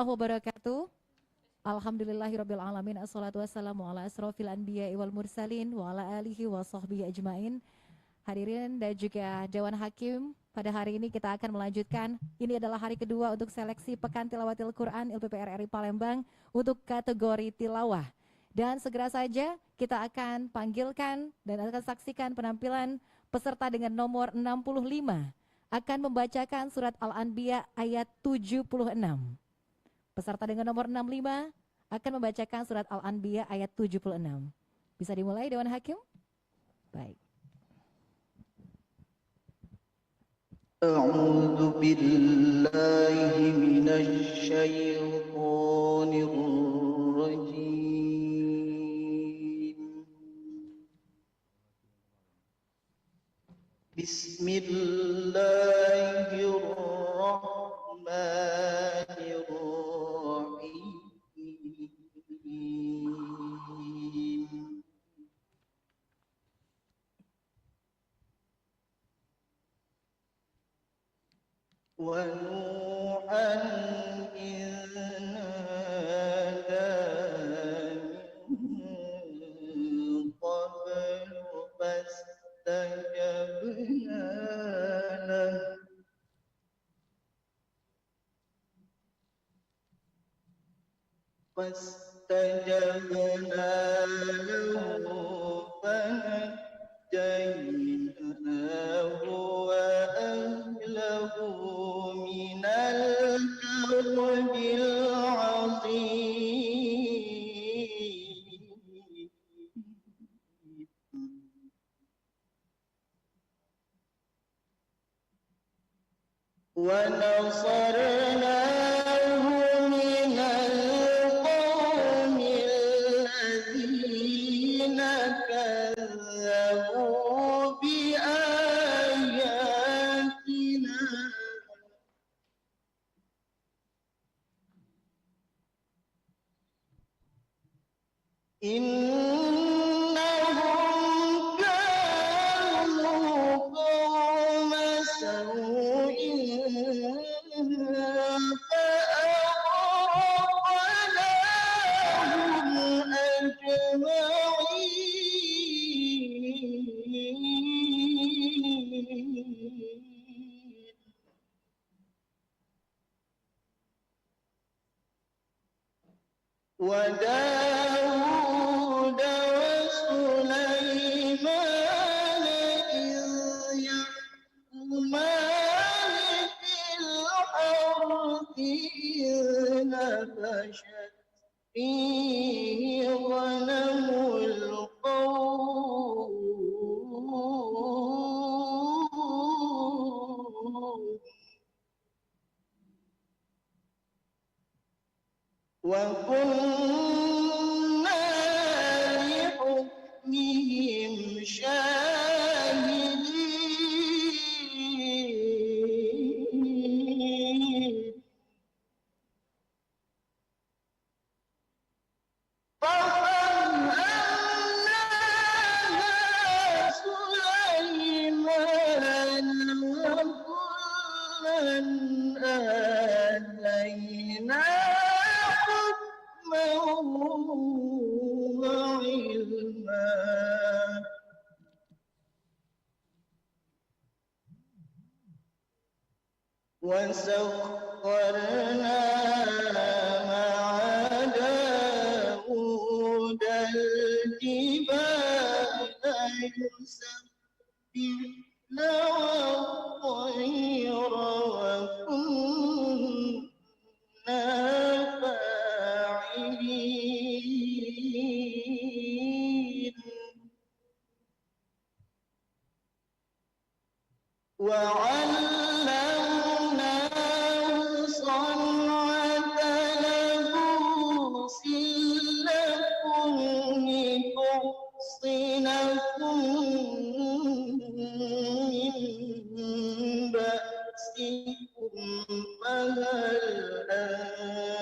wabarakatuh. Alhamdulillahirabbil alamin. Assalatu wassalamu ala asrofil anbiya'i wal mursalin wa ala alihi wa sahbihi ajmain. Hadirin dan juga Dewan Hakim, pada hari ini kita akan melanjutkan. Ini adalah hari kedua untuk seleksi Pekan Tilawatil Quran LPPR RI Palembang untuk kategori tilawah. Dan segera saja kita akan panggilkan dan akan saksikan penampilan peserta dengan nomor 65 akan membacakan surat Al-Anbiya ayat 76. Peserta dengan nomor 65 akan membacakan surat Al-Anbiya ayat 76. Bisa dimulai Dewan Hakim? Baik. A'udzu billahi minasy syaithanir rajim. Bismillahirrahmanirrahim. Wa Nuhan idh nada min qablu fastajabna lahu fanajjaynahu wa ahlahu minal karbil azim. Wa nasarnahu minal qaumil ladzina kazzabu biayatina innahum kanu qauma sau'in fa'aghraqnahum ajma'in. Wa Dawud wa Sulaiman idh yahkumani fil ardi idh nafashat fihi ghanamul qawm wa kunna li hukmihim shahidin. فَفَهَّمْنَاهَا سُلَيْمَانَ وَكُلًّا آتَيْنَا حُكْمًا وَعِلْمًا. وَسَخَّرْنَا مَعَ دَاوُودَ الْجِبَالَ يُسَبِّحْنَ وَالطَّيْرَ وَكُنَّا فَاعِلِينَ. وَعَلَّمْنَاهُ صَنْعَةَ لَبُوسٍ لَكُمْ لِتُحْصِنَكُم مِّن بَأْسِكُمْ فَهَلْ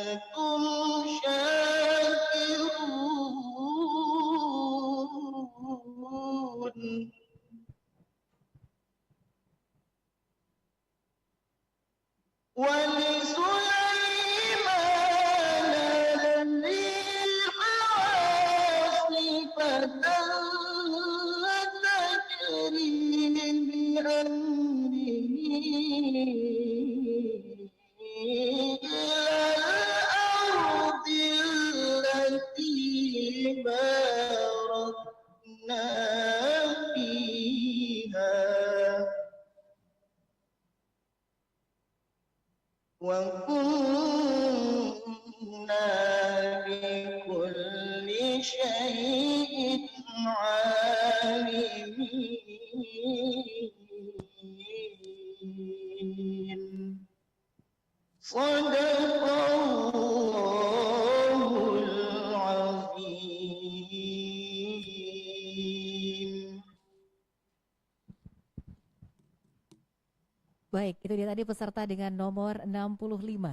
Baik, itu dia tadi peserta dengan nomor 65.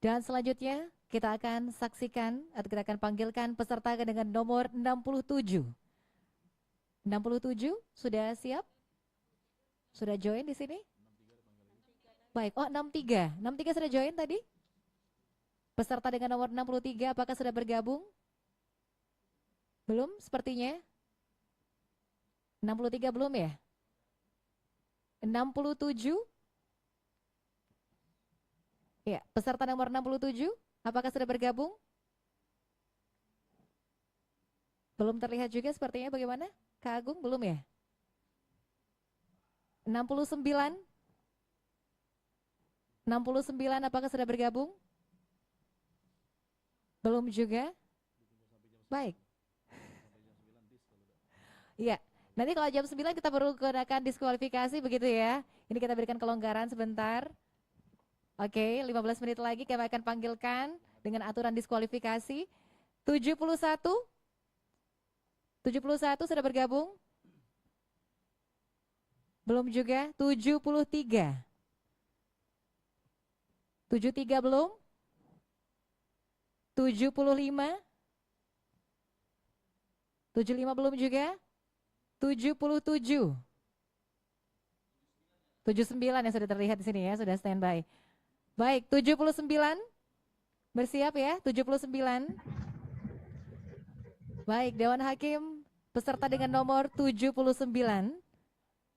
Dan selanjutnya kita akan saksikan atau kita akan panggilkan peserta dengan nomor 67. 67 sudah siap? Sudah join di sini? Baik, oh 63. 63 sudah join tadi? Peserta dengan nomor 63 apakah sudah bergabung? Belum sepertinya? 63 belum ya? 67? Ya, peserta nomor 67 apakah sudah bergabung? Belum terlihat juga sepertinya, bagaimana? Kak Agung belum ya? 69? 69 apakah sudah bergabung? Belum juga? Baik. Iya, nanti kalau jam 9 kita baru gunakan diskualifikasi begitu ya. Ini kita berikan kelonggaran sebentar. Oke, 15 menit lagi kami akan panggilkan dengan aturan diskualifikasi. 71? 71 sudah bergabung? Belum juga? 73? 73 belum? 75? 75 belum juga? 77? 79 yang sudah terlihat di sini ya, sudah standby. Baik, 79 bersiap ya, 79. Baik, Dewan Hakim peserta dengan nomor 79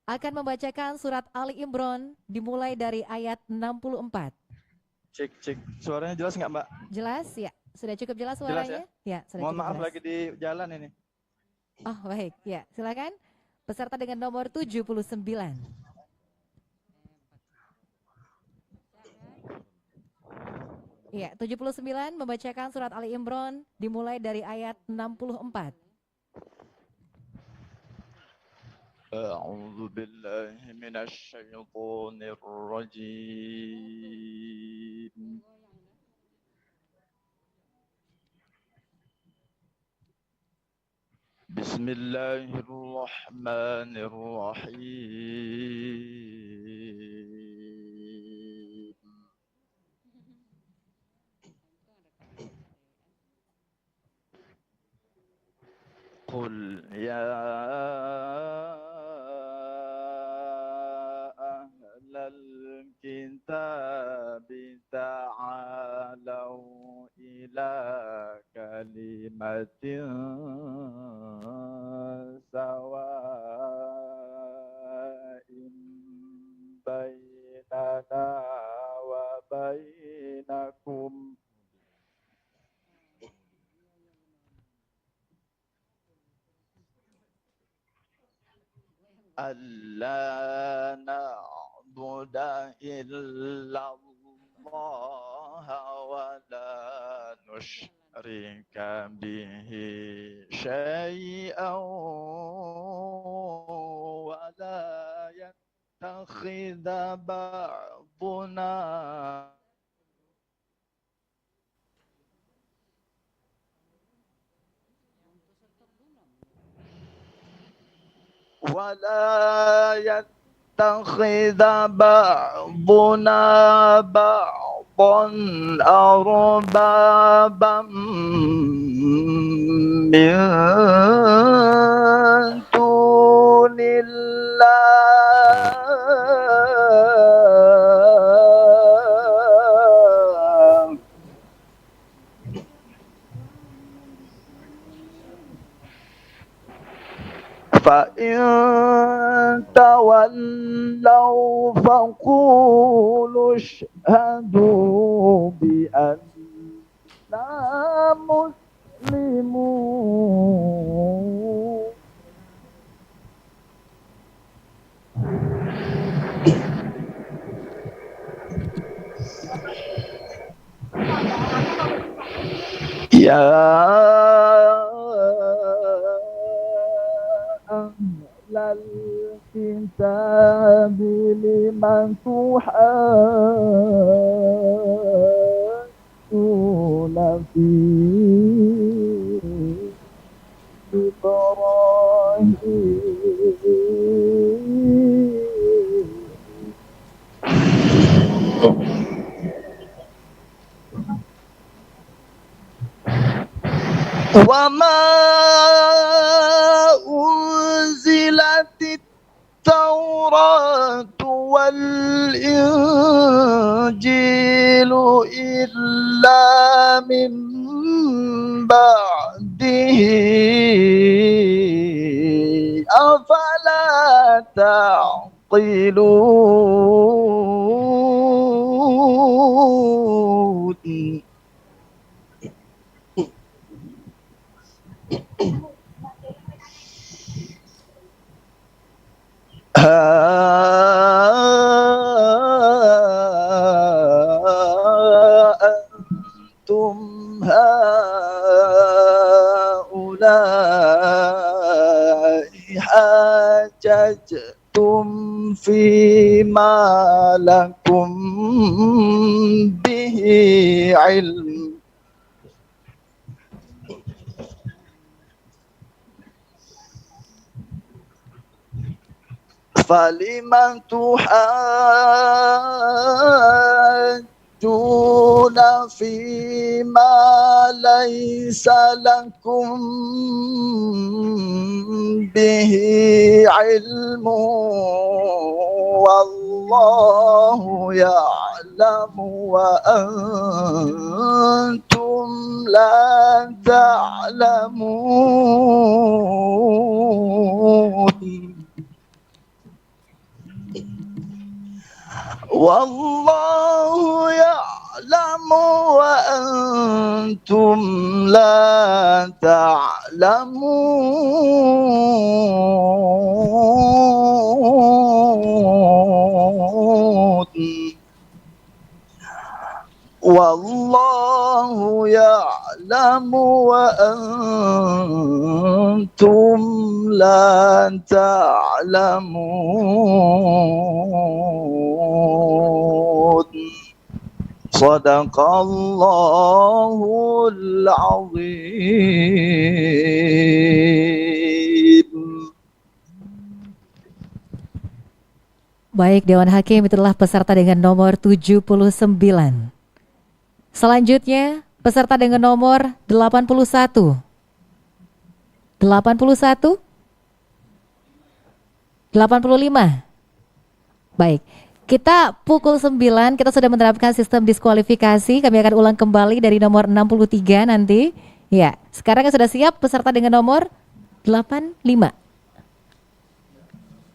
akan membacakan surat Ali Imran dimulai dari ayat 64. Cek, suaranya jelas nggak Mbak? Jelas ya, sudah cukup jelas suaranya? Ya? Sudah Mohon cukup maaf jelas. lagi di jalan ini. Oh baik, ya silakan. Peserta dengan nomor 79. Iya, 79 membacakan surat Ali Imran dimulai dari ayat 64. A'udzu billahi minasy syaithanir rajim. Bismillahirrahmanirrahim. Qul ya ahlal kitab ta'alau ila kalimatin sawa'in bainana wa bainakum alla na'budu illallah wa la nusyrika bihi syai'an wa la yattakhidha ba'duna ولا يتخذ بعضنا بعضا أربابا من دون الله فإن تولوا فقولوا اشهدوا بأننا مسلمون يا أهل الكتاب لمن تحاجون في إبراهيم وما أنزلت التوراة والإنجيل إلا من بعده أفلا تعقلون أنتم هؤلاء حاججتم فيما لكم به علم فلم تحاجون فيما ليس لكم به علم والله يعلم وأنتم لا تعلمون والله يعلم وأنتم لا تعلمون والله يعلم وأنتم لا تعلمون صدق الله العظيم. Baik, Dewan Hakim, itulah peserta dengan nomor 79. Selanjutnya, peserta dengan nomor 81. 81? 85? Baik, kita pukul 9, kita sudah menerapkan sistem diskualifikasi. Kami akan ulang kembali dari nomor 63 nanti. Ya, sekarang sudah siap peserta dengan nomor 85.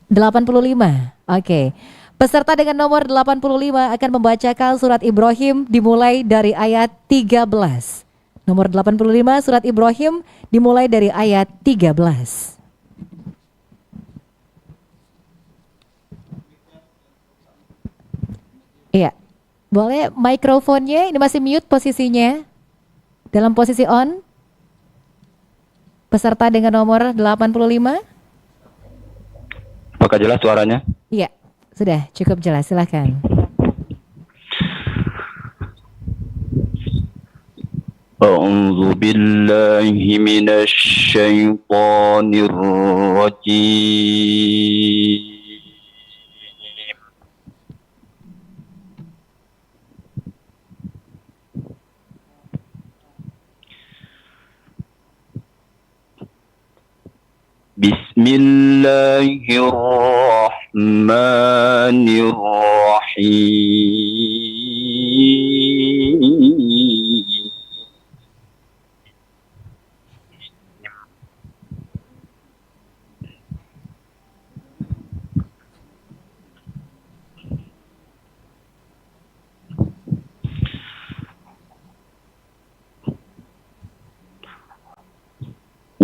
85. Oke. Peserta dengan nomor 85 akan membacakan surat Ibrahim dimulai dari ayat 13. Nomor 85 surat Ibrahim dimulai dari ayat 13. Iya. Boleh mikrofonnya ini masih mute posisinya. Dalam posisi on. Peserta dengan nomor 85. Apakah jelas suaranya? Iya, sudah cukup jelas, silakan. A'udzu billahi minasy syaithanir rajim. Bismillahirrahmanirrahim.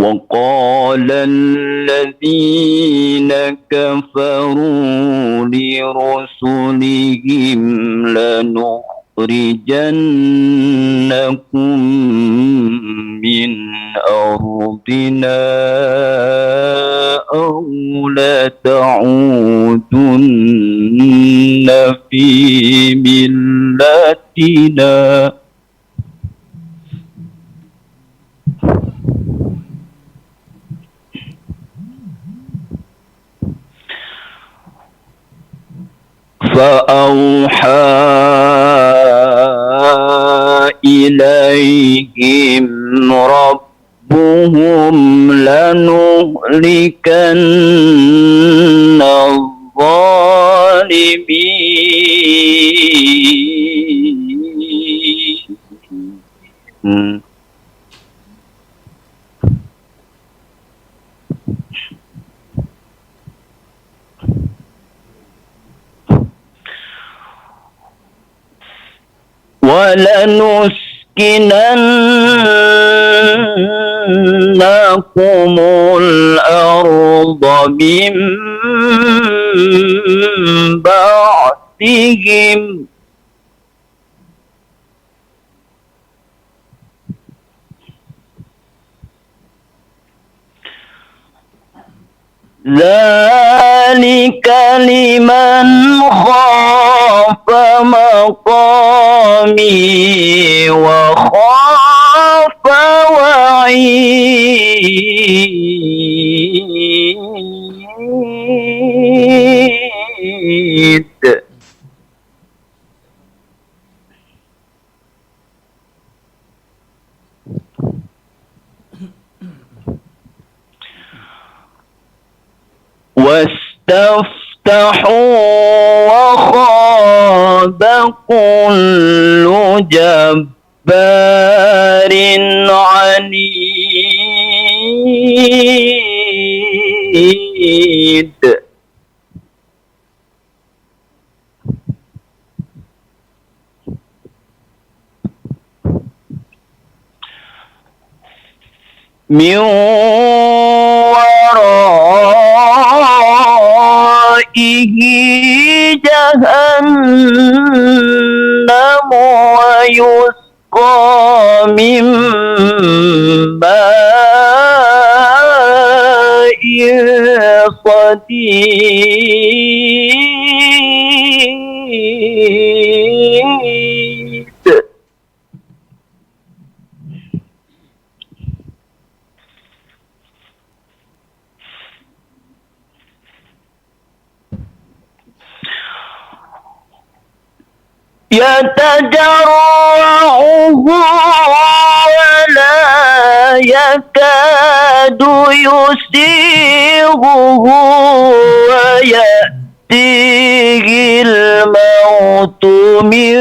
وقال الذين كفروا لرسلهم لنخرجنكم من أرضنا أو لتعودن في ملتنا فأوحى إليهم ربهم ربهم لنهلكن الظالمين. ولنسكننكم الأرض من بعدهم ذلك لمن خاف مقامي وخاف وعيد. واستفتحوا وخاب كل جبار عنيد. من ورائه جهنم ويسقى من ماء صديد. يتجرعه ولا يكاد يسيغه ويأتيه الموت من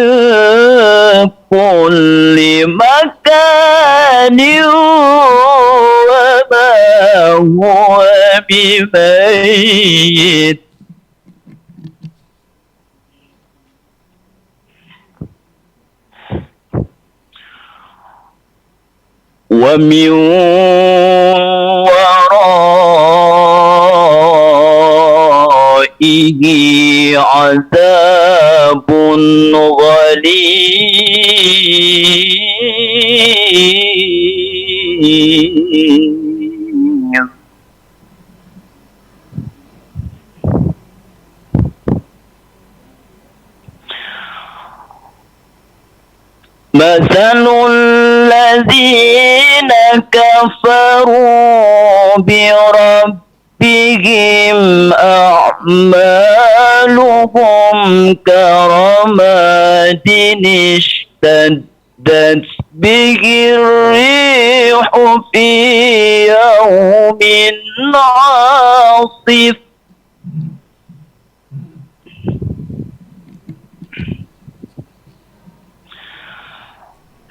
كل مكان وما هو بميت. ومن ورائه عذاب غليظ. مثل الذين كفروا بربهم أعمالهم كرماد اشتدت به الريح في يوم عاصف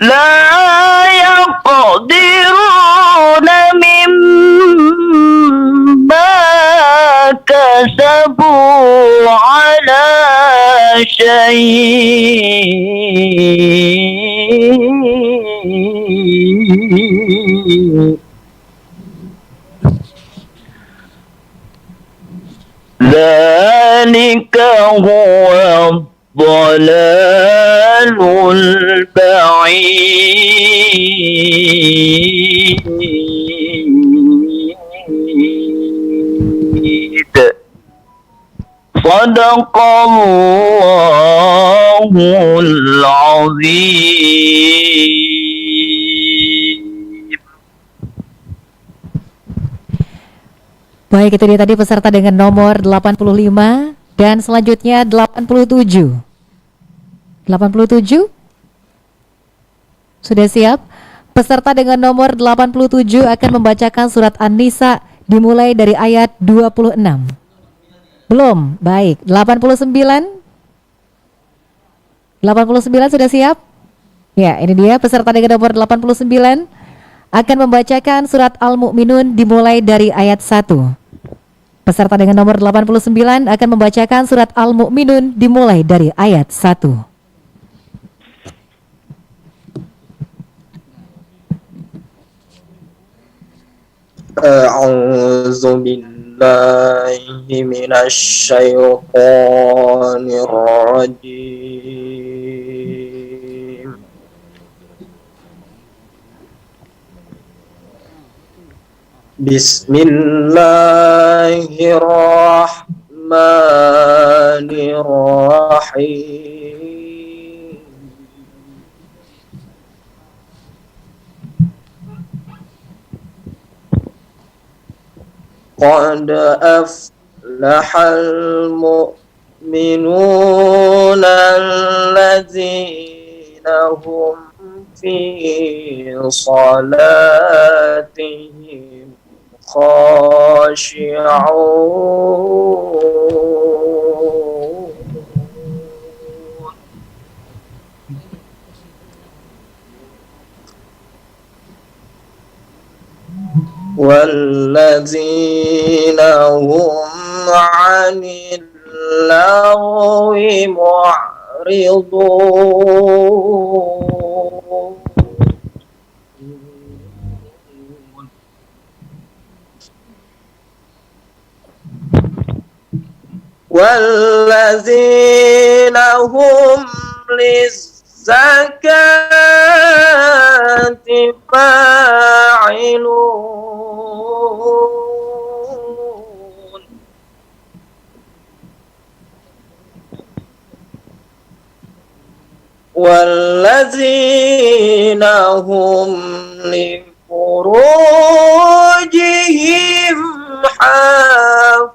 لا يقدرون مما كسبوا على شيء. ذلك هو الضلال البعيد. صدق الله العظيم. Baik, itu dia tadi peserta dengan nomor 85 dan selanjutnya 87. 87 sudah siap? Peserta dengan nomor 87 akan membacakan surat An-Nisa dimulai dari ayat 26. Belum? Baik. 89? 89 sudah siap? Ya, ini dia peserta dengan nomor 89 akan membacakan surat Al-Mu'minun dimulai dari ayat 1. Peserta dengan nomor 89 akan membacakan surat Al-Mu'minun dimulai dari ayat 1. أعوذ بالله من الشيطان الرجيم بسم الله الرحمن الرحيم قد أفلح المؤمنون الذين هم في صلاتهم خاشعون والذين هم عن اللغو معرضون والذين هم للزكاة فاعلون والذين هم لفروجهم حافظون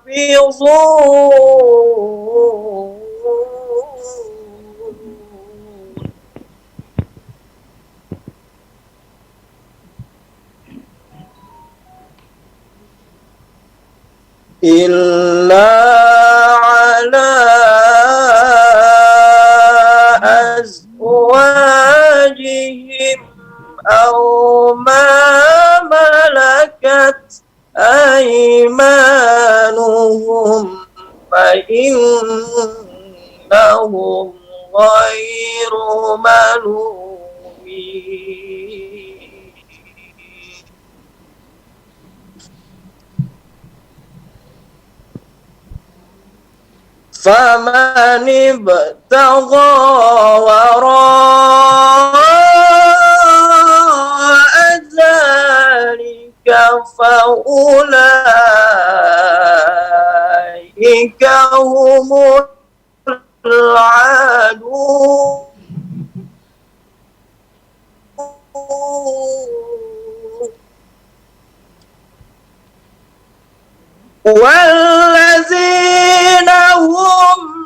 إلا على أزواجهم أو ما ملكت أيمانهم فإنهم غير ملومين فمن ابتغى وراء ذلك فأولئك هم العادون والذين هم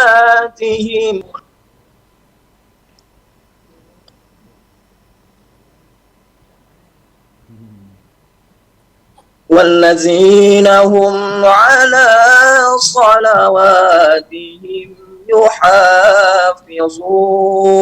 لأماناتهم والذين هم على صلواتهم يحافظون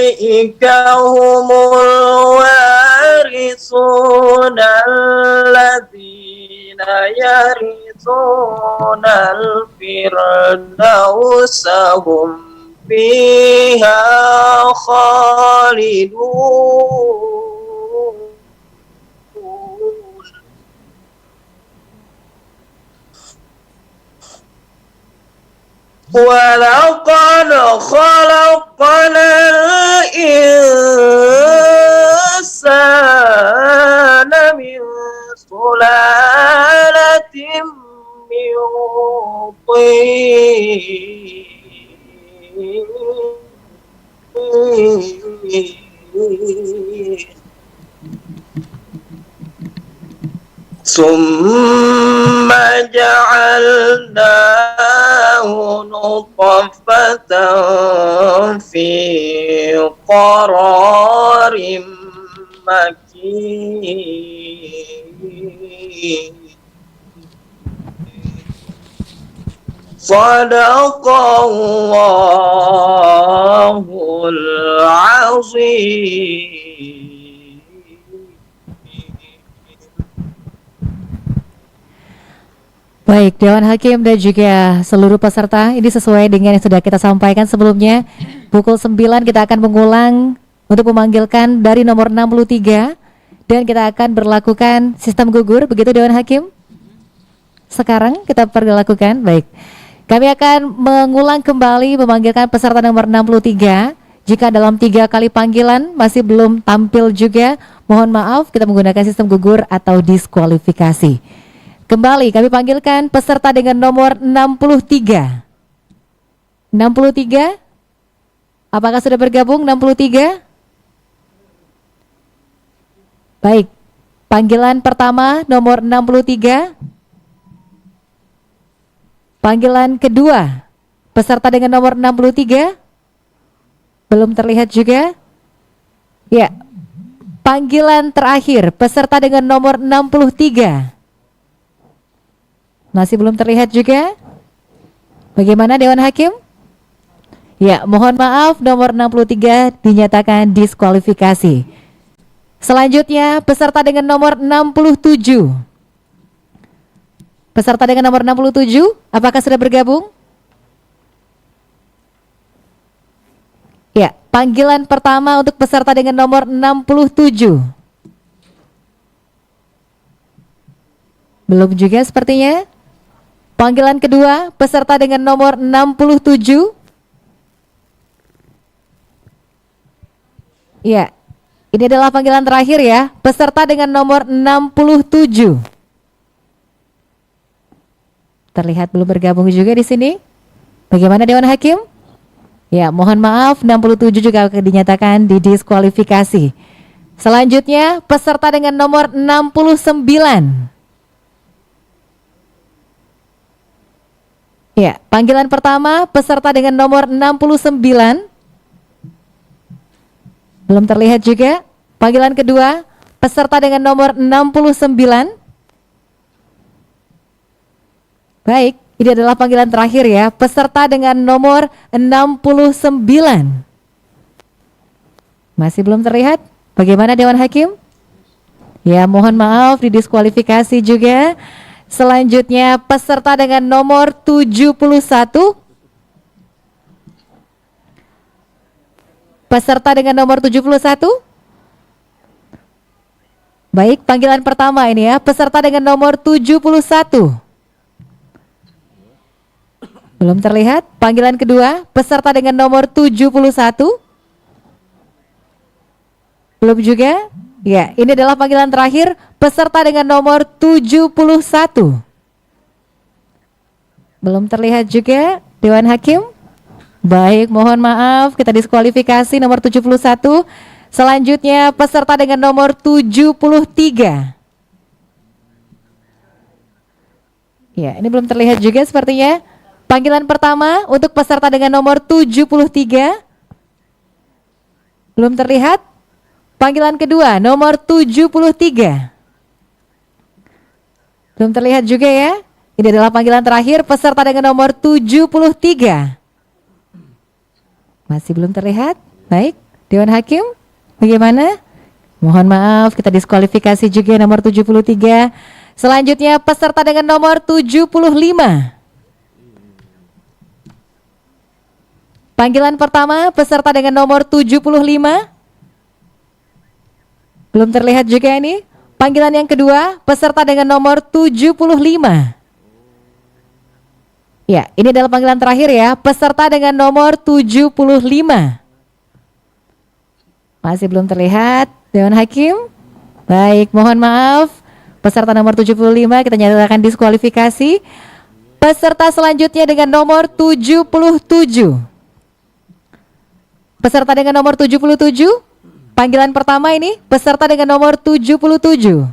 أولئك هم الوارثون الذين يرثون الفردوس هم فيها خالدون ولقد خلقنا الإنسان من سلالة ثم جعلناه نطفة في قرار مكين صدق الله العظيم. Baik, Dewan Hakim dan juga seluruh peserta, ini sesuai dengan yang sudah kita sampaikan sebelumnya. Pukul 9 kita akan mengulang untuk memanggilkan dari nomor 63 dan kita akan berlakukan sistem gugur, begitu Dewan Hakim? Sekarang kita perlakukan, baik. Kami akan mengulang kembali memanggilkan peserta nomor 63. Jika dalam 3 kali panggilan masih belum tampil juga, mohon maaf, kita menggunakan sistem gugur atau diskualifikasi. Kembali kami panggilkan peserta dengan nomor 63. 63? Apakah sudah bergabung 63? Baik. Panggilan pertama nomor 63. Panggilan kedua peserta dengan nomor 63. Belum terlihat juga? Ya. Panggilan terakhir peserta dengan nomor 63. Masih belum terlihat juga? Bagaimana Dewan Hakim? Ya, mohon maaf, nomor 63 dinyatakan diskualifikasi. Selanjutnya peserta dengan nomor 67. Peserta dengan nomor 67, apakah sudah bergabung? Ya, panggilan pertama untuk peserta dengan nomor 67. Belum juga sepertinya. Panggilan kedua, peserta dengan nomor 67. Ya, ini adalah panggilan terakhir ya, peserta dengan nomor 67. Terlihat belum bergabung juga di sini. Bagaimana Dewan Hakim? Ya, mohon maaf, 67 juga akan dinyatakan didiskualifikasi. Selanjutnya, peserta dengan nomor 69. Ya, panggilan pertama peserta dengan nomor 69. Belum terlihat juga. Panggilan kedua peserta dengan nomor 69. Baik, ini adalah panggilan terakhir ya, peserta dengan nomor 69. Masih belum terlihat. Bagaimana Dewan Hakim? Ya, mohon maaf didiskualifikasi juga. Selanjutnya peserta dengan nomor 71. Peserta dengan nomor 71. Baik, panggilan pertama ini ya, peserta dengan nomor 71. Belum terlihat. Panggilan kedua, peserta dengan nomor 71. Belum juga. Ya, ini adalah panggilan terakhir, peserta dengan nomor 71. Belum terlihat juga Dewan Hakim. Baik, mohon maaf, kita diskualifikasi nomor 71. Selanjutnya peserta dengan nomor 73. Ya, ini belum terlihat juga sepertinya. Panggilan pertama untuk peserta dengan nomor 73. Belum terlihat. Panggilan kedua nomor 73. Belum terlihat juga ya. Ini adalah panggilan terakhir peserta dengan nomor 73. Masih belum terlihat. Baik, Dewan Hakim bagaimana? Mohon maaf, kita diskualifikasi juga nomor 73. Selanjutnya peserta dengan nomor 75. Panggilan pertama peserta dengan nomor 75. Belum terlihat juga ini. Panggilan yang kedua peserta dengan nomor 75. Ya, ini adalah panggilan terakhir ya, peserta dengan nomor 75. Masih belum terlihat Dewan Hakim. Baik, mohon maaf, peserta nomor 75 kita nyatakan diskualifikasi. Peserta selanjutnya dengan nomor 77. Peserta dengan nomor 77. Panggilan pertama ini peserta dengan nomor 77.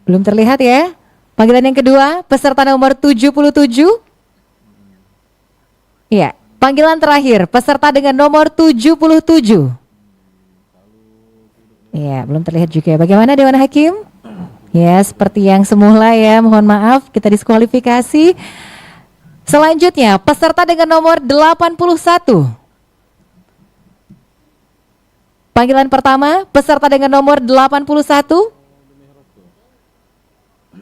Belum terlihat ya. Panggilan yang kedua peserta nomor 77. Ya, panggilan terakhir peserta dengan nomor 77. Ya, belum terlihat juga. Bagaimana Dewan Hakim? Ya, seperti yang semula ya, mohon maaf kita diskualifikasi. Selanjutnya, peserta dengan nomor 81. Panggilan pertama, peserta dengan nomor 81.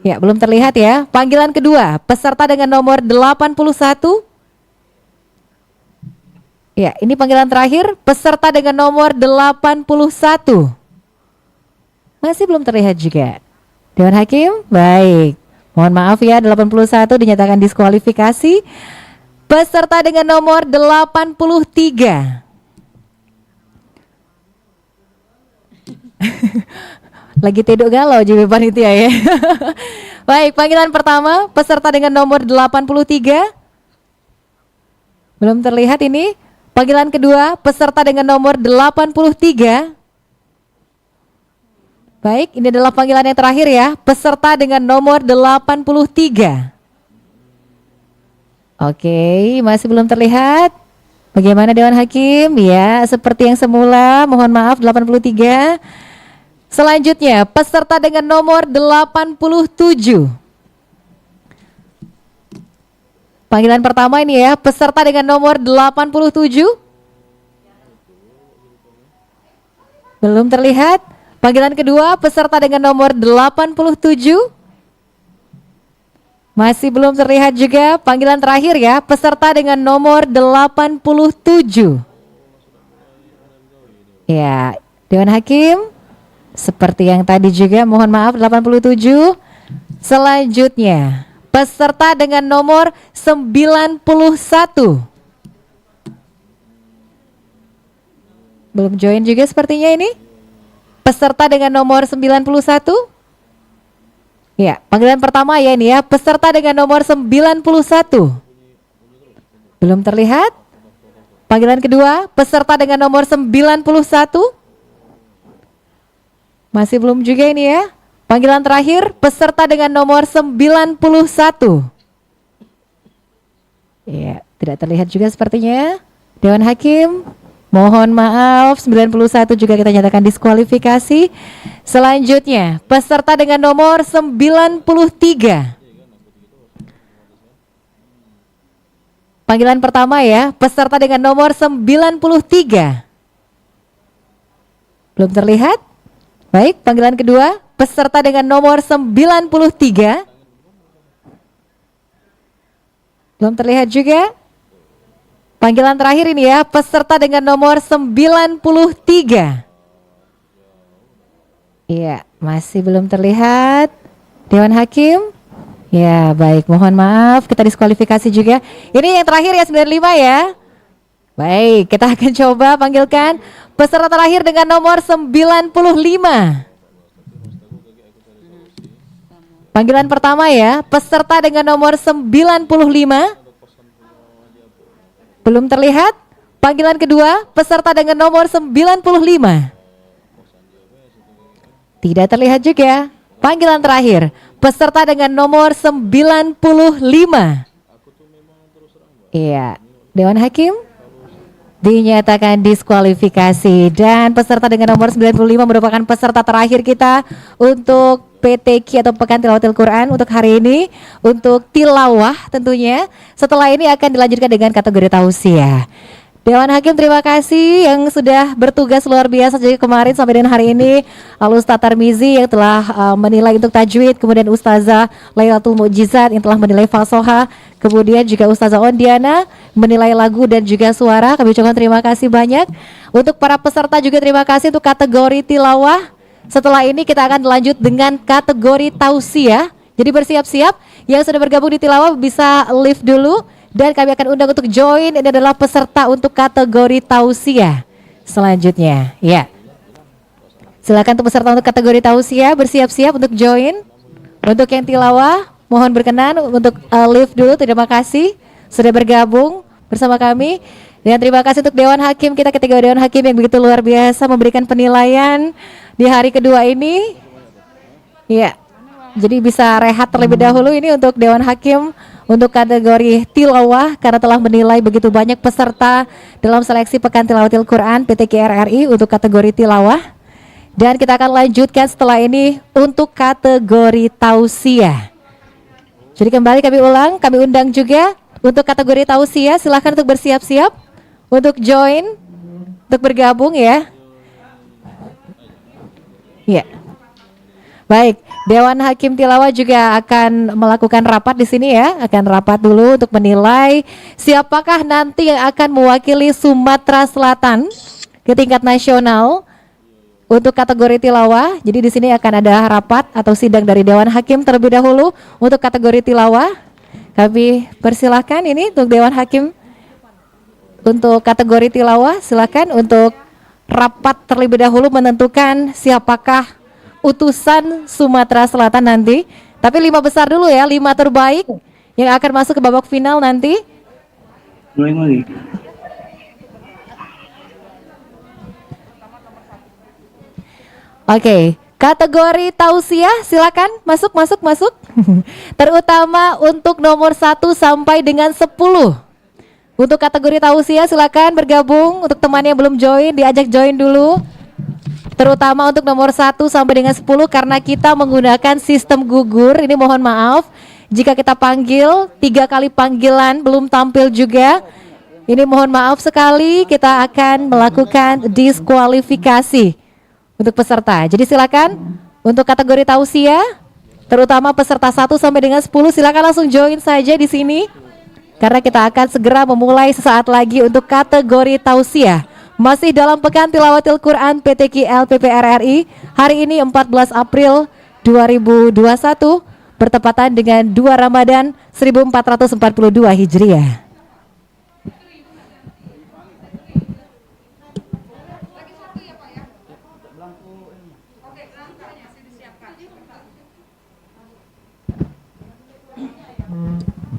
Ya, belum terlihat ya. Panggilan kedua, peserta dengan nomor 81. Ya, ini panggilan terakhir, peserta dengan nomor 81. Masih belum terlihat juga. Dewan Hakim, baik. Mohon maaf ya, 81 dinyatakan diskualifikasi. Peserta dengan nomor 83. Lagi tidur galau jadi panitia ya. Baik, panggilan pertama, peserta dengan nomor 83. Belum terlihat ini. Panggilan kedua, peserta dengan nomor 83. Baik, ini adalah panggilan yang terakhir ya, peserta dengan nomor 83. Oke, masih belum terlihat. Bagaimana Dewan Hakim? Ya, seperti yang semula, mohon maaf 83. Selanjutnya, peserta dengan nomor 87. Panggilan pertama ini ya, peserta dengan nomor 87. Belum terlihat. Panggilan kedua, peserta dengan nomor 87. Masih belum terlihat juga. Panggilan terakhir ya, peserta dengan nomor 87. Ya, Dewan Hakim, seperti yang tadi juga, mohon maaf 87. Selanjutnya, peserta dengan nomor 91. Belum join juga sepertinya ini. Peserta dengan nomor 91. Ya, panggilan pertama ya ini ya, peserta dengan nomor 91. Belum terlihat. Panggilan kedua, peserta dengan nomor 91. Masih belum juga ini ya. Panggilan terakhir, peserta dengan nomor 91. Ya, tidak terlihat juga sepertinya. Dewan Hakim, mohon maaf, 91 juga kita nyatakan diskualifikasi. Selanjutnya, peserta dengan nomor 93. Panggilan pertama ya, peserta dengan nomor 93. Belum terlihat? Baik, panggilan kedua, peserta dengan nomor 93. Belum terlihat juga? Panggilan terakhir ini ya, peserta dengan nomor 93. Iya, masih belum terlihat. Dewan Hakim. Ya, baik, mohon maaf kita diskualifikasi juga. Ini yang terakhir ya, 95 ya. Baik, kita akan coba panggilkan peserta terakhir dengan nomor 95. Panggilan pertama ya, peserta dengan nomor 95. Belum terlihat. Panggilan kedua, peserta dengan nomor 95. Tidak terlihat juga. Panggilan terakhir, peserta dengan nomor 95. Iya, Dewan Hakim dinyatakan diskualifikasi dan peserta dengan nomor 95 merupakan peserta terakhir kita untuk PTQ atau Pekan Tilawatil Quran untuk hari ini, untuk tilawah tentunya. Setelah ini akan dilanjutkan dengan kategori tausiah. Dewan Hakim terima kasih yang sudah bertugas luar biasa jadi kemarin sampai dengan hari ini. Al-Ustaz Tarmizi yang telah menilai untuk tajwid, kemudian Ustazah Lailatul Mu'jizat yang telah menilai falsoha, kemudian juga Ustazah Ondiana menilai lagu dan juga suara. Kami ucapkan terima kasih banyak. Untuk para peserta juga terima kasih untuk kategori tilawah. Setelah ini kita akan lanjut dengan kategori tausiah. Jadi bersiap-siap yang sudah bergabung di tilawah bisa live dulu. Dan kami akan undang untuk join, ini adalah peserta untuk kategori tausiah selanjutnya. Ya, silakan untuk peserta untuk kategori tausiah bersiap-siap untuk join. Untuk yang tilawah mohon berkenan untuk live dulu. Terima kasih sudah bergabung bersama kami. Dan terima kasih untuk Dewan Hakim kita, ketiga Dewan Hakim yang begitu luar biasa memberikan penilaian di hari kedua ini. Iya, jadi bisa rehat terlebih dahulu ini untuk Dewan Hakim untuk kategori tilawah karena telah menilai begitu banyak peserta dalam seleksi Pekan Tilawatil Quran PTQ RRI untuk kategori tilawah. Dan kita akan lanjutkan setelah ini untuk kategori tausiah. Jadi kembali kami ulang, kami undang juga untuk kategori tausiah, silahkan untuk bersiap-siap untuk join, untuk bergabung ya. Ya. Baik, Dewan Hakim Tilawah juga akan melakukan rapat di sini ya, akan rapat dulu untuk menilai siapakah nanti yang akan mewakili Sumatera Selatan ke tingkat nasional untuk kategori tilawah. Jadi di sini akan ada rapat atau sidang dari Dewan Hakim terlebih dahulu untuk kategori tilawah. Kami persilahkan ini untuk Dewan Hakim untuk kategori tilawah, silakan untuk rapat terlebih dahulu menentukan siapakah utusan Sumatera Selatan nanti. Tapi 5 besar dulu ya, 5 terbaik yang akan masuk ke babak final nanti. Oke, kategori tausiah silakan masuk. Terutama untuk nomor 1 sampai dengan 10. Untuk kategori tausiah silakan bergabung. Untuk teman yang belum join diajak join dulu. Terutama untuk nomor 1 sampai dengan 10 karena kita menggunakan sistem gugur. Ini mohon maaf jika kita panggil 3 kali panggilan belum tampil juga. Ini mohon maaf sekali, kita akan melakukan diskualifikasi untuk peserta. Jadi silakan untuk kategori tausiah terutama peserta 1 sampai dengan 10 silakan langsung join saja di sini. Karena kita akan segera memulai sesaat lagi untuk kategori tausiah. Masih dalam Pekan Tilawatil Quran PTQ LPP RRI. Hari ini 14 April 2021 bertepatan dengan 2 Ramadan 1442 Hijriah.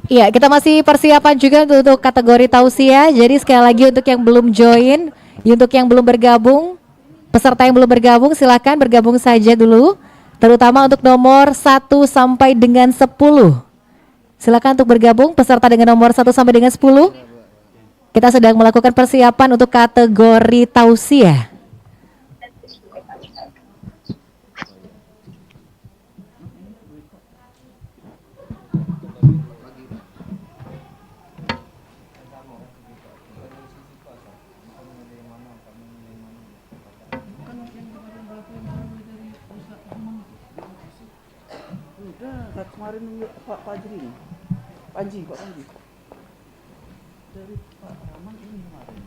Iya, kita masih persiapan juga untuk kategori tausiah. Jadi sekali lagi untuk yang belum join, untuk yang belum bergabung, peserta yang belum bergabung silakan bergabung saja dulu. Terutama untuk nomor 1 sampai dengan 10. Silakan untuk bergabung peserta dengan nomor 1 sampai dengan 10. Kita sedang melakukan persiapan untuk kategori tausiah. Kemarin Pak Fajri ini, Pak Panji dari Pak Rahman ini kemarin.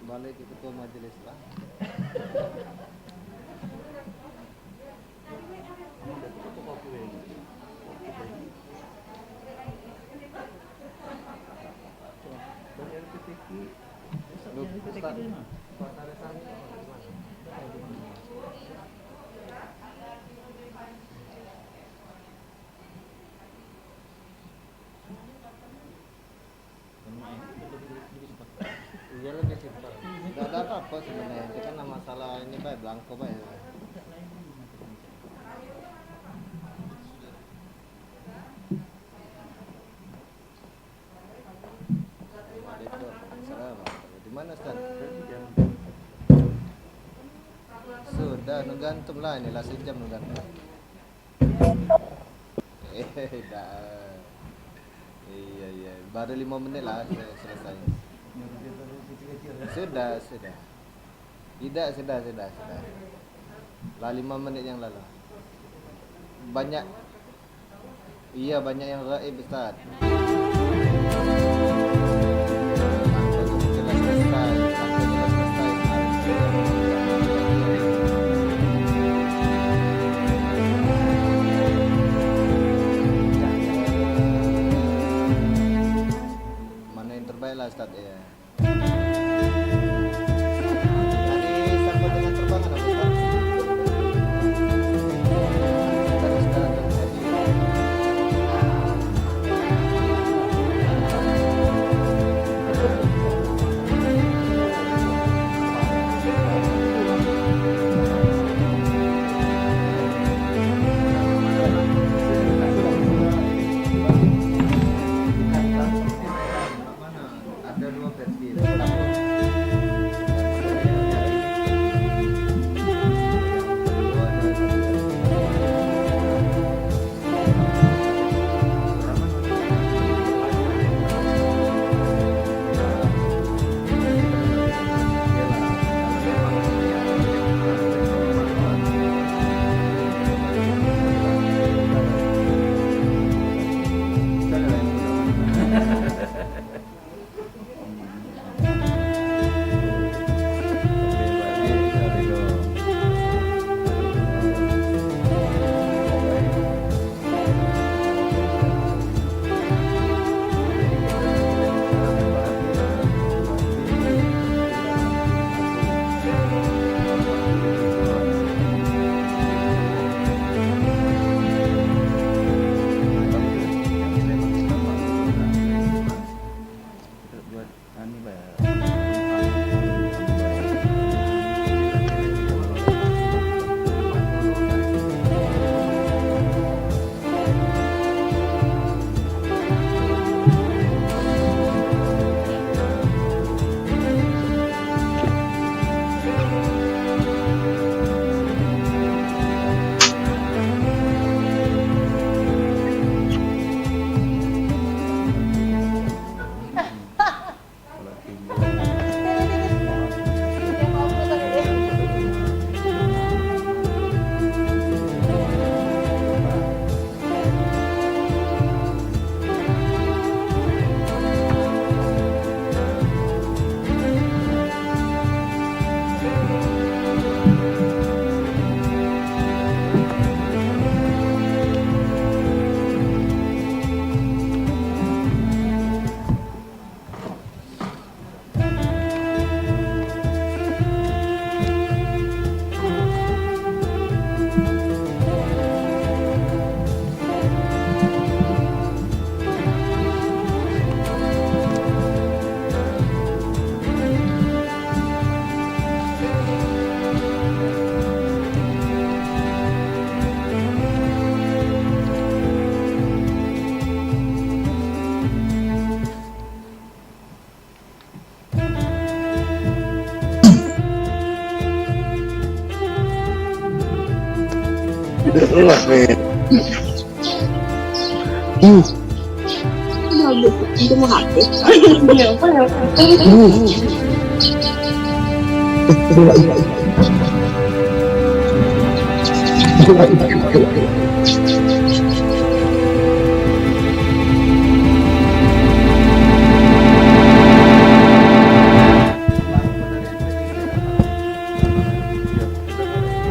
Balik ke ketua majelis lah. Iya lebih simpel. Tidak ada apa-apa sebenarnya. Itu kan masalah ini baik blanko baik. Di mana Ustaz? Sudah nunggantum lah inilah sejam nunggantum. Dah. Iya baru 5 menit lah selesai. Sudah. Tidak, sudah. Lah 5 menit yang lalu. Banyak. Iya, banyak yang gaib, Ustaz. Sangkanya selesai. Mana yang terbaik lah, Ustaz, ya. Tadi sangkut dengan terbangan apa, Ustaz? Tadi sekarang terjadi. Mana? Ada 2 versi.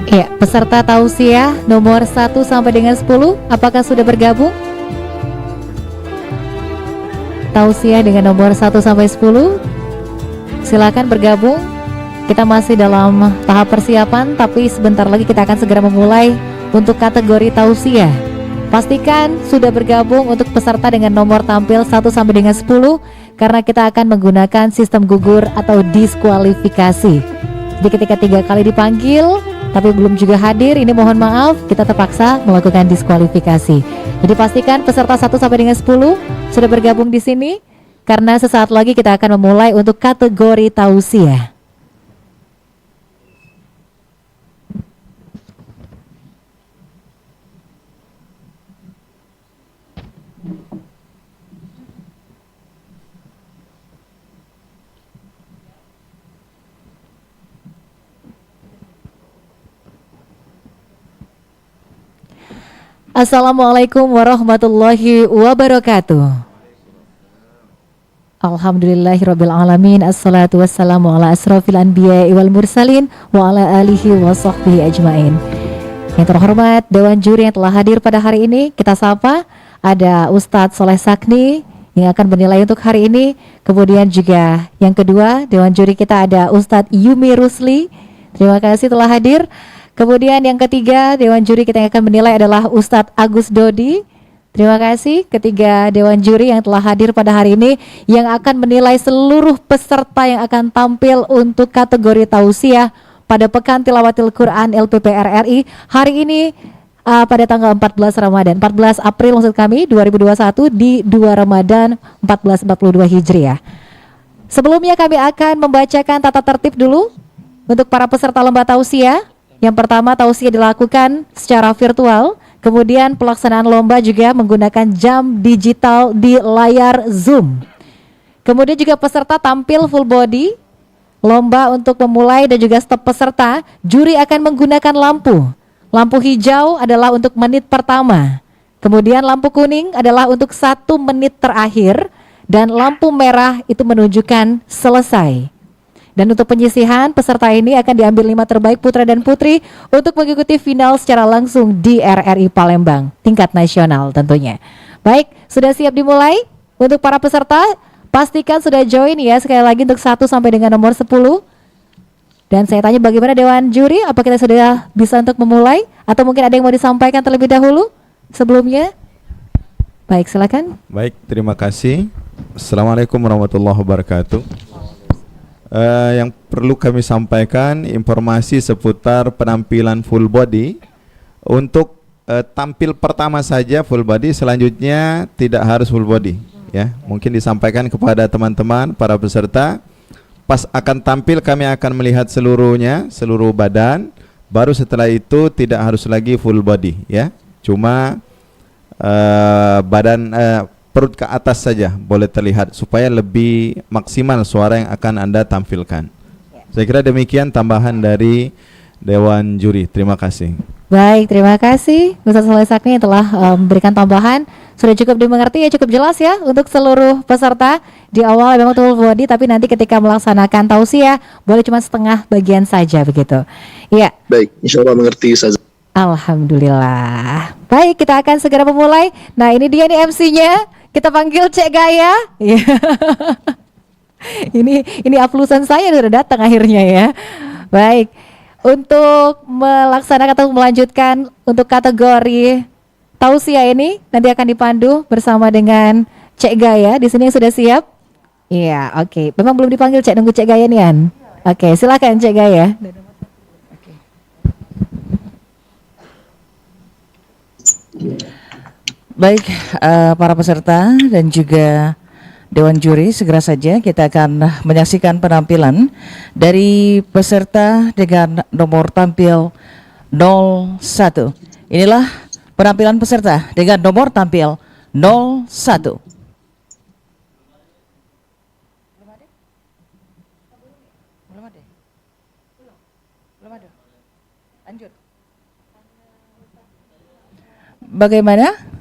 Ya, peserta tausiah nomor 1 sampai dengan 10, apakah sudah bergabung? Tausiah dengan nomor 1 sampai 10, silakan bergabung. Kita masih dalam tahap persiapan, tapi sebentar lagi kita akan segera memulai untuk kategori tausiah. Pastikan sudah bergabung untuk peserta dengan nomor tampil 1 sampai dengan 10, karena kita akan menggunakan sistem gugur atau diskualifikasi. Jadi ketika 3 kali dipanggil tapi belum juga hadir, ini mohon maaf, kita terpaksa melakukan diskualifikasi. Jadi pastikan peserta 1 sampai dengan 10 sudah bergabung di sini, karena sesaat lagi kita akan memulai untuk kategori tausiah. Assalamualaikum warahmatullahi wabarakatuh. Alhamdulillahirabbil alamin, assalatu wassalamu ala asrofil anbiya'i wal mursalin wa ala alihi wa sahbihi ajmain. Yang terhormat Dewan Juri yang telah hadir pada hari ini, kita sapa ada Ustadz Soleh Sakni yang akan bernilai untuk hari ini. Kemudian juga yang kedua, Dewan Juri kita ada Ustadz Yumi Rusli. Terima kasih telah hadir. Kemudian yang ketiga, Dewan Juri kita yang akan menilai adalah Ustadz Agus Dodi. Terima kasih ketiga Dewan Juri yang telah hadir pada hari ini, yang akan menilai seluruh peserta yang akan tampil untuk kategori tausiah pada Pekan Tilawatil Quran LPPR RI hari ini pada tanggal 14 Ramadan, 14 April maksud kami 2021 di 2 Ramadan 1442 Hijriah. Sebelumnya kami akan membacakan tata tertib dulu untuk para peserta lomba tausiah. Yang pertama, tausiah dilakukan secara virtual. Kemudian pelaksanaan lomba juga menggunakan jam digital di layar Zoom. Kemudian juga peserta tampil full body. Lomba untuk memulai dan juga stop peserta, juri akan menggunakan lampu. Lampu hijau adalah untuk menit pertama. Kemudian lampu kuning adalah untuk 1 menit terakhir. Dan lampu merah itu menunjukkan selesai. Dan untuk penyisihan, peserta ini akan diambil 5 terbaik putra dan putri untuk mengikuti final secara langsung di RRI Palembang, tingkat nasional tentunya. Baik, sudah siap dimulai? Untuk para peserta, pastikan sudah join ya, sekali lagi untuk 1 sampai dengan nomor 10. Dan saya tanya bagaimana Dewan Juri, apa kita sudah bisa untuk memulai? Atau mungkin ada yang mau disampaikan terlebih dahulu sebelumnya? Baik, silakan. Baik, terima kasih. Assalamualaikum warahmatullahi wabarakatuh. Yang perlu kami sampaikan informasi seputar penampilan full body. Untuk tampil pertama saja full body, selanjutnya tidak harus full body ya. Mungkin disampaikan kepada teman-teman para peserta, pas akan tampil kami akan melihat seluruhnya, seluruh badan, baru setelah itu tidak harus lagi full body ya. Cuma badan perut ke atas saja boleh terlihat supaya lebih maksimal suara yang akan Anda tampilkan. Saya kira demikian tambahan dari Dewan Juri. Terima kasih. Baik, terima kasih Ustadz Soleh Sakni yang telah memberikan tambahan. Sudah cukup dimengerti ya, cukup jelas ya untuk seluruh peserta. Di awal memang full body, tapi nanti ketika melaksanakan tausiah boleh cuma setengah bagian saja begitu. Iya. Baik, insya Allah mengerti Ustaz. Alhamdulillah. Baik, kita akan segera memulai. Nah, ini dia nih MC-nya. Kita panggil Cek Gaya. Iya. Ini aflusan saya sudah datang akhirnya ya. Baik. Untuk melaksanakan atau melanjutkan untuk kategori tausiah ini nanti akan dipandu bersama dengan Cek Gaya. Di sini sudah siap? Iya, oke. Memang belum dipanggil Cek, nunggu Cek Gaya nih An. Oke, silakan Cek Gaya. Baik, para peserta dan juga Dewan Juri, segera saja kita akan menyaksikan penampilan dari peserta dengan nomor tampil 01. Inilah penampilan peserta dengan nomor tampil 01. Bagaimana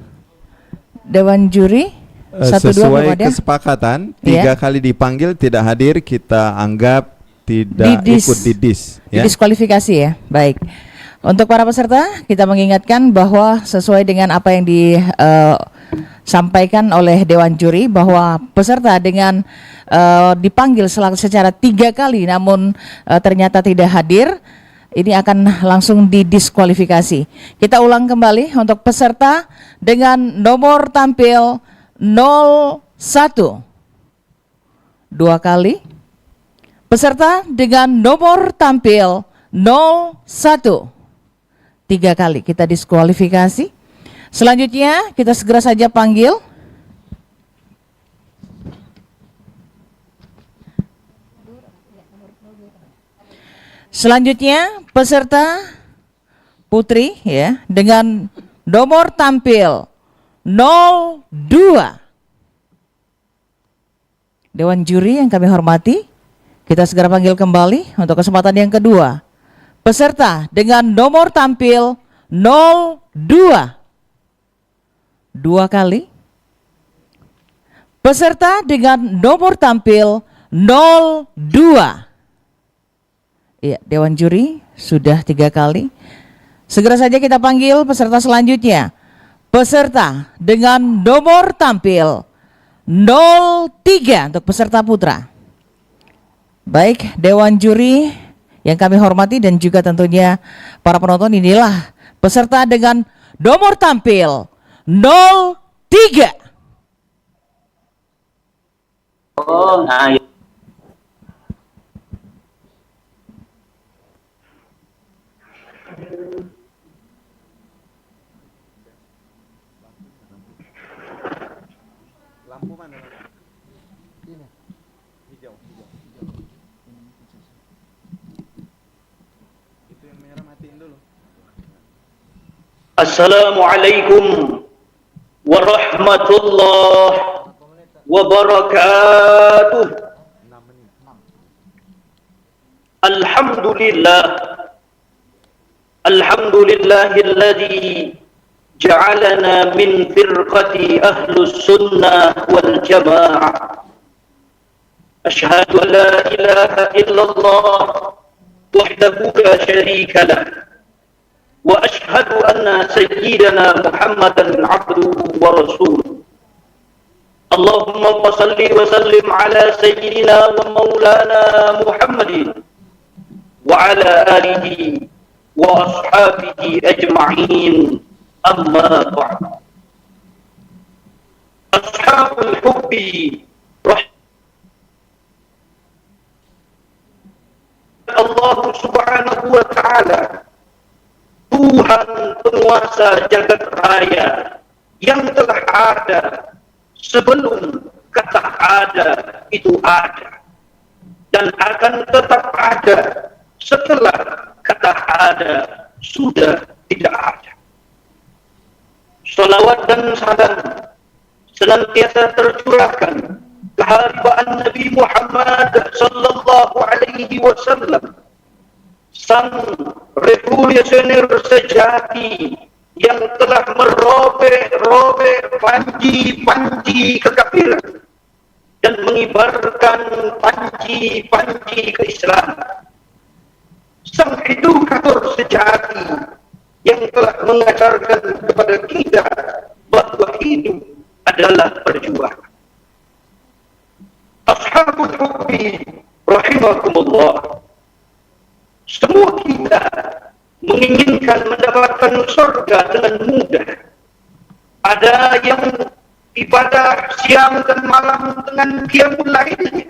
Dewan Juri? Sesuai kesepakatan 3 kali dipanggil tidak hadir, kita anggap tidak ikut didis ya. Didiskualifikasi ya. Baik. Untuk para peserta, kita mengingatkan bahwa sesuai dengan apa yang disampaikan oleh Dewan Juri, bahwa peserta dengan dipanggil secara 3 kali namun ternyata tidak hadir, ini akan langsung didiskualifikasi. Kita ulang kembali untuk peserta dengan nomor tampil 01. 2 kali. Peserta dengan nomor tampil 01. 3 kali kita diskualifikasi. Selanjutnya kita segera saja panggil selanjutnya peserta putri ya dengan nomor tampil 02. Dewan Juri yang kami hormati, kita segera panggil kembali untuk kesempatan yang kedua. Peserta dengan nomor tampil 02. 2 kali. Peserta dengan nomor tampil 02. Iya, Dewan Juri sudah 3 kali. Segera saja kita panggil peserta selanjutnya. Peserta dengan nomor tampil 03 untuk peserta putra. Baik, Dewan Juri yang kami hormati dan juga tentunya para penonton, inilah peserta dengan nomor tampil 03. Oh, nah, Lampu mana? Ini. Hijau. Itu yang merah matiin dulu. Assalamualaikum warahmatullahi wabarakatuh. Alhamdulillahilladzi ja'alana min firqati ahlus sunnah wal jamaah. Ashhadu an la ilaha illallah wahdahu la syarika lah. وأشهد أن سيدنا محمدا عبده ورسوله اللهم صل وسلم على سيدنا ومولانا محمد وعلى آله وأصحابه أجمعين أما بعد أصحاب الحب الله سبحانه وتعالى Tuhan penguasa jagat raya yang telah ada sebelum kata ada itu ada dan akan tetap ada setelah kata ada sudah tidak ada. Salawat dan salam senantiasa tercurahkan kehadiran Nabi Muhammad sallallahu alaihi wasallam, sang revolusioner sejati yang telah merobek-robek panji-panji kekafiran dan mengibarkan panji-panji keislaman. Sang edukator sejati yang telah mengajarkan kepada kita bahwa hidup adalah perjuangan. Ashabul hubbi rahimakumullah. Semua kita menginginkan mendapatkan surga dengan mudah. Ada yang ibadah siang dan malam dengan qiyamul lailnya.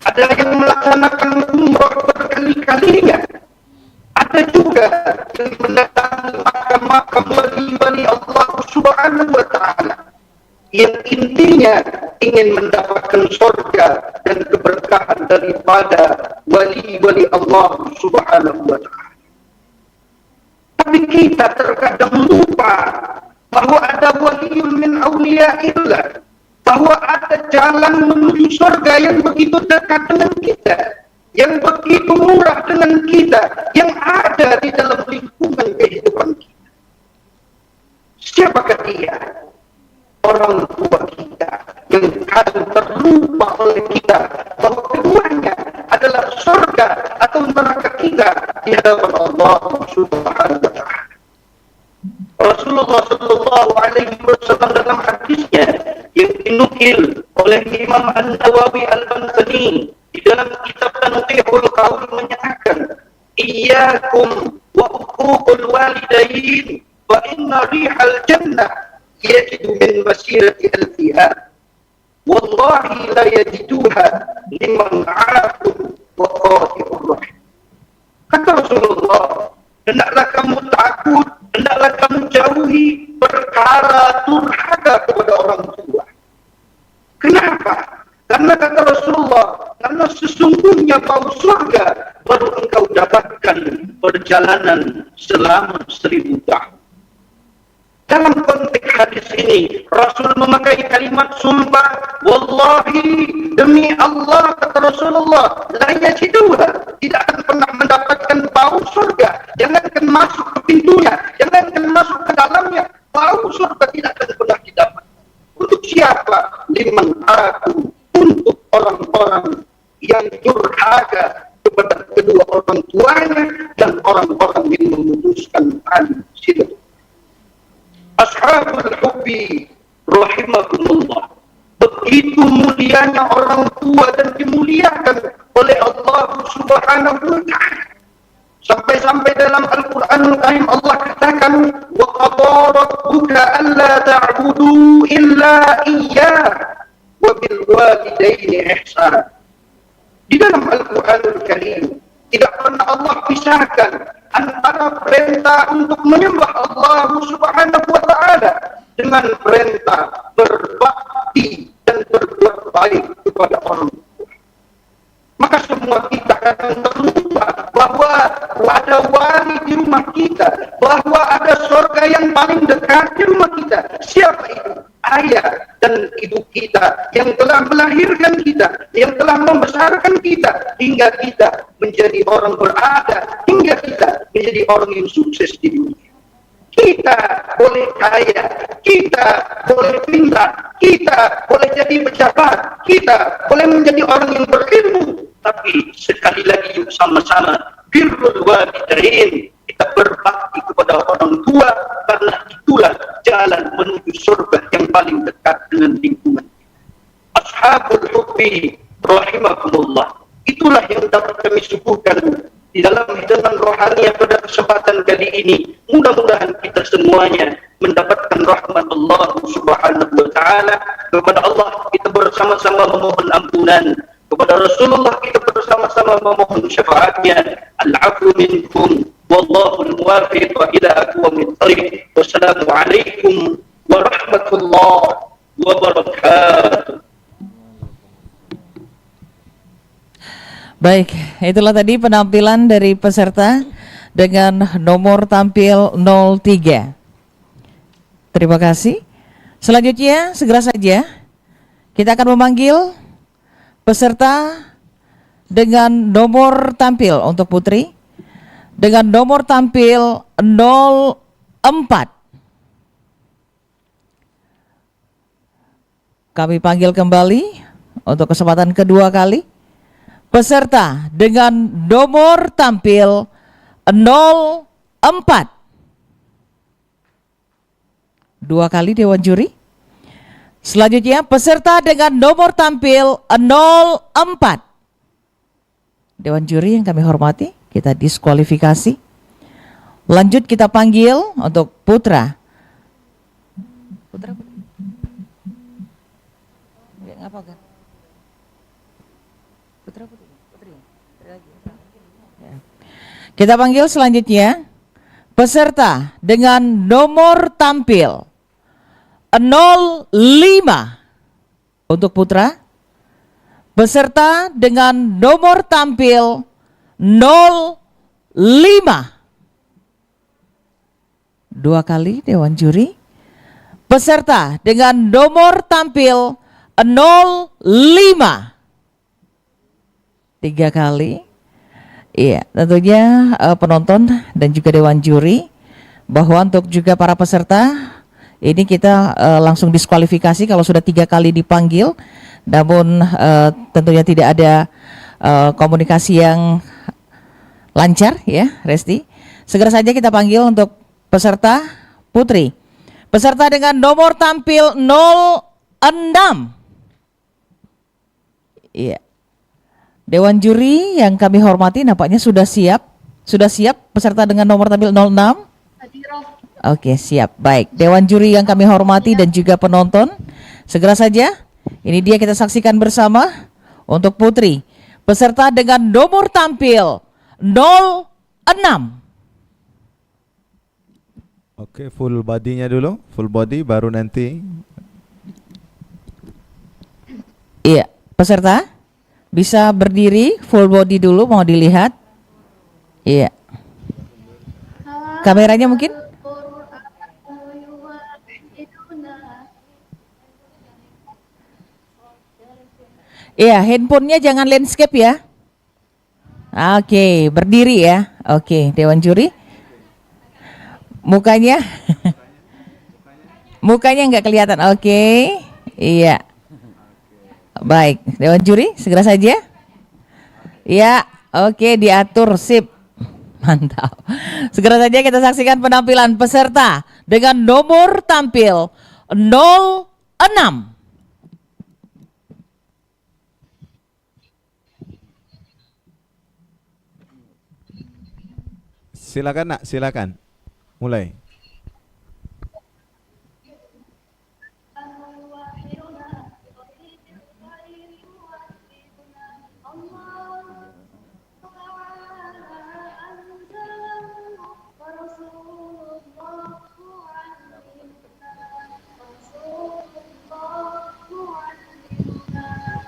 Ada yang melaksanakan umrah berkali-kalinya. Ada juga yang mendatangi makam-makam wali-wali Allah Subhanahu wa Ta'ala, yang intinya ingin mendapatkan surga dan keberkahan daripada wali-wali Allah Subhanahu wa Ta'ala. Tapi kita terkadang lupa bahwa ada waliun min awliyaillah, bahwa ada jalan menuju surga yang begitu dekat dengan kita, yang begitu murah dengan kita, yang ada di dalam lingkungan kehidupan kita. Siapakah dia? Orang tua kita yang kadang terlupa oleh kita bahwa keduanya adalah surga atau neraka kita di hadapan Allah Subhanahu wa Ta'ala. Rasulullah sallallahu alaihi wasallam dalam hadisnya yang dinukil oleh Imam An-Nawawi Al-Albani di dalam kitab Tanqihul Qaul menyatakan, iyyakum wa uququl walidain wa inna rihal jannah yajidu min masirati alfiha wallahi la yajiduha liman aakum wa qati'ur rahim. Kata Rasulullah, hendaklah kamu takut, hendaklah kamu jauhi perkara durhaka kepada orang tua. Kenapa? Karena kata Rasulullah, karena sesungguhnya bau surga baru engkau dapatkan perjalanan selama 1000 tahun. Dalam konteks hadis ini, Rasul memakai kalimat sumpah, wallahi, demi Allah, kata Rasulullah, la yajiduha, tidak akan pernah mendapatkan bau surga, jangankan masuk ke pintunya, jangankan masuk ke dalamnya, bau surga tidak akan orang tuanya dan orang-orang yang memutuskan tali silaturahmi. Ashabul hubbi rahimakumullah. Begitu mulianya orang tua dan dimuliakan oleh Allah Subhanahu wa taala. Sampai-sampai dalam Al-Qur'anul Karim Allah katakan wa qadara rabbuka alla ta'budu illa iyyah wa bil walidaini ihsana. Di dalam Al-Qur'anul Karim tidak pernah Allah pisahkan antara perintah untuk menyembah Allah Subhanahu wa taala dengan perintah berbakti dan berbuat baik kepada orang tua. Maka semua kita akan terlupa bahwa ada wali di rumah kita, bahwa ada surga yang paling dekat di rumah kita. Siapa itu? Ayah dan ibu kita yang telah melahirkan kita, yang telah membesarkan kita hingga kita menjadi orang berada, hingga kita menjadi orang yang sukses di dunia. Kita boleh kaya, kita boleh pintar, kita boleh jadi pejabat, kita boleh menjadi orang yang berilmu. Tapi sekali lagi yuk sama-sama birrul walidain, kita berbakti kepada orang tua, karena itulah jalan menuju surga yang paling dekat dengan lingkungan. Ashabul hubbi rahimakumullah. Itulah yang dapat kami suguhkan di dalam hidangan rohani pada kesempatan kali ini. Mudah-mudahan kita semuanya mendapatkan rahmat Allah Subhanahu wa taala. Kepada Allah kita bersama-sama memohon ampunan, kepada Rasulullah kita bersama-sama memohon syafaatnya. Al-'afwu minkum wallahu al-muwaffiq ila aqwamit thariq. Wassalamualaikum warahmatullahi wabarakatuh. Baik, itulah tadi penampilan dari peserta dengan nomor tampil 03. Terima kasih. Selanjutnya segera saja kita akan memanggil peserta dengan nomor tampil untuk putri dengan nomor tampil 04. Kami panggil kembali untuk kesempatan kedua kali peserta dengan nomor tampil 04. Dua kali Dewan Juri. Selanjutnya peserta dengan nomor tampil 04. Dewan Juri yang kami hormati, kita diskualifikasi. Lanjut kita panggil untuk putra. Putra. Ngapa kan? Putra putri. Ya. Kita panggil selanjutnya peserta dengan nomor tampil 05 untuk putra, peserta dengan nomor tampil 05. Dua kali Dewan Juri. Peserta dengan nomor tampil 05. Tiga kali. Iya, tentunya penonton dan juga Dewan Juri, bahwa untuk juga para peserta ini kita langsung diskualifikasi kalau sudah 3 kali dipanggil, namun tentunya tidak ada komunikasi yang lancar ya, Resti. Segera saja kita panggil untuk peserta putri. Peserta dengan nomor tampil 06. Iya. Dewan Juri yang kami hormati nampaknya sudah siap. Sudah siap peserta dengan nomor tampil 06? Oke, siap. Baik. Dewan Juri yang kami hormati dan juga penonton, segera saja ini dia kita saksikan bersama untuk putri. Peserta dengan nomor tampil 06. Oke, full body-nya dulu, full body baru nanti. Iya, peserta bisa berdiri full body dulu, mau dilihat. Iya. Kameranya mungkin? Iya, handphonenya jangan landscape ya. Oke, berdiri ya. Oke, Dewan Juri. Mukanya mukanya nggak kelihatan. Oke, iya. Baik, Dewan Juri segera saja. Ya, Oke, diatur, sip. Mantap. Segera saja kita saksikan penampilan peserta dengan nomor tampil 06. Silakan nak, silakan. Mulai.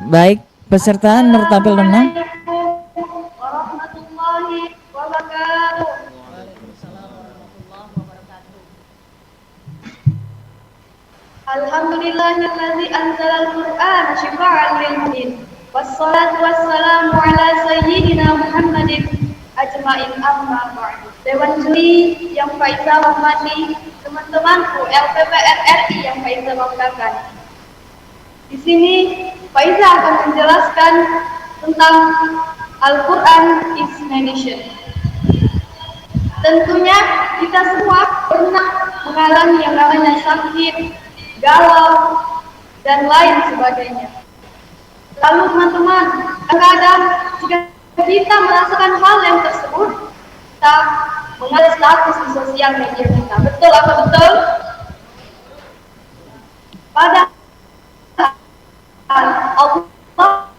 Baik, peserta nomor tampil 06. Warahmatullahi wabarakatuh. Alhamdulillahilladzi anzalal Qur'ana syifa'an lil mu'min. Wassalatu wassalamu ala sayyidina Muhammadin ajmain amma ba'du. Dewan juri yang Faizah hormati, teman-temanku LPP RRI yang Faizah banggakan. Di sini Faizah akan menjelaskan tentang Al-Quran is my nation. Tentunya kita semua pernah mengalami yang namanya sakit, galau, dan lain sebagainya. Lalu teman-teman, kadang-kadang jika kita merasakan hal yang tersebut, kita mengalir status di sosial media kita. Betul apa betul? Pada Allah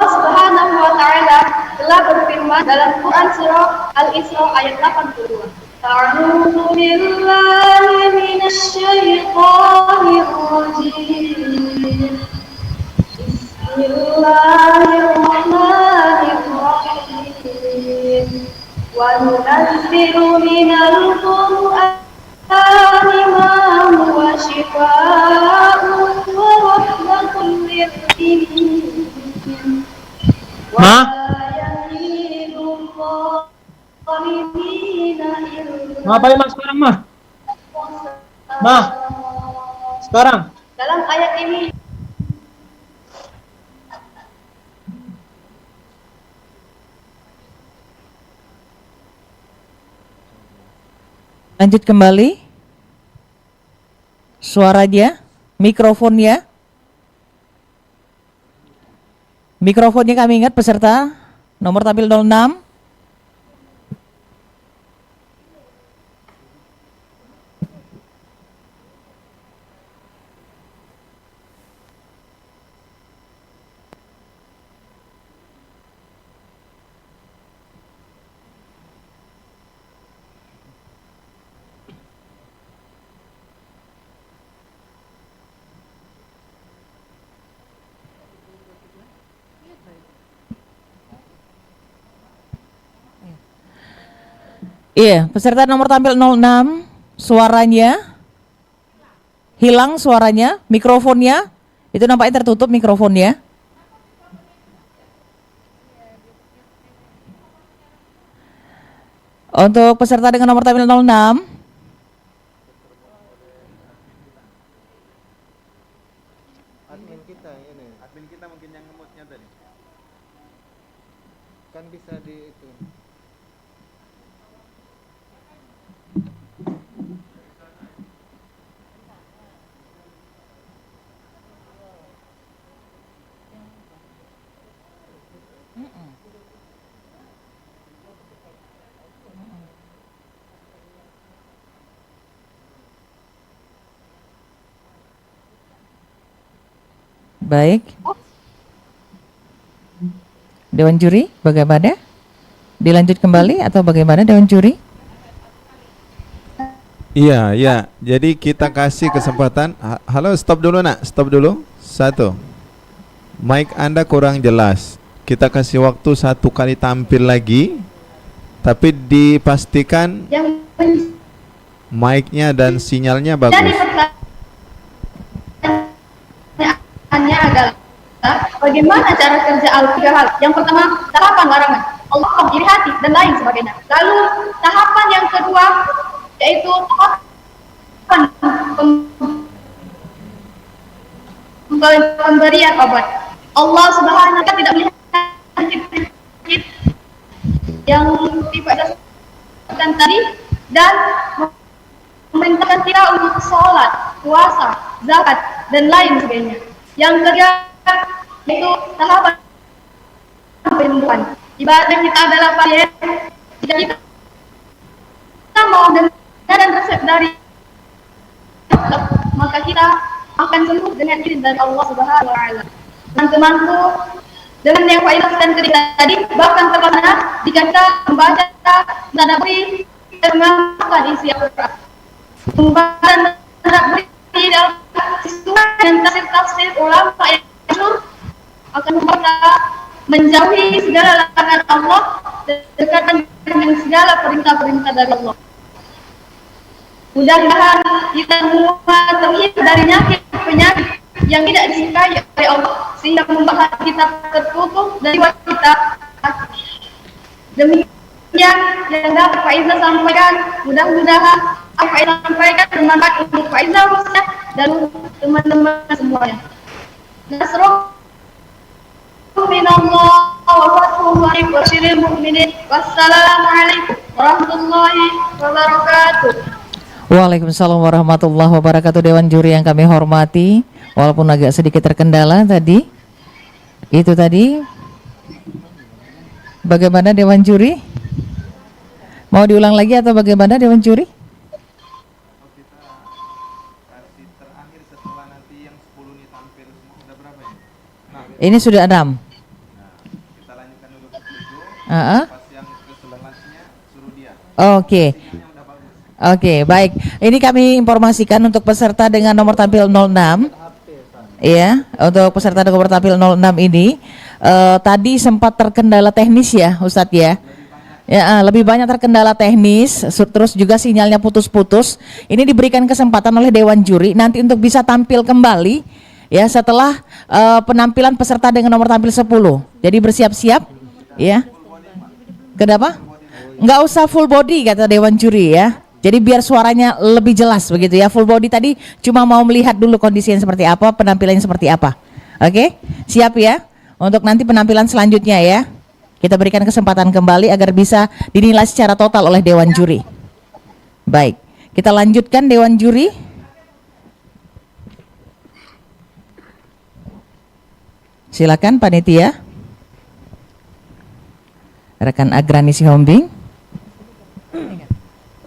Subhanahu wa Ta'ala telah berfirman dalam Quran surah Al-Isra ayat 82. A'udzu billahi minasyaitonir rajim. Bismillahirrahmanirrahim. Wa nunazzilu minal Qur'ani ma huwa shifaa'un wa rahmatun lil mu'minin. Ma? Ngapain mas sekarang mah? Mah? Sekarang? Dalam ayat ini Lanjut kembali. Suaranya, mikrofonnya. Mikrofonnya kami ingat peserta nomor tampil 06. Iya, peserta nomor tampil 06, suaranya hilang, suaranya, mikrofonnya, itu nampaknya tertutup mikrofonnya. Untuk peserta dengan nomor tampil 06, Admin kita ini. Admin kita mungkin yang ngemutnya tadi. Kan bisa di itu. baik. Dewan juri, bagaimana? Dilanjut kembali atau bagaimana Dewan juri? Iya, ya. Jadi kita kasih kesempatan. Halo, stop dulu nak, stop dulu. Satu. Mic Anda kurang jelas. Kita kasih waktu 1 kali tampil lagi. Tapi dipastikan yang mic-nya dan sinyalnya bagus. jadi pertanyaannya adalah bagaimana cara kerja tiga hal. Yang pertama, tahapan larangan, Allah, iri hati, dan lain sebagainya. Lalu tahapan yang kedua yaitu tahapan pemberian obat. Allah Subhanahu wa Ta'ala tidak melihat yang dibacakan tadi dan memerintahkan kita untuk sholat, puasa, zakat, dan lain sebagainya. Yang ketiga itu sahabat perempuan. Ibadah kita adalah pasien. Jika kita mau dengar dan resep dari maka kita akan sembuh dengan izin dari Allah Subhanahu wa taala. Teman-temanku, dengan yang Pak jelaskan tadi bahkan terlaksana jika kita membaca tadabburi dan mengamalkan isi Al-Qur'an. Pembahasan tadabburi dalam sesuai dan tafsir ulama yang masyhur akan membuat kita menjauhi segala larangan Allah dan dekatkan dengan segala perintah-perintah dari Allah. Mudah-mudahan kita semua terhindar dari penyakit yang tidak disukai oleh Allah sehingga membuat kita tertutup dari wanita. Demikian yang dapat Pak Iza sampaikan. Mudah-mudahan apa yang sampaikan bermanfaat untuk Pak Iza khususnya dan untuk teman-teman semuanya. Nasrullah minallah wa fathuhu wa basyiril mu'minin. Wassalamualaikum warahmatullahi wabarakatuh. Waalaikumsalam warahmatullahi wabarakatuh. Dewan juri yang kami hormati, walaupun agak sedikit terkendala tadi, itu tadi bagaimana Dewan juri? Mau diulang lagi atau bagaimana Dewan juri? Ini sudah 6. Kita lanjutkan dulu ke 7. Pas yang ke selanjutnya suruh dia. Oke. Oke, baik. Ini kami informasikan untuk peserta dengan nomor tampil 06. Ya, untuk peserta dengan nomor tampil 06 ini tadi sempat terkendala teknis ya, Ustadz ya. Ya, lebih banyak terkendala teknis, terus juga sinyalnya putus-putus. Ini diberikan kesempatan oleh Dewan Juri nanti untuk bisa tampil kembali ya setelah penampilan peserta dengan nomor tampil 10. Jadi bersiap-siap ya. Kenapa? Nggak usah full body kata Dewan Juri ya. Jadi biar suaranya lebih jelas begitu ya. Full body tadi cuma mau melihat dulu kondisinya seperti apa, penampilannya seperti apa. Oke, siap ya untuk nanti penampilan selanjutnya ya. Kita berikan kesempatan kembali agar bisa dinilai secara total oleh Dewan Juri. Baik, kita lanjutkan Dewan Juri. Silakan panitia. Rekan Agrani Sihombing.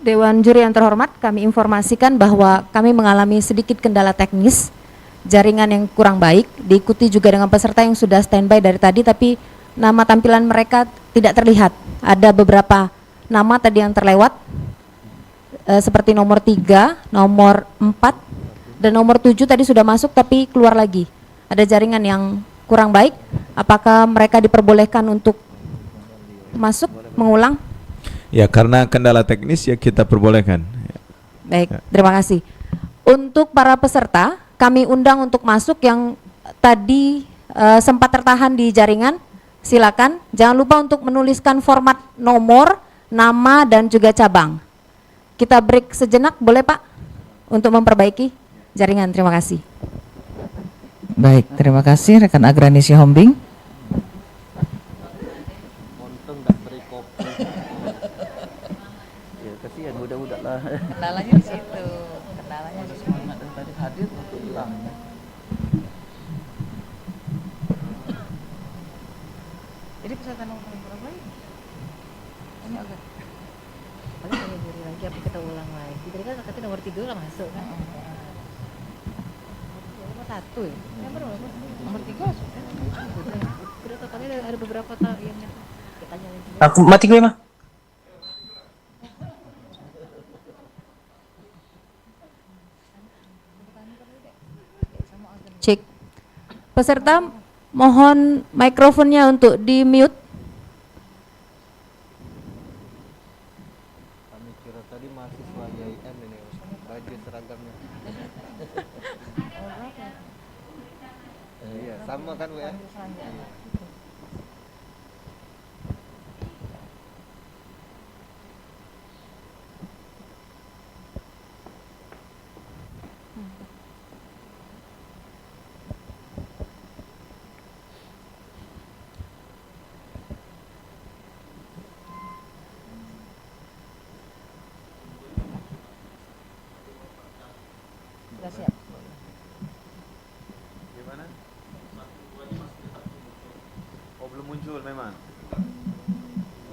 Dewan juri yang terhormat, kami informasikan bahwa kami mengalami sedikit kendala teknis, jaringan yang kurang baik, diikuti juga dengan peserta yang sudah standby dari tadi, tapi nama tampilan mereka tidak terlihat. Ada beberapa nama tadi yang terlewat, seperti nomor 3, nomor 4, dan nomor 7 tadi sudah masuk tapi keluar lagi. Ada jaringan yang kurang baik, apakah mereka diperbolehkan untuk masuk, mengulang? Ya, karena kendala teknis ya kita perbolehkan. Baik, terima kasih. Untuk para peserta, kami undang untuk masuk yang tadi sempat tertahan di jaringan. Silakan, jangan lupa untuk menuliskan format nomor, nama, dan juga cabang. Kita break sejenak, boleh Pak? Untuk memperbaiki jaringan, terima kasih. Baik, terima kasih rekan Agrani Sihombing. Kasihan budak-budak lah. Kendalanya di situ. Kendalanya di situ. Tadi hadir untuk hilang. Jadi peserta nomor berapa lagi? Ini agak. Paling tanya juri lagi apa kita ulang lagi. Tadi kan katanya nomor 3 lah masuk kan. Nomor 1 ya? Nomor 3 masuk kan? Udah totalnya ada beberapa yang kita tanya lagi. Aku mati gue mah. Cek. Peserta mohon mikrofonnya untuk di mute. Kami kira tadi mahasiswa IAIN ini baju seragamnya. Iya, sama kan Bu ya? Iya. Gimana? Oh, belum muncul memang.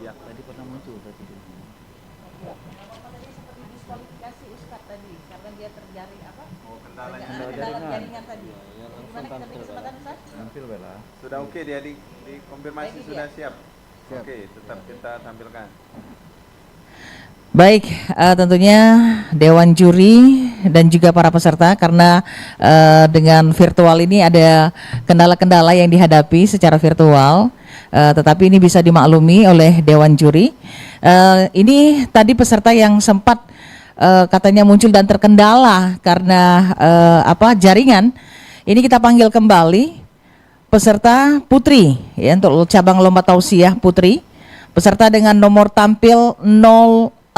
Ya, Tadi pernah muncul tadi. Diskualifikasi Ustaz tadi karena dia terjaring apa? oh kendalanya. Kendala jaringan tadi. Ya, Gimana kita beri kesempatan Ustaz? Tampil bela. Sudah oke dia dikonfirmasi Baik, sudah ya. siap. Siap. Oke, tetap kita tampilkan. Baik, tentunya Dewan Juri dan juga para peserta karena dengan virtual ini ada kendala-kendala yang dihadapi secara virtual, tetapi ini bisa dimaklumi oleh Dewan Juri. Ini tadi peserta yang sempat katanya muncul dan terkendala karena jaringan. Ini kita panggil kembali peserta Putri ya untuk cabang lomba tausiah Putri. Peserta dengan nomor tampil 04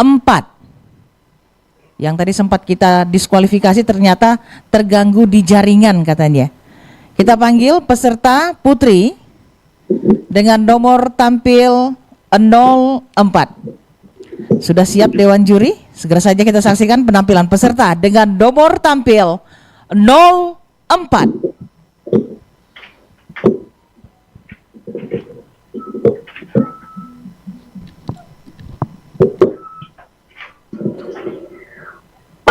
yang tadi sempat kita diskualifikasi ternyata terganggu di jaringan katanya. Kita panggil peserta Putri dengan nomor tampil 04. Sudah siap Dewan Juri? Segera saja kita saksikan penampilan peserta dengan nomor tampil 04.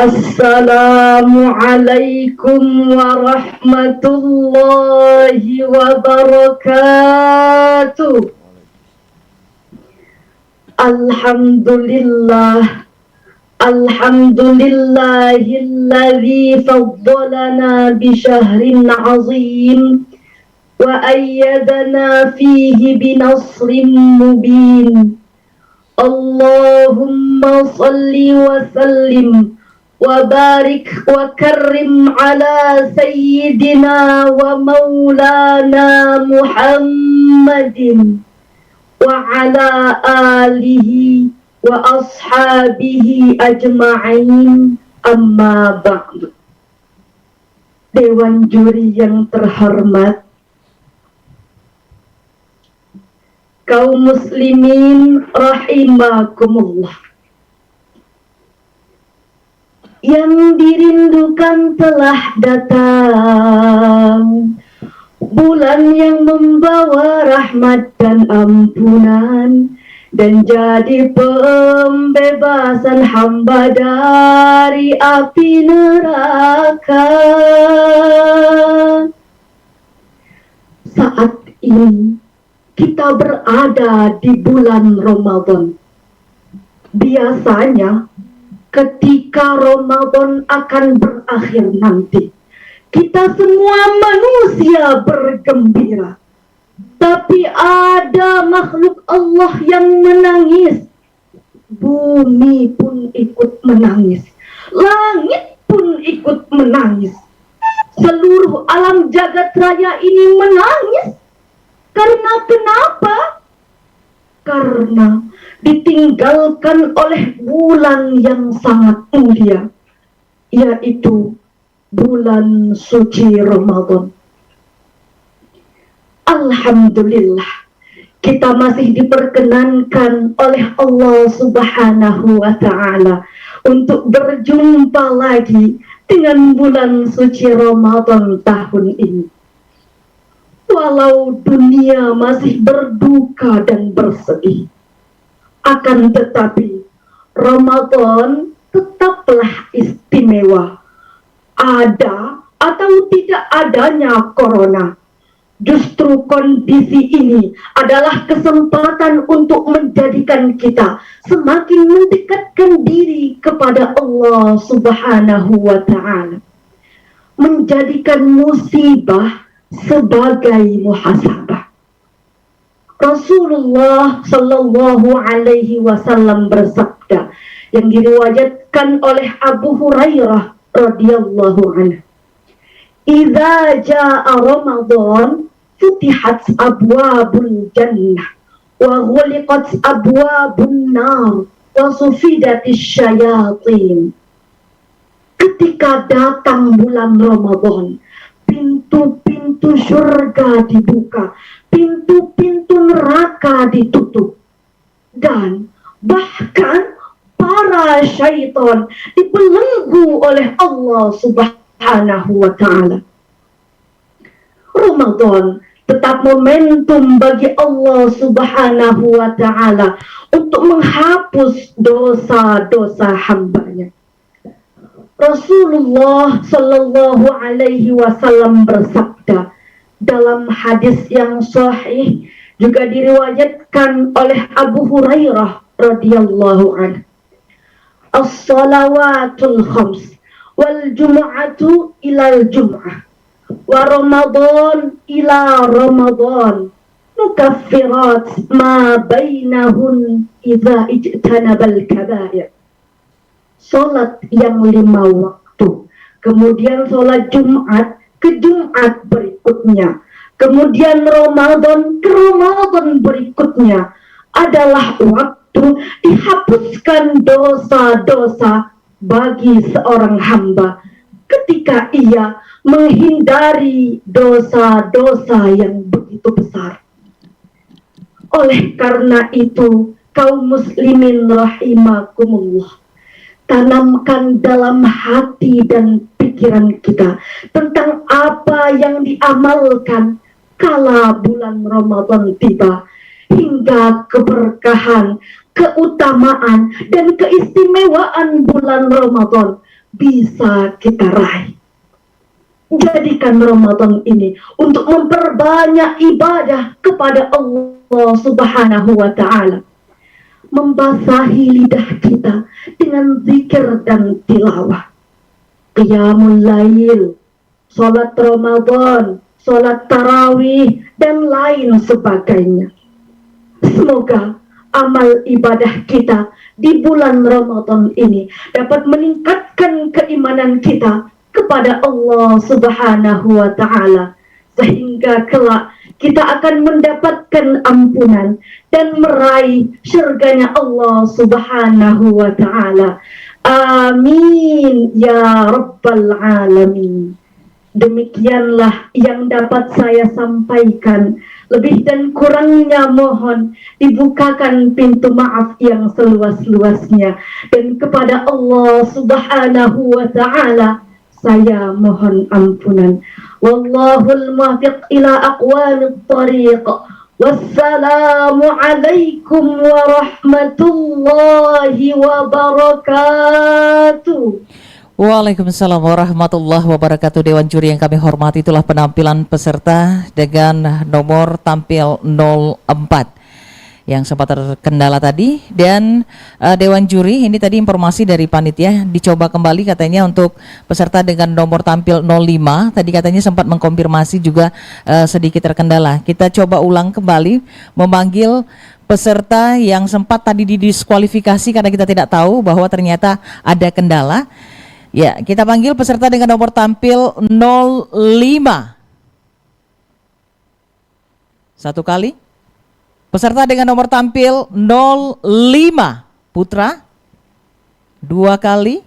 Assalamualaikum warahmatullahi wabarakatuh. Alhamdulillah, alhamdulillahilladzi faddalana bi syahrin azim wa ayyadana fihi bi nasrin mubin. Allahumma salli wa sallim wa barik wa karrim ala sayyidina wa maulana Muhammadin wa ala alihi wa ashabihi ajma'in, amma ba'du. Dewan Juri yang terhormat, kaum muslimin rahimakumullah, yang dirindukan telah datang, bulan yang membawa rahmat dan ampunan, dan jadi pembebasan hamba dari api neraka. Saat ini kita berada di bulan Ramadan. Biasanya ketika Ramadan akan berakhir nanti, kita semua manusia bergembira. Tapi ada makhluk Allah yang menangis. Bumi pun ikut menangis. Langit pun ikut menangis. Seluruh alam jagat raya ini menangis. Karena kenapa? Karena ditinggalkan oleh bulan yang sangat mulia, yaitu bulan suci Ramadan. Alhamdulillah, kita masih diperkenankan oleh Allah Subhanahu wa Ta'ala untuk berjumpa lagi dengan bulan suci Ramadan tahun ini. Walau dunia masih berduka dan bersedih, akan tetapi Ramadan tetaplah istimewa. Ada atau tidak adanya corona, justru kondisi ini adalah kesempatan untuk menjadikan kita semakin mendekatkan diri kepada Allah Subhanahu wa Ta'ala, menjadikan musibah sebagai muhasabah. Rasulullah Sallallahu Alaihi Wasallam bersabda yang diriwayatkan oleh Abu Hurairah radhiyallahu anhu, "Idza jaa Ramadan futihat abwabul jannah wa ghuliqat abwabun nar wa sufidatis syayatin." Ketika datang bulan Ramadan, pintu-pintu surga dibuka, pintu-pintu neraka ditutup, dan bahkan para syaitan dibelenggu oleh Allah Subhanahu Subhanahu wa ta'ala. Ramadan tetap momentum bagi Allah Subhanahu wa ta'ala untuk menghapus dosa-dosa hambanya. Rasulullah Sallallahu Alaihi Wasallam bersabda dalam hadis yang sahih, juga diriwayatkan oleh Abu Hurairah radhiyallahu anhu, as-salawatul khams wal jum'atu ilal jum'ah wa ramadan ila ramadan mukaffirat ma bainahun idza ijtanabal kaba'ir. Salat yang 5 waktu, kemudian salat Jumat ke Jumat berikutnya, kemudian Ramadan ke Ramadan berikutnya adalah waktu dihapuskan dosa-dosa bagi seorang hamba ketika ia menghindari dosa-dosa yang begitu besar. Oleh karena itu, kaum muslimin rahimakumullah, tanamkan dalam hati dan pikiran kita tentang apa yang diamalkan kala bulan Ramadan tiba, hingga keberkahan, keutamaan, dan keistimewaan bulan Ramadan bisa kita raih. Jadikan Ramadan ini untuk memperbanyak ibadah kepada Allah Subhanahu wa ta'ala, membasahi lidah kita dengan zikir dan tilawah, qiyamul lail, salat Ramadan, salat tarawih, dan lain sebagainya. Semoga amal ibadah kita di bulan Ramadan ini dapat meningkatkan keimanan kita kepada Allah Subhanahu wa ta'ala, sehingga kelak kita akan mendapatkan ampunan dan meraih syurganya Allah Subhanahu wa ta'ala. Amin ya Rabbal Alamin. Demikianlah yang dapat saya sampaikan. Lebih dan kurangnya mohon dibukakan pintu maaf yang seluas-luasnya. Dan kepada Allah Subhanahu wa ta'ala saya mohon ampunan. Wallahul muwaffiq ila aqwamit thariq. Wassalamu alaikum warahmatullahi wabarakatuh. Waalaikumsalam warahmatullahi wabarakatuh. Dewan juri yang kami hormati, itulah penampilan peserta dengan nomor tampil 04 yang sempat terkendala tadi. Dan Dewan juri ini tadi informasi dari panitia dicoba kembali katanya untuk peserta dengan nomor tampil 05, tadi katanya sempat mengkonfirmasi juga sedikit terkendala. Kita coba ulang kembali memanggil peserta yang sempat tadi didiskualifikasi karena kita tidak tahu bahwa ternyata ada kendala. Ya, kita panggil peserta dengan nomor tampil 05. Satu kali. Peserta dengan nomor tampil 05, Putra. Dua kali.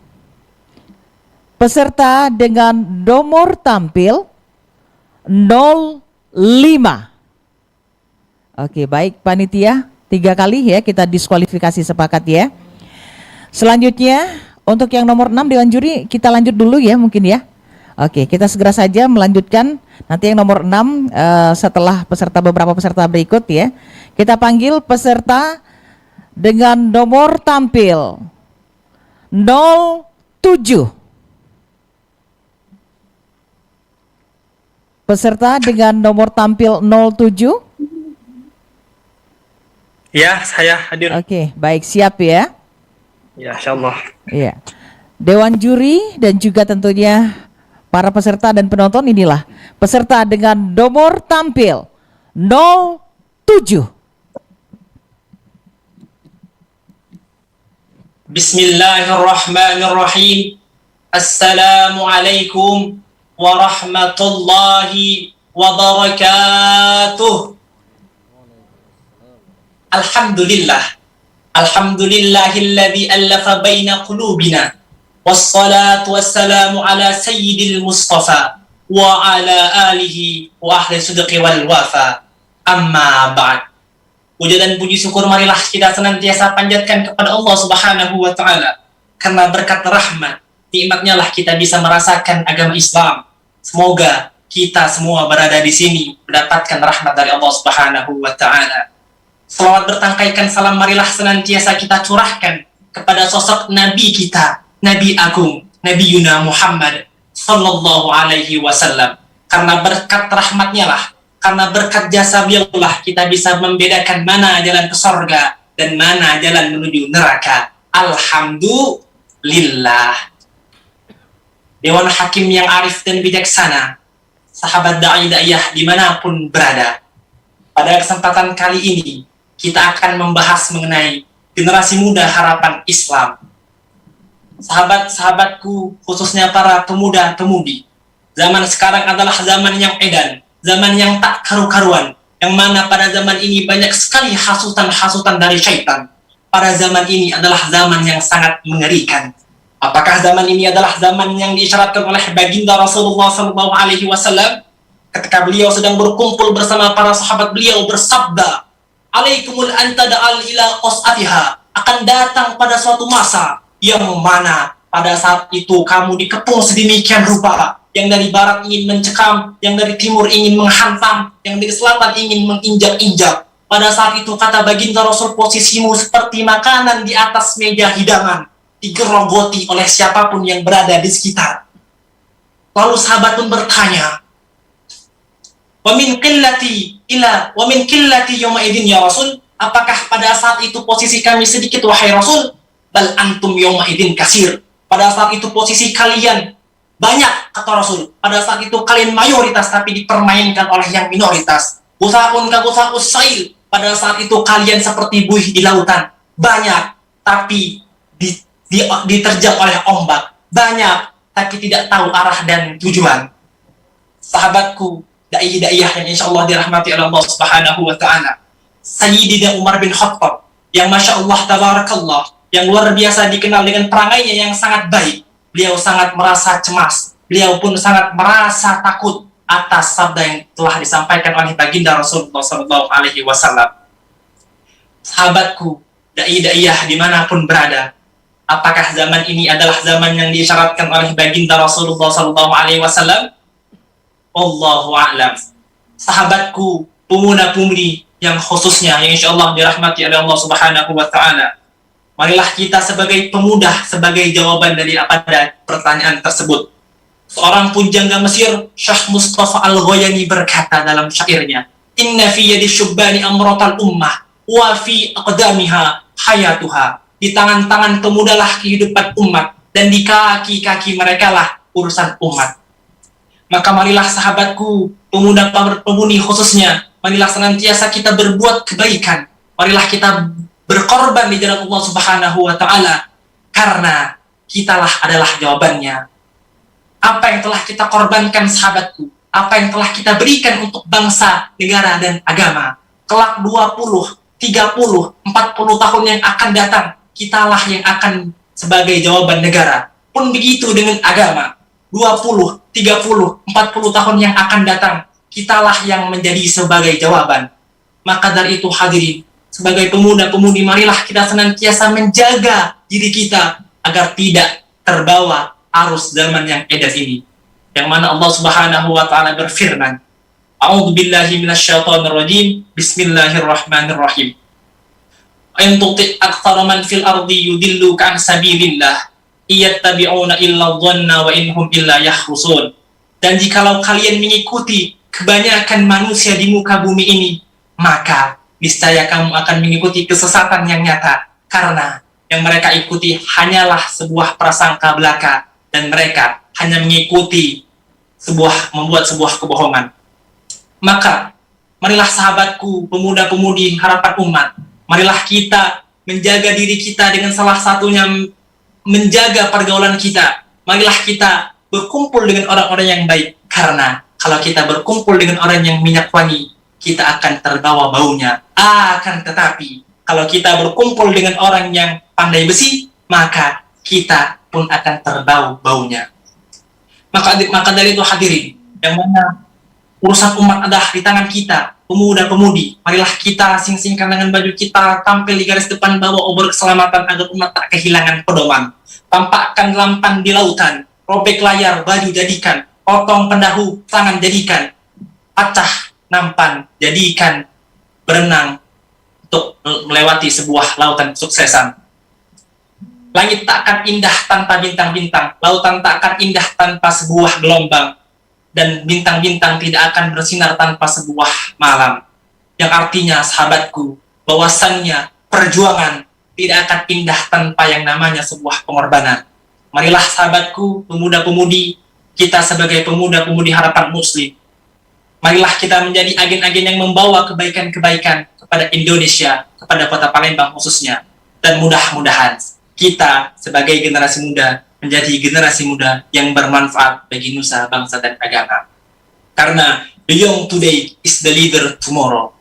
Peserta dengan nomor tampil 05. Oke, baik panitia, 3 kali ya kita diskualifikasi, sepakat ya. Selanjutnya untuk yang nomor 6 Dewan Juri kita lanjut dulu ya mungkin ya. Oke, kita segera saja melanjutkan nanti yang nomor 6 setelah beberapa peserta berikut ya. Kita panggil peserta dengan nomor tampil 07. Peserta dengan nomor tampil 07. Ya, saya hadir. Oke, baik, siap ya. Ya, insyaallah. Iya. Dewan juri dan juga tentunya para peserta dan penonton, inilah peserta dengan nomor tampil 07. Bismillahirrahmanirrahim. Assalamualaikum warahmatullahi wabarakatuh. Alhamdulillah. Alhamdulillahilladzi allafa baina qulubina. Wassalatu wassalamu ala sayyidil mustafa wa ala alihi wa ahli sidqi wal wafa. Amma ba'd. Puja dan puji syukur marilah kita senantiasa panjatkan kepada Allah Subhanahu wa taala, karena berkat rahmat, nikmatnya lah kita bisa merasakan agama Islam. Semoga kita semua berada di sini mendapatkan rahmat dari Allah Subhanahu wa taala. Selawat bertangkaikan salam marilah senantiasa kita curahkan kepada sosok Nabi kita, Nabi Agung, Nabi Yuna Muhammad sallallahu alaihi wasallam. Karena berkat rahmatnya lah, karena berkat jasa beliau lah kita bisa membedakan mana jalan ke sorga dan mana jalan menuju neraka. Alhamdulillah. Dewan Hakim yang arif dan bijaksana, sahabat da'i-da'iyah dimanapun berada. Pada kesempatan kali ini, kita akan membahas mengenai generasi muda harapan Islam. Sahabat-sahabatku, khususnya para pemuda-pemudi, zaman sekarang adalah zaman yang edan, zaman yang tak karu-karuan, yang mana pada zaman ini banyak sekali hasutan-hasutan dari syaitan. Pada zaman ini adalah zaman yang sangat mengerikan. Apakah zaman ini adalah zaman yang diisyaratkan oleh baginda Rasulullah SAW ketika beliau sedang berkumpul bersama para sahabat beliau bersabda, "Alaikumul antada'al ila qas'atiha." Akan datang pada suatu masa yang mana pada saat itu kamu dikepung sedemikian rupa, yang dari barat ingin mencekam, yang dari timur ingin menghantam, yang dari selatan ingin menginjak-injak. Pada saat itu kata baginda Rasul, posisimu seperti makanan di atas meja hidangan, digerogoti oleh siapapun yang berada di sekitar. Lalu sahabat pun bertanya, wa min qillati yawma idin ya Rasul, apakah pada saat itu posisi kami sedikit wahai Rasul? Bal antum yawma idin kasir. Pada saat itu posisi kalian banyak kata Rasul. Pada saat itu kalian mayoritas tapi dipermainkan oleh yang minoritas. Usahaun ka usahaus sail. Pada saat itu kalian seperti buih di lautan, banyak tapi diterjang oleh ombak, banyak tapi tidak tahu arah dan tujuan. Sahabatku, da'i-da'iyah yang insyaallah dirahmati oleh Allah Subhanahu wa taala, Sayyidina Umar bin Khattab yang masya Allah tabarakallah, yang luar biasa dikenal dengan perangainya yang sangat baik. Beliau sangat merasa cemas, beliau pun sangat merasa takut atas sabda yang telah disampaikan oleh baginda Rasulullah SAW. Sahabatku, da'i-da'iyah dimanapun berada, apakah zaman ini adalah zaman yang diisyaratkan oleh baginda Rasulullah SAW? Allahu a'lam. Sahabatku, pemuda-pemudi yang khususnya yang insyaallah dirahmati oleh Allah Subhanahu wa taala, marilah kita sebagai pemuda sebagai jawaban dari pada pertanyaan tersebut. Seorang pujangga Mesir, Syekh Mustafa Al-Ghayani berkata dalam syairnya, "Inna fi yadi syubbani amratal ummah wa fi aqdamiha hayatuha." Di tangan-tangan pemudalah kehidupan umat, dan di kaki-kaki mereka lah urusan umat. Maka marilah sahabatku, pemuda-pemudi khususnya, marilah senantiasa kita berbuat kebaikan. Marilah kita berkorban di jalan Allah Subhanahu wa taala, karena kitalah adalah jawabannya. Apa yang telah kita korbankan sahabatku, apa yang telah kita berikan untuk bangsa, negara dan agama, kelak 20, 30, 40 tahun yang akan datang, kitalah yang akan sebagai jawaban negara. Pun begitu dengan agama, 20, 30, 40 tahun yang akan datang, kitalah yang menjadi sebagai jawaban. Maka dari itu hadirin, sebagai pemuda-pemudi, marilah kita senantiasa menjaga diri kita agar tidak terbawa arus zaman yang edas ini. Yang mana Allah Subhanahu wa taala berfirman, A'udzubillahi minasyaitonirrajim, Bismillahirrahmanirrahim. In tuti aktsara man fil ardi yudilluka an sabilillah iyattabi'una illa dhanna wa inhum illa yakhrusun. Dan jikalau kalian mengikuti kebanyakan manusia di muka bumi ini, maka niscaya kamu akan mengikuti kesesatan yang nyata, karena yang mereka ikuti hanyalah sebuah prasangka belaka, dan mereka hanya mengikuti membuat sebuah kebohongan. Maka marilah sahabatku, pemuda-pemudi harapan umat, marilah kita menjaga diri kita dengan salah satunya menjaga pergaulan kita. Marilah kita berkumpul dengan orang-orang yang baik, karena kalau kita berkumpul dengan orang yang minyak wangi, kita akan terbawa baunya. Akan tetapi kalau kita berkumpul dengan orang yang pandai besi, maka kita pun akan terbau baunya. Maka dari itu hadirin, yang mana urusan umat adalah di tangan kita, pemuda-pemudi, marilah kita sing-singkan dengan baju kita, tampil di garis depan bawa obor keselamatan agar umat tak kehilangan pedoman. Tampakkan lampan di lautan, robek layar baju jadikan, potong pendahu tangan jadikan, pecah nampan jadikan, berenang untuk melewati sebuah lautan kesuksesan. Langit takkan indah tanpa bintang-bintang, lautan takkan indah tanpa sebuah gelombang, dan bintang-bintang tidak akan bersinar tanpa sebuah malam. Yang artinya, sahabatku, bahwasannya perjuangan tidak akan indah tanpa yang namanya sebuah pengorbanan. Marilah sahabatku, pemuda-pemudi, kita sebagai pemuda-pemudi harapan muslim, marilah kita menjadi agen-agen yang membawa kebaikan-kebaikan kepada Indonesia, kepada kota Palembang khususnya. Dan mudah-mudahan kita sebagai generasi muda menjadi generasi muda yang bermanfaat bagi nusa, bangsa, dan agama. Karena the young today is the leader tomorrow.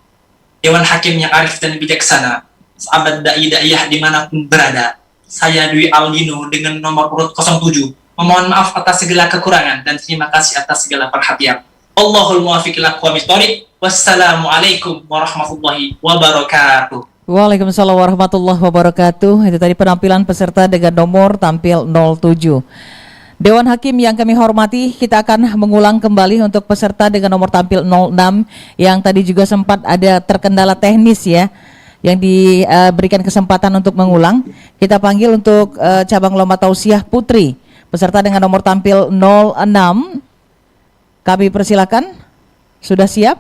Dewan Hakim yang arif dan bijaksana, sahabat da'i-da'iyah dimanapun berada, saya Dwi Aldino dengan nomor urut 07, memohon maaf atas segala kekurangan dan terima kasih atas segala perhatian. Allahul muwafiq ila aqwamit thoriq. Wassalamualaikum warahmatullahi wabarakatuh. Waalaikumsalam warahmatullahi wabarakatuh. Itu tadi penampilan peserta dengan nomor tampil 07. Dewan Hakim yang kami hormati, kita akan mengulang kembali untuk peserta dengan nomor tampil 06 yang tadi juga sempat ada terkendala teknis ya, yang diberikan kesempatan untuk mengulang. Kita panggil untuk cabang lomba tausiah putri, peserta dengan nomor tampil 06. Kami persilakan. Sudah siap?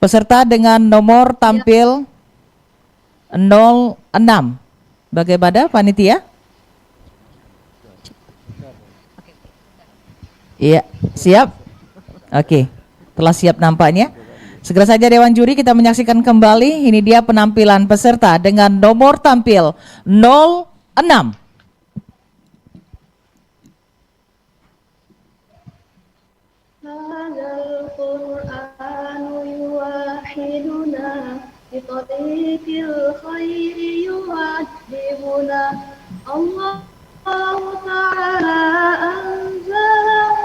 Peserta dengan nomor tampil 06. Bagaimana panitia? Iya, siap? Oke, telah siap nampaknya. Segera saja Dewan Juri kita menyaksikan kembali. Ini dia penampilan peserta dengan nomor tampil 06. بطريق الخير يؤدبنا الله تعالى أنزله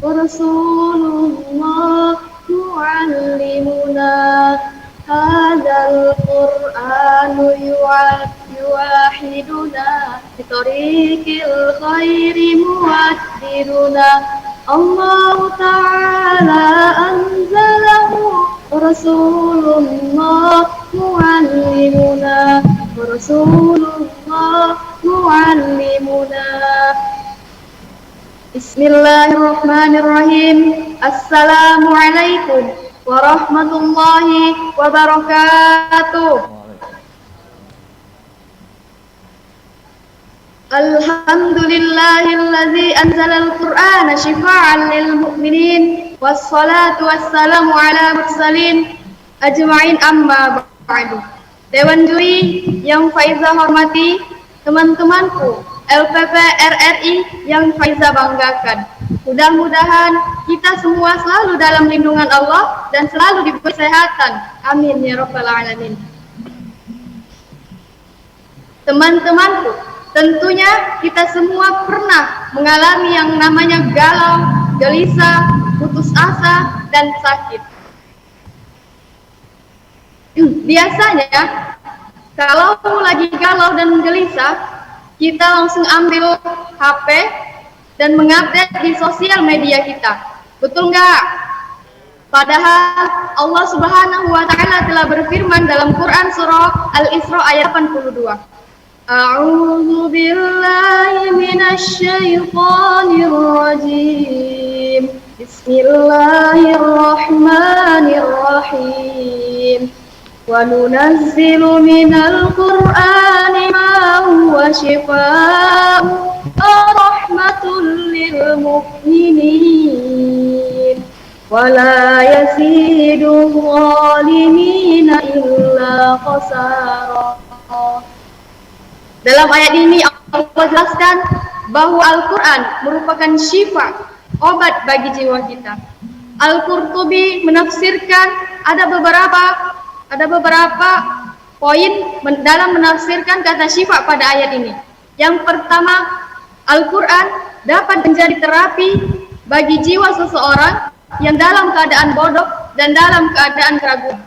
ورسول الله يعلمنا هذا القرآن يوحدنا بطريق الخير مؤدبنا الله تعالى أنزله ورسول الله معلمنا ورسول الله معلمنا بسم الله الرحمن الرحيم السلام عليكم ورحمة الله وبركاته الحمد لله الذي أنزل القرآن شفاعا للمؤمنين والصلاة والسلام على mursalin ajma'in amma ba'du. Dewan Juri yang Faiza hormati, teman-temanku LPP RRI yang Faiza banggakan. Mudah-mudahan kita semua selalu dalam lindungan Allah dan selalu diberi kesehatan. Amin ya rabbal alamin. Teman-temanku, tentunya kita semua pernah mengalami yang namanya galau, gelisah, putus asa, dan sakit. Biasanya, kalau lagi galau dan gelisah, kita langsung ambil HP dan mengupdate di sosial media kita. Betul nggak? Padahal Allah Subhanahu wa Ta'ala telah berfirman dalam Quran surah Al-Isra ayat 82. A'udzu billahi minasy syaithanir rajim. Bismillahirrahmanirrahim. Wa nunazzilu minal Qur'ani ma huwa shifaa'un wa rahmatun lil mu'minin. Wa la yazidu zalimina illa khasara. Dalam ayat ini Allah jelaskan bahwa Al-Quran merupakan syifa, obat bagi jiwa kita. Al-Qurtubi menafsirkan ada beberapa poin dalam menafsirkan kata syifa pada ayat ini. Yang pertama, Al-Quran dapat menjadi terapi bagi jiwa seseorang yang dalam keadaan bodoh dan dalam keadaan keraguan.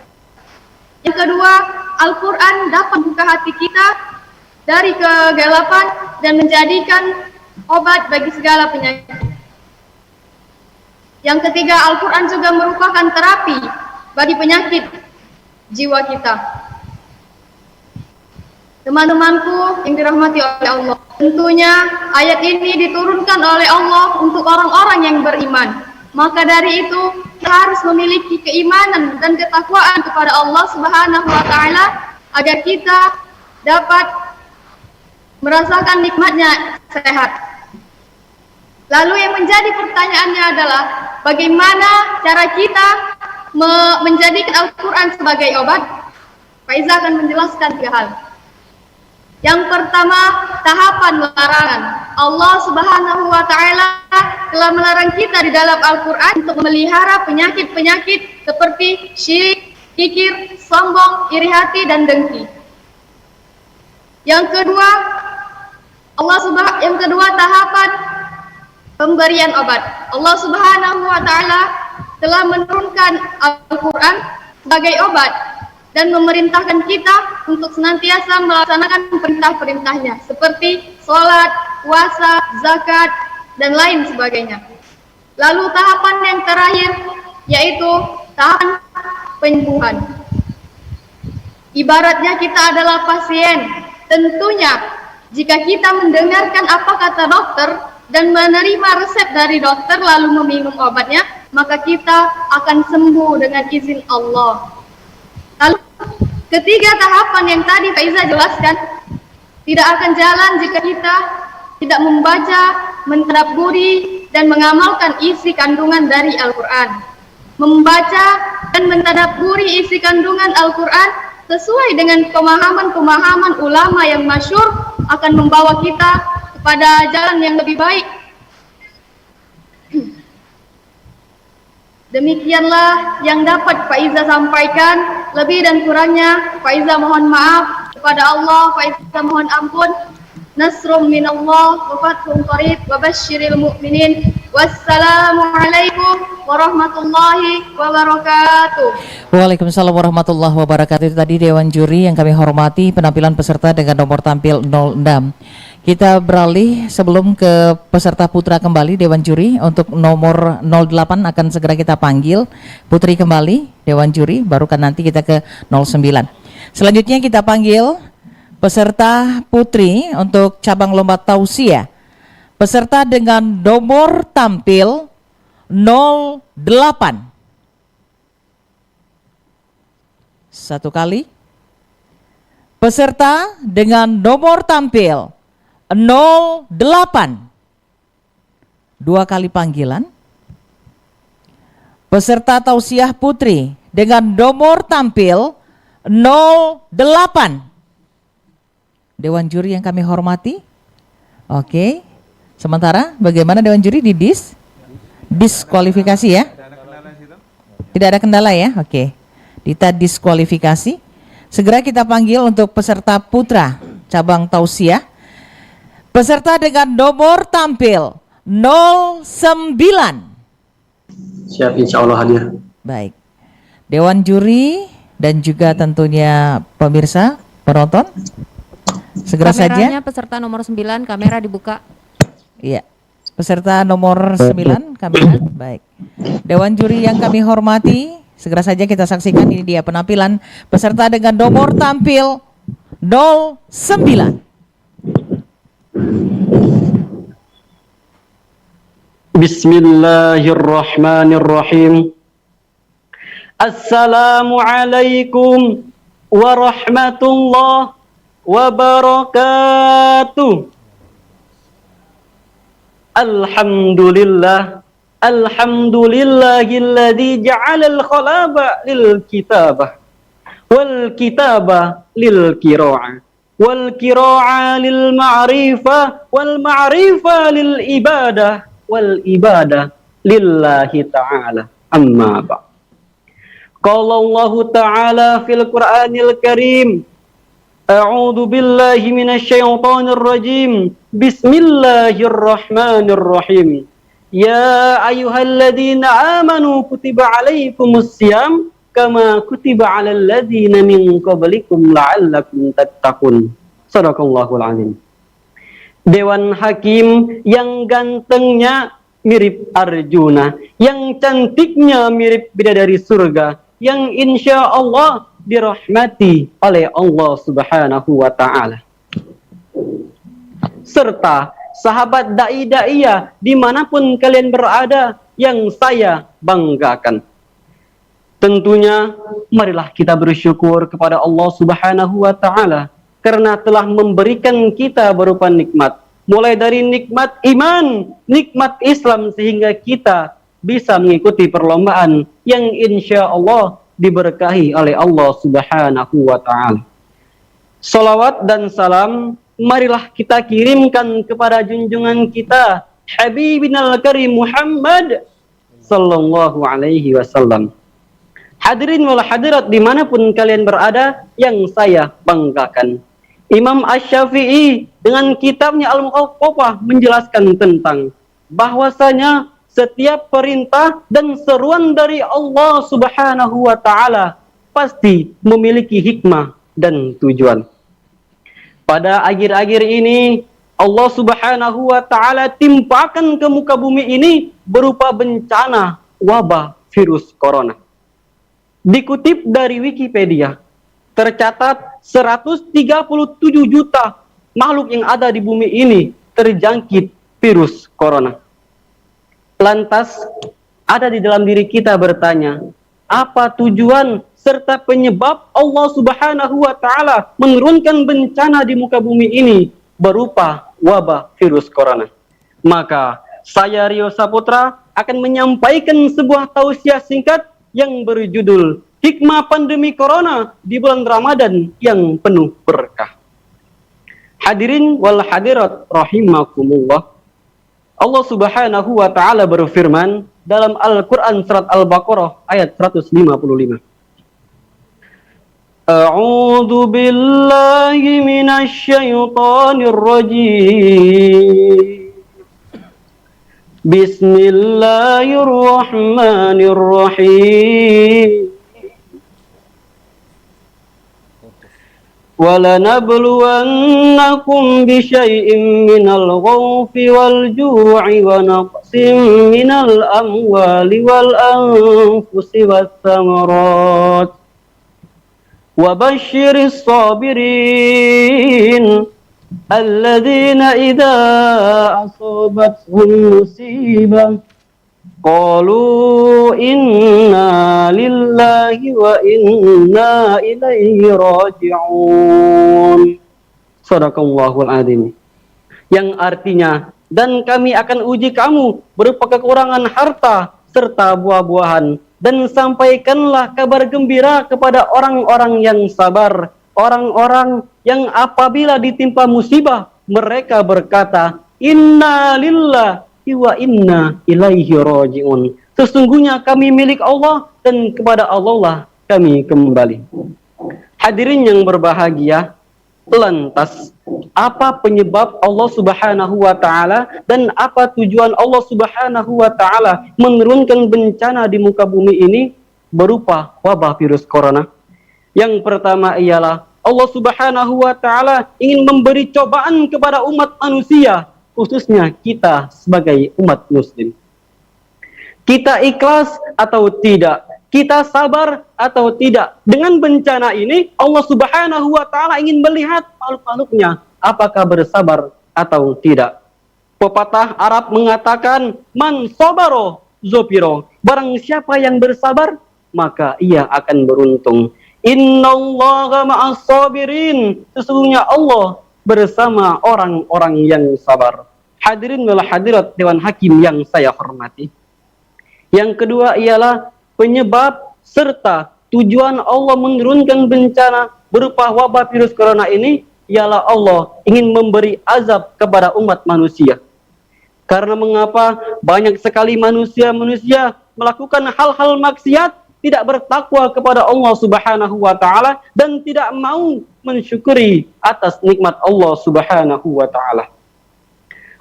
Yang kedua, Al-Quran dapat membuka hati kita dari kegelapan dan menjadikan obat bagi segala penyakit. Yang ketiga, Al-Quran juga merupakan terapi bagi penyakit jiwa kita. Teman-temanku yang dirahmati oleh Allah, tentunya ayat ini diturunkan oleh Allah untuk orang-orang yang beriman. Maka dari itu, kita harus memiliki keimanan dan ketakwaan kepada Allah Subhanahu wa Ta'ala agar kita dapat merasakan nikmatnya sehat. Lalu yang menjadi pertanyaannya adalah bagaimana cara kita menjadikan Al-Quran sebagai obat? Faiza akan menjelaskan 3 hal. Yang pertama, tahapan larangan. Allah Subhanahu wa Ta'ala telah melarang kita di dalam Al-Quran untuk memelihara penyakit-penyakit seperti syirik, kikir, sombong, iri hati, dan dengki. Yang kedua, tahapan pemberian obat. Allah Subhanahu wa Ta'ala telah menurunkan Al-Quran sebagai obat dan memerintahkan kita untuk senantiasa melaksanakan perintah-perintahnya seperti sholat, puasa, zakat, dan lain sebagainya. Lalu tahapan yang terakhir yaitu tahapan penyembuhan. Ibaratnya kita adalah pasien. Tentunya jika kita mendengarkan apa kata dokter dan menerima resep dari dokter lalu meminum obatnya, maka kita akan sembuh dengan izin Allah. Lalu ketiga tahapan yang tadi Faiza jelaskan tidak akan jalan jika kita tidak membaca, mentadabburi, dan mengamalkan isi kandungan dari Al-Quran. Membaca dan mentadabburi isi kandungan Al-Quran sesuai dengan pemahaman-pemahaman ulama yang masyhur akan membawa kita pada jalan yang lebih baik. Demikianlah yang dapat Faiza sampaikan. Lebih dan kurangnya Faiza mohon maaf kepada Allah. Faiza mohon ampun. Nasrum minallah wa fathun qarib wa basyiril mu'minin. Wassalamualaikum warahmatullahi wabarakatuh. Waalaikumsalam warahmatullahi wabarakatuh. Itu tadi Dewan Juri yang kami hormati, penampilan peserta dengan nomor tampil 06. Kita beralih sebelum ke peserta putra kembali Dewan Juri. Untuk nomor 08 akan segera kita panggil putri kembali Dewan Juri, baru kan nanti kita ke 09. Selanjutnya kita panggil peserta putri untuk cabang lomba tausiah. Peserta dengan nomor tampil 08. Satu kali. Peserta dengan nomor tampil 08. Dua kali panggilan. Peserta tausiah putri dengan nomor tampil 08. Dewan Juri yang kami hormati. Oke. Sementara bagaimana Dewan Juri di diskualifikasi ya? Tidak ada kendala ya? Oke. Kita diskualifikasi. Segera kita panggil untuk peserta putra cabang tausiah. Peserta dengan nomor tampil 09. Siap, insya Allah hadir. Baik. Dewan Juri dan juga tentunya pemirsa, penonton. Segera Kameranya saja. peserta nomor 9, kamera dibuka. Iya. Peserta nomor 9, kamera. Baik. Dewan Juri yang kami hormati, segera saja kita saksikan ini dia penampilan peserta dengan nomor tampil 09. Bismillahirrahmanirrahim. Assalamualaikum warahmatullahi wabarakatuh. Alhamdulillah, alhamdulillahilladzi ja'alal khalaba lil kitabah wal kitabah lil qira'ah wal qira'ah lil ma'rifah wal ma'rifah lil ibadah wal ibadah lillahi ta'ala. Amma ba'd. Qala Allah ta'ala fil Qur'anil Karim, A'udzu billahi minasy syaithanir rajim. Bismillahirrahmanirrahim. Ya ayyuhalladzina amanu kutiba alaikumus syiyam kama kutiba alal ladzina min qablikum la'allakum tattaqun. Shadaqallahul azim. Dewan hakim yang gantengnya mirip Arjuna, yang cantiknya mirip bidadari surga, yang insya Allah dirahmati oleh Allah Subhanahu wa ta'ala. Serta sahabat da'i-da'iyah dimanapun kalian berada yang saya banggakan. Tentunya marilah kita bersyukur kepada Allah Subhanahu wa ta'ala karena telah memberikan kita berupa nikmat. Mulai dari nikmat iman, nikmat Islam sehingga kita bisa mengikuti perlombaan yang insya Allah diberkahi oleh Allah Subhanahu wa ta'ala. Salawat dan salam marilah kita kirimkan kepada junjungan kita Habibinal Karim Muhammad sallallahu alaihi wasallam. Hadirin wal hadirat dimanapun kalian berada yang saya banggakan. Imam Asy-Syafi'i dengan kitabnya Al-Muqaffafah menjelaskan tentang bahwasanya setiap perintah dan seruan dari Allah Subhanahu wa ta'ala pasti memiliki hikmah dan tujuan. Pada akhir-akhir ini Allah Subhanahu wa ta'ala timpakan ke muka bumi ini berupa bencana wabah virus corona. Dikutip dari Wikipedia, tercatat 137 juta makhluk yang ada di bumi ini terjangkit virus corona. Lantas, ada di dalam diri kita bertanya, apa tujuan serta penyebab Allah Subhanahu wa ta'ala menurunkan bencana di muka bumi ini berupa wabah virus corona? Maka, saya Rio Saputra akan menyampaikan sebuah tausiah singkat yang berjudul Hikmah Pandemi Corona di bulan Ramadan yang penuh berkah. Hadirin wal hadirat rahimakumullah. Allah Subhanahu wa ta'ala berfirman dalam Al-Quran surat Al-Baqarah ayat 155. A'udzu billahi minasy syaithanir rajim. Bismillahirrahmanirrahim. وَلَنَبْلُوَنَّكُمْ بِشَيْءٍ مِّنَ الْخَوْفِ وَالْجُوعِ وَنَقْصٍ مِّنَ الْأَمْوَالِ وَالْأَنفُسِ وَالثَّمَرَاتِ وَبَشِّرِ الصَّابِرِينَ الَّذِينَ إِذَا أَصَابَتْهُمْ مُصِيبَةٌ قالوا إنا لله وإنا إليه راجعون. Shadaqallahul azim. Yang artinya, dan kami akan uji kamu berupa kekurangan harta serta buah-buahan, dan sampaikanlah kabar gembira kepada orang-orang yang sabar, orang-orang yang apabila ditimpa musibah mereka berkata inna lillahi wa inna ilaihi raji'un. Sesungguhnya kami milik Allah dan kepada Allah lah kami kembali. Hadirin yang berbahagia, lantas apa penyebab Allah Subhanahu wa ta'ala dan apa tujuan Allah Subhanahu wa ta'ala menurunkan bencana di muka bumi ini berupa wabah virus corona? Yang pertama ialah Allah Subhanahu wa ta'ala ingin memberi cobaan kepada umat manusia, khususnya kita sebagai umat muslim. Kita ikhlas atau tidak? Kita sabar atau tidak? Dengan bencana ini, Allah Subhanahu wa ta'ala ingin melihat makhluk-makhluknya apakah bersabar atau tidak. Pepatah Arab mengatakan, man sabaro zopiro. Barang siapa yang bersabar, maka ia akan beruntung. Innallaha ma'as sabirin. Sesungguhnya Allah bersama orang-orang yang sabar. Hadirin wal hadirat Dewan Hakim yang saya hormati. Yang kedua ialah penyebab serta tujuan Allah menurunkan bencana berupa wabah virus corona ini ialah Allah ingin memberi azab kepada umat manusia. Karena mengapa banyak sekali manusia-manusia melakukan hal-hal maksiat, tidak bertakwa kepada Allah Subhanahu wa ta'ala dan tidak mau mensyukuri atas nikmat Allah Subhanahu wa ta'ala.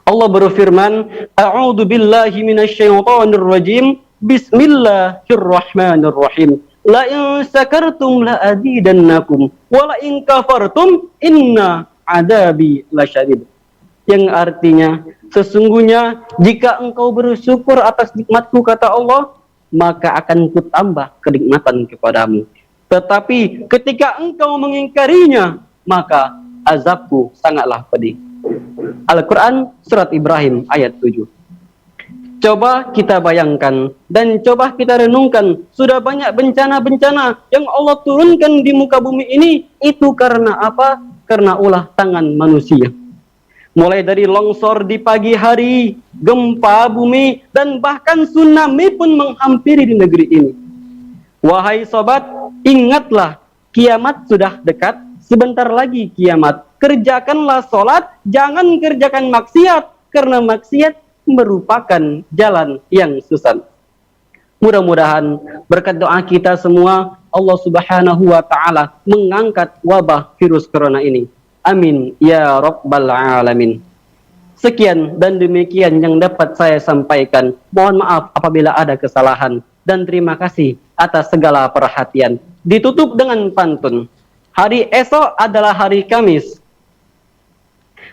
Allah berfirman, A'udzu billahi minasyaitonir rajim. Bismillahirrahmanirrahim. La in sakartum la azidannakum wa la in kafartum inna adabi lasyadid. Yang artinya, sesungguhnya jika engkau bersyukur atas nikmatku, kata Allah, maka akan kutambah kenikmatan kepadamu. Tetapi ketika engkau mengingkarinya, maka azabku sangatlah pedih. Al-Quran Surat Ibrahim ayat 7. Coba kita bayangkan dan coba kita renungkan, sudah banyak bencana-bencana yang Allah turunkan di muka bumi ini, itu karena apa? Karena ulah tangan manusia. Mulai dari longsor di pagi hari, gempa bumi, dan bahkan tsunami pun menghampiri di negeri ini. Wahai sobat, ingatlah, kiamat sudah dekat, sebentar lagi kiamat. Kerjakanlah sholat, jangan kerjakan maksiat, karena maksiat merupakan jalan yang susah. Mudah-mudahan berkat doa kita semua, Allah Subhanahu wa Ta'ala mengangkat wabah virus corona ini. Amin ya rabbal alamin. Sekian dan demikian yang dapat saya sampaikan. Mohon maaf apabila ada kesalahan, dan terima kasih atas segala perhatian. Ditutup dengan pantun. Hari esok adalah hari Kamis.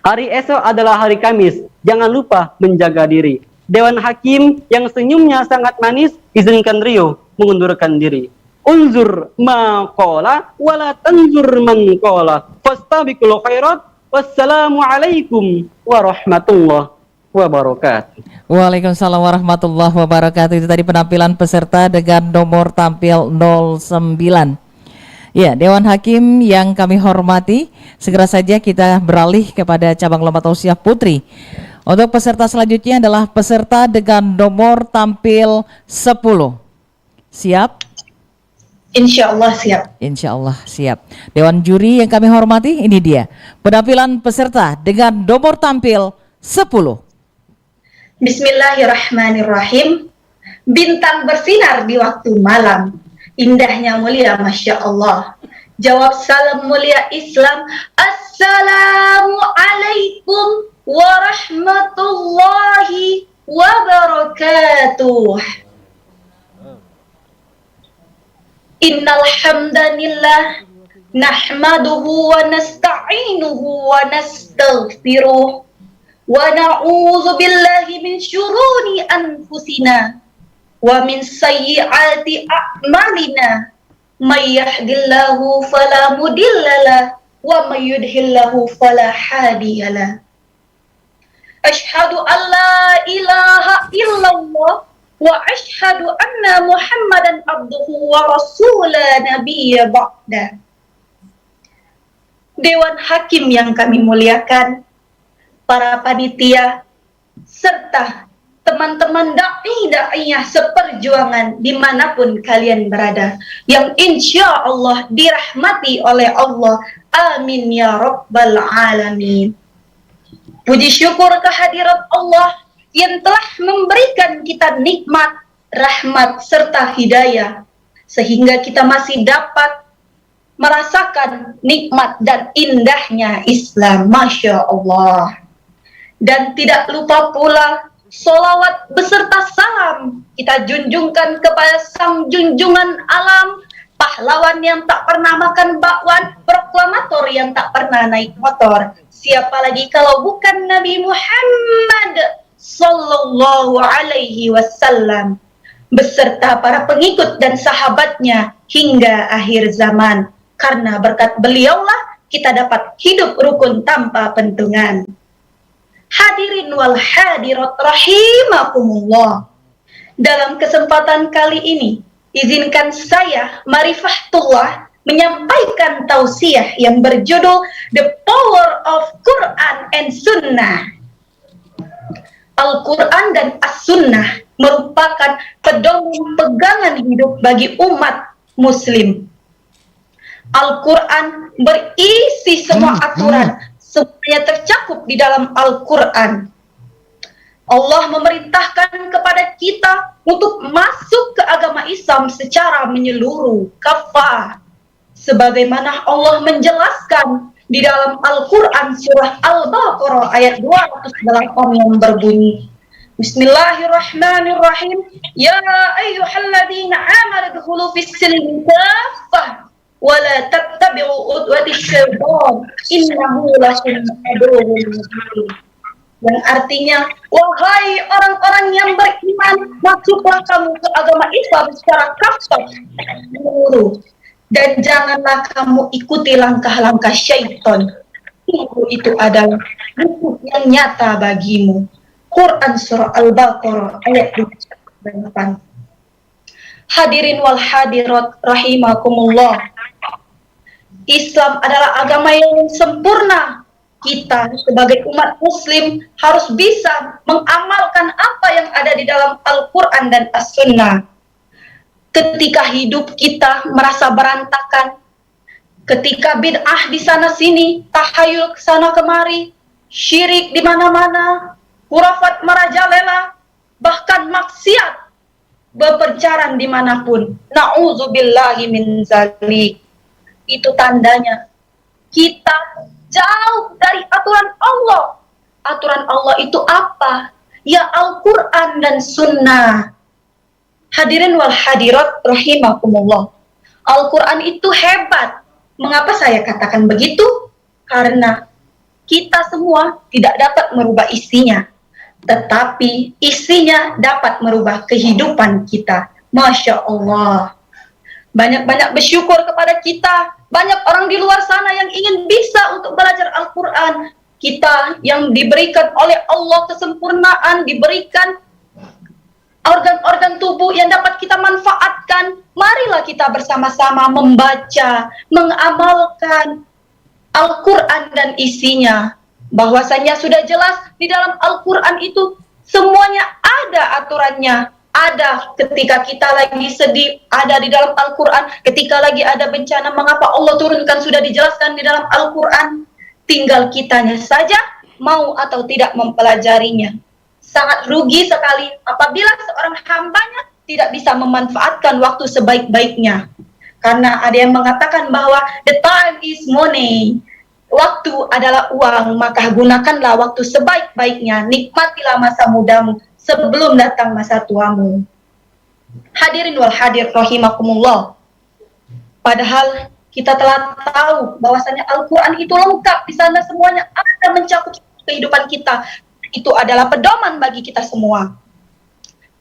Hari esok adalah hari Kamis. Jangan lupa menjaga diri. Dewan Hakim yang senyumnya sangat manis, izinkan Rio mengundurkan diri. Unzur ma qala wala tanzur man qala fastabiqul khairat. Wassalamualaikum warahmatullahi wabarakatuh. Waalaikumsalam warahmatullahi wabarakatuh. Itu tadi penampilan peserta dengan nomor tampil 09. Ya, Dewan Hakim yang kami hormati, segera saja kita beralih kepada cabang lomba tausiah putri. Untuk peserta selanjutnya adalah peserta dengan nomor tampil 10. Siap? Insya Allah siap. Insya Allah siap. Dewan juri yang kami hormati, ini dia penampilan peserta dengan nomor tampil 10. Bismillahirrahmanirrahim. Bintang bersinar di waktu malam, indahnya mulia Masya Allah. Jawab salam mulia Islam, Assalamualaikum warahmatullahi wabarakatuh. Innal hamdanillah nahmaduhu wa nasta'inuhu wa nastaghfiruh wa na'udzu billahi min syururi anfusina wa min sayyiati a'malina. May yahdihillahu fala mudhillalah wa may yudhlilhu fala hadiyalah. Asyhadu an la ilaha illallah wa asyhadu anna Muhammadan abduhu wa rasulah nabiyya ba'da. Dewan Hakim yang kami muliakan, para panitia, serta teman-teman da'i-da'iyah seperjuangan dimanapun kalian berada, yang insya Allah dirahmati oleh Allah. Amin ya rabbal alamin. Puji syukur kehadirat Allah yang telah memberikan kita nikmat, rahmat, serta hidayah, sehingga kita masih dapat merasakan nikmat dan indahnya Islam. Masya Allah. Dan tidak lupa pula sholawat beserta salam kita junjungkan kepada sang junjungan alam, pahlawan yang tak pernah makan bakwan, proklamator yang tak pernah naik motor. Siapa lagi kalau bukan Nabi Muhammad Sallallahu alaihi wasallam beserta para pengikut dan sahabatnya hingga akhir zaman. Karena berkat beliaulah kita dapat hidup rukun tanpa pentungan. Hadirin wal hadirat rahimakumullah. Dalam kesempatan kali ini, izinkan saya Marifatullah menyampaikan tausiah yang berjudul The Power of Quran and Sunnah. Al-Quran dan As-Sunnah merupakan pedoman pegangan hidup bagi umat muslim. Al-Quran berisi semua aturan, semuanya tercakup di dalam Al-Quran. Allah memerintahkan kepada kita untuk masuk ke agama Islam secara menyeluruh, kafah. Sebagaimana Allah menjelaskan di dalam Al-Quran surah Al-Baqarah ayat 208 yang berbunyi, Bismillahirrahmanirrahim, Ya ayyuhalladzina amanu dkhulu fis-silmi kaffah wa la tattabi'u udwatis syaitan innahu lakum aduwwun mubin. Yang artinya, wahai orang-orang yang beriman, masuklah kamu ke agama Islam secara kafah, menyeluruh, dan janganlah kamu ikuti langkah-langkah syaitan. Itu adalah musuh yang nyata bagimu. Quran surah Al-Baqarah ayat 28. Hadirin wal hadirat rahimakumullah. Islam adalah agama yang sempurna. Kita sebagai umat muslim harus bisa mengamalkan apa yang ada di dalam Al-Quran dan As-Sunnah. Ketika hidup kita merasa berantakan, ketika bid'ah di sana sini, tahayul ke sana kemari, syirik di mana-mana, khurafat merajalela, bahkan maksiat berpencaran dimanapun, na'udzubillahi min zalik, itu tandanya kita jauh dari aturan Allah. Aturan Allah itu apa? Ya Al-Quran dan Sunnah. Hadirin wal hadirat rahimakumullah. Al-Quran itu hebat. Mengapa saya katakan begitu? Karena kita semua tidak dapat merubah isinya, tetapi isinya dapat merubah kehidupan kita. Masya Allah. Banyak-banyak bersyukur kepada kita. Banyak orang di luar sana yang ingin bisa untuk belajar Al-Quran. Kita yang diberikan oleh Allah kesempurnaan, diberikan organ-organ tubuh yang dapat kita manfaatkan. Marilah kita bersama-sama membaca, mengamalkan Al-Quran dan isinya. Bahwasanya sudah jelas di dalam Al-Quran itu semuanya ada aturannya. Ada ketika kita lagi sedih, ada di dalam Al-Quran. Ketika lagi ada bencana, mengapa Allah turunkan, sudah dijelaskan di dalam Al-Quran. Tinggal kitanya saja mau atau tidak mempelajarinya. Sangat rugi sekali apabila seorang hambanya tidak bisa memanfaatkan waktu sebaik-baiknya. Karena ada yang mengatakan bahwa the time is money. Waktu adalah uang, maka gunakanlah waktu sebaik-baiknya. Nikmatilah masa mudamu sebelum datang masa tuamu. Hadirin wal hadir rahimakumullah. Padahal kita telah tahu bahwasanya Al-Quran itu lengkap, di sana semuanya ada mencakup kehidupan kita. Itu adalah pedoman bagi kita semua.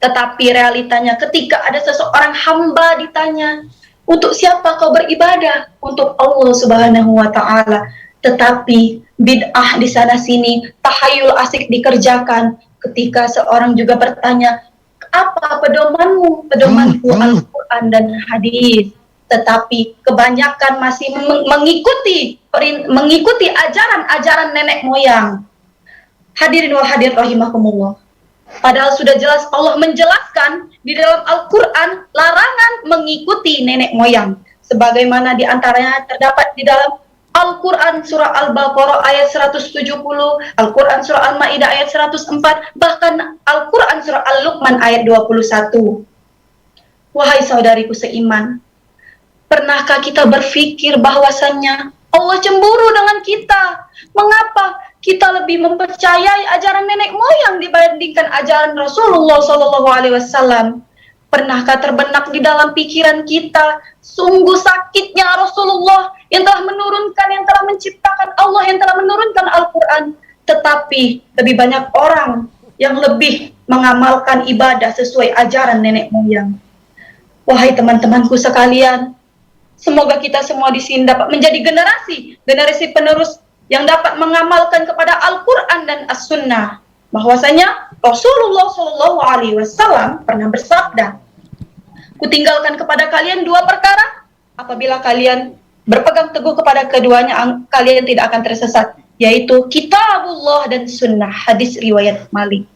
Tetapi realitanya ketika ada seseorang hamba ditanya, untuk siapa kau beribadah? Untuk Allah Subhanahu wa Ta'ala. Tetapi bid'ah di sana sini, tahayul asik dikerjakan. Ketika seorang juga bertanya, apa pedomanmu? Pedomanku Al-Quran dan hadis. Tetapi kebanyakan masih mengikuti ajaran-ajaran nenek moyang. Hadirin wal hadir rahimakumullah. Padahal sudah jelas Allah menjelaskan di dalam Al-Quran larangan mengikuti nenek moyang. Sebagaimana di antaranya terdapat di dalam Al-Quran surah Al-Baqarah ayat 170, Al-Quran surah Al-Ma'idah ayat 104, bahkan Al-Quran surah Al-Luqman ayat 21. Wahai saudariku seiman, pernahkah kita berpikir bahwasannya Allah cemburu dengan kita? Mengapa kita lebih mempercayai ajaran nenek moyang dibandingkan ajaran Rasulullah SAW? Pernahkah terbenak di dalam pikiran kita, sungguh sakitnya Rasulullah yang telah menurunkan, yang telah menciptakan Allah, yang telah menurunkan Al-Quran. Tetapi lebih banyak orang yang lebih mengamalkan ibadah sesuai ajaran nenek moyang. Wahai teman-temanku sekalian, semoga kita semua di sini dapat menjadi generasi penerus yang dapat mengamalkan kepada Al-Quran dan As-Sunnah. Bahwasanya Rasulullah SAW pernah bersabda, kutinggalkan kepada kalian dua perkara, apabila kalian berpegang teguh kepada keduanya, kalian tidak akan tersesat, yaitu Kitabullah dan Sunnah. Hadis riwayat Malik.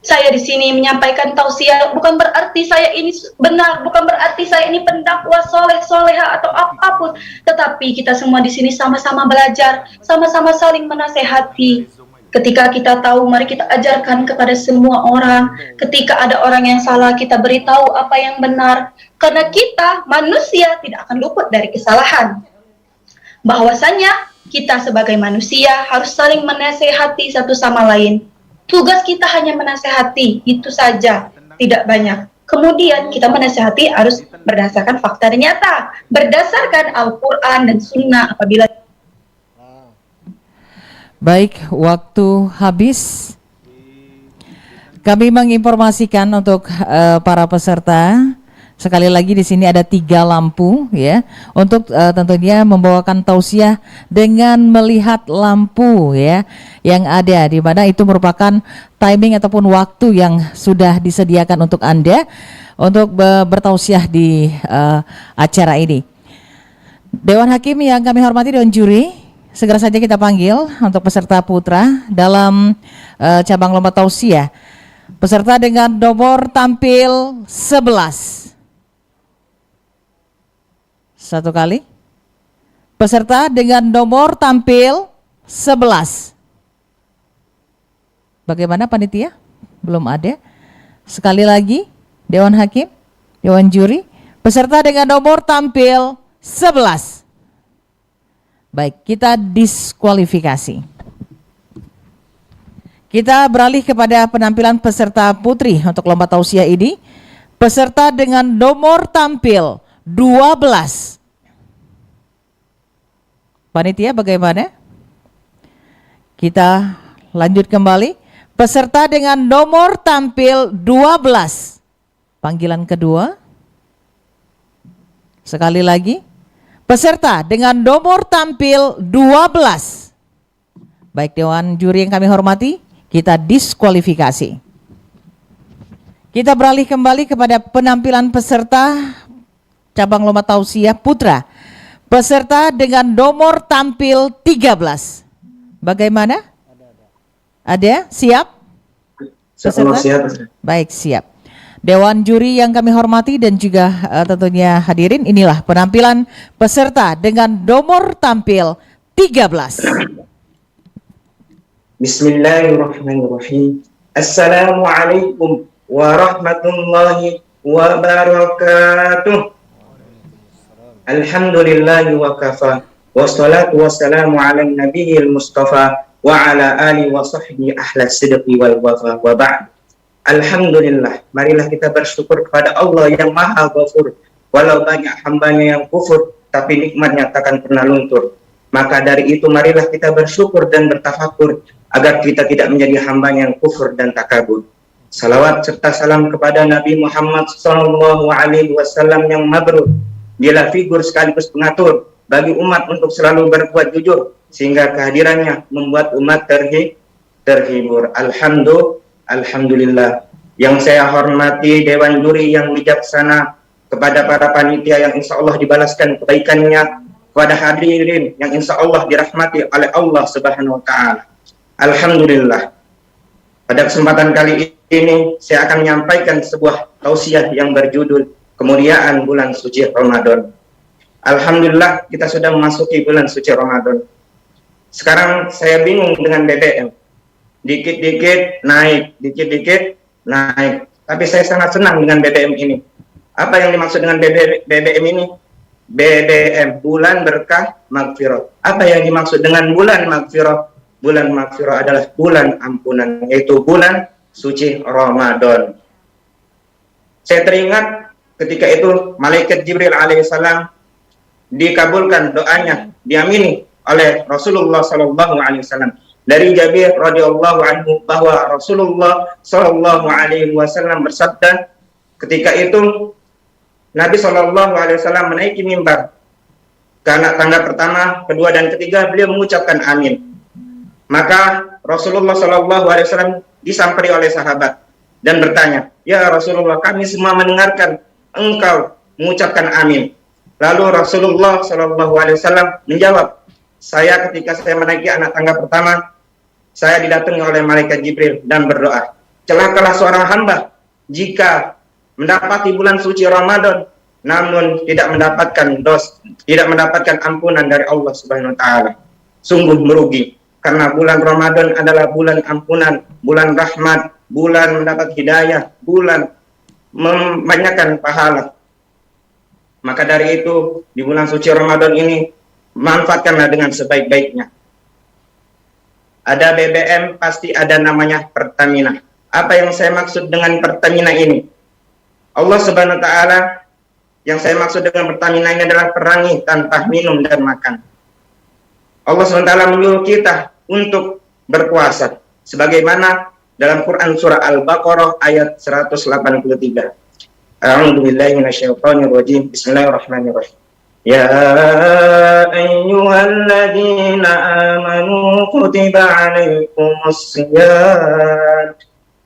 Saya di sini menyampaikan tausiah, bukan berarti saya ini benar, bukan berarti saya ini pendakwah soleh-soleha atau apapun, tetapi kita semua di sini sama-sama belajar, sama-sama saling menasehati. Ketika kita tahu, mari kita ajarkan kepada semua orang. Ketika ada orang yang salah, kita beritahu apa yang benar. Karena kita manusia tidak akan luput dari kesalahan. bahwasanya kita sebagai manusia harus saling menasehati satu sama lain. Tugas kita hanya menasehati, itu saja, tidak banyak. Kemudian kita menasehati harus berdasarkan fakta dan nyata, berdasarkan Al-Quran dan Sunnah. Apabila Baik, waktu habis. Kami menginformasikan untuk para peserta. Sekali lagi di sini ada 3 lampu ya, untuk tentunya membawakan tausiah dengan melihat lampu ya yang ada, di mana itu merupakan timing ataupun waktu yang sudah disediakan untuk Anda untuk bertausiah di acara ini. Dewan Hakim yang kami hormati, Dewan Juri, segera saja kita panggil untuk peserta putra dalam cabang lomba tausiah. Peserta dengan nomor tampil 11. Satu kali. Peserta dengan nomor tampil 11. Bagaimana panitia? Belum ada. Sekali lagi, Dewan Hakim, Dewan Juri, peserta dengan nomor tampil 11. Baik, kita diskualifikasi. Kita beralih kepada penampilan peserta putri untuk lomba tausiah ini. Peserta dengan nomor tampil 12. Panitia bagaimana? Kita lanjut kembali. Peserta dengan nomor tampil 12. Panggilan kedua. Sekali lagi. Peserta dengan nomor tampil 12. Baik, Dewan Juri yang kami hormati, kita diskualifikasi. Kita beralih kembali kepada penampilan peserta cabang lomba tausiah putra. Peserta dengan nomor tampil 13. Bagaimana? Ada? Siap? Peserta? Siap. Baik, siap. Dewan Juri yang kami hormati dan juga tentunya hadirin, inilah penampilan peserta dengan nomor tampil 13. Bismillahirrahmanirrahim. Assalamualaikum warahmatullahi wabarakatuh. Alhamdulillahi wa kafa. Wassalatu wassalamu ala nabiyil mustafa wa ala alihi wa sahbihi ahla sidqi wal wafa wa ba'd. Alhamdulillah, marilah kita bersyukur kepada Allah yang Maha Ghafur. Walau banyak hambanya yang kufur, tapi nikmatnya takkan pernah luntur. Maka dari itu marilah kita bersyukur dan bertafakur agar kita tidak menjadi hambanya yang kufur dan takabur. Salawat serta salam kepada Nabi Muhammad SAW yang mabrur. Dialah figur sekaligus pengatur bagi umat untuk selalu berbuat jujur, sehingga kehadirannya membuat umat terhibur. Alhamdulillah. Yang saya hormati Dewan Juri yang bijaksana, kepada para panitia yang insya Allah dibalaskan kebaikannya, kepada hadirin yang insya Allah dirahmati oleh Allah Subhanahu wa Ta'ala. Alhamdulillah. Pada kesempatan kali ini saya akan menyampaikan sebuah tausiah yang berjudul Kemuliaan Bulan Suci Ramadan. Alhamdulillah, kita sudah memasuki bulan suci Ramadan. Sekarang saya bingung dengan BBM. Dikit-dikit naik, dikit-dikit naik. Tapi saya sangat senang dengan BBM ini. Apa yang dimaksud dengan BBM ini? BBM, bulan berkah magfirah. Apa yang dimaksud dengan bulan magfirah? Bulan magfirah adalah bulan ampunan, yaitu bulan suci Ramadan. Saya teringat ketika itu malaikat Jibril alaihissalam dikabulkan doanya, diamini oleh Rasulullah SAW. Dari Jabir radhiyallahu anhu bahwa Rasulullah SAW bersabda, ketika itu Nabi SAW menaiki mimbar. Karena tangga pertama, kedua dan ketiga beliau mengucapkan amin. Maka Rasulullah SAW disamperi oleh sahabat dan bertanya, "Ya Rasulullah, kami semua mendengarkan engkau mengucapkan amin." Lalu Rasulullah SAW menjawab, "Saya ketika saya menaiki anak tangga pertama, saya didatangi oleh malaikat Jibril dan berdoa, celakalah seorang hamba jika mendapati bulan suci Ramadan namun tidak mendapatkan ampunan dari Allah Subhanahu wa Ta'ala. Sungguh merugi, karena bulan Ramadan adalah bulan ampunan, bulan rahmat, bulan mendapat hidayah, bulan membanyakkan pahala. Maka dari itu di bulan suci Ramadan ini manfaatkanlah dengan sebaik-baiknya. Ada BBM, pasti ada namanya Pertamina. Apa yang saya maksud dengan Pertamina ini? Allah Subhanahu wa taala, yang saya maksud dengan Pertamina ini adalah perangi tanpa minum dan makan. Allah Subhanahu wa taala menyuruh kita untuk berpuasa sebagaimana dalam Quran surah Al-Baqarah ayat 183. A'udzu billahi minasyaitonir rajim. Bismillahirrahmanirrahim. Ya ayyuhalladzina amanu kutiba 'alaikumus shiyam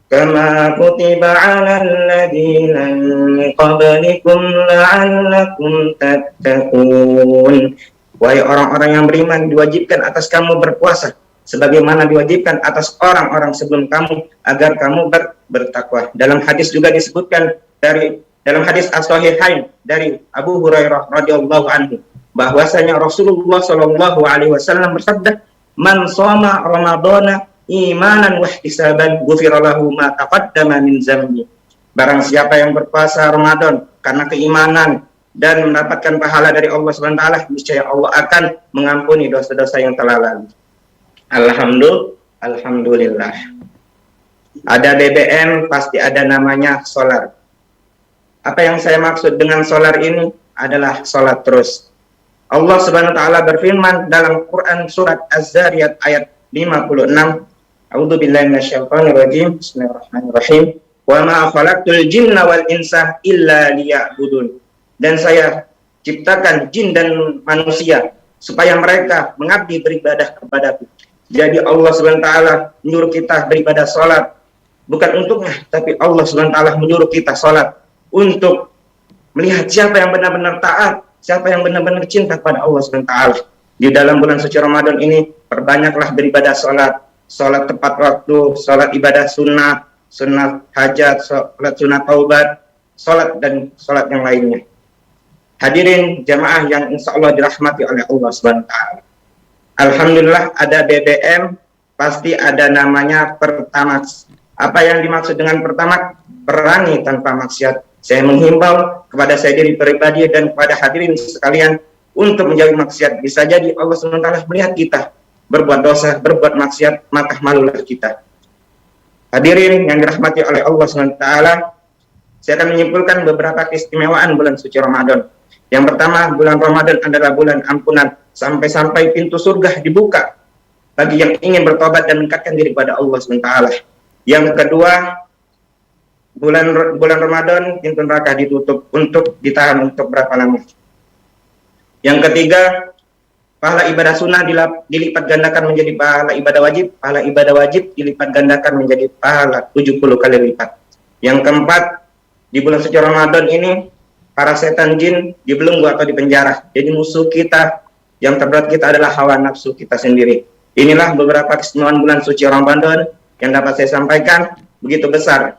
kama kutiba 'alal ladzina min qablikum la'allakum tattaqun. Wahai orang-orang yang beriman, diwajibkan atas kamu berpuasa sebagaimana diwajibkan atas orang-orang sebelum kamu agar kamu bertakwa. Dalam hadis juga disebutkan dalam hadis as-sahihain dari Abu Hurairah radhiyallahu anhu bahwasanya Rasulullah sallallahu alaihi wasallam bersabda, "Man shoma ramadhana imanan wa ihtisaban ghufira lahu ma taqaddama min dzambi." Barang siapa yang berpuasa Ramadan karena keimanan dan mendapatkan pahala dari Allah Subhanahu wa taala, niscaya Allah akan mengampuni dosa-dosa yang telah lalu. Alhamdulillah. Ada BBM, pasti ada namanya solar. Apa yang saya maksud dengan solar ini adalah solat terus. Allah Subhanahu wa taala berfirman dalam Quran surat Az-Zariyat ayat 56. A'udzubillahi minasyaitonir rajim. Bismillahirrahmanirrahim. Wa ma khalaqtul jinna wal insa illa liya'budun. Dan saya ciptakan jin dan manusia supaya mereka mengabdi beribadah kepadaku. Jadi Allah Subhanahu wa taala menyuruh kita beribadah salat bukan untuknya, tapi Allah Subhanahu wa taala menyuruh kita salat untuk melihat siapa yang benar-benar taat, siapa yang benar-benar cinta kepada Allah Subhanahu wa taala. Di dalam bulan suci Ramadan ini perbanyaklah beribadah salat, salat tepat waktu, salat ibadah sunnah, sunnah hajat, salat sunnah taubat, salat dan salat yang lainnya. Hadirin jamaah yang insya Allah dirahmati oleh Allah Subhanahu wa taala. Alhamdulillah ada BBM, pasti ada namanya Pertamax. Apa yang dimaksud dengan Pertamax? Perangi tanpa maksiat. Saya menghimbau kepada saya diri pribadi dan kepada hadirin sekalian untuk menjauhi maksiat. Bisa jadi Allah SWT melihat kita berbuat dosa, berbuat maksiat, maka malulah kita. Hadirin yang dirahmati oleh Allah SWT, saya akan menyimpulkan beberapa keistimewaan bulan suci Ramadan. Yang pertama, bulan Ramadan adalah bulan ampunan. Sampai-sampai pintu surga dibuka bagi yang ingin bertobat dan mendekatkan diri kepada Allah SWT. Yang kedua, bulan Ramadan pintu neraka ditutup untuk ditahan untuk berapa lama. Yang ketiga, pahala ibadah sunnah dilipat gandakan menjadi pahala ibadah wajib. Pahala ibadah wajib dilipat gandakan menjadi pahala 70 kali lipat. Yang keempat, di bulan suci Ramadan ini para setan jin dibelenggu atau dipenjara. Jadi musuh kita yang terberat kita adalah hawa nafsu kita sendiri. Inilah beberapa keistimewaan bulan suci Ramadan yang dapat saya sampaikan, begitu besar.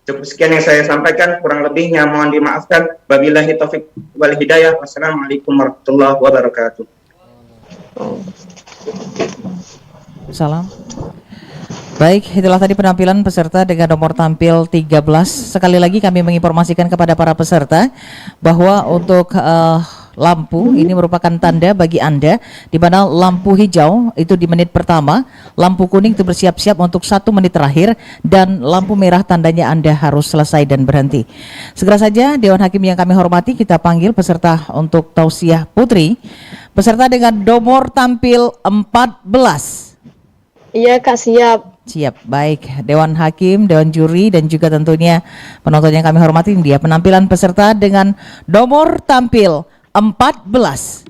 Cukup sekian yang saya sampaikan, kurang lebihnya mohon dimaafkan. Wabillahi taufik wal hidayah. Wassalamualaikum warahmatullahi wabarakatuh. Salam. Baik, itulah tadi penampilan peserta dengan nomor tampil 13. Sekali lagi kami menginformasikan kepada para peserta bahwa untuk lampu ini merupakan tanda bagi Anda, di mana lampu hijau itu di menit pertama, lampu kuning itu bersiap-siap untuk 1 menit terakhir, dan lampu merah tandanya Anda harus selesai dan berhenti. Segera saja Dewan Hakim yang kami hormati, kita panggil peserta untuk tausiah putri, peserta dengan nomor tampil 14. Iya Kak, siap. Siap, baik. Dewan Hakim, Dewan Juri, dan juga tentunya penonton yang kami hormati, dia penampilan peserta dengan nomor tampil 14.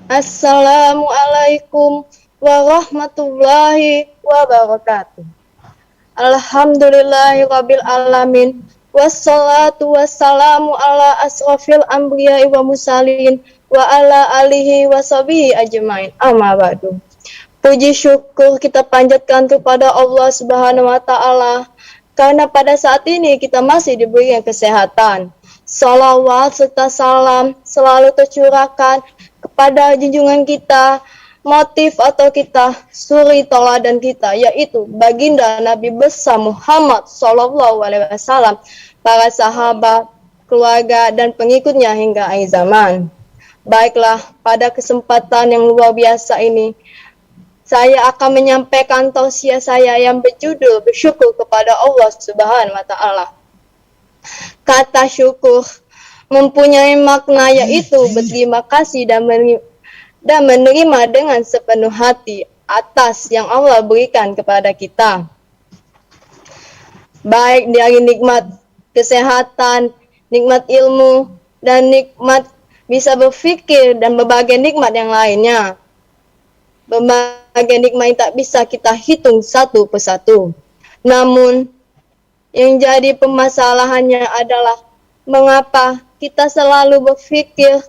Assalamualaikum warahmatullahi wabarakatuh. Alhamdulillahirabbil alamin. Wassalatu wassalamu ala asrofil anbiya'i wa mursalin wa ala alihi wa sahbihi ajmain. Amma ba'du. Puji syukur kita panjatkan kepada Allah Subhanahu wa taala karena pada saat ini kita masih diberi kesehatan. Salawat serta salam selalu tercurahkan kepada junjungan kita, motif atau kita, suri teladan kita, yaitu baginda Nabi besar Muhammad SAW, para sahabat, keluarga, dan pengikutnya hingga akhir zaman. Baiklah, pada kesempatan yang luar biasa ini, saya akan menyampaikan tausiah saya yang berjudul bersyukur kepada Allah Subhanahu wa Ta'ala. Kata syukur mempunyai makna yaitu berterima kasih dan menerima dengan sepenuh hati atas yang Allah berikan kepada kita. Baik dari nikmat kesehatan, nikmat ilmu, dan nikmat bisa berfikir dan berbagai nikmat yang lainnya. Berbagai nikmat yang tak bisa kita hitung satu persatu. Namun, yang jadi permasalahannya adalah mengapa kita selalu berfikir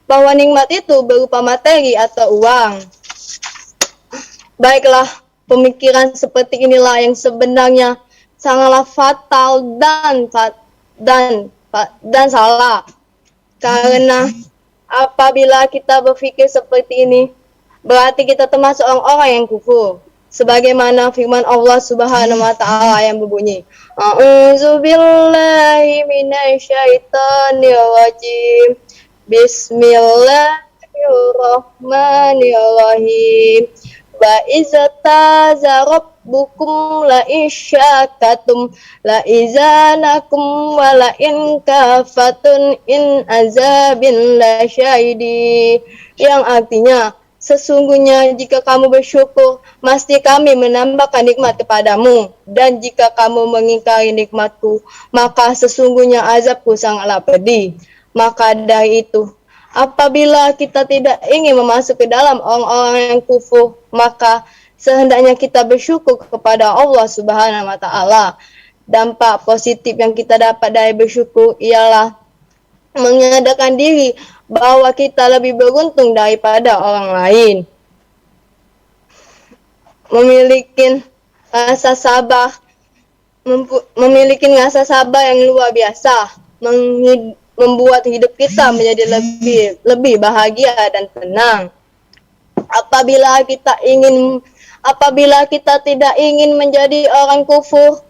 bahwa nikmat itu berupa materi atau uang. Baiklah, pemikiran seperti inilah yang sebenarnya sangatlah fatal dan salah. Karena apabila kita berfikir seperti ini, berarti kita termasuk orang-orang yang kufur. Sebagaimana firman Allah Subhanahu wa Ta'ala yang berbunyi, A'udzubillahi minasyaitonir rajim. Bismillahirrahmanirrahim. Wa izataza rabbukum la isyakatum la izanakum wa la in kafatun in azabin la syahidi. Yang artinya, sesungguhnya jika kamu bersyukur, mesti kami menambahkan nikmat kepadamu. Dan jika kamu mengingkari nikmatku, maka sesungguhnya azabku sangatlah pedih. Maka dari itu, apabila kita tidak ingin masuk ke dalam orang-orang yang kufur, maka sehendaknya kita bersyukur kepada Allah Subhanahu wa Ta'ala. Dampak positif yang kita dapat dari bersyukur ialah menyadarkan diri bahwa kita lebih beruntung daripada orang lain. Memiliki rasa sabar yang luar biasa, membuat hidup kita menjadi lebih bahagia dan tenang. Apabila kita tidak ingin menjadi orang kufur,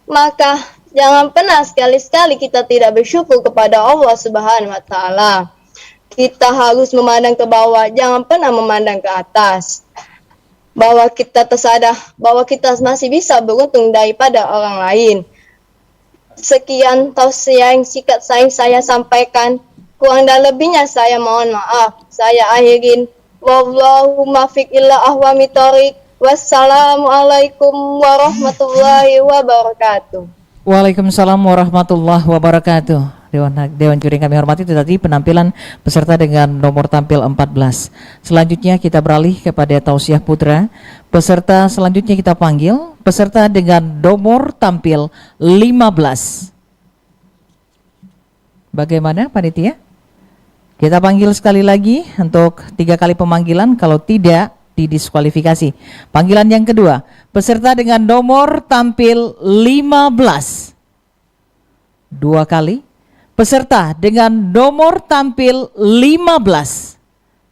maka jangan pernah sekali-sekali kita tidak bersyukur kepada Allah Subhanahu wa Ta'ala. Kita harus memandang ke bawah, jangan pernah memandang ke atas. Bahwa kita tersadar bahwa kita masih bisa beruntung daripada orang lain. Sekian tausiah yang saya sampaikan. Kurang dan lebihnya saya mohon maaf. Saya akhirin. Wallahu muwaffiq ila ahwami thoriq. Wassalamualaikum warahmatullahi wabarakatuh. Waalaikumsalam warahmatullahi wabarakatuh. Dewan Juri yang kami hormati, itu tadi penampilan peserta dengan nomor tampil 14. Selanjutnya kita beralih kepada tausiah putra. Peserta selanjutnya kita panggil peserta dengan nomor tampil 15. Bagaimana panitia? Kita panggil sekali lagi untuk 3 kali pemanggilan, kalau tidak didiskualifikasi. Panggilan yang kedua, peserta dengan nomor tampil 15. 2 kali. Peserta dengan nomor tampil 15.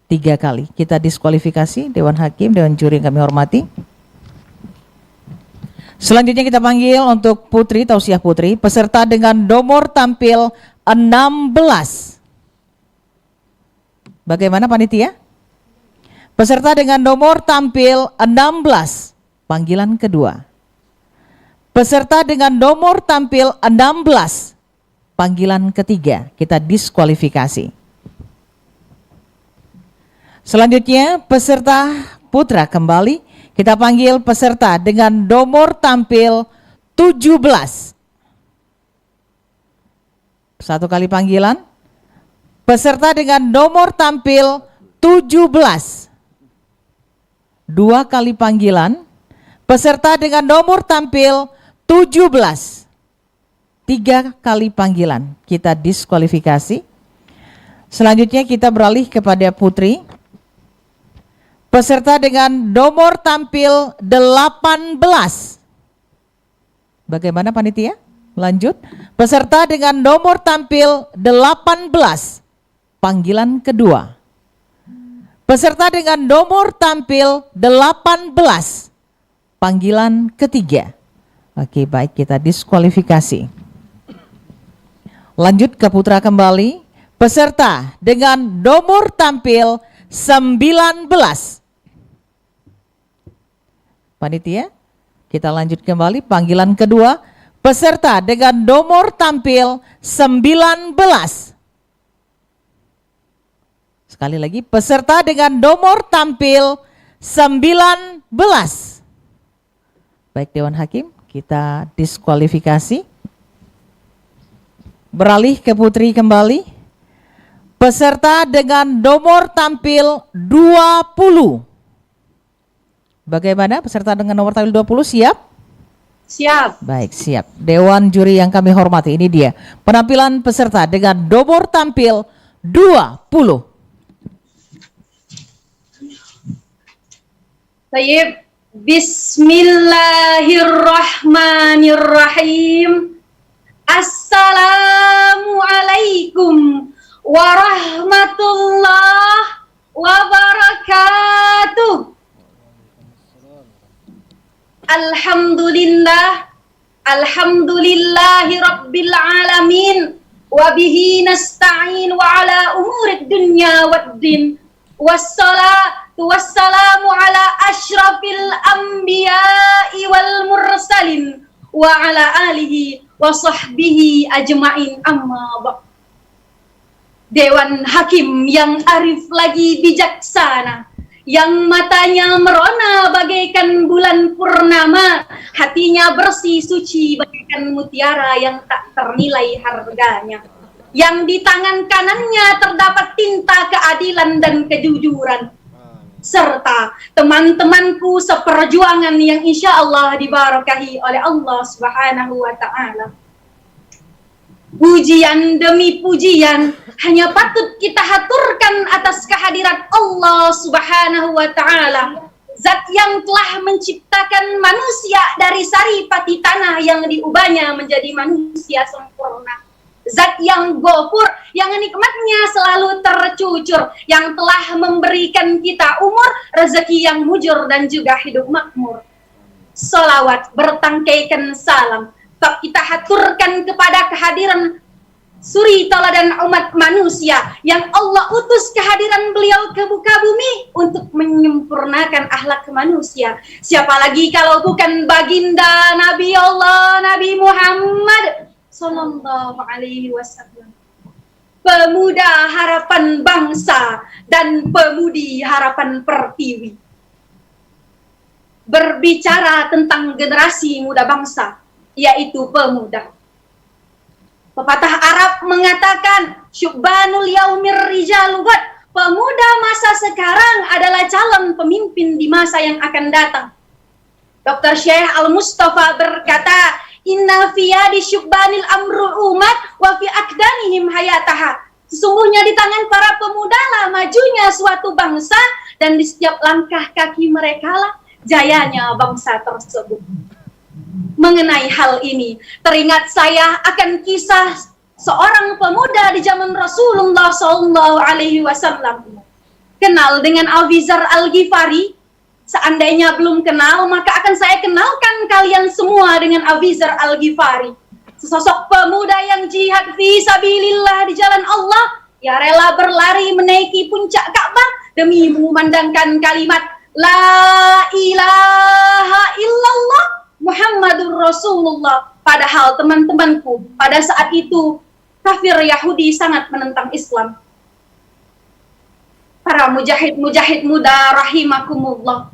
3 kali. Kita diskualifikasi. Dewan Hakim, Dewan Juri yang kami hormati. Selanjutnya kita panggil untuk putri, tausiah putri, peserta dengan nomor tampil 16. Bagaimana panitia? Peserta dengan nomor tampil 16. Panggilan kedua. Peserta dengan nomor tampil 16. Panggilan ketiga, kita diskualifikasi. Selanjutnya peserta putra kembali, kita panggil peserta dengan nomor tampil 17. 1 kali panggilan. Peserta dengan nomor tampil 17. 2 kali panggilan. Peserta dengan nomor tampil 17. 3 kali panggilan, kita diskualifikasi. Selanjutnya kita beralih kepada putri. Peserta dengan nomor tampil 18. Bagaimana panitia? Lanjut. Peserta dengan nomor tampil 18. Panggilan kedua. Peserta dengan nomor tampil 18. Panggilan ketiga. Oke, baik, kita diskualifikasi. Lanjut ke putra kembali. peserta dengan nomor tampil 19. Panitia, kita lanjut kembali panggilan kedua, peserta dengan nomor tampil 19. Sekali lagi, peserta dengan nomor tampil 19. Baik Dewan Hakim, kita diskualifikasi. Beralih ke putri kembali. Peserta dengan nomor tampil 20. Bagaimana peserta dengan nomor tampil 20, siap? Siap. Baik, siap. Dewan juri yang kami hormati, ini dia penampilan peserta dengan nomor tampil 20. Baik, bismillahirrahmanirrahim. Assalamualaikum warahmatullahi wabarakatuh. Alhamdulillah, alhamdulillahi rabbil alamin, wabihi nasta'in wa ala umurid dunya waddin, wassalatu wassalamu ala ashrafil anbiya'i wal mursalin, wa ala alihi wa sahbihi ajma'in, amma ba'd. Dewan Hakim yang arif lagi bijaksana, yang matanya merona bagaikan bulan purnama, hatinya bersih suci bagaikan mutiara yang tak ternilai harganya, yang di tangan kanannya terdapat tinta keadilan dan kejujuran, serta teman-temanku seperjuangan yang insya Allah diberkahi oleh Allah Subhanahu wa Ta'ala. Pujian demi pujian hanya patut kita haturkan atas kehadirat Allah Subhanahu wa Ta'ala, Zat yang telah menciptakan manusia dari saripati tanah yang diubahnya menjadi manusia sempurna. Zat yang Ghafur, yang nikmatnya selalu tercucur, yang telah memberikan kita umur, rezeki yang mujur dan juga hidup makmur. Salawat bertangkaikan salam tak kita haturkan kepada kehadiran suri tauladan umat manusia yang Allah utus kehadiran beliau ke muka bumi untuk menyempurnakan akhlak manusia. Siapa lagi kalau bukan baginda Nabi Allah, Nabi Muhammad Sallallahu Alaihi Wasallam, pemuda harapan bangsa dan pemudi harapan pertiwi. Berbicara tentang generasi muda bangsa, yaitu pemuda. Pepatah Arab mengatakan, syubbanul yaumir rijalu bad, pemuda masa sekarang adalah calon pemimpin di masa yang akan datang. Dr. Syekh Al-Mustafa berkata, inna fiyadi syubbanil amrul umat wa fi akdanihim hayataha. Sesungguhnya di tangan para pemuda lah majunya suatu bangsa, dan di setiap langkah kaki mereka lah jayanya bangsa tersebut. Mengenai hal ini, teringat saya akan kisah seorang pemuda di zaman Rasulullah Sallallahu Alaihi Wasallam. Kenal dengan Abu Dzar Al-Ghifari? Seandainya belum kenal, maka akan saya kenalkan kalian semua dengan Abu Dzar Al-Ghifari. Sesosok pemuda yang jihad fi sabilillah di jalan Allah, ya rela berlari menaiki puncak Ka'bah demi mengumandangkan kalimat La ilaha illallah Muhammadur Rasulullah. Padahal teman-temanku, pada saat itu kafir Yahudi sangat menentang Islam. Para mujahid-mujahid muda rahimakumullah.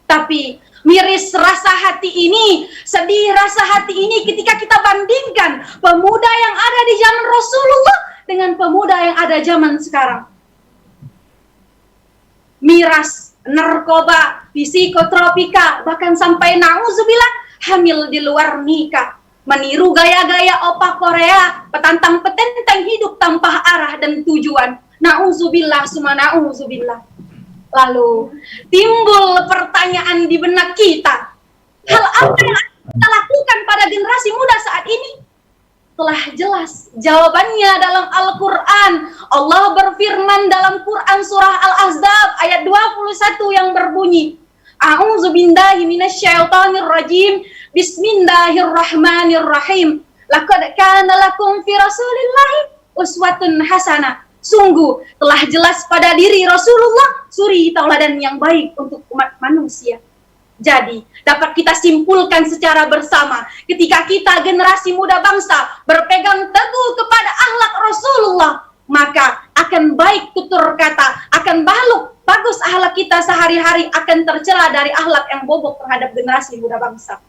Tapi miris rasa hati ini, sedih rasa hati ini ketika kita bandingkan pemuda yang ada di zaman Rasulullah dengan pemuda yang ada zaman sekarang. Miras, narkoba, psikotropika, bahkan sampai na'udzubillah hamil di luar nikah, meniru gaya-gaya opa Korea, petantang petenteng hidup tanpa arah dan tujuan. Na'udzubillah summa na'udzubillah. Lalu timbul pertanyaan di benak kita, hal apa yang kita lakukan pada generasi muda saat ini? Telah jelas jawabannya dalam Al-Quran. Allah berfirman dalam Quran surah Al-Ahzab ayat 21 yang berbunyi, A'udzu billahi minasyaitonir rajim. Bismillahirrahmanirrahim. Laqad kana lakum fi Rasulillahi uswatun hasanah. Sungguh telah jelas pada diri Rasulullah suri tauladan yang baik untuk umat manusia. Jadi, dapat kita simpulkan secara bersama ketika kita generasi muda bangsa berpegang teguh kepada akhlak Rasulullah, maka akan baik tutur kata, akan bagus akhlak kita sehari-hari, akan tercela dari akhlak yang bobok terhadap generasi muda bangsa.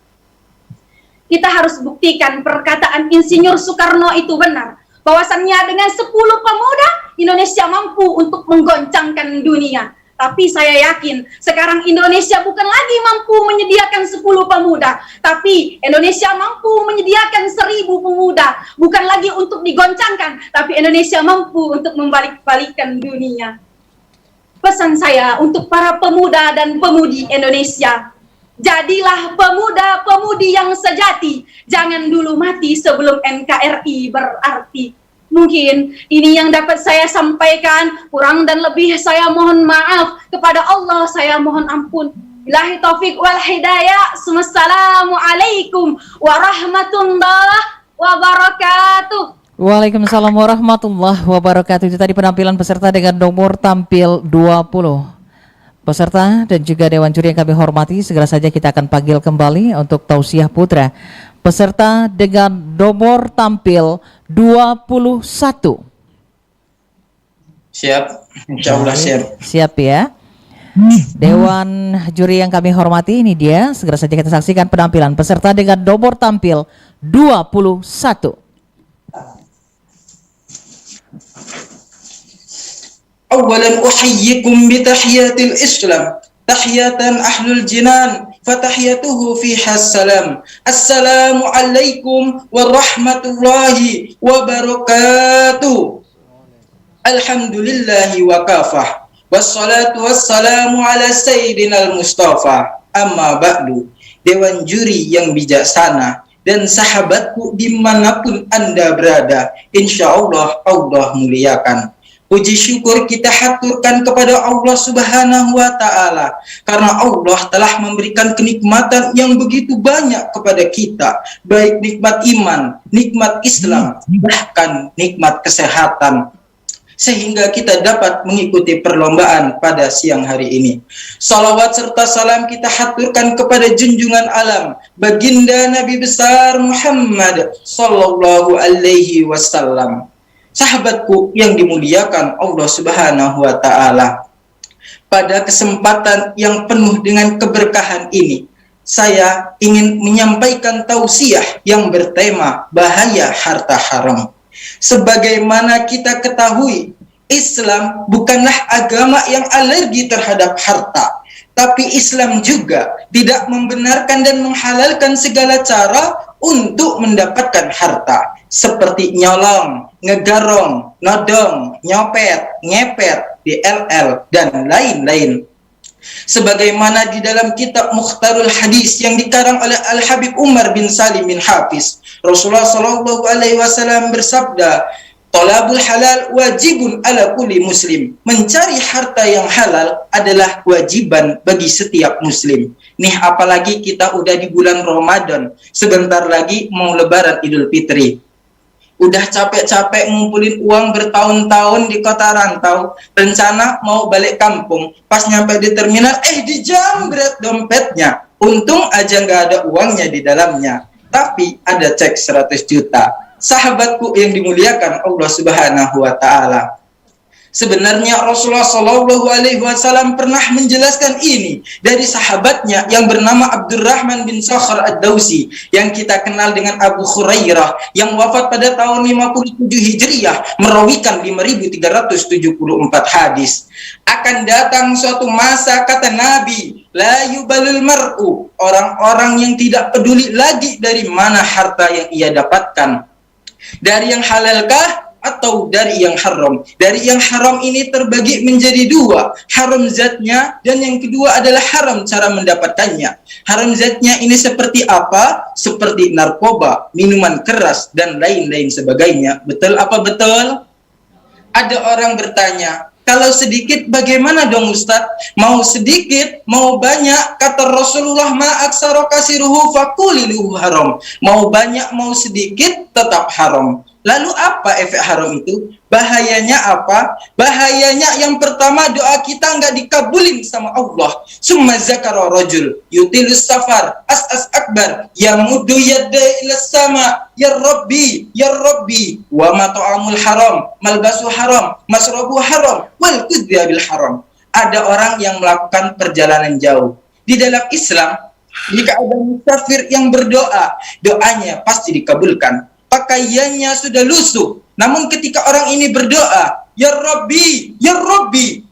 Kita harus buktikan perkataan Insinyur Soekarno itu benar, bahwasannya dengan 10 pemuda Indonesia mampu untuk menggoncangkan dunia. Tapi saya yakin sekarang Indonesia bukan lagi mampu menyediakan 10 pemuda, tapi Indonesia mampu menyediakan 1000 pemuda. Bukan lagi untuk digoncangkan, tapi Indonesia mampu untuk membalik-balikkan dunia. Pesan saya untuk para pemuda dan pemudi Indonesia, jadilah pemuda-pemudi yang sejati. Jangan dulu mati sebelum NKRI berarti. Mungkin ini yang dapat saya sampaikan. Kurang dan lebih saya mohon maaf. Kepada Allah saya mohon ampun. Billahi taufik wal hidayah. Assalamualaikum warahmatullahi wabarakatuh. Waalaikumsalam warahmatullahi wabarakatuh. Itu tadi penampilan peserta dengan nomor tampil 20. Peserta dan juga Dewan Juri yang kami hormati, segera saja kita akan panggil kembali untuk tausiah putra. Peserta dengan nomor tampil 21. Siap, insya Allah siap. Siap ya. Dewan Juri yang kami hormati, ini dia. Segera saja kita saksikan penampilan peserta dengan nomor tampil 21. Awalan uhayyikum bitahiyatil Islam, tahiyatan ahlul jinan, fatahiyatuhu fiha salam. Assalamualaikum warahmatullahi wabarakatuh. Alhamdulillahi wa kafah. Wassalatu wassalamu ala sayyidinal Mustafa. Amma ba'du. Dewan Juri yang bijaksana dan sahabatku dimanapun Anda berada, insya Allah Allah muliakan. Puji syukur kita haturkan kepada Allah Subhanahu wa Ta'ala, karena Allah telah memberikan kenikmatan yang begitu banyak kepada kita, baik nikmat iman, nikmat Islam, bahkan nikmat kesehatan, sehingga kita dapat mengikuti perlombaan pada siang hari ini. Salawat serta salam kita haturkan kepada junjungan alam, baginda Nabi besar Muhammad sallallahu alaihi wasallam. Sahabatku yang dimuliakan Allah Subhanahu wa Ta'ala, pada kesempatan yang penuh dengan keberkahan ini, saya ingin menyampaikan tausiah yang bertema bahaya harta haram. Sebagaimana kita ketahui, Islam bukanlah agama yang alergi terhadap harta, tapi Islam juga tidak membenarkan dan menghalalkan segala cara untuk mendapatkan harta, seperti nyolong, ngegarong, nodong, nyopet, ngepet, DLL, dan lain-lain. Sebagaimana di dalam kitab Mukhtarul Hadis yang dikarang oleh Al-Habib Umar bin Salim bin Hafiz, Rasulullah sallallahu alaihi wasallam bersabda, "Talabul halal wajibun ala kulli muslim." Mencari harta yang halal adalah kewajiban bagi setiap muslim. Nih apalagi kita udah di bulan Ramadan, sebentar lagi mau lebaran Idul Fitri. Udah capek-capek ngumpulin uang bertahun-tahun di kota rantau, rencana mau balik kampung, pas nyampe di terminal, dijambret dompetnya. Untung aja nggak ada uangnya di dalamnya, tapi ada cek 100 juta. Sahabatku yang dimuliakan Allah Subhanahu wa Ta'ala, sebenarnya Rasulullah Shallallahu Alaihi Wasallam pernah menjelaskan ini dari sahabatnya yang bernama Abdurrahman bin Sakhar Ad-Dausi, yang kita kenal dengan Abu Hurairah, yang wafat pada tahun 57 Hijriah, merawikan 5.374 hadis. Akan datang suatu masa, kata Nabi, la yubalul mar'u, orang-orang yang tidak peduli lagi dari mana harta yang ia dapatkan, dari yang halalkah atau dari yang haram. Dari yang haram ini terbagi menjadi dua, haram zatnya dan yang kedua adalah haram cara mendapatkannya. Haram zatnya ini seperti apa? Seperti narkoba, minuman keras, dan lain-lain sebagainya. Betul apa betul? Ada orang bertanya, kalau sedikit bagaimana dong Ustadz? Mau sedikit, mau banyak, kata Rasulullah, ma'aksaro kasiruhu fakuliluhu haram. Mau banyak, mau sedikit, tetap haram. Lalu apa efek haram itu? Bahayanya apa? Bahayanya yang pertama, doa kita nggak dikabulin sama Allah. Summa zakara rajul yutilus safar as akbar yamuddu yadda ila sama ya rabbi wa ma ta'amul haram malbasu haram masrabu haram wal kudya bil haram. Ada orang yang melakukan perjalanan jauh. Di dalam Islam, jika ada musafir yang berdoa, doanya pasti dikabulkan. Pakaiannya sudah lusuh, namun ketika orang ini berdoa, ya Rabbi,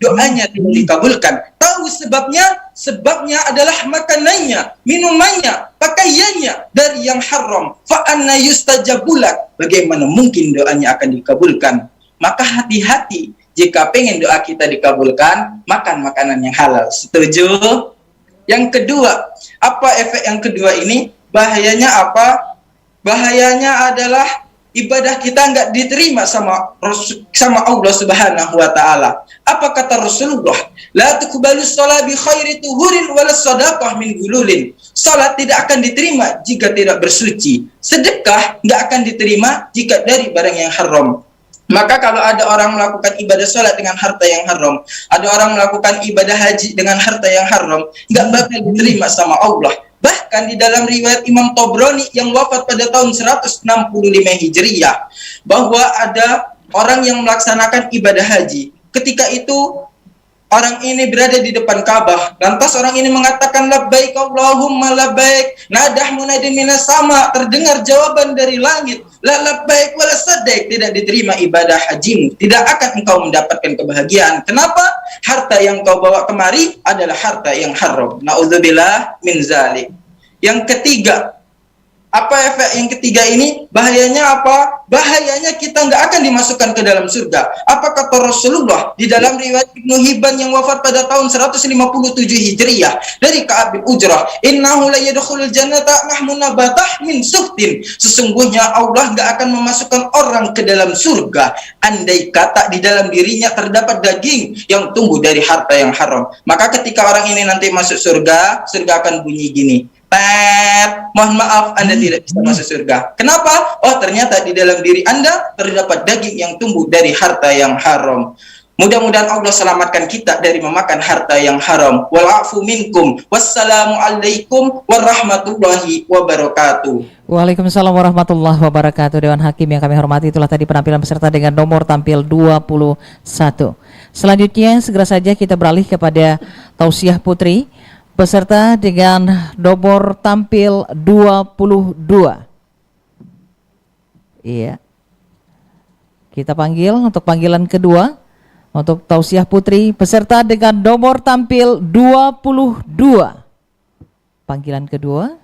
doanya tidak dikabulkan. Tahu sebabnya? Sebabnya adalah makanannya, minumannya, pakaiannya dari yang haram. Fa anna yustajabulak. Bagaimana mungkin doanya akan dikabulkan? Maka hati-hati, jika pengen doa kita dikabulkan, makan makanan yang halal. Setuju? Yang kedua, apa efek yang kedua ini? Bahayanya apa? Bahayanya adalah ibadah kita nggak diterima sama Allah Subhanahu wa taala. Apa kata Rasulullah? La tuqbalu shalah bi khairi tuhurin wala shadaqah min gululin. Salat tidak akan diterima jika tidak bersuci. Sedekah nggak akan diterima jika dari barang yang haram. Maka kalau ada orang melakukan ibadah salat dengan harta yang haram, ada orang melakukan ibadah haji dengan harta yang haram, nggak bakal diterima sama Allah. Bahkan di dalam riwayat Imam Tabrani yang wafat pada tahun 165 Hijriyah, bahwa ada orang yang melaksanakan ibadah haji. Ketika itu orang ini berada di depan Ka'bah, lantas orang ini mengatakan labbaik Allahumma labbaik, nadah munadin minas sama, terdengar jawaban dari langit, la labbaik wala saddaik, tidak diterima ibadah hajimu, tidak akan engkau mendapatkan kebahagiaan. Kenapa? Harta yang kau bawa kemari adalah harta yang haram. Na'udzubillah min zalik. Yang ketiga, apa efek yang ketiga ini? Bahayanya apa? Bahayanya kita nggak akan dimasukkan ke dalam surga. Apa kata Rasulullah di dalam riwayat Ibnu Hibban yang wafat pada tahun 157 Hijriyah dari Ka'ab bin Ujrah, innahu la yadkhulul jannata lahmun nabatah min suftin. Sesungguhnya Allah nggak akan memasukkan orang ke dalam surga andai kata di dalam dirinya terdapat daging yang tumbuh dari harta yang haram. Maka ketika orang ini nanti masuk surga, surga akan bunyi gini. Mohon maaf, Anda tidak bisa masuk surga. Kenapa? Oh, ternyata di dalam diri Anda terdapat daging yang tumbuh dari harta yang haram. Mudah-mudahan Allah selamatkan kita dari memakan harta yang haram. Wal'afu minkum. Wassalamualaikum warahmatullahi wabarakatuh. Waalaikumsalam warahmatullahi wabarakatuh. Dewan Hakim yang kami hormati, itulah tadi penampilan peserta dengan nomor tampil 21. Selanjutnya segera saja kita beralih kepada tausiah putri. Peserta dengan nomor tampil 22. Iya. Kita panggil untuk panggilan kedua. Untuk tausiah putri, peserta dengan nomor tampil 22. Panggilan kedua.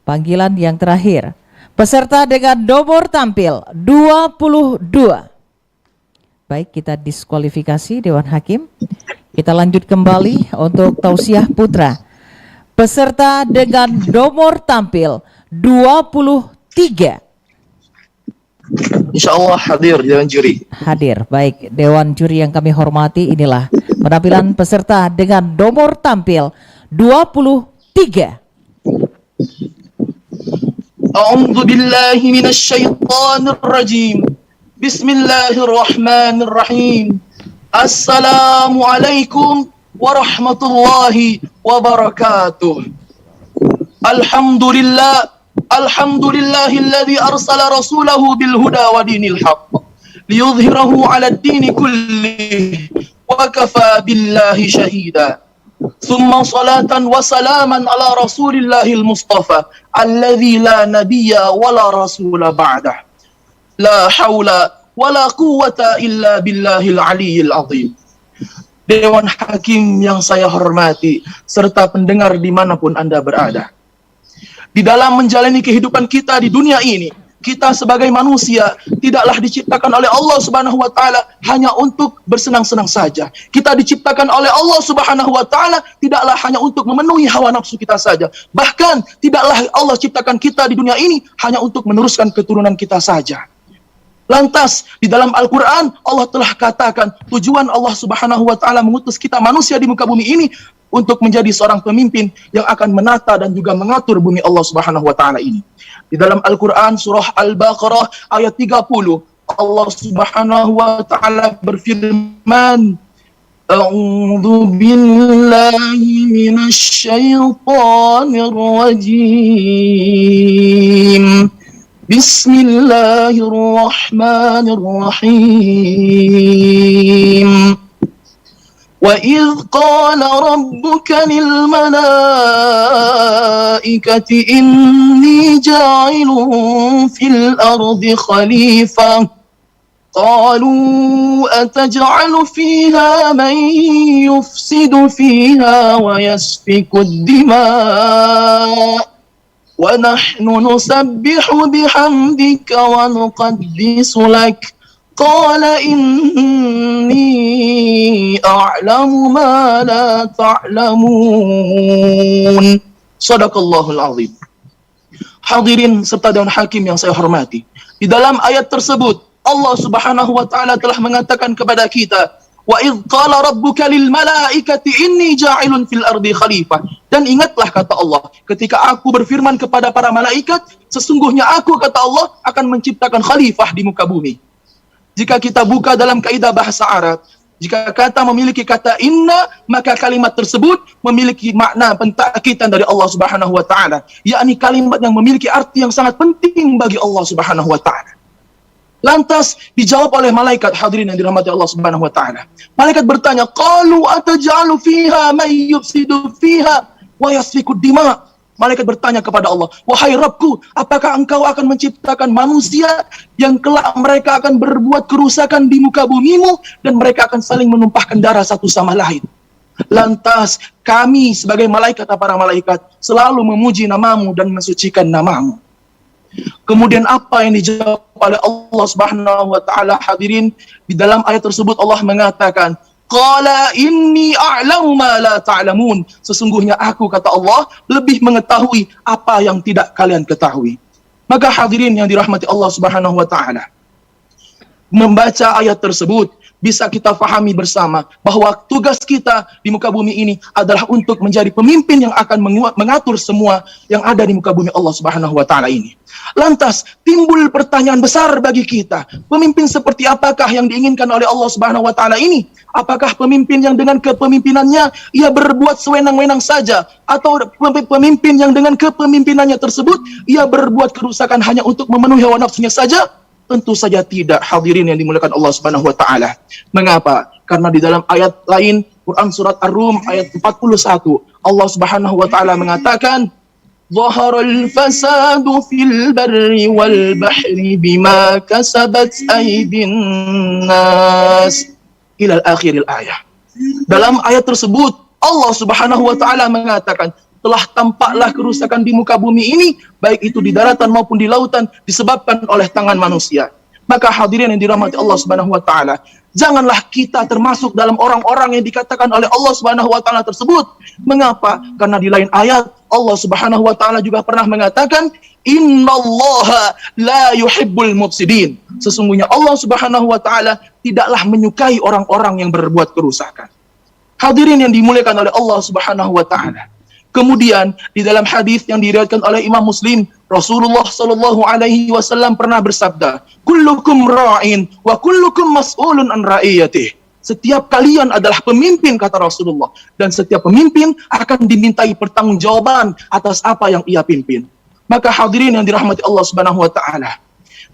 Panggilan yang terakhir. Peserta dengan nomor tampil 22. Baik, kita diskualifikasi Dewan Hakim. Kita lanjut kembali untuk tausiah putra. Peserta dengan nomor tampil 23. Insyaallah hadir Dewan Juri. Hadir. Baik, Dewan Juri yang kami hormati, inilah penampilan peserta dengan nomor tampil 23. A'udzu billahi minasy syaithanir rajim. Bismillahirrahmanirrahim. Assalamualaikum warahmatullahi wabarakatuh. Alhamdulillahilladzi arsala rasulahu bil huda wa dinil haqq liyudhhirahu 'ala ad-dini kullihi wa kafa billahi shahida. Thumma salatan wa salaman ala rasulillahil mustafa alladzi la nabiyya wa la rasula ba'dah. La haula wala quwwata illa billahil aliyyil azim. Dewan Hakim yang saya hormati serta pendengar dimanapun Anda berada, di dalam menjalani kehidupan kita di dunia ini, kita sebagai manusia tidaklah diciptakan oleh Allah Subhanahu wa taala hanya untuk bersenang-senang saja. Kita diciptakan oleh Allah Subhanahu wa taala tidaklah hanya untuk memenuhi hawa nafsu kita saja. Bahkan tidaklah Allah ciptakan kita di dunia ini hanya untuk meneruskan keturunan kita saja. Lantas di dalam Al-Quran Allah telah katakan tujuan Allah Subhanahu wa taala mengutus kita manusia di muka bumi ini untuk menjadi seorang pemimpin yang akan menata dan juga mengatur bumi Allah Subhanahu wa taala ini. Di dalam Al-Quran surah Al-Baqarah ayat 30, Allah Subhanahu wa taala berfirman, A'udzu billahi minasy syaithanir rajim. Bismillahirrahmanirrahim. وَإِذْ قَالَ رَبُّكَ لِلْمَلَائِكَةِ إِنِّي جَاعِلٌ فِي الْأَرْضِ خَلِيفَةً قَالُوا أَتَجْعَلُ فِيهَا مَن يُفْسِدُ فِيهَا وَيَسْفِكُ الدِّمَاءَ وَنَحْنُ نُسَبِّحُ بِحَمْدِكَ وَنُقَدِّسُ لَكَ قال إني أعلم ما لا تعلمون. Sadaqallahul azim. Hadirin serta dewan hakim yang saya hormati, di dalam ayat tersebut Allah Subhanahu wa taala telah mengatakan kepada kita, wa idz qala rabbuka lil malaikati inni ja'ilun fil ardi khalifah. Dan ingatlah kata Allah, ketika aku berfirman kepada para malaikat, sesungguhnya aku kata Allah akan menciptakan khalifah di muka bumi. Jika kita buka dalam kaidah bahasa Arab, jika kata memiliki kata inna, maka kalimat tersebut memiliki makna pentakidan dari Allah Subhanahu wa taala, yakni kalimat yang memiliki arti yang sangat penting bagi Allah Subhanahu wa taala. Lantas dijawab oleh malaikat, hadirin yang dirahmati Allah Subhanahu wa taala. Malaikat bertanya, qalu ataj'alu fiha may yufsidu fiha wa yasfiku dima. Malaikat bertanya kepada Allah, wahai Rabbku, apakah engkau akan menciptakan manusia yang kelak mereka akan berbuat kerusakan di muka bumimu dan mereka akan saling menumpahkan darah satu sama lain. Lantas kami sebagai malaikat atau para malaikat selalu memuji namamu dan mensucikan namamu. Kemudian apa yang dijawab oleh Allah Subhanahu wa taala, hadirin, di dalam ayat tersebut Allah mengatakan, qala inni a'lamu ma la ta'lamun. Sesungguhnya aku, kata Allah, lebih mengetahui apa yang tidak kalian ketahui. Maka hadirin yang dirahmati Allah Subhanahu wa taala, membaca ayat tersebut bisa kita fahami bersama bahwa tugas kita di muka bumi ini adalah untuk menjadi pemimpin yang akan mengatur semua yang ada di muka bumi Allah Subhanahu wa taala ini. Lantas timbul pertanyaan besar bagi kita, pemimpin seperti apakah yang diinginkan oleh Allah Subhanahu wa taala ini? Apakah pemimpin yang dengan kepemimpinannya ia berbuat sewenang-wenang saja, atau pemimpin yang dengan kepemimpinannya tersebut ia berbuat kerusakan hanya untuk memenuhi hawa nafsunya saja? Tentu saja tidak, hadirin yang dimuliakan Allah Subhanahu wa taala. Mengapa? Karena di dalam ayat lain Quran surat Ar-Rum ayat 41 Allah Subhanahu wa taala mengatakan, "Dhaharal fasadu fil barri wal bahri bima kasabat aydin nas." Ila akhiril ayah. Dalam ayat tersebut Allah Subhanahu wa taala mengatakan, telah tampaklah kerusakan di muka bumi ini, baik itu di daratan maupun di lautan, disebabkan oleh tangan manusia. Maka hadirin yang dirahmati Allah Subhanahu wa taala, janganlah kita termasuk dalam orang-orang yang dikatakan oleh Allah Subhanahu wa taala tersebut. Mengapa? Karena di lain ayat Allah Subhanahu wa taala juga pernah mengatakan, innallaha la yuhibbul mufsidin. Sesungguhnya Allah Subhanahu wa taala tidaklah menyukai orang-orang yang berbuat kerusakan. Hadirin yang dimuliakan oleh Allah Subhanahu wa taala. Kemudian di dalam hadis yang diriwayatkan oleh Imam Muslim, Rasulullah sallallahu alaihi wasallam pernah bersabda, "Kullukum ra'in wa kullukum mas'ulun an ra'iyatihi." Setiap kalian adalah pemimpin, kata Rasulullah, dan setiap pemimpin akan dimintai pertanggungjawaban atas apa yang ia pimpin. Maka hadirin yang dirahmati Allah Subhanahu wa taala,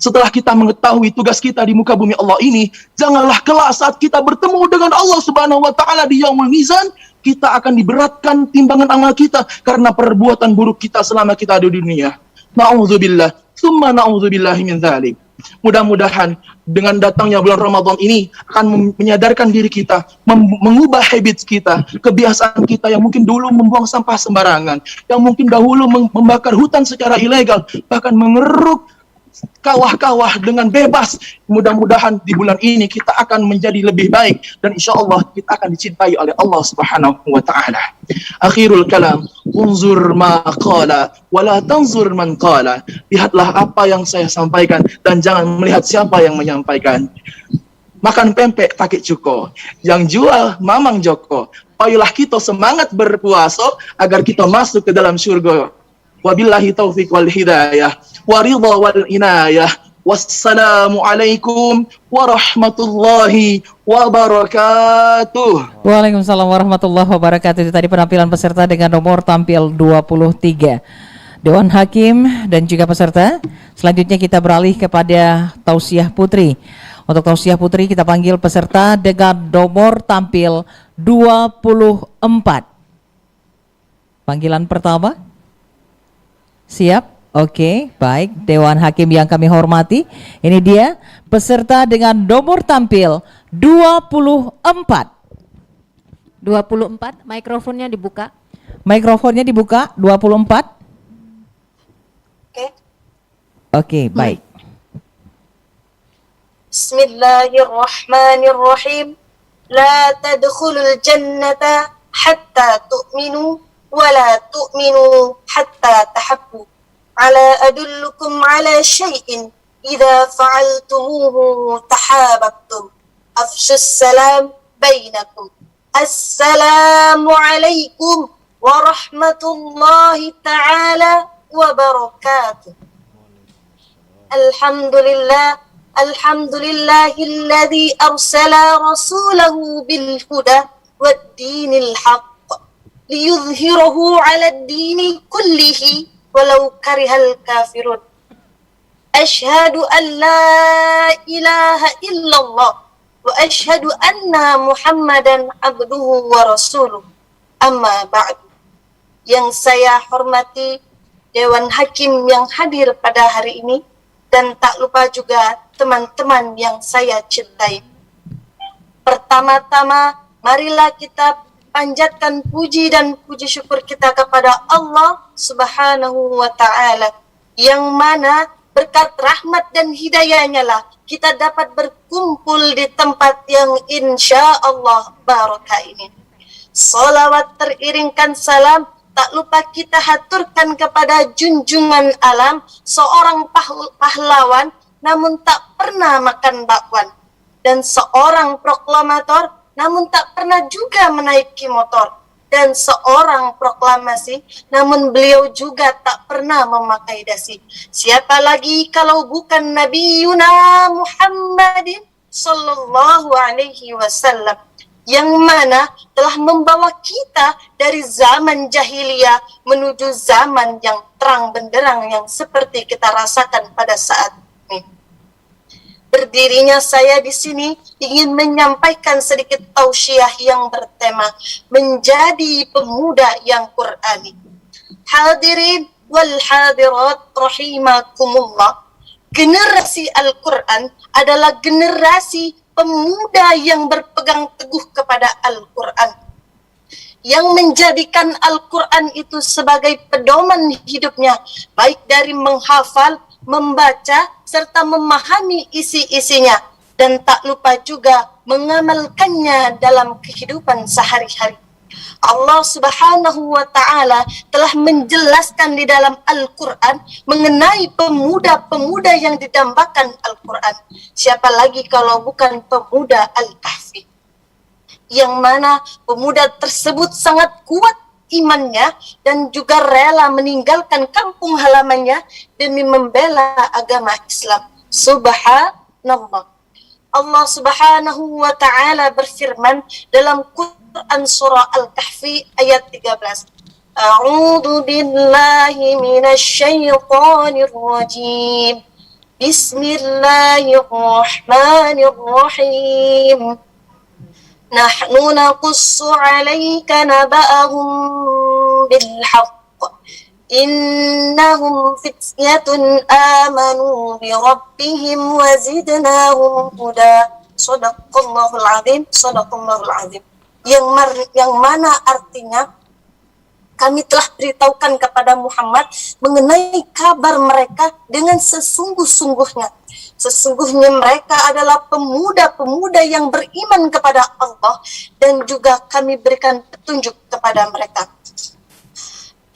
setelah kita mengetahui tugas kita di muka bumi Allah ini, janganlah kelak saat kita bertemu dengan Allah Subhanahu wa taala di Yaumul Mizan, kita akan diberatkan timbangan amal kita karena perbuatan buruk kita selama kita ada di dunia. Na'udzubillah, tsumma na'udzubillahi min dzalik. Mudah-mudahan dengan datangnya bulan Ramadan ini akan menyadarkan diri kita, mengubah habits kita, kebiasaan kita yang mungkin dulu membuang sampah sembarangan, yang mungkin dahulu membakar hutan secara ilegal, bahkan mengeruk kawah-kawah dengan bebas. Mudah-mudahan di bulan ini kita akan menjadi lebih baik dan insya Allah kita akan dicintai oleh Allah Subhanahu wa taala. Akhirul kalam, unzur ma qala wa la tanzur man qala. Lihatlah apa yang saya sampaikan dan jangan melihat siapa yang menyampaikan. Makan pempek pakai cuko, yang jual Mamang Joko. Ayolah kita semangat berpuasa agar kita masuk ke dalam surga Wabillahi taufiq wal hidayah, waridha wal inayah. Wassalamualaikum warahmatullahi wabarakatuh. Waalaikumsalam warahmatullahi wabarakatuh. Itu tadi penampilan peserta dengan nomor tampil 23. Dewan Hakim dan juga peserta. Selanjutnya kita beralih kepada tausiah putri. Untuk tausiah putri kita panggil peserta dengan nomor tampil 24. Panggilan pertama. Siap? Oke, baik. Dewan Hakim yang kami hormati, ini dia peserta dengan nomor tampil 24. 24, mikrofonnya dibuka. Mikrofonnya dibuka 24. Oke, baik. Bismillahirrahmanirrahim. La tadkhulul jannata hatta tu'minu wa la tu'minu hatta tahabbu. Ala adullukum ala syai'in idza fa'altumuhu tahabbtum. Afshus salam bainakum. Assalamu alaikum warahmatullahi ta'ala wabarakatuh. Alhamdulillah, alhamdulillahilladzi arsala rasulahu bil huda wad dinil haqq liyudhhirahu 'ala ad-dini kullihi walau karihal kafirun. Ashhadu an la ilaha illallah wa ashhadu anna Muhammadan abduhu wa rasuluh. Amma ba'du. Yang saya hormati Dewan Hakim yang hadir pada hari ini, dan tak lupa juga teman-teman yang saya cintai. Pertama-tama, marilah kita panjatkan puji dan puji syukur kita kepada Allah Subhanahu wa ta'ala, yang mana berkat rahmat dan hidayahnya lah kita dapat berkumpul di tempat yang insya Allah barakah ini. Salawat teriringkan salam tak lupa kita haturkan kepada junjungan alam, seorang pahlawan namun tak pernah makan bakwan, dan seorang proklamator namun tak pernah juga menaiki motor, dan seorang proklamasi namun beliau juga tak pernah memakai dasi. Siapa lagi kalau bukan Nabi Yuna Muhammadin sallallahu alaihi wasallam, yang mana telah membawa kita dari zaman jahiliyah menuju zaman yang terang benderang yang seperti kita rasakan pada saat ini. Berdirinya saya di sini ingin menyampaikan sedikit tausiah yang bertema menjadi pemuda yang Qur'ani. Hadirin wal hadirat rahimakumullah. Generasi Al-Quran adalah generasi pemuda yang berpegang teguh kepada Al-Quran, yang menjadikan Al-Quran itu sebagai pedoman hidupnya, baik dari menghafal, membaca, serta memahami isi-isinya, dan tak lupa juga mengamalkannya dalam kehidupan sehari-hari. Allah Subhanahu wa ta'ala telah menjelaskan di dalam Al-Quran mengenai pemuda-pemuda yang didambakan Al-Quran. Siapa lagi kalau bukan pemuda Al-Kahfi, yang mana pemuda tersebut sangat kuat imannya dan juga rela meninggalkan kampung halamannya demi membela agama Islam. Subhanallah. Allah Subhanahu wa ta'ala berfirman dalam Quran surah Al-Kahfi ayat 13. A'udzu billahi minasy syaithanir rajim. Bismillahirrahmanirrahim. Nahnu naqussu 'alaika naba'ahum bil haqq. Innahum fityatun amanu bi rabbihim wa zidnahum huda. Shadaqallahul azim, shadaqallahul azim. Yang mana artinya kami telah beritahukan kepada Muhammad mengenai kabar mereka dengan sesungguh-sungguhnya. Sesungguhnya mereka adalah pemuda-pemuda yang beriman kepada Allah, dan juga kami berikan petunjuk kepada mereka.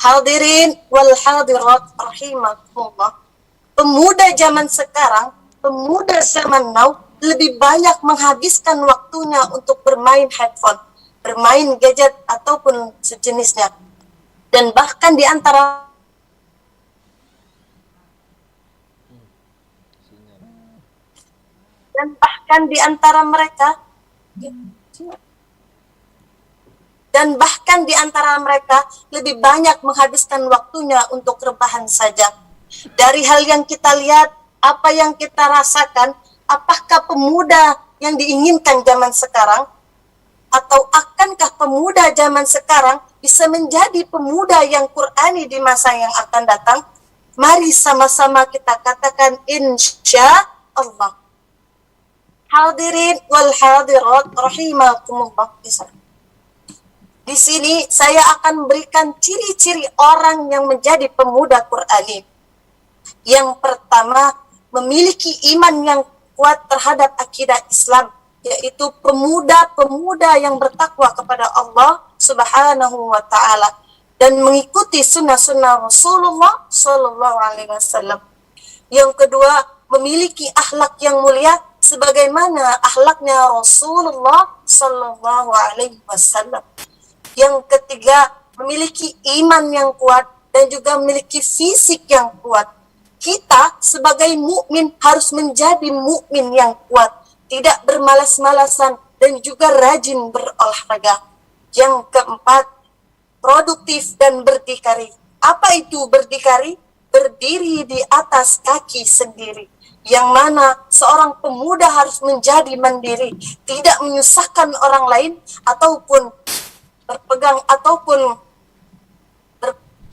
Hadirin wal hadirat rahimakumullah. Pemuda zaman sekarang, pemuda zaman now lebih banyak menghabiskan waktunya untuk bermain handphone, bermain gadget ataupun sejenisnya. Dan bahkan di antara dan bahkan di antara mereka lebih banyak menghabiskan waktunya untuk rebahan saja. Dari hal yang kita lihat, apa yang kita rasakan, apakah pemuda yang diinginkan zaman sekarang, atau akankah pemuda zaman sekarang bisa menjadi pemuda yang Qur'ani di masa yang akan datang? Mari sama-sama kita katakan insya Allah. Hadirin wal hadirat rahimakumullah. Di sini saya akan berikan ciri-ciri orang yang menjadi pemuda Qur'ani. Yang pertama, memiliki iman yang kuat terhadap akidah Islam, yaitu pemuda-pemuda yang bertakwa kepada Allah Subhanahu wa ta'ala dan mengikuti sunnah-sunnah Rasulullah Sallallahu Alaihi Wasallam. Yang kedua, memiliki akhlak yang mulia sebagaimana akhlaknya Rasulullah Sallallahu Alaihi Wasallam. Yang ketiga, memiliki iman yang kuat dan juga memiliki fisik yang kuat. Kita sebagai mukmin harus menjadi mukmin yang kuat, tidak bermalas-malasan dan juga rajin berolahraga. Yang keempat, produktif dan berdikari. Apa itu berdikari? Berdiri di atas kaki sendiri. Yang mana seorang pemuda harus menjadi mandiri, tidak menyusahkan orang lain ataupun berpegang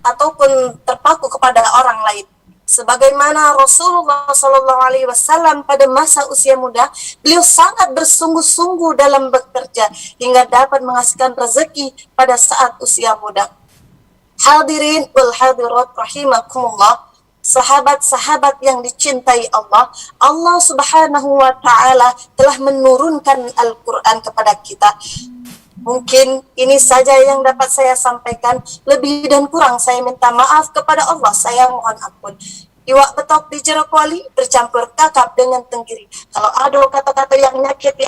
ataupun terpaku kepada orang lain. Sebagaimana Rasulullah Sallallahu Alaihi Wasallam pada masa usia muda, beliau sangat bersungguh-sungguh dalam bekerja hingga dapat menghasilkan rezeki pada saat usia muda. Hadirin wal hadirat rahimakumullah, sahabat-sahabat yang dicintai Allah, Allah Subhanahu wa ta'ala telah menurunkan Al-Quran kepada kita. Mungkin ini saja yang dapat saya sampaikan. Lebih dan kurang saya minta maaf kepada Allah. Saya mohon ampun. Iwak betok di jero kuali bercampur kakap dengan tenggiri. Kalau ada kata-kata yang nyakiti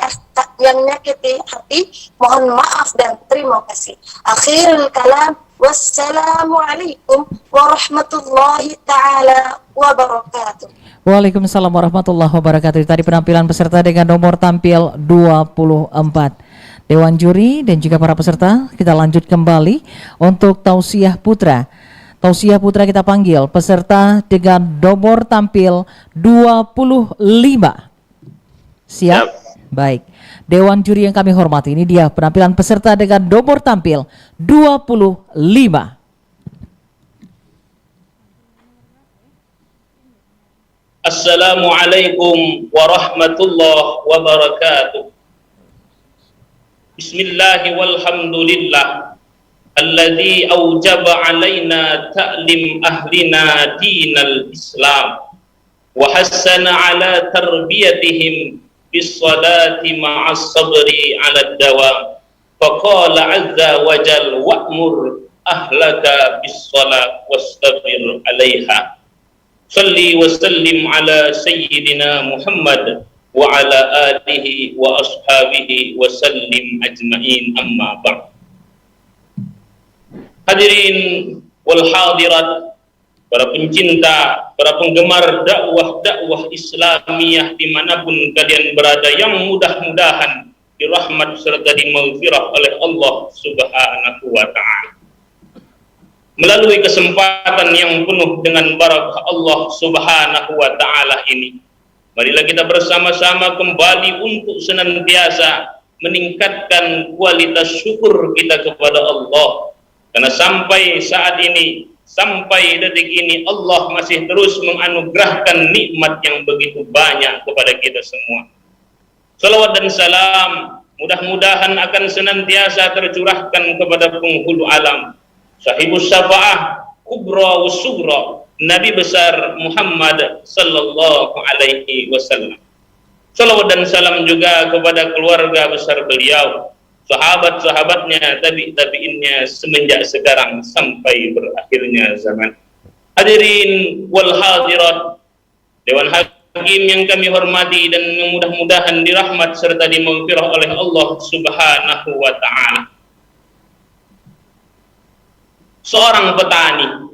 hati, mohon maaf dan terima kasih. Akhirul kalam, wassalamualaikum warahmatullahi ta'ala wabarakatuh. Waalaikumsalam warahmatullahi wabarakatuh. Tadi penampilan peserta dengan nomor tampil 24. Dewan juri dan juga para peserta, kita lanjut kembali untuk tausiah putra. Tausiah putra kita panggil peserta dengan nomor tampil 25. Siap? Baik. Dewan juri yang kami hormati, ini dia penampilan peserta dengan nomor tampil 25. Assalamualaikum warahmatullahi wabarakatuh. Bismillahi walhamdulillah alladhi awjaba alaina ta'lim ahlina dinal Islam wa hassana ala tarbiyatihim bis salati ma'as sabri ala dawam faqala azza wa jal wa'mur ahlaka bis salat wastabir alaiha salli wa sallim ala sayyidina Muhammad wa ala alihi wa ashabihi wa sallim ajma'in, amma ba'd. Hadirin wal hadirat, para pencinta, para penggemar dakwah Islamiyah dimanapun kalian berada, yang mudah-mudahan dirahmat serta dimaghfirah oleh Allah Subhanahu wa ta'ala. Melalui kesempatan yang penuh dengan barakah Allah Subhanahu wa ta'ala ini, marilah kita bersama-sama kembali untuk senantiasa meningkatkan kualitas syukur kita kepada Allah. Karena sampai saat ini, sampai detik ini, Allah masih terus menganugerahkan nikmat yang begitu banyak kepada kita semua. Salawat dan salam mudah-mudahan akan senantiasa tercurahkan kepada penghulu alam, sahibus syafa'ah kubra wa sughra, Nabi besar Muhammad sallallahu alaihi wasallam. Salawat dan salam juga kepada keluarga besar beliau, sahabat-sahabatnya, tabi'innya semenjak sekarang sampai berakhirnya zaman. Hadirin wal hadirat, Dewan Hakim yang kami hormati dan mudah-mudahan dirahmat serta dimaghfirah oleh Allah Subhanahu wa ta'ala. Seorang petani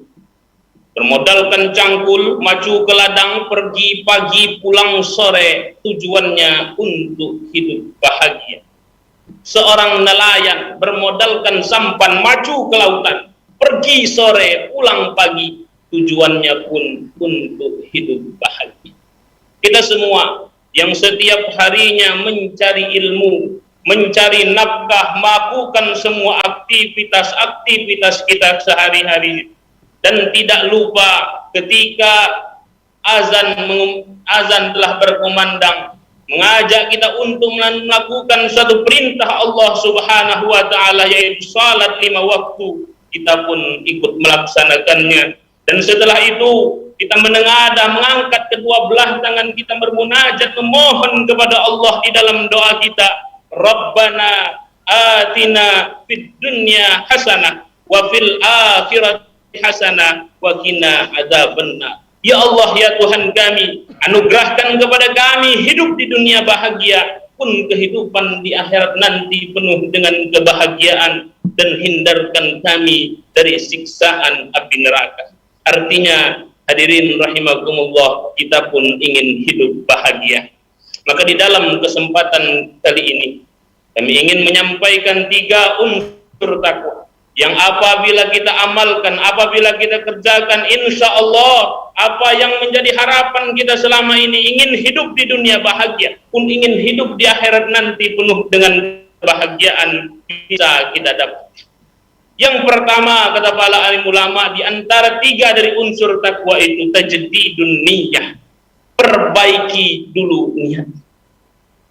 Bermodalkan cangkul, maju ke ladang, pergi pagi, pulang sore, tujuannya untuk hidup bahagia. Seorang nelayan bermodalkan sampan, maju ke lautan, pergi sore, pulang pagi, tujuannya pun untuk hidup bahagia. Kita semua yang setiap harinya mencari ilmu, mencari nafkah, melakukan semua aktivitas kita sehari-hari, dan tidak lupa ketika azan telah berkumandang, mengajak kita untuk melakukan suatu perintah Allah Subhanahu wa taala, yaitu salat 5 waktu. Kita pun ikut melaksanakannya, dan setelah itu kita menengadah, mengangkat kedua belah tangan kita, bermunajat, memohon kepada Allah di dalam doa kita, Rabbana atina fid dunya hasanah wa fil akhirati hasanah wa qina adzabannar. Ya Allah, ya Tuhan kami, anugerahkan kepada kami hidup di dunia bahagia, pun kehidupan di akhirat nanti penuh dengan kebahagiaan, dan hindarkan kami dari siksaan api neraka. Artinya, hadirin rahimakumullah, kita pun ingin hidup bahagia. Maka di dalam kesempatan kali ini, kami ingin menyampaikan 3 unsur takwa yang apabila kita amalkan, apabila kita kerjakan, insya Allah apa yang menjadi harapan kita selama ini, ingin hidup di dunia bahagia, pun ingin hidup di akhirat nanti penuh dengan kebahagiaan, bisa kita dapat. Yang pertama, kata para alim ulama, di antara 3 dari unsur takwa itu tajdidun niyah, perbaiki dulu niat.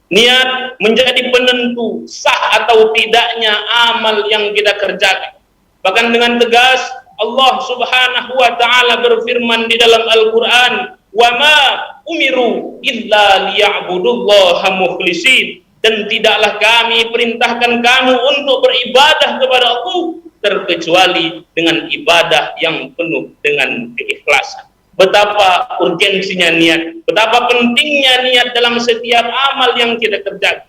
Niat menjadi penentu sah atau tidaknya amal yang kita kerjakan. Bahkan dengan tegas Allah Subhanahu wa taala berfirman di dalam Al-Qur'an, "Wa ma umiru illa liya'budullaha mukhlishin." Dan tidaklah kami perintahkan kamu untuk beribadah kepada Allah terkecuali dengan ibadah yang penuh dengan keikhlasan. Betapa urgensinya niat, betapa pentingnya niat dalam setiap amal yang kita kerjakan.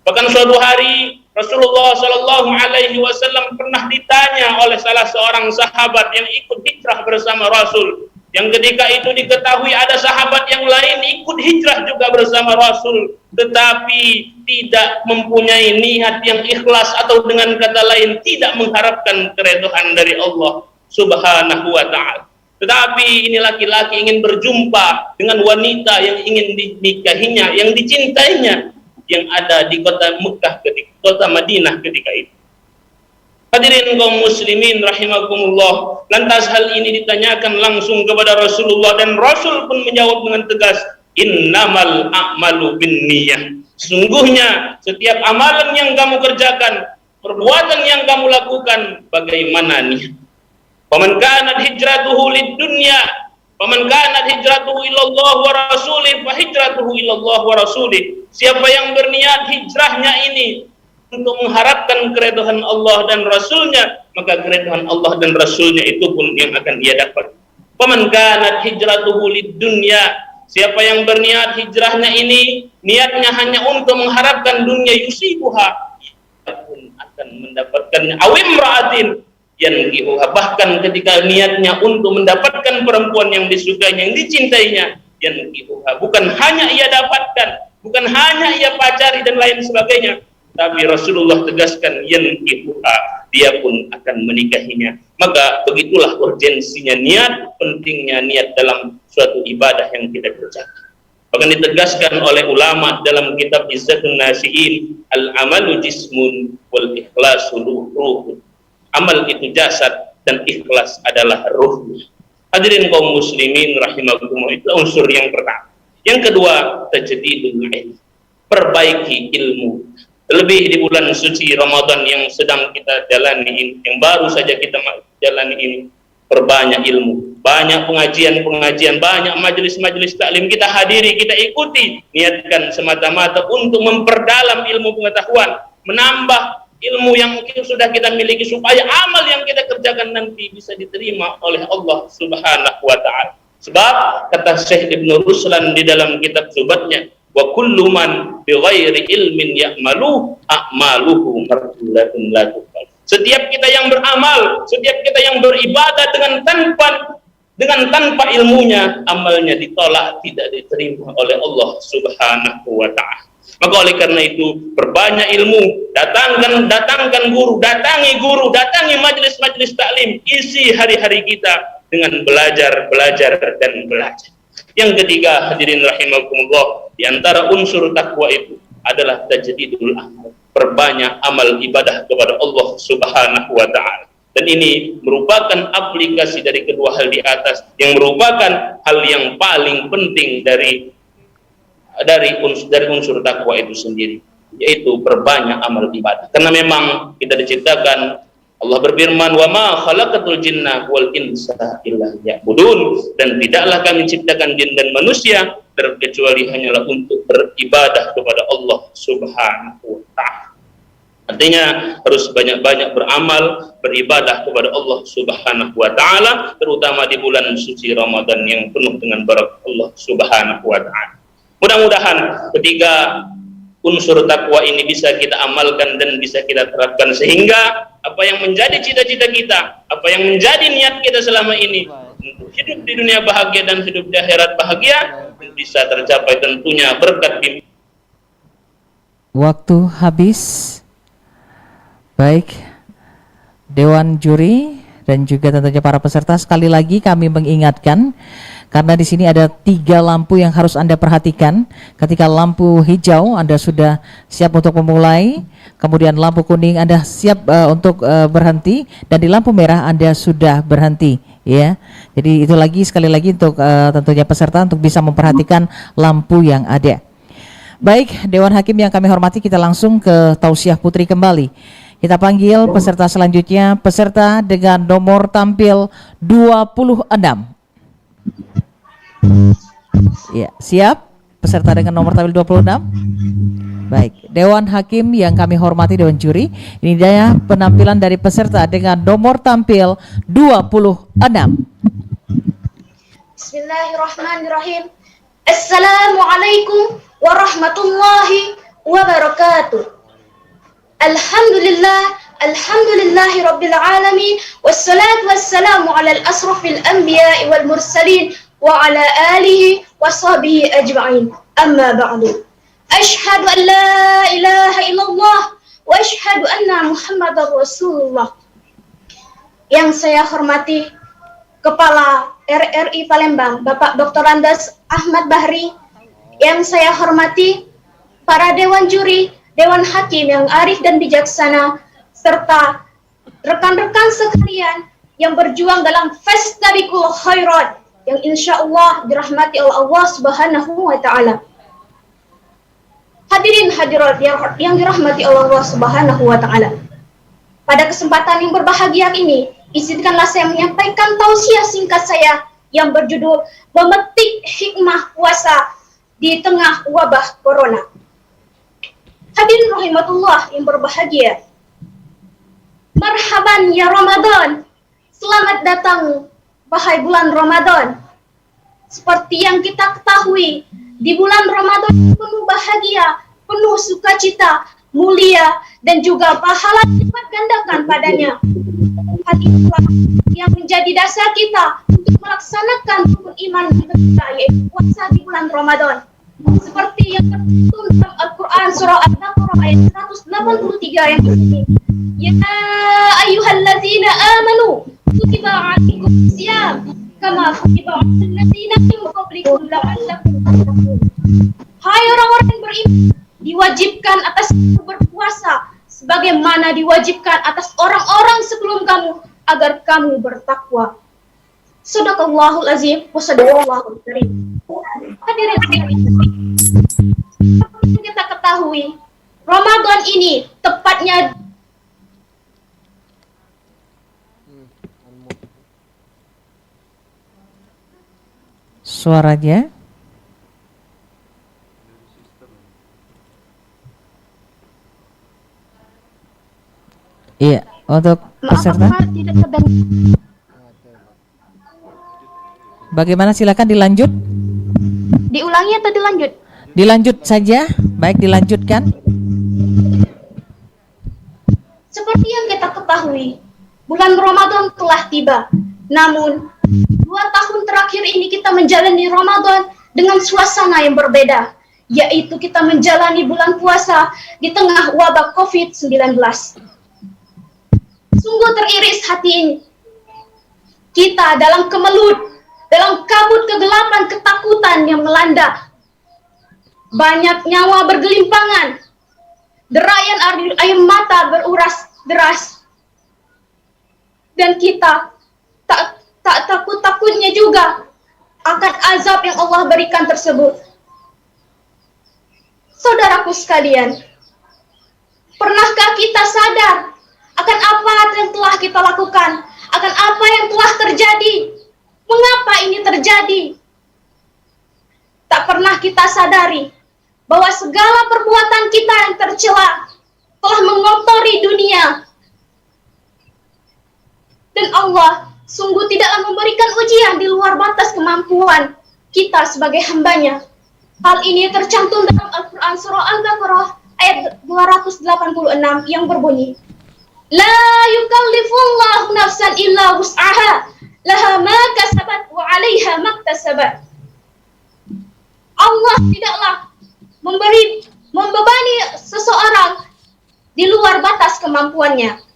Bahkan suatu hari Rasulullah Shallallahu Alaihi Wasallam pernah ditanya oleh salah seorang sahabat yang ikut hijrah bersama Rasul, yang ketika itu diketahui ada sahabat yang lain ikut hijrah juga bersama Rasul, tetapi tidak mempunyai niat yang ikhlas, atau dengan kata lain tidak mengharapkan keridhaan dari Allah Subhanahu wa taala. Tetapi ini laki-laki ingin berjumpa dengan wanita yang ingin dinikahinya, yang dicintainya, yang ada di kota Mekah, kota Madinah ketika itu. Hadirin kaum muslimin rahimakumullah, lantas hal ini ditanyakan langsung kepada Rasulullah, dan Rasul pun menjawab dengan tegas, innamal a'malu binniyah. Sesungguhnya setiap amalan yang kamu kerjakan, perbuatan yang kamu lakukan, bagaimana niat. Faman kanat hijratuhu lid-dunya, faman kanat hijratuhu ilallah wa rasulih, fa hijratuhu ilallah wa rasulih. Siapa yang berniat hijrahnya ini untuk mengharapkan keridhaan Allah dan Rasulnya, maka keridhaan Allah dan Rasulnya itu pun yang akan ia dapat. Faman kanat hijratuhu lid-dunya, siapa yang berniat hijrahnya ini niatnya hanya untuk mengharapkan dunia, yusibuha, ia pun akan mendapatkannya. Awimra'atin yankihuha, bahkan ketika niatnya untuk mendapatkan perempuan yang disukainya, yang dicintainya, yankihuha, bukan hanya ia dapatkan, bukan hanya ia pacari dan lain sebagainya, tapi Rasulullah tegaskan yankihuha, dia pun akan menikahinya. Maka begitulah urgensinya niat, pentingnya niat dalam suatu ibadah yang kita kerjakan. Bahkan ditegaskan oleh ulama dalam kitab Izzatun Nasihin, al-amalu jismun wal ikhlasu ruhun. Amal itu jasad dan ikhlas adalah ruhnya. Hadirin kaum muslimin rahimakumullah, itu unsur yang pertama. Yang kedua, tajdidul ilm, perbaiki ilmu. Terlebih di bulan suci Ramadan yang sedang kita jalani ini, yang baru saja kita jalani ini, perbanyak ilmu, banyak pengajian-pengajian, banyak majelis-majelis taklim kita hadiri, kita ikuti, niatkan semata-mata untuk memperdalam ilmu pengetahuan, menambah ilmu yang sudah kita miliki, supaya amal yang kita kerjakan nanti bisa diterima oleh Allah Subhanahu wa taala. Sebab kata Syekh Ibnu Ruslan di dalam kitab Zubatnya, wa kullu man bighairi ilmin ya'malu a'maluhu mardulatun la tuqbal. Setiap kita yang beramal, setiap kita yang beribadah dengan tanpa dengan tanpa ilmunya, amalnya ditolak, tidak diterima oleh Allah Subhanahu wa Ta'ala. Maka oleh karena itu, perbanyak ilmu, datangkan guru, datangi majelis-majelis taklim, isi hari-hari kita dengan belajar, dan belajar. Yang ketiga, hadirin rahimakumullah, di antara unsur takwa itu adalah tajdidul amal, perbanyak amal ibadah kepada Allah Subhanahu wa Ta'ala. Dan ini merupakan aplikasi dari kedua hal di atas, yang merupakan hal yang paling penting dari unsur takwa itu sendiri, yaitu perbanyak amal ibadah. Karena memang kita diciptakan, Allah berfirman, wa ma khalaqatul jinna wal insa illa liya'budun, dan tidaklah kami ciptakan jin dan manusia terkecuali hanyalah untuk beribadah kepada Allah Subhanahu wa Ta'ala. Artinya harus banyak-banyak beramal, beribadah kepada Allah Subhanahu wa Ta'ala, terutama di bulan suci Ramadan yang penuh dengan barakah Allah Subhanahu wa Ta'ala. Mudah-mudahan ketiga unsur takwa ini bisa kita amalkan dan bisa kita terapkan, sehingga apa yang menjadi cita-cita kita, apa yang menjadi niat kita selama ini untuk hidup di dunia bahagia dan hidup di akhirat bahagia bisa tercapai, tentunya berkat bimbingan. Waktu habis. Baik, Dewan Juri dan juga tentunya para peserta, sekali lagi kami mengingatkan, karena di sini ada 3 lampu yang harus Anda perhatikan. Ketika lampu hijau Anda sudah siap untuk memulai, kemudian lampu kuning Anda siap untuk berhenti, dan di lampu merah Anda sudah berhenti, ya. Jadi itu lagi, sekali lagi untuk tentunya peserta untuk bisa memperhatikan lampu yang ada. Baik, Dewan Hakim yang kami hormati, kita langsung ke tausiah putri kembali. Kita panggil peserta selanjutnya, peserta dengan nomor tampil 26. Ya, siap? Peserta dengan nomor tampil 26. Baik, Dewan Hakim yang kami hormati, Dewan Juri, ini dia penampilan dari peserta dengan nomor tampil 26. Bismillahirrahmanirrahim. Assalamualaikum warahmatullahi wabarakatuh. Alhamdulillahi rabbil alamin, wassalatu wassalamu ala al-asrafil anbiya'i wal mursalin wa ala alihi wa sahbihi ajma'in. Amma ba'du. Ashhadu an la ilaha illallah wa ashhadu anna Muhammadar Rasulullah. Yang saya hormati Kepala RRI Palembang, Bapak Dr. Andes Ahmad Bahri. Yang saya hormati para Dewan Juri, Dewan Hakim yang arif dan bijaksana, serta rekan-rekan sekalian yang berjuang dalam fastabiqul khairat, yang insya Allah dirahmati oleh Allah Subhanahu wa Ta'ala. Hadirin hadirat yang dirahmati oleh Allah Subhanahu wa Ta'ala. Pada kesempatan yang berbahagia ini, izinkanlah saya menyampaikan tausiah singkat saya yang berjudul Memetik Hikmah Puasa di Tengah Wabah Corona. Hadirin rahimatullah yang berbahagia. Marhaban ya Ramadan. Selamat datang wahai bulan Ramadan. Seperti yang kita ketahui, di bulan Ramadan penuh bahagia, penuh sukacita, mulia, dan juga pahala lipat gandakan padanya. Hal itulah yang menjadi dasar kita untuk melaksanakan rukun iman kita, yaitu puasa di bulan Ramadan. Seperti yang tertulis dalam Al-Quran surah Al-Baqarah ayat 183 yang berbunyi, Ya ayyuhallazina amanu kutiba alaikum siyam kama kutiba alal ladzina min qablikum la'allakum tattaqun. Hai orang-orang yang beriman, diwajibkan atas kamu berpuasa sebagaimana diwajibkan atas orang-orang sebelum kamu agar kamu bertakwa. Shadaqallahul azim wa shadaqallahul karim. Hadirin sekalian, seperti yang kita ketahui, Ramadan ini tepatnya suaranya. Iya, untuk peserta. Bagaimana, silakan dilanjut. Diulangi atau dilanjut? Dilanjut saja. Baik, dilanjutkan. Seperti yang kita ketahui, bulan Ramadan telah tiba. Namun tahun terakhir ini kita menjalani Ramadan dengan suasana yang berbeda, yaitu kita menjalani bulan puasa di tengah wabah COVID-19. Sungguh teriris hati ini. Kita dalam kemelut, dalam kabut kegelapan ketakutan yang melanda. Banyak nyawa bergelimpangan, derayan air mata beruras deras. Dan kita tak takut-takutnya juga akan azab yang Allah berikan tersebut. Saudaraku sekalian, pernahkah kita sadar akan apa yang telah kita lakukan, akan apa yang telah terjadi? Mengapa ini terjadi? Tak pernah kita sadari bahwa segala perbuatan kita yang tercela telah mengotori dunia. Dan Allah sungguh tidaklah memberikan ujian di luar batas kemampuan kita sebagai hambanya. Hal ini tercantum dalam Al-Quran Surah Al-Baqarah ayat 286 yang berbunyi, La yukallifullahu nafsan illa wus'aha, laha ma kasabat wa 'alaiha maktasabat. Allah tidaklah membebani seseorang di luar batas kemampuannya.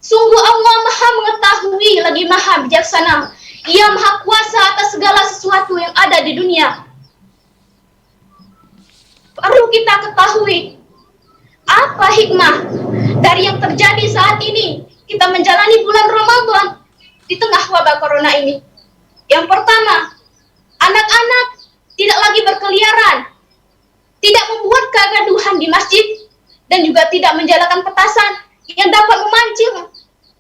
Sungguh Allah Maha mengetahui lagi Maha bijaksana. Ia Maha kuasa atas segala sesuatu yang ada di dunia. Perlu kita ketahui apa hikmah dari yang terjadi saat ini. Kita menjalani bulan Ramadan di tengah wabah corona ini. Yang pertama, anak-anak tidak lagi berkeliaran, tidak membuat kegaduhan di masjid, dan juga tidak menjalankan petasan yang dapat memancing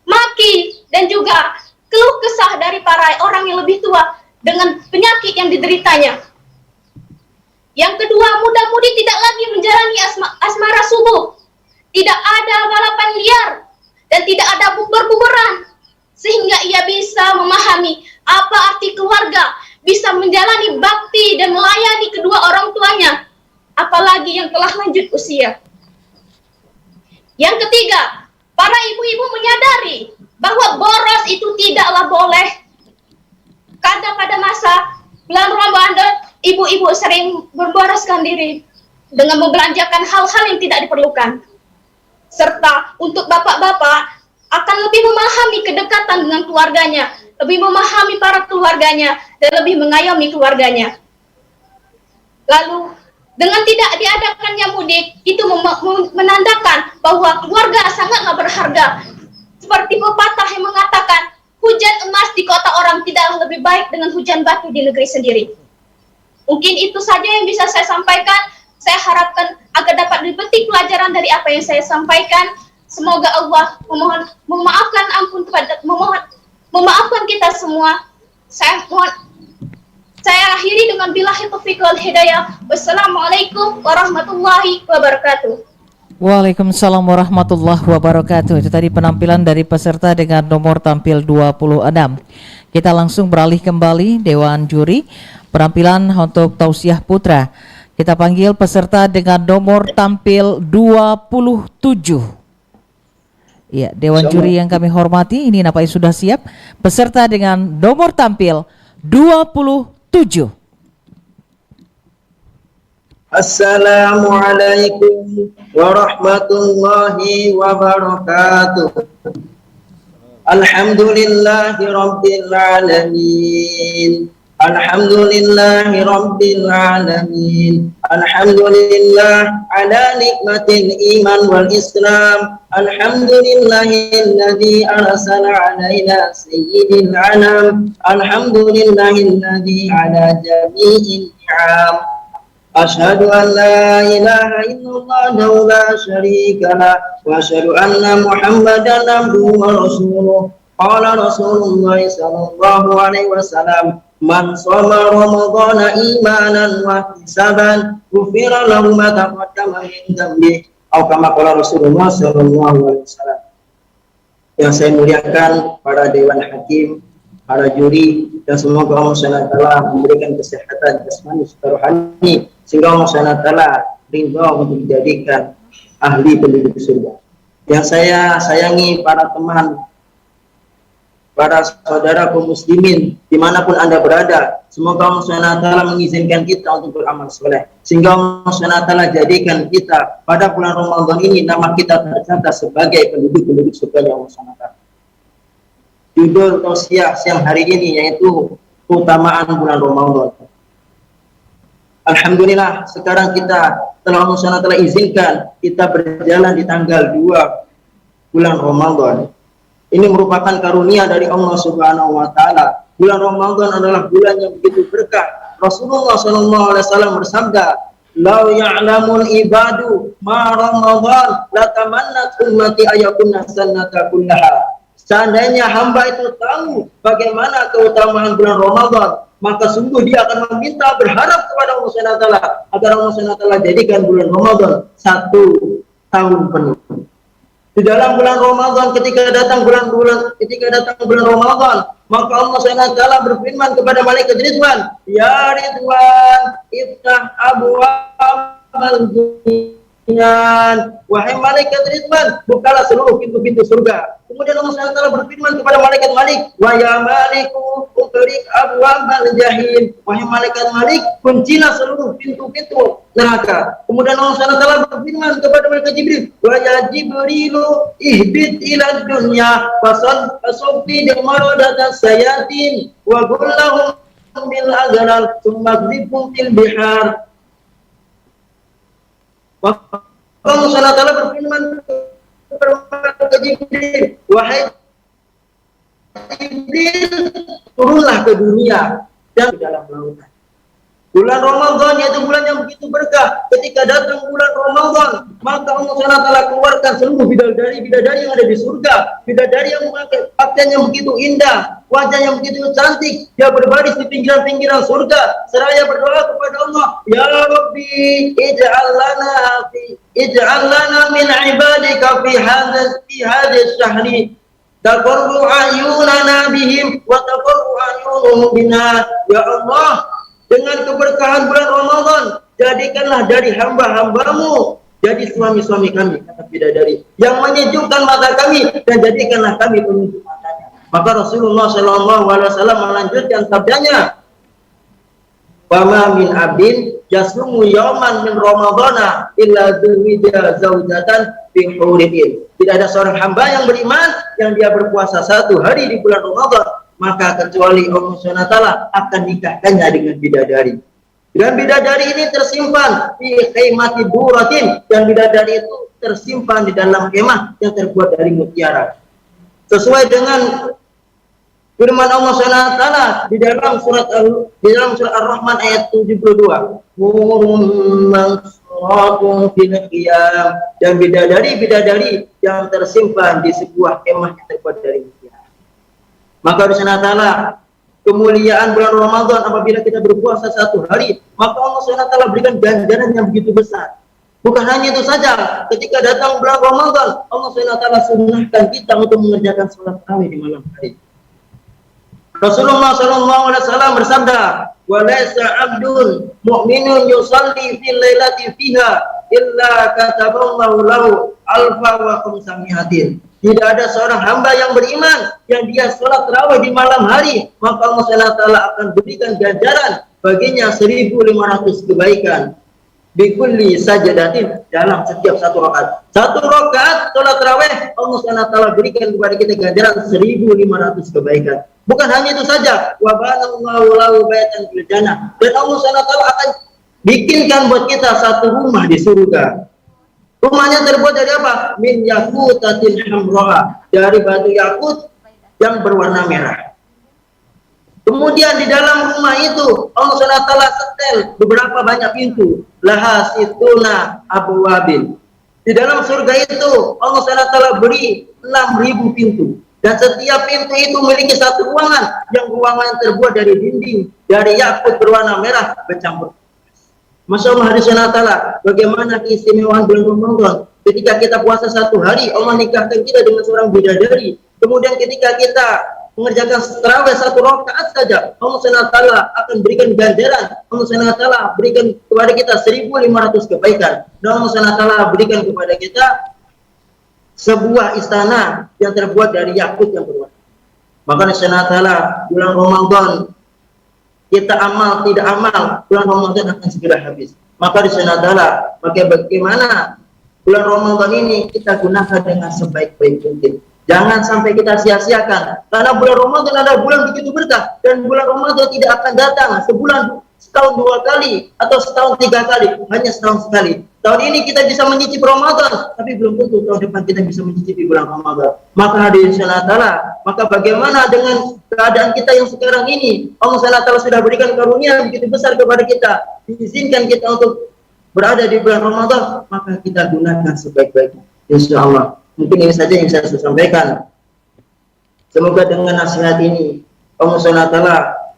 maki dan juga keluh kesah dari para orang yang lebih tua dengan penyakit yang dideritanya. Yang kedua, muda-mudi tidak lagi menjalani asmara subuh, tidak ada balapan liar, dan tidak ada bukber-bukberan, sehingga ia bisa memahami apa arti keluarga, bisa menjalani bakti dan melayani kedua orang tuanya, apalagi yang telah lanjut usia. Yang ketiga, para ibu-ibu menyadari bahwa boros itu tidaklah boleh. Kadang pada masa bulan Ramadan, ibu-ibu sering memboroskan diri dengan membelanjakan hal-hal yang tidak diperlukan. Serta untuk bapak-bapak akan lebih memahami kedekatan dengan keluarganya, lebih memahami para keluarganya, dan lebih mengayomi keluarganya. Lalu, dengan tidak diadakannya mudik, itu menandakan bahwa keluarga sangatlah berharga. Seperti pepatah yang mengatakan, hujan emas di kota orang tidaklah lebih baik dengan hujan batu di negeri sendiri. Mungkin itu saja yang bisa saya sampaikan. Saya harapkan agar dapat dipetik pelajaran dari apa yang saya sampaikan. Semoga Allah memaafkan kita semua. Saya akhiri dengan billahi taufiq wal hidayah. Wassalamualaikum warahmatullahi wabarakatuh. Waalaikumsalam warahmatullahi wabarakatuh. Itu tadi penampilan dari peserta dengan nomor tampil 26. Kita langsung beralih kembali Dewan Juri. Penampilan untuk Tausiah Putra. Kita panggil peserta dengan nomor tampil 27. Ya, Dewan Juri yang kami hormati, ini nampaknya sudah siap. Peserta dengan nomor tampil 27. Assalamualaikum warahmatullahi wabarakatuh. Alhamdulillahi rabbil alamin. Alhamdulillahi rabbil alamin. Alhamdulillah ala nikmatil iman wal islam. Alhamdulillahilladzi arsala alaina sayyidil anam. Alhamdulillahilladzi ala jami'il ni'am. Asyhadu an la ilaha illallah la syarika lah wa asyhadu anna Muhammadan abduhu wa rasuluh. Qala Rasulullah sallallahu alaihi wasallam, man shoma ramadhana imanan wa ihtisaban ghufira lahu ma taqaddama min dhanbihi. Atau kama qala Rasulullah sallallahu alaihi wasallam. Yang saya muliakan para dewan hakim, para juri, dan semoga Allah SWT memberikan kesehatan jasmani serta rohani sehingga Allah SWT ridha untuk dijadikan ahli penduduk surga. Yang saya sayangi para teman para saudara kaum muslimin dimanapun Anda berada. Semoga Allah SWT mengizinkan kita untuk beramal soleh, sehingga Allah SWT jadikan kita pada bulan Ramadan ini nama kita tercatat sebagai penduduk-penduduk surga Allah SWT. Judul tausiah siang hari ini yaitu keutamaan bulan Ramadan. Alhamdulillah sekarang kita telah Allah SWT izinkan kita berjalan di tanggal 2 bulan Ramadan. Ini merupakan karunia dari Allah Subhanahu wa taala. Bulan Ramadan adalah bulan yang begitu berkah. Rasulullah SAW bersabda, "Lau ya'lamul ibadu ma Ramadan la tamannat ummati ayakunna sannata kullaha." Seandainya hamba itu tahu bagaimana keutamaan bulan Ramadan, maka sungguh dia akan meminta berharap kepada Allah SWT agar Allah SWT jadikan bulan Ramadan 1 tahun penuh. Di dalam bulan Ramadan ketika datang bulan Ramadan, maka Allah SWT berfirman kepada malaikat Ridwan, "Ya Ridwan, iftah abwaabal jinan." Wahai malaikat Ridwan, bukalah seluruh pintu-pintu surga. Kemudian Allah SWT berfirman kepada malaikat Malik, "Wa ya Maliku, ughriq abwaabal jahim." Wahai malaikat Malik, kuncilah seluruh pintu-pintu neraka. Kemudian Allah SWT berfirman kepada malaikat Jibril, "Wa ya Jibrilu, ihbit ila dunya fasabbi maradatan sayatin wa gullahum bil aghlal tsumma ghriqhum fil bihar." Allah SWT berfirman kepada Jibril, "Wahai Jibril, turunlah ke dunia dan ke dalam lautan." Bulan Ramadan yaitu bulan yang begitu berkah. Ketika datang bulan Ramadan, maka Allah SWT keluarkan seluruh bidadari yang ada di surga. Bidadari yang memakai pakaian yang begitu indah, wajah yang begitu cantik. Dia berbaris di pinggiran-pinggiran surga seraya berdoa kepada Allah, "Ya Rabbi, ij'al lana min ibadika fi hadhihi syahri taqarru ayunana bihim wa taqarru ayunuhum bina." Ya Allah, dengan keberkahan bulan Ramadan, jadikanlah dari hamba-hambamu jadi suami-suami kami, kata bidadari, yang menyejukkan mata kami, dan jadikanlah kami penunjuk matanya. Maka Rasulullah SAW melanjutkan sabdanya, "Wama min abdin yasumu yauman min Ramadana illa dzawija zaujatan fi hurin." Tidak ada seorang hamba yang beriman yang dia berpuasa 1 hari di bulan Ramadan, maka kecuali Allah SWT akan nikahkannya dengan bidadari. Dan bidadari ini tersimpan di khemati duratin, dan bidadari itu tersimpan di dalam kemah yang terbuat dari mutiara. Sesuai dengan firman Allah SWT di dalam surat Ar-Rahman ayat 72. Dan bidadari yang tersimpan di sebuah kemah yang terbuat dari mutiara. Maka Allah SWT kemuliaan bulan Ramadan apabila kita berpuasa 1 hari, maka Allah SWT berikan ganjaran yang begitu besar. Bukan hanya itu saja, ketika datang bulan Ramadan, Allah SWT sunnahkan kita untuk mengerjakan sholat tarawih di malam hari. Rasulullah SAW bersabda, "Wa laisa 'abdun mu'minun yusalli fil lailati fiha illa kataballahu lahu alfa wa khamsami'atin." Tidak ada seorang hamba yang beriman yang dia sholat tarawih di malam hari, maka Allah SWT akan berikan ganjaran baginya 1.500 kebaikan. Bikulli sajadatin, dalam setiap 1 rakaat. 1 rakaat sholat tarawih, Allah SWT berikan kepada kita ganjaran 1.500 kebaikan. Bukan hanya itu saja, wa banallahu lahu baitan fil jannah, dan Allah SWT akan bikinkan buat kita 1 rumah di surga. Rumahnya terbuat dari apa? Min yakutatin hamroha, dari batu yakut yang berwarna merah. Kemudian di dalam rumah itu Allah SWT setel beberapa banyak pintu. Laha situna abwabin. Di dalam surga itu Allah SWT beri 6.000 pintu. Dan setiap pintu itu memiliki 1 ruangan, yang ruangan terbuat dari dinding dari yakut berwarna merah bercampur. Masya Allah, hari SWT, bagaimana keistimewaan bulan Ramadan. Ketika kita puasa 1 hari, Allah nikahkan kita dengan seorang bidadari. Kemudian ketika kita mengerjakan tarawih 1 rakaat saja, Allah SWT akan berikan ganjaran. Allah SWT berikan kepada kita 1.500 kebaikan. Dan Allah SWT berikan kepada kita sebuah istana yang terbuat dari yakut yang berwarna. Maka insya Allah bulan Ramadan kita amal tidak amal, bulan Ramadan akan segera habis. Maka insya Allah bagaimana bulan Ramadan ini kita gunakan dengan sebaik-baik mungkin. Jangan sampai kita sia-siakan, karena bulan Ramadan adalah bulan begitu berkah, dan bulan Ramadan tidak akan datang setahun 2 kali atau setahun 3 kali, hanya setahun sekali. Tahun ini kita bisa mencicipi Ramadan, tapi belum tentu tahun depan kita bisa mencicipi bulan Ramadan. Maka hadirin sekalian, maka bagaimana dengan keadaan kita yang sekarang ini? Allah SWT sudah berikan karunia begitu besar kepada kita, diizinkan kita untuk berada di bulan Ramadan, maka kita gunakan sebaik-baiknya. Insya Allah. Mungkin ini saja yang saya sampaikan. Semoga dengan nasihat ini Allah SWT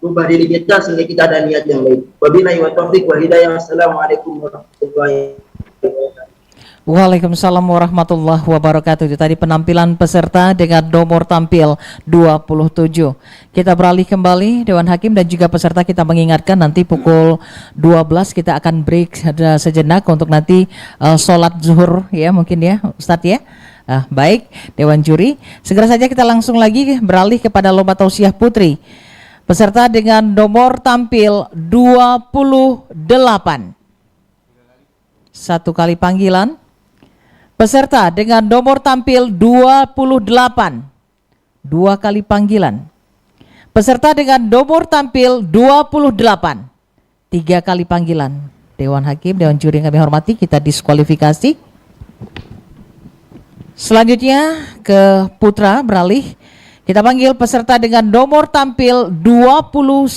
ubah diri kita sehingga kita ada niat yang baik. Wabillahi wa taufiq wa hidayah. Assalamualaikum warahmatullahi wabarakatuh. Waalaikumsalam warahmatullahi wabarakatuh. Itu tadi penampilan peserta dengan nomor tampil 27. Kita beralih kembali Dewan Hakim dan juga peserta, kita mengingatkan nanti pukul 12 kita akan break sejenak untuk nanti sholat zuhur ya, mungkin ya Ustadz ya. Baik Dewan Juri, segera saja kita langsung lagi beralih kepada lomba tausiah putri. Peserta dengan nomor tampil 28. Satu kali panggilan. Peserta dengan nomor tampil 28. 2 kali panggilan. Peserta dengan nomor tampil 28. 3 kali panggilan. Dewan Hakim, Dewan Juri yang kami hormati, kita diskualifikasi. Selanjutnya ke putra beralih. Kita panggil peserta dengan nomor tampil 29.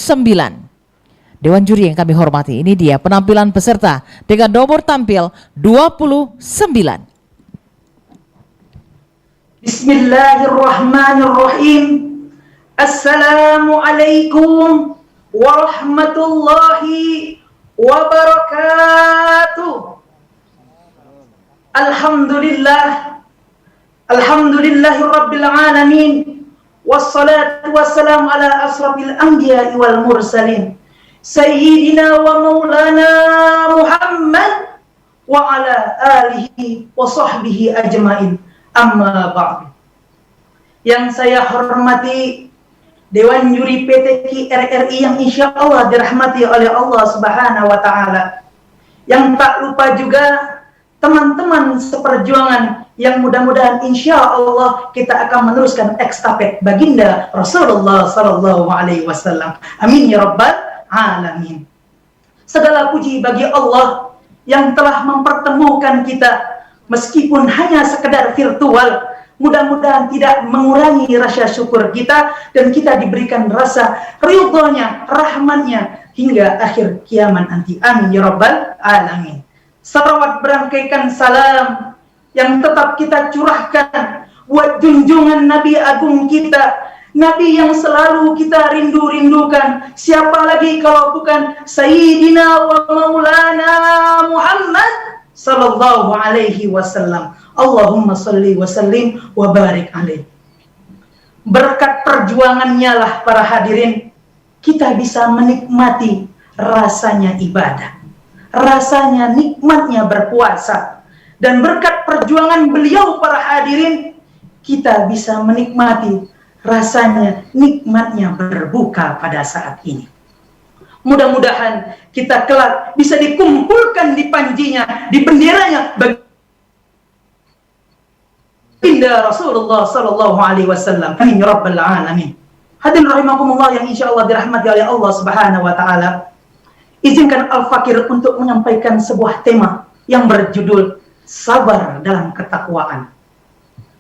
Dewan Juri yang kami hormati, ini dia penampilan peserta dengan nomor tampil 29. Bismillahirrahmanirrahim. Assalamualaikum warahmatullahi wabarakatuh. Alhamdulillahirabbil alamin. Wassalatu wassalamu ala asrafil anbiya'i wal mursalin. Sayyidina wa maulana Muhammad wa ala alihi wa sahbihi ajmain. Amma ba'du. Yang saya hormati Dewan Juri PTKI RRI yang insya Allah dirahmati oleh Allah Subhanahu wa Ta'ala. Yang tak lupa juga teman-teman seperjuangan yang mudah-mudahan insya Allah kita akan meneruskan ekstafet baginda Rasulullah Sallallahu Alaihi Wasallam. Amin ya Rabbal Alamin. Segala puji bagi Allah yang telah mempertemukan kita meskipun hanya sekedar virtual. Mudah-mudahan tidak mengurangi rasa syukur kita dan kita diberikan rasa ridhonya, rahmatnya hingga akhir kiamat nanti. Amin ya Rabbal Alamin. Salawat berangkaikan salam yang tetap kita curahkan buat junjungan Nabi Agung kita, Nabi yang selalu kita rindu-rindukan. Siapa lagi kalau bukan Sayyidina wa Maulana Muhammad Sallallahu Alaihi Wasallam. Allahumma salli wa sallim wa barik alaih. Berkat perjuangannya lah para hadirin kita bisa menikmati rasanya ibadah, rasanya nikmatnya berpuasa, dan berkat perjuangan beliau para hadirin kita bisa menikmati rasanya nikmatnya berbuka pada saat ini. Mudah-mudahan kita kelak bisa dikumpulkan di panjinya, di benderanya baginda Rasulullah Sallallahu Alaihi Wasallam. Amin ya Rabbal Alamin. Hadirin rahimakumullah yang insya Allah dirahmati oleh Allah Subhanahu Wa Taala. Izinkan Al-Fakir untuk menyampaikan sebuah tema yang berjudul sabar dalam ketakwaan.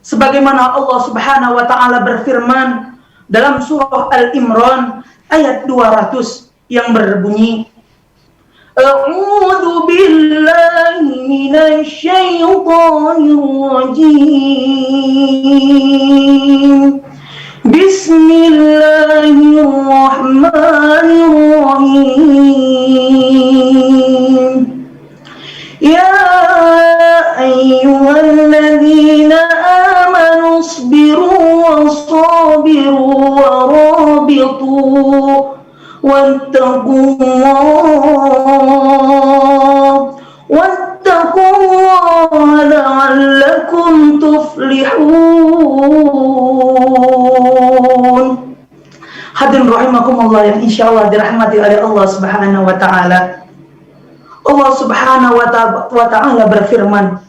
Sebagaimana Allah Subhanahu Wa Taala berfirman dalam surah Al-Imran ayat 200 yang berbunyi, A'udzu billahi minasy syaithanir rajim. Bismillahirrahmanirrahim. Ya ayyuhalladzina amanu isbiru wasabiru warabitu wattaqullaha la'allakum tuflihun. Hadirin rahimakumullah yang insyaallah dirahmati oleh Allah Subhanahu wa taala. Allah Subhanahu wa taala berfirman,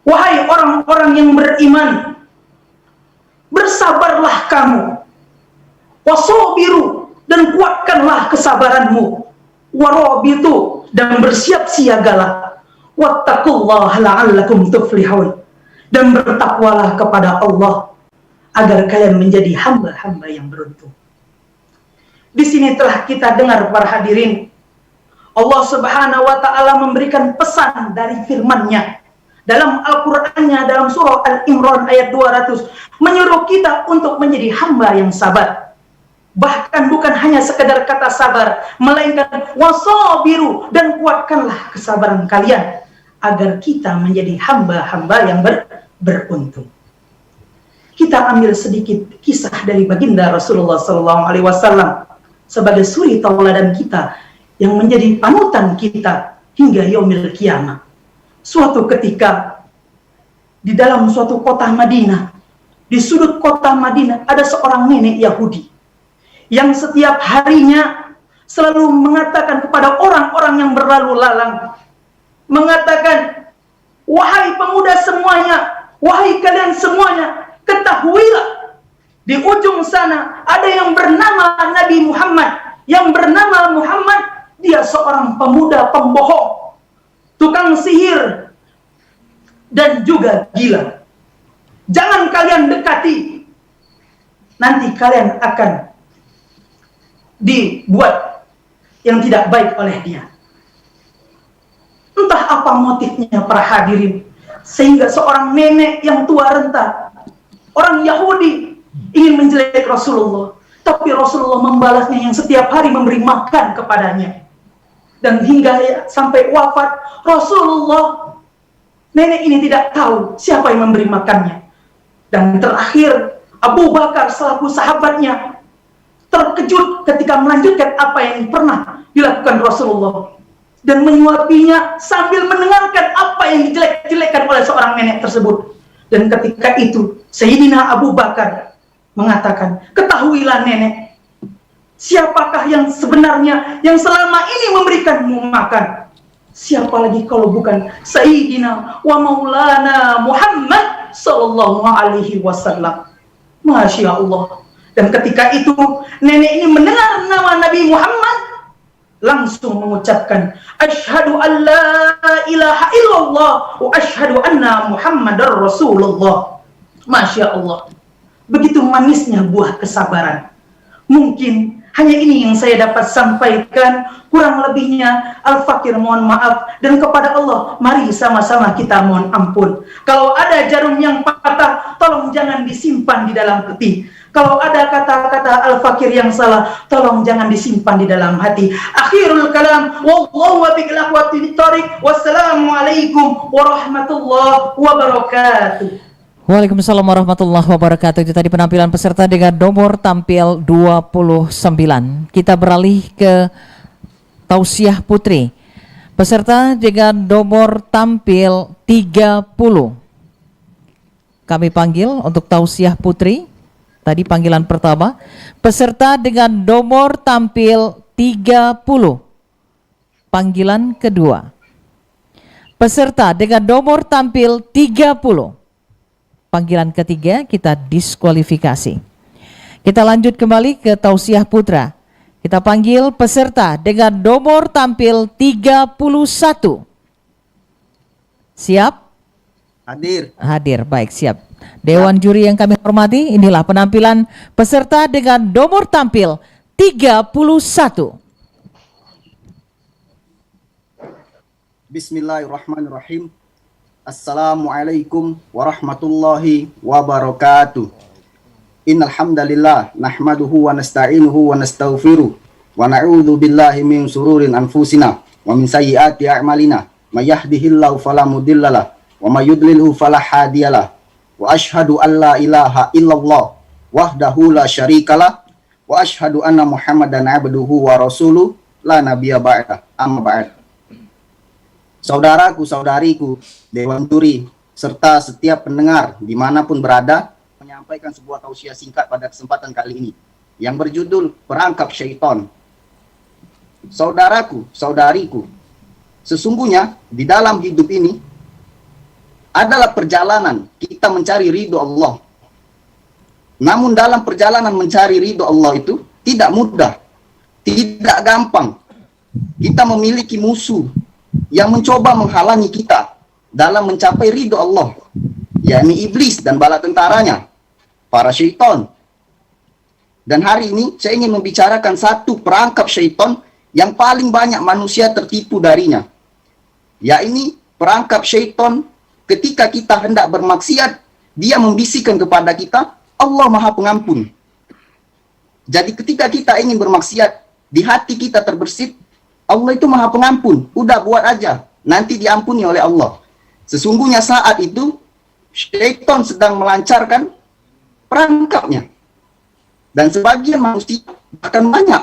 "Wahai orang-orang yang beriman, bersabarlah kamu. Wasabiru, dan kuatkanlah kesabaranmu. Warabitu, dan bersiap siagalah. Wattaqullaha la'allakum tuflihun, dan bertakwalah kepada Allah agar kalian menjadi hamba-hamba yang beruntung." Di sini telah kita dengar para hadirin, Allah Subhanahu wa taala memberikan pesan dari firman-Nya dalam Al-Qur'annya, dalam surah Al-Imran ayat 200, menyuruh kita untuk menjadi hamba yang sabar. Bahkan bukan hanya sekedar kata sabar, melainkan wasabiru, dan kuatkanlah kesabaran kalian agar kita menjadi hamba-hamba yang beruntung. Kita ambil sedikit kisah dari baginda Rasulullah SAW sebagai suri tauladan kita yang menjadi panutan kita hingga yaumil kiamah. Suatu ketika di dalam suatu kota Madinah, di sudut kota Madinah ada seorang nenek Yahudi yang setiap harinya selalu mengatakan kepada orang-orang yang berlalu lalang, mengatakan, "Wahai pemuda semuanya, wahai kalian semuanya, ketahuilah, di ujung sana ada yang bernama Nabi Muhammad. Yang bernama Muhammad, dia seorang pemuda pembohong, tukang sihir, dan juga gila. Jangan kalian dekati, nanti kalian akan dibuat yang tidak baik oleh dia." Entah apa motifnya para hadirin, sehingga seorang nenek yang tua renta, orang Yahudi, ingin menjelek Rasulullah, tapi Rasulullah membalasnya yang setiap hari memberi makan kepadanya. Dan hingga sampai wafat Rasulullah, nenek ini tidak tahu siapa yang memberi makannya. Dan terakhir Abu Bakar selaku sahabatnya terkejut ketika melanjutkan apa yang pernah dilakukan Rasulullah dan menyuapinya sambil mendengarkan apa yang dijelek-jelekkan oleh seorang nenek tersebut. Dan ketika itu Sayyidina Abu Bakar mengatakan, "Ketahuilah nenek, siapakah yang sebenarnya yang selama ini memberikanmu makan? Siapa lagi kalau bukan Sayyidina wa Maulana Muhammad sallallahu alaihi wasallam." Masya Allah. Dan ketika itu nenek ini mendengar nama Nabi Muhammad, langsung mengucapkan, "Asyhadu an la ilaha illallah wa asyhadu anna Muhammadar Rasulullah." Masya Allah. Begitu manisnya buah kesabaran. Mungkin hanya ini yang saya dapat sampaikan, kurang lebihnya Al-Fakir mohon maaf, dan kepada Allah mari sama-sama kita mohon ampun. Kalau ada jarum yang patah, tolong jangan disimpan di dalam peti. Kalau ada kata-kata Al-Fakir yang salah, tolong jangan disimpan di dalam hati. Akhirul kalam, wallahu wabi'l-aqwati-tariq, wassalamualaikum warahmatullahi wabarakatuh. Waalaikumsalam warahmatullahi wabarakatuh. Itu tadi penampilan peserta dengan nomor tampil 29. Kita beralih ke tausiah putri. Peserta dengan nomor tampil 30. Kami panggil untuk tausiah putri. Tadi panggilan pertama. Peserta dengan nomor tampil 30. Panggilan kedua. Peserta dengan nomor tampil 30. Panggilan ketiga kita diskualifikasi. Kita lanjut kembali ke tausiah putra. Kita panggil peserta dengan nomor tampil 31. Siap? Hadir. Hadir, baik, siap. Dewan juri yang kami hormati, inilah penampilan peserta dengan nomor tampil 31. Bismillahirrahmanirrahim. Assalamualaikum warahmatullahi wabarakatuh. Innal hamdalillah nahmaduhu wa nasta'inuhu wa nastaghfiruh wa na'udzu billahi min syururi anfusina wa min sayyiati a'malina. May yahdihillahu fala mudhillalah wa may yudlilhu fala hadiyalah. Wa asyhadu an la ilaha illallah wahdahu la syarikalah wa asyhadu anna Muhammadan abduhu wa rasuluh la nabiyya ba'da. Amma ba'd. Saudaraku, saudariku, Dewan Juri, serta setiap pendengar dimanapun berada, menyampaikan sebuah tausiah singkat pada kesempatan kali ini. yang berjudul Perangkap Syaitan. Saudaraku, saudariku, sesungguhnya di dalam hidup ini adalah perjalanan kita mencari ridho Allah. Namun dalam perjalanan mencari ridho Allah itu tidak mudah, tidak gampang. Kita memiliki musuh yang mencoba menghalangi kita dalam mencapai ridho Allah, yakni iblis dan bala tentaranya, para syaitan. Dan hari ini saya ingin membicarakan satu perangkap syaitan yang paling banyak manusia tertipu darinya, yakni perangkap syaitan ketika kita hendak bermaksiat, dia membisikkan kepada kita, Allah Maha Pengampun. Jadi ketika kita ingin bermaksiat, di hati kita terbersit, Allah itu Maha Pengampun, udah buat aja, nanti diampuni oleh Allah. Sesungguhnya saat itu, syaitan sedang melancarkan perangkapnya. Dan sebagian manusia, bahkan banyak,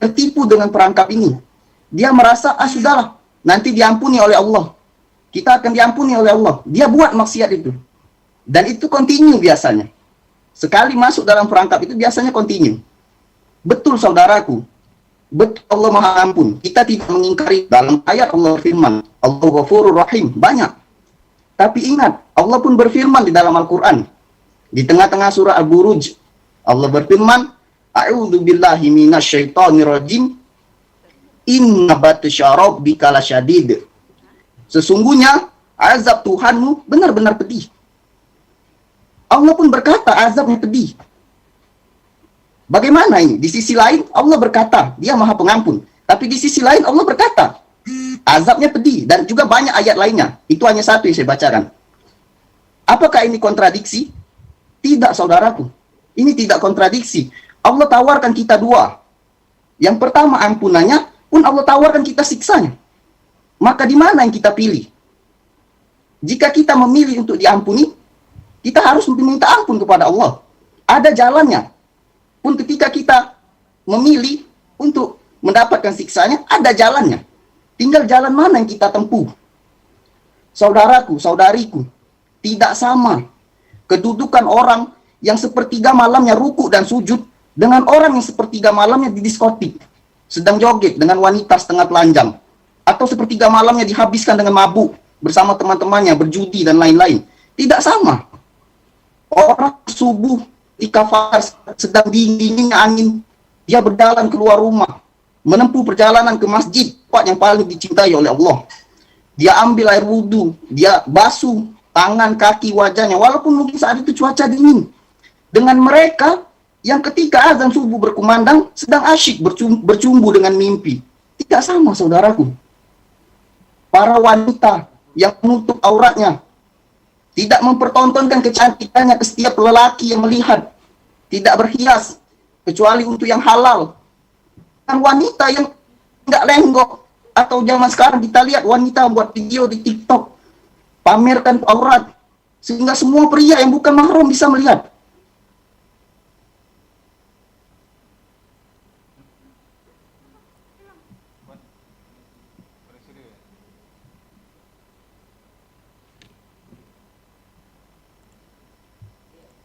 tertipu dengan perangkap ini. Dia merasa, sudahlah, nanti diampuni oleh Allah. Kita akan diampuni oleh Allah. Dia buat maksiat itu. Dan itu kontinu biasanya. Sekali masuk dalam perangkap itu biasanya kontinu. Betul saudaraku. Betul Allah Maha Ampun. Kita tidak mengingkari dalam ayat Allah firman. Allah Ghafurur Rahim. Banyak. Tapi ingat, Allah pun berfirman di dalam Al-Quran. Di tengah-tengah surah Al-Buruj. Allah berfirman, A'udzu billahi minasyaitonir rajim. Inna batsya rabbika lasyadid. Sesungguhnya azab Tuhanmu benar-benar pedih. Allah pun berkata azabnya pedih. Bagaimana ini? Di sisi lain Allah berkata Dia Maha Pengampun. Tapi di sisi lain Allah berkata azabnya pedih. Dan juga banyak ayat lainnya. Itu hanya satu yang saya bacakan. Apakah ini kontradiksi? Tidak saudaraku. Ini tidak kontradiksi. Allah tawarkan kita dua. Yang pertama ampunannya, pun Allah tawarkan kita siksanya. Maka di mana yang kita pilih? Jika kita memilih untuk diampuni, kita harus meminta ampun kepada Allah. Ada jalannya. Pun ketika kita memilih untuk mendapatkan siksanya, ada jalannya. Tinggal jalan mana yang kita tempuh. Saudaraku, saudariku, tidak sama kedudukan orang yang sepertiga malamnya ruku dan sujud dengan orang yang sepertiga malamnya di diskotik, sedang joget dengan wanita setengah telanjang, atau sepertiga malamnya dihabiskan dengan mabuk bersama teman-temannya, berjudi dan lain-lain. Tidak sama. Orang subuh di kafar sedang dinginnya angin, dia berjalan keluar rumah, menempuh perjalanan ke masjid, tempat yang paling dicintai oleh Allah. Dia ambil air wudhu, dia basuh tangan, kaki, wajahnya, walaupun mungkin saat itu cuaca dingin. Dengan mereka yang ketika azan subuh berkumandang sedang asyik bercumbu dengan mimpi. Tidak sama saudaraku. Para wanita yang menutup auratnya, tidak mempertontonkan kecantikannya ke setiap lelaki yang melihat, tidak berhias kecuali untuk yang halal. Dan wanita yang nggak lenggok, atau zaman sekarang kita lihat wanita buat video di TikTok, pamerkan aurat, sehingga semua pria yang bukan mahram bisa melihat.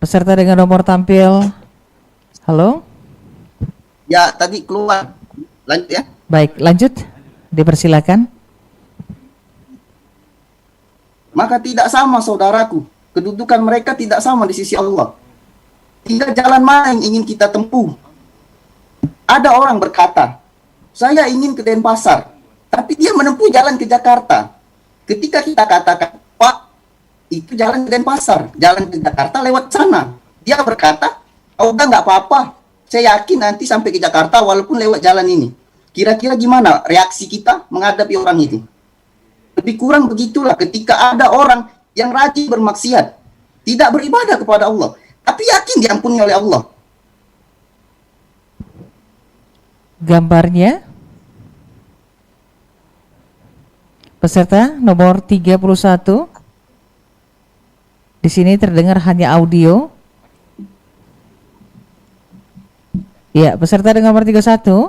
Peserta dengan nomor tampil. Halo? Ya, tadi keluar. Lanjut ya. Baik, lanjut. Dipersilakan. Maka tidak sama saudaraku. Kedudukan mereka tidak sama di sisi Allah. Tinggal jalan mana yang ingin kita tempuh. Ada orang berkata, saya ingin ke Denpasar, tapi dia menempuh jalan ke Jakarta. Ketika kita katakan, Pak, itu jalan ke Denpasar, jalan ke Jakarta lewat sana. Dia berkata, oh udah nggak apa-apa, saya yakin nanti sampai ke Jakarta walaupun lewat jalan ini. Kira-kira gimana reaksi kita menghadapi orang itu? Lebih kurang begitulah ketika ada orang yang rajin bermaksiat, tidak beribadah kepada Allah, tapi yakin diampuni oleh Allah. Gambarnya peserta nomor 31. Di sini terdengar hanya audio. Ya, peserta dengan nomor 31.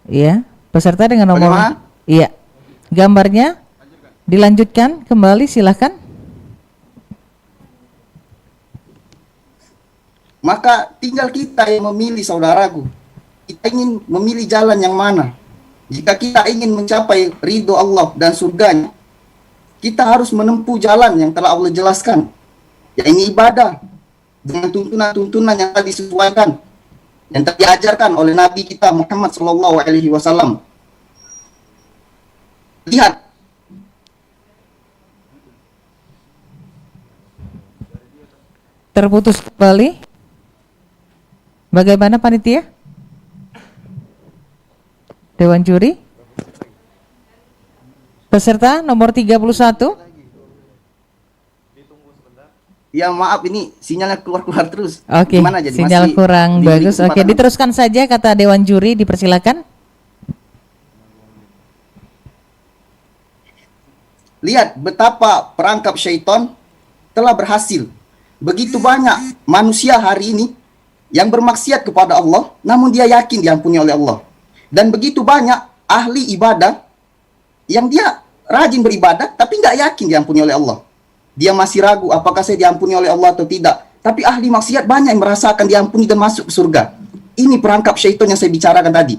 Iya, peserta dengan nomor. Iya. Gambarnya dilanjutkan kembali, silahkan. Maka tinggal kita yang memilih, saudaraku. Kita ingin memilih jalan yang mana. Jika kita ingin mencapai ridho Allah dan surganya, kita harus menempuh jalan yang telah Allah jelaskan, yaitu ibadah dengan tuntunan-tuntunan yang telah disesuaikan, yang telah diajarkan oleh Nabi kita Muhammad SAW. Lihat, terputus kembali. Bagaimana panitia? Dewan juri? Peserta nomor 31? Ya maaf, ini sinyalnya keluar-keluar terus. Oke, Gimana jadi? sinyal Masih kurang diberi bagus. Oke, kesempatan? diteruskan saja kata Dewan Juri, dipersilakan. Lihat betapa perangkap syaitan telah berhasil. Begitu banyak manusia hari ini yang bermaksiat kepada Allah, namun dia yakin diampuni oleh Allah. Dan begitu banyak ahli ibadah yang dia rajin beribadah, tapi nggak yakin diampuni oleh Allah. Dia masih ragu, apakah saya diampuni oleh Allah atau tidak. Tapi ahli maksiat banyak yang merasakan diampuni dan masuk ke surga. Ini perangkap syaitan yang saya bicarakan tadi.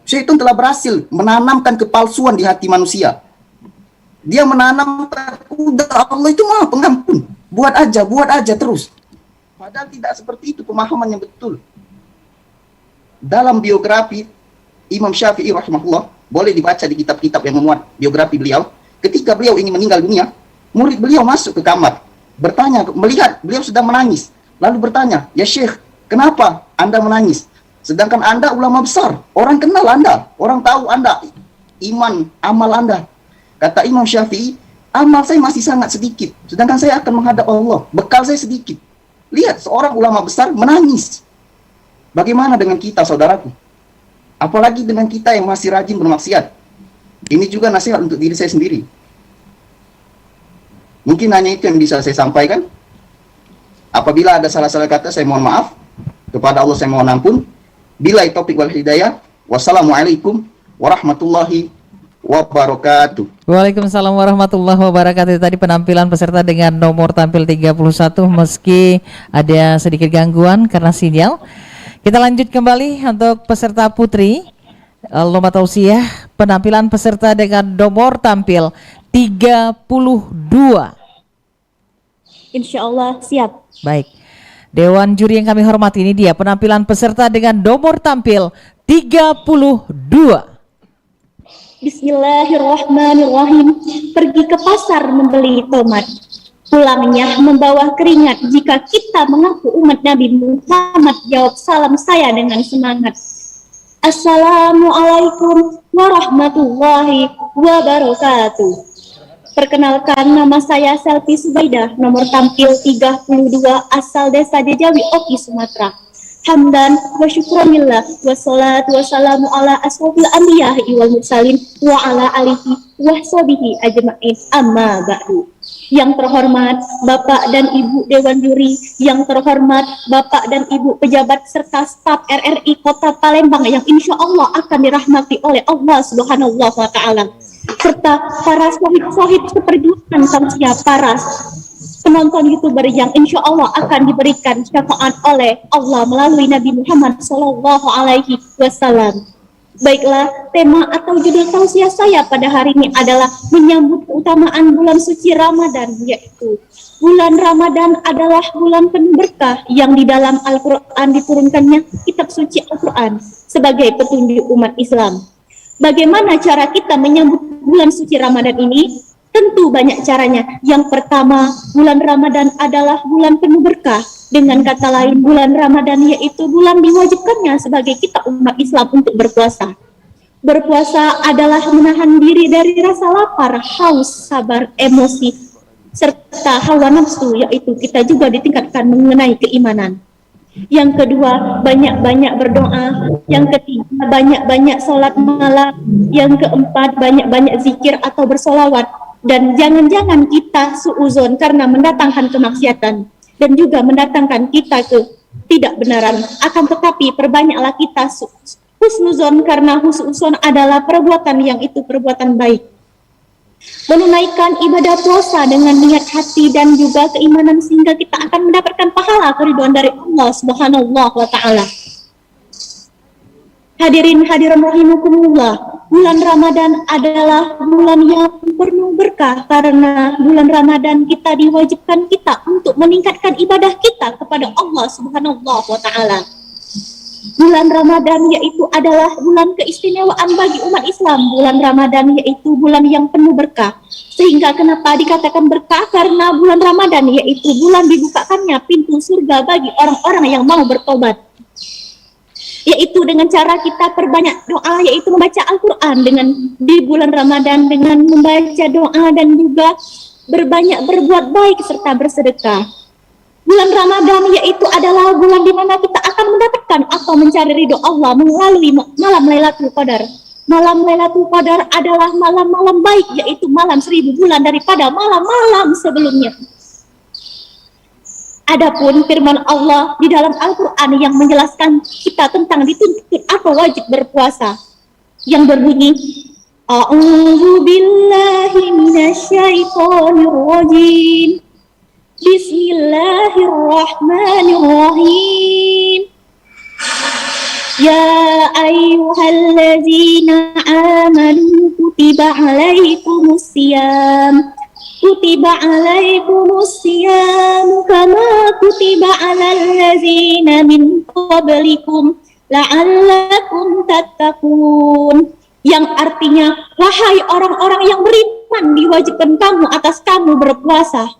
Syaitan telah berhasil menanamkan kepalsuan di hati manusia. Dia menanamkan, udah Allah itu maha pengampun. Buat aja terus. Padahal tidak seperti itu pemahaman yang betul. Dalam biografi Imam Syafi'i rahimahullah, boleh dibaca di kitab-kitab yang memuat biografi beliau. Ketika beliau ingin meninggal dunia, murid beliau masuk ke kamar, bertanya, melihat beliau sedang menangis. Lalu bertanya, ya Syekh, kenapa Anda menangis? Sedangkan Anda ulama besar, orang kenal Anda, orang tahu Anda, iman, amal Anda. Kata Imam Syafi'i, amal saya masih sangat sedikit, sedangkan saya akan menghadap Allah, bekal saya sedikit. Lihat, seorang ulama besar menangis. Bagaimana dengan kita, saudaraku? Apalagi dengan kita yang masih rajin bermaksiat. Ini juga nasihat untuk diri saya sendiri. Mungkin hanya itu yang bisa saya sampaikan. Apabila ada salah-salah kata, saya mohon maaf. Kepada Allah saya mohon ampun. Billahi taufiq wal hidayah. Wassalamualaikum warahmatullahi wabarakatuh. Waalaikumsalam warahmatullahi wabarakatuh. Tadi penampilan peserta dengan nomor tampil 31 meski ada sedikit gangguan karena sinyal. Kita lanjut kembali untuk peserta putri lomba tausiah, penampilan peserta dengan nomor tampil 32. Insya Allah siap. Baik. Dewan juri yang kami hormati, ini dia penampilan peserta dengan nomor tampil 32. Bismillahirrahmanirrahim. Pergi ke pasar membeli tomat, pulangnya membawa keringat. Jika kita mengaku umat Nabi Muhammad, jawab salam saya dengan semangat. Assalamualaikum warahmatullahi wabarakatuh. Perkenalkan, nama saya Selvi Subaidah, nomor tampil 32, asal desa Dejawi, Oki, Sumatera. Hamdan wa syukranillah wassalatu wassalamu ala asrofil anbiya'i wal mursalin wa ala alihi wa sahbihi ajma'in, amma ba'du. Yang terhormat Bapak dan Ibu Dewan Juri, yang terhormat Bapak dan Ibu pejabat serta staf RRI Kota Palembang yang insya Allah akan dirahmati oleh Allah Subhanahu wa Ta'ala, serta para sahib-sahib seperjuangan tausiah, para penonton YouTuber yang insya Allah akan diberikan syafaat oleh Allah melalui Nabi Muhammad SAW. Baiklah, tema atau judul tausiah saya pada hari ini adalah menyambut keutamaan bulan suci Ramadan, yaitu bulan Ramadan adalah bulan penuh berkah yang di dalam Al-Quran diturunkannya kitab suci Al-Quran sebagai petunjuk umat Islam. Bagaimana cara kita menyambut bulan suci Ramadan ini? Tentu banyak caranya. Yang pertama, bulan Ramadan adalah bulan penuh berkah. Dengan kata lain, bulan Ramadan yaitu bulan diwajibkannya sebagai kita umat Islam untuk berpuasa. Berpuasa adalah menahan diri dari rasa lapar, haus, sabar, emosi, serta hawa nafsu, yaitu kita juga ditingkatkan mengenai keimanan. Yang kedua, banyak-banyak berdoa. Yang ketiga, banyak-banyak sholat malam. Yang keempat, banyak-banyak zikir atau bersolawat. Dan jangan-jangan kita suuzon karena mendatangkan kemaksiatan dan juga mendatangkan kita ke tidak benaran. Akan tetapi perbanyaklah kita husnuzon, karena husnuzon adalah perbuatan yang itu perbuatan baik. menunaikan ibadah puasa dengan niat hati dan juga keimanan sehingga kita akan mendapatkan pahala keridhaan dari Allah Subhanahu wa taala. Hadirin hadirin rahimakumullah, bulan Ramadan adalah bulan yang penuh berkah karena bulan Ramadan kita diwajibkan kita untuk meningkatkan ibadah kita kepada Allah Subhanahu wa taala. Bulan Ramadan yaitu adalah bulan keistimewaan bagi umat Islam. Bulan Ramadan yaitu bulan yang penuh berkah. Sehingga kenapa dikatakan berkah? Karena bulan Ramadan yaitu bulan dibukakannya pintu surga bagi orang-orang yang mau bertobat. Yaitu dengan cara kita perbanyak doa, yaitu membaca Al-Quran dengan di bulan Ramadan dengan membaca doa dan juga berbanyak berbuat baik serta bersedekah. Bulan Ramadan yaitu adalah bulan di mana kita akan mendapatkan atau mencari ridho Allah melalui malam Lailatul Qadar. Malam Lailatul Qadar adalah malam-malam baik, yaitu malam 1000 bulan daripada malam-malam sebelumnya. Adapun firman Allah di dalam Al-Quran yang menjelaskan kita tentang dituntut atau wajib berpuasa yang berbunyi A'udzu billahi minasyaitonir rajim. Bismillahirrahmanirrahim. Ya ayyuhallazina amanu kutiba alaikumusiyam. Kutiba alaikumusiyam kama kutiba alal ladzina min qablikum la'allakum tattaqun. Yang artinya, wahai orang-orang yang beriman, diwajibkan kamu atas kamu berpuasa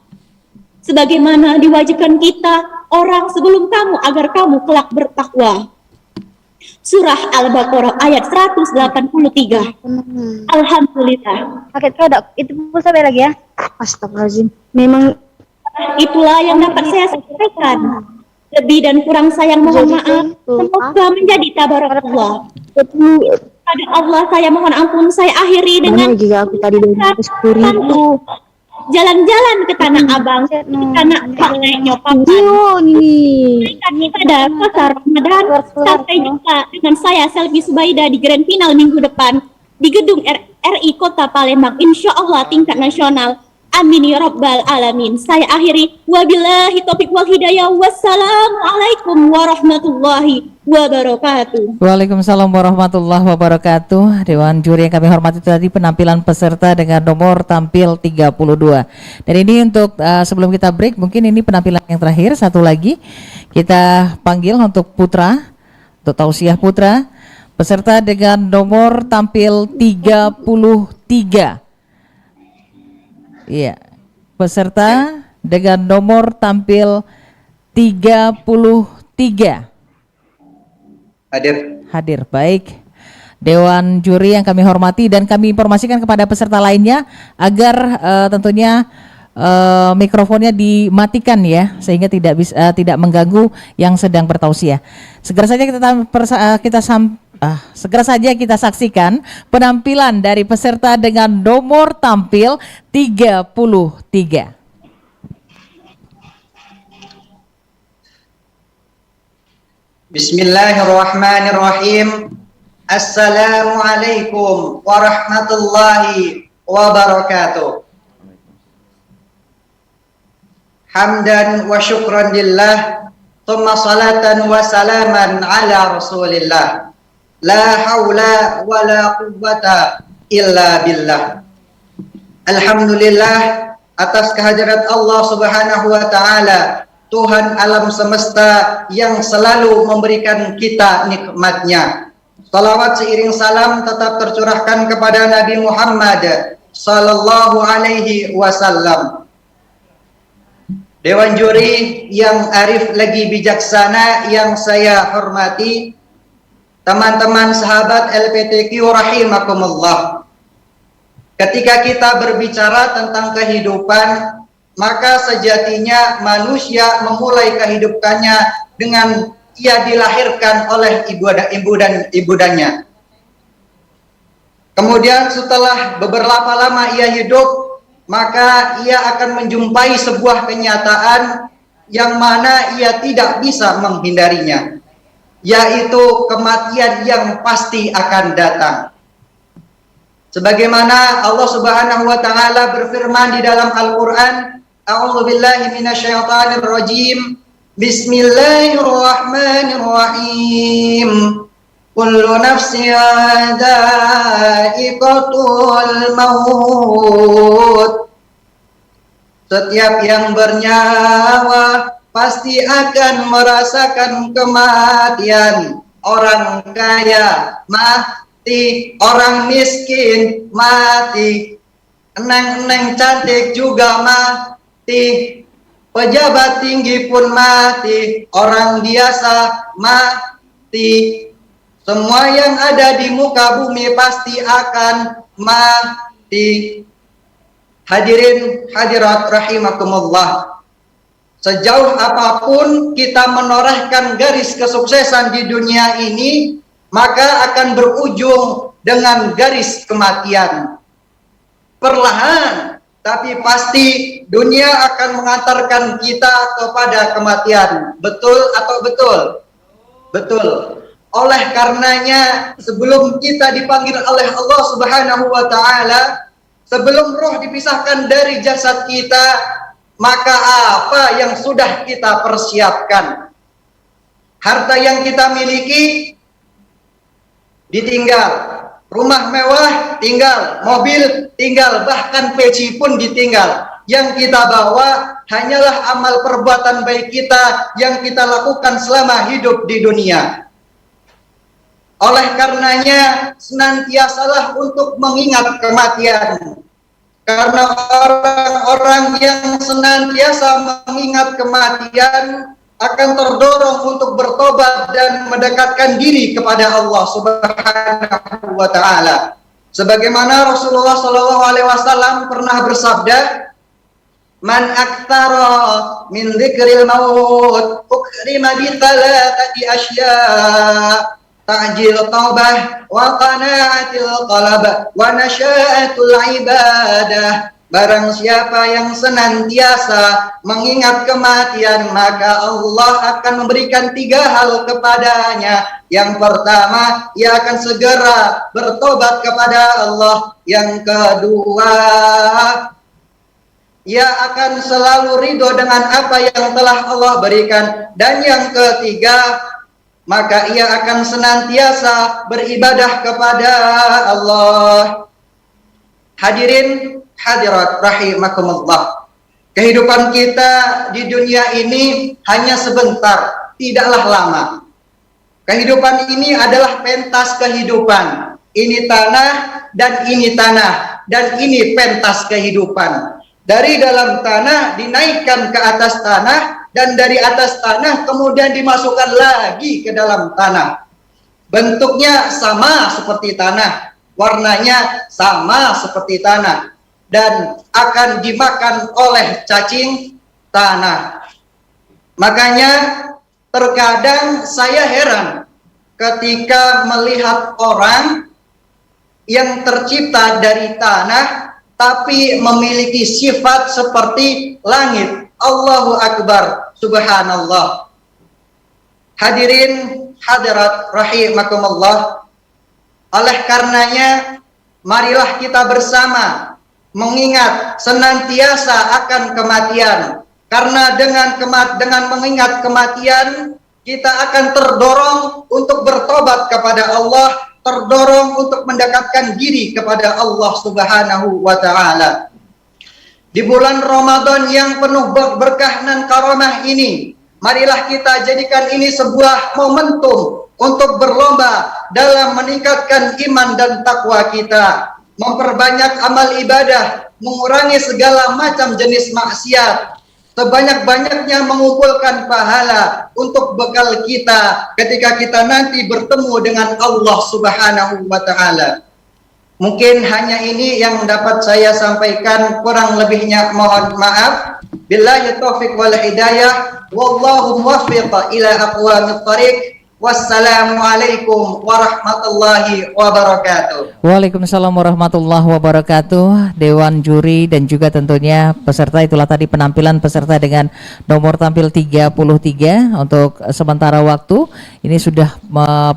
sebagaimana diwajibkan kita orang sebelum kamu agar kamu kelak bertakwa. Surah Al-Baqarah ayat 183. Alhamdulillah. Paket produk itu pulsa bayar lagi ya. Astagfirullahaladzim. Memang itulah yang dapat saya sampaikan. Lebih dan kurang saya mohon maaf. Semoga menjadi tabarakallah. Pada Allah saya mohon ampun. Saya akhiri dengan juga aku tadi 210.000. Jalan-jalan ke Tanah Abang, ke Tanah Abang naik nyopapan. Pada pasar Ramadan, sampai jumpa dengan saya Selvi Subaida di Grand Final minggu depan di gedung RI Kota Palembang. Insya Allah tingkat nasional. Amin ya Rabbal Alamin. Saya akhiri. Wabillahi taufiq wal hidayah. Wassalamualaikum warahmatullahi wabarakatuh. Waalaikumsalam warahmatullahi wabarakatuh. Dewan juri yang kami hormati tadi penampilan peserta dengan nomor tampil 32. Dan ini untuk sebelum kita break, mungkin ini penampilan yang terakhir. Satu lagi kita panggil untuk putra, untuk tausiah putra, peserta dengan nomor tampil 33. Iya, peserta dengan nomor tampil 33. Hadir, baik. Dewan juri yang kami hormati dan kami informasikan kepada peserta lainnya agar tentunya mikrofonnya dimatikan ya, sehingga tidak mengganggu yang sedang bertausiah. Segera saja kita saksikan penampilan dari peserta dengan nomor tampil 33. Bismillahirrahmanirrahim. Assalamualaikum warahmatullahi wabarakatuh. Hamdan wa syukran lillah, thumma salatan wa salaman ala rasulillah. La haula wa la quwwata illa billah. Alhamdulillah atas kehadirat Allah Subhanahu wa taala, Tuhan alam semesta yang selalu memberikan kita nikmatnya. Salawat seiring salam tetap tercurahkan kepada Nabi Muhammad sallallahu alaihi wasallam. Dewan juri yang arif lagi bijaksana yang saya hormati, teman-teman sahabat LPTQ rahimakumullah. Ketika kita berbicara tentang kehidupan, maka sejatinya manusia memulai kehidupannya dengan ia dilahirkan oleh ibu dan ibundanya. Kemudian setelah beberapa lama ia hidup, maka ia akan menjumpai sebuah kenyataan yang mana ia tidak bisa menghindarinya, yaitu kematian yang pasti akan datang. Sebagaimana Allah Subhanahu wa taala berfirman di dalam Al-Qur'an, A'udzu billahi minasyaitonir rajim. Bismillahirrahmanirrahim. Kullu nafsin dha'iqatul maut. Setiap yang bernyawa pasti akan merasakan kematian. Orang kaya mati, orang miskin mati, eneng-eneng cantik juga mati, pejabat tinggi pun mati, orang biasa mati. Semua yang ada di muka bumi pasti akan mati. Hadirin hadirat rahimakumullah. Sejauh apapun kita menorehkan garis kesuksesan di dunia ini, maka akan berujung dengan garis kematian. Perlahan, tapi pasti dunia akan mengantarkan kita kepada kematian. Betul atau betul? Betul. Oleh karenanya, sebelum kita dipanggil oleh Allah Subhanahu wa taala, sebelum roh dipisahkan dari jasad kita, maka apa yang sudah kita persiapkan? Harta yang kita miliki ditinggal, rumah mewah tinggal, mobil tinggal, bahkan peci pun ditinggal. Yang kita bawa hanyalah amal perbuatan baik kita yang kita lakukan selama hidup di dunia. Oleh karenanya, senantiasalah untuk mengingat kematian. Karena orang-orang yang senantiasa mengingat kematian akan terdorong untuk bertobat dan mendekatkan diri kepada Allah Subhanahu wa taala. Sebagaimana Rasulullah sallallahu alaihi wasallam pernah bersabda, "Man aktsara min dzikril maut ukrima bi thalathati asya', ta'jil taubah wa qana'atil qalb wa nasya'atul ibadah." Barang siapa yang senantiasa mengingat kematian, maka Allah akan memberikan 3 hal kepadanya. Yang pertama, ia akan segera bertobat kepada Allah. Yang kedua, ia akan selalu ridho dengan apa yang telah Allah berikan. Dan yang ketiga, maka ia akan senantiasa beribadah kepada Allah. Hadirin hadirat rahimakumullah. Kehidupan kita di dunia ini hanya sebentar, tidaklah lama. Kehidupan ini adalah pentas kehidupan. Ini tanah dan ini tanah, dan ini pentas kehidupan. Dari dalam tanah dinaikkan ke atas tanah, dan dari atas tanah kemudian dimasukkan lagi ke dalam tanah. Bentuknya sama seperti tanah, warnanya sama seperti tanah, dan akan dimakan oleh cacing tanah. Makanya terkadang saya heran ketika melihat orang yang tercipta dari tanah tapi memiliki sifat seperti langit. Allahu Akbar, subhanallah. Hadirin hadirat rahimakumullah. Oleh karenanya, marilah kita bersama mengingat senantiasa akan kematian. Karena dengan mengingat kematian, kita akan terdorong untuk bertobat kepada Allah, terdorong untuk mendekatkan diri kepada Allah Subhanahu wa taala. Di bulan Ramadan yang penuh berkah dan karamah ini, marilah kita jadikan ini sebuah momentum untuk berlomba dalam meningkatkan iman dan takwa kita, memperbanyak amal ibadah, mengurangi segala macam jenis maksiat, sebanyak-banyaknya mengumpulkan pahala untuk bekal kita ketika kita nanti bertemu dengan Allah Subhanahu wa taala. Mungkin hanya ini yang dapat saya sampaikan, kurang lebihnya mohon maaf. Billahi taufiq wal hidayah, wallahu muwaffiq ila aqwamit thariq. Wassalamualaikum warahmatullahi wabarakatuh. Waalaikumsalam warahmatullahi wabarakatuh. Dewan juri dan juga tentunya peserta, itulah tadi penampilan peserta dengan nomor tampil 33 untuk sementara waktu. Ini sudah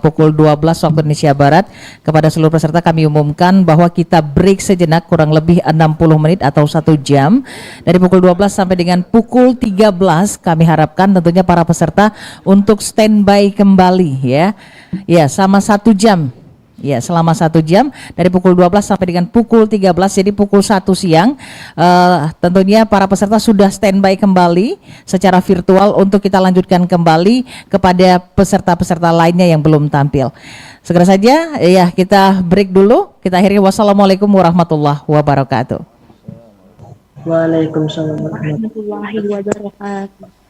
pukul 12 waktu Indonesia Barat. Kepada seluruh peserta kami umumkan bahwa kita break sejenak kurang lebih 60 menit atau 1 jam. Dari pukul 12 sampai dengan pukul 13 kami harapkan tentunya para peserta untuk standby kembali ya. Ya, sama 1 jam. Ya, selama 1 jam dari pukul 12 sampai dengan pukul 13, jadi pukul 1 siang. Tentunya para peserta sudah standby kembali secara virtual untuk kita lanjutkan kembali kepada peserta-peserta lainnya yang belum tampil. Segera saja ya kita break dulu. Kita akhiri. Wassalamualaikum warahmatullahi wabarakatuh. Waalaikumsalam warahmatullahi wabarakatuh.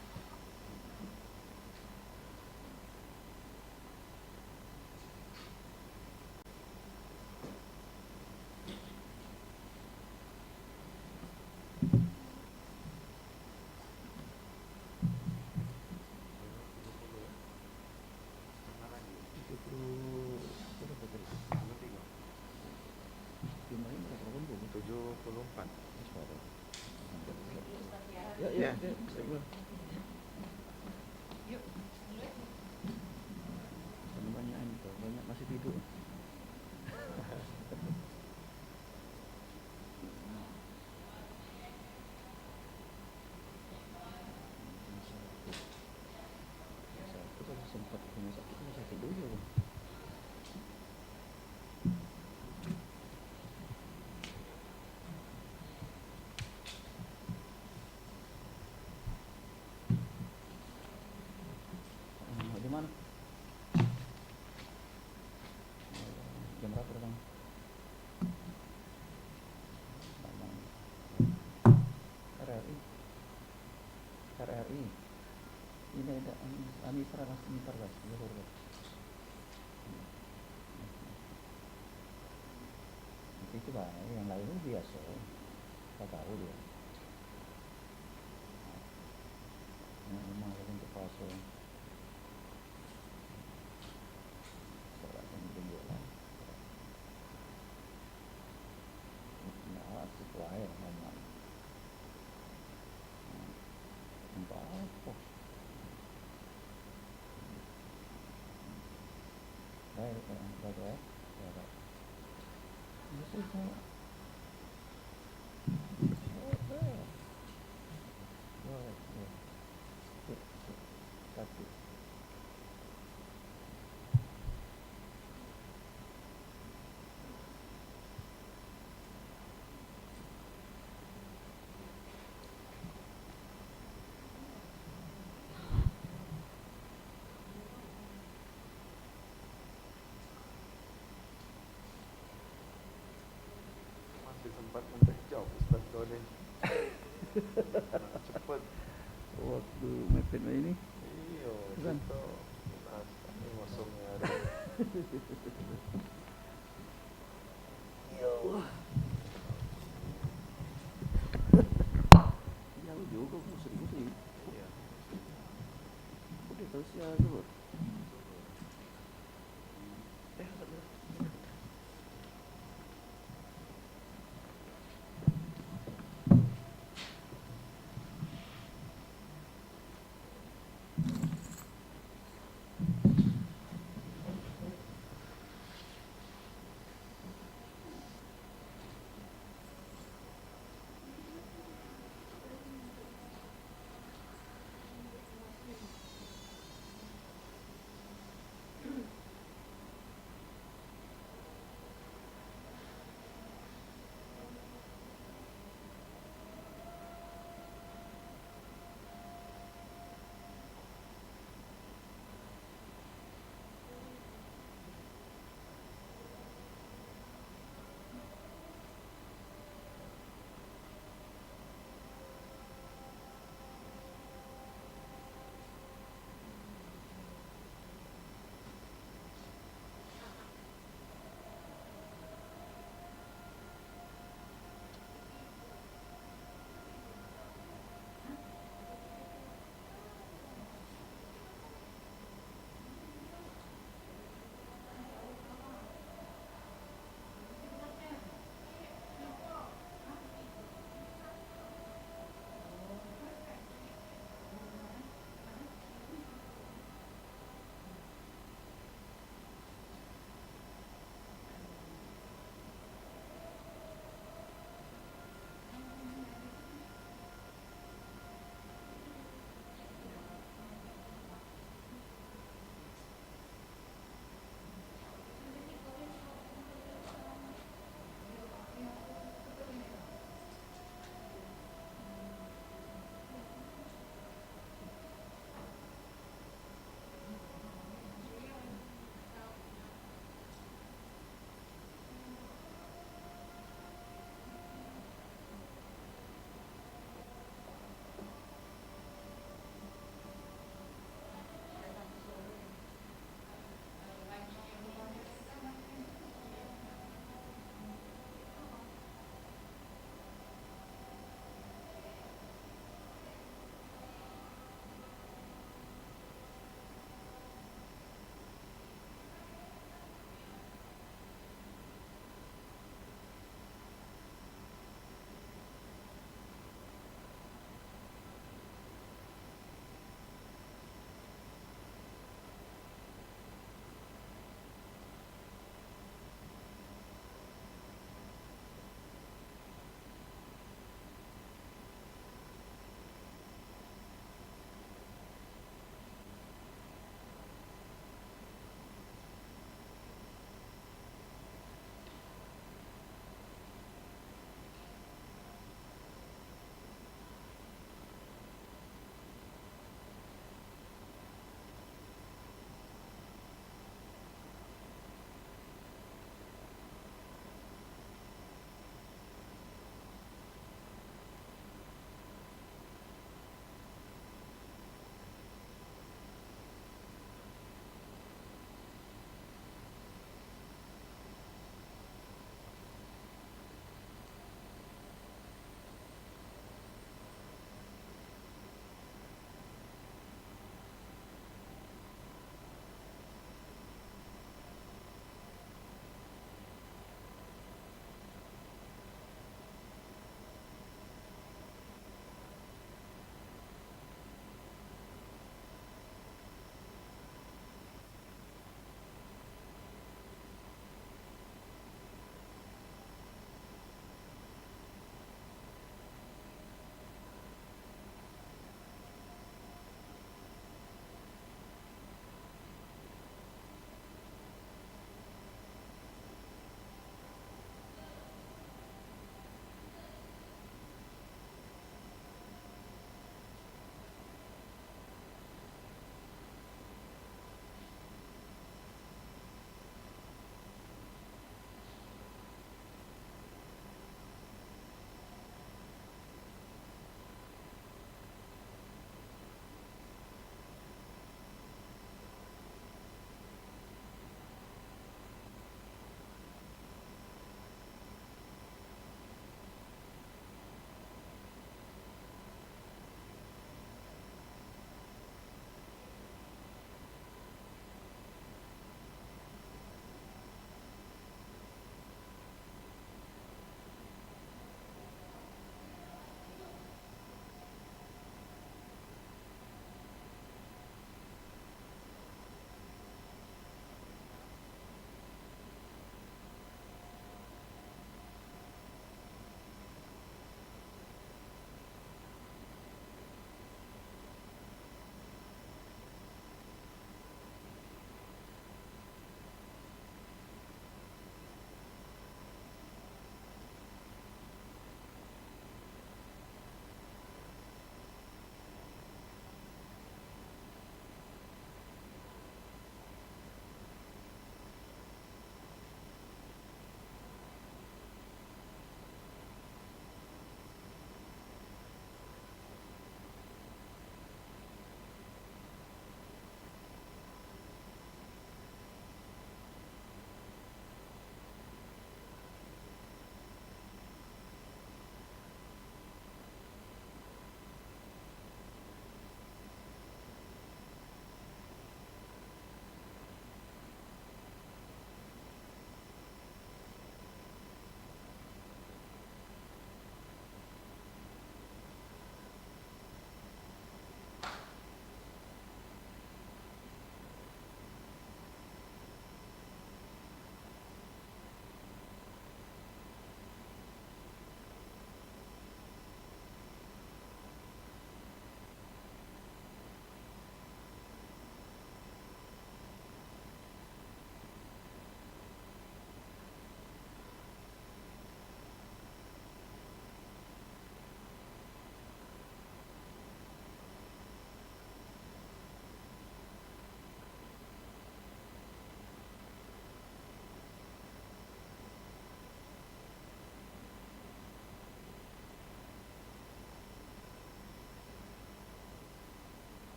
RRI ini ada Anitra itu bah yang lain biasa tak tahu dia memang untuk pasal yang jendela nah setelah air memang apa baik sempat menjawab Ustaz Doni. Cepat waktu mepet ini. Iya, kan itu ini masuknya ada. Wah. Jauh juga putri. Iya. Udah tahu siapa tuh.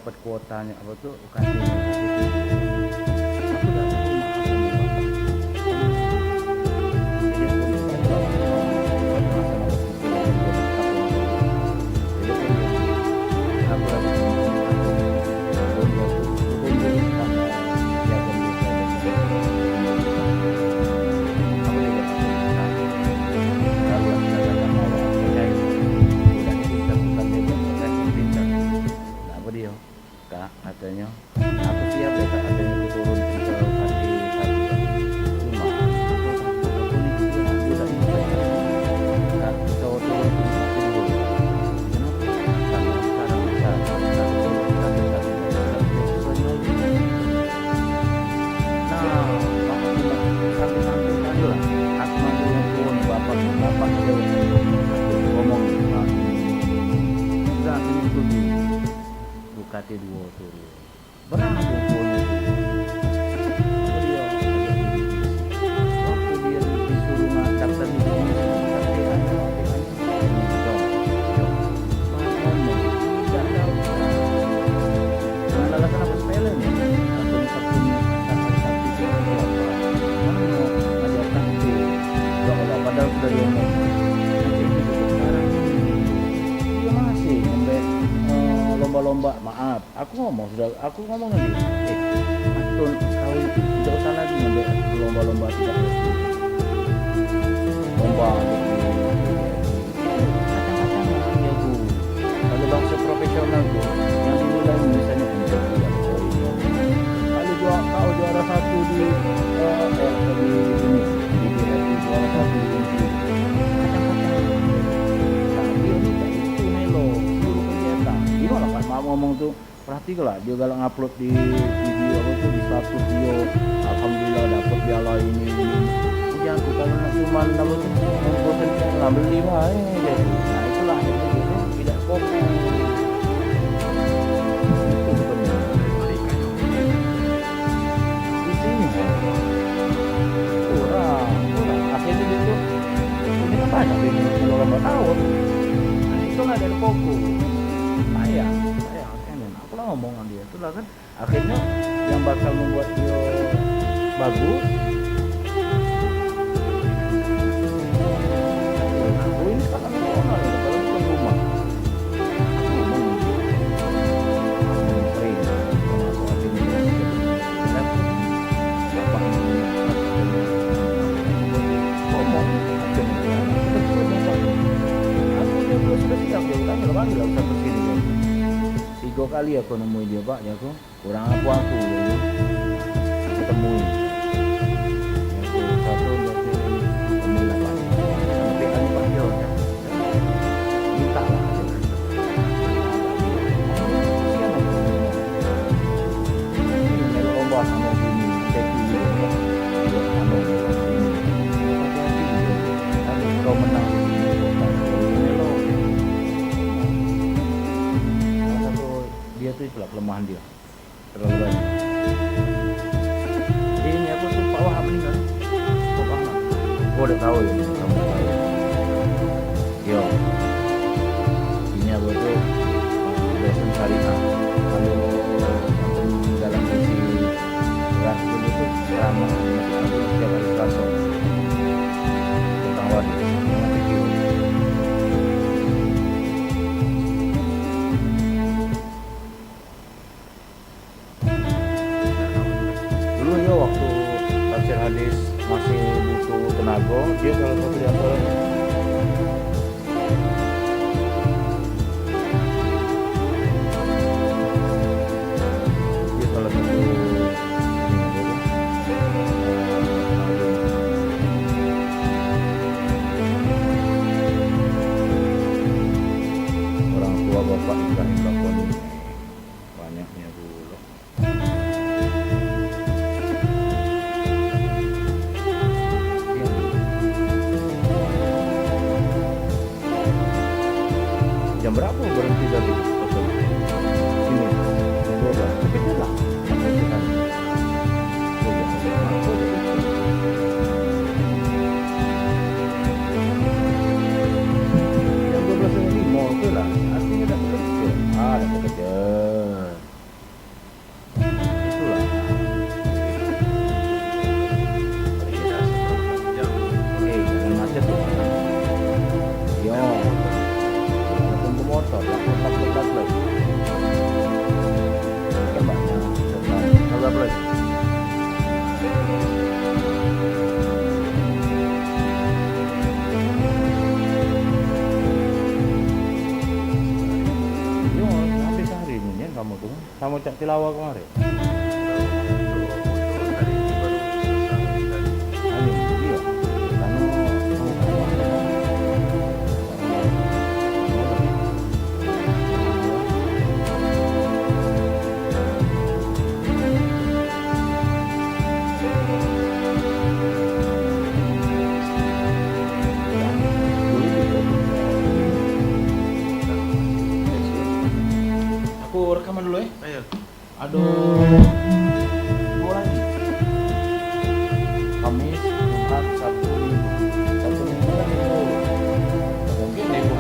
dapat kuotanya apa tuh UKT-nya aku udah tahu maaf sama bapak. Jadi aku minta doa masalah aku lagi katanya aku siap ya kak, katanya aku turun ke hati satu rumah aku nih aku udah ingat kak kita turun ke hati dulu kenapa karena sekarang bisa turun ke hati satu nah samping tadi lah aku nanti yang turun bapak aja ngomong udah sini turun UKT 2 turun berapa kumpulnya waktu dia disuruh ngangkat tadi dengan alasan apa sepele nih padahal sudah diomong sekarang dia masih sampai lomba-lomba, maaf, aku ngomong lagi, Atun kau itu tidak usah lagi ngambil lomba-lomba tidak lomba kacang-kacang ya bu, kalau bangsa profesional bu, yang dinilai misalnya MCQ yang kalau kau juara satu di juara satu di kacang-kacang, tapi ini kayak itu melo seluruh kegiatan. Gimana Pak mau ngomong tuh, perhatikanlah dia kalau ngupload di video apa tuh di status dia alhamdulillah dapat piala ini jangan kalau cuma nama tuh ngumpulkan ngambil 5 aja. Nah itulah akhirnya gitu tidak fokus itu sebenarnya di sini kurang akhirnya gitu ini kan banyak ini lomba tahun. Nah itulah dari fokus sayang aku lah ngomong sama dia itulah kan akhirnya yang bakal membuat dia bagus aku ini sangat nasional ya kalau bukan rumah aku ngomong sering termasuk akhirnya bapak ngomong aku dia sudah siap dia utangnya lo panggil usah kesini ya. 3 kali aku nemuin dia pak ya aku kurang aku ya, aku temuin aku satu berarti temuin apa tapi kan pak Jo ya minta lah ini melo lomba sama gini cek dulu ya sama sini hati-hati kau menang dia tuh itulah kelemahan dia terlalu banyak. Ini aku tuh Pak Wahab meninggal. Pak Wahab gua udah tahu ya kamu tahu yo ini aku tuh dosen syariah kalau sampai dalam isi berat dulu tuh ceramah itu setiap hari Selasa tentang waris waktu tafsir hadis masih butuh tenaga, dia salah satu di antaranya. Dia salah satu orang tua bapak Ibrahim Lakoni banyaknya dulu. Jam berapa berhenti dari hotel? Ini jam 12. Tapi dia lah sampai ke sana. Jam 12 ini mau tu lah. Artinya dah bekerja. Dah bekerja. Sama cak tilawah kemarin. Aku rekaman dulu ya. Ayo. Aduh. Dua lagi. Kamis, Jumat, Sabtu, Minggu. Sabtu Minggu kan itu. Mungkin nego.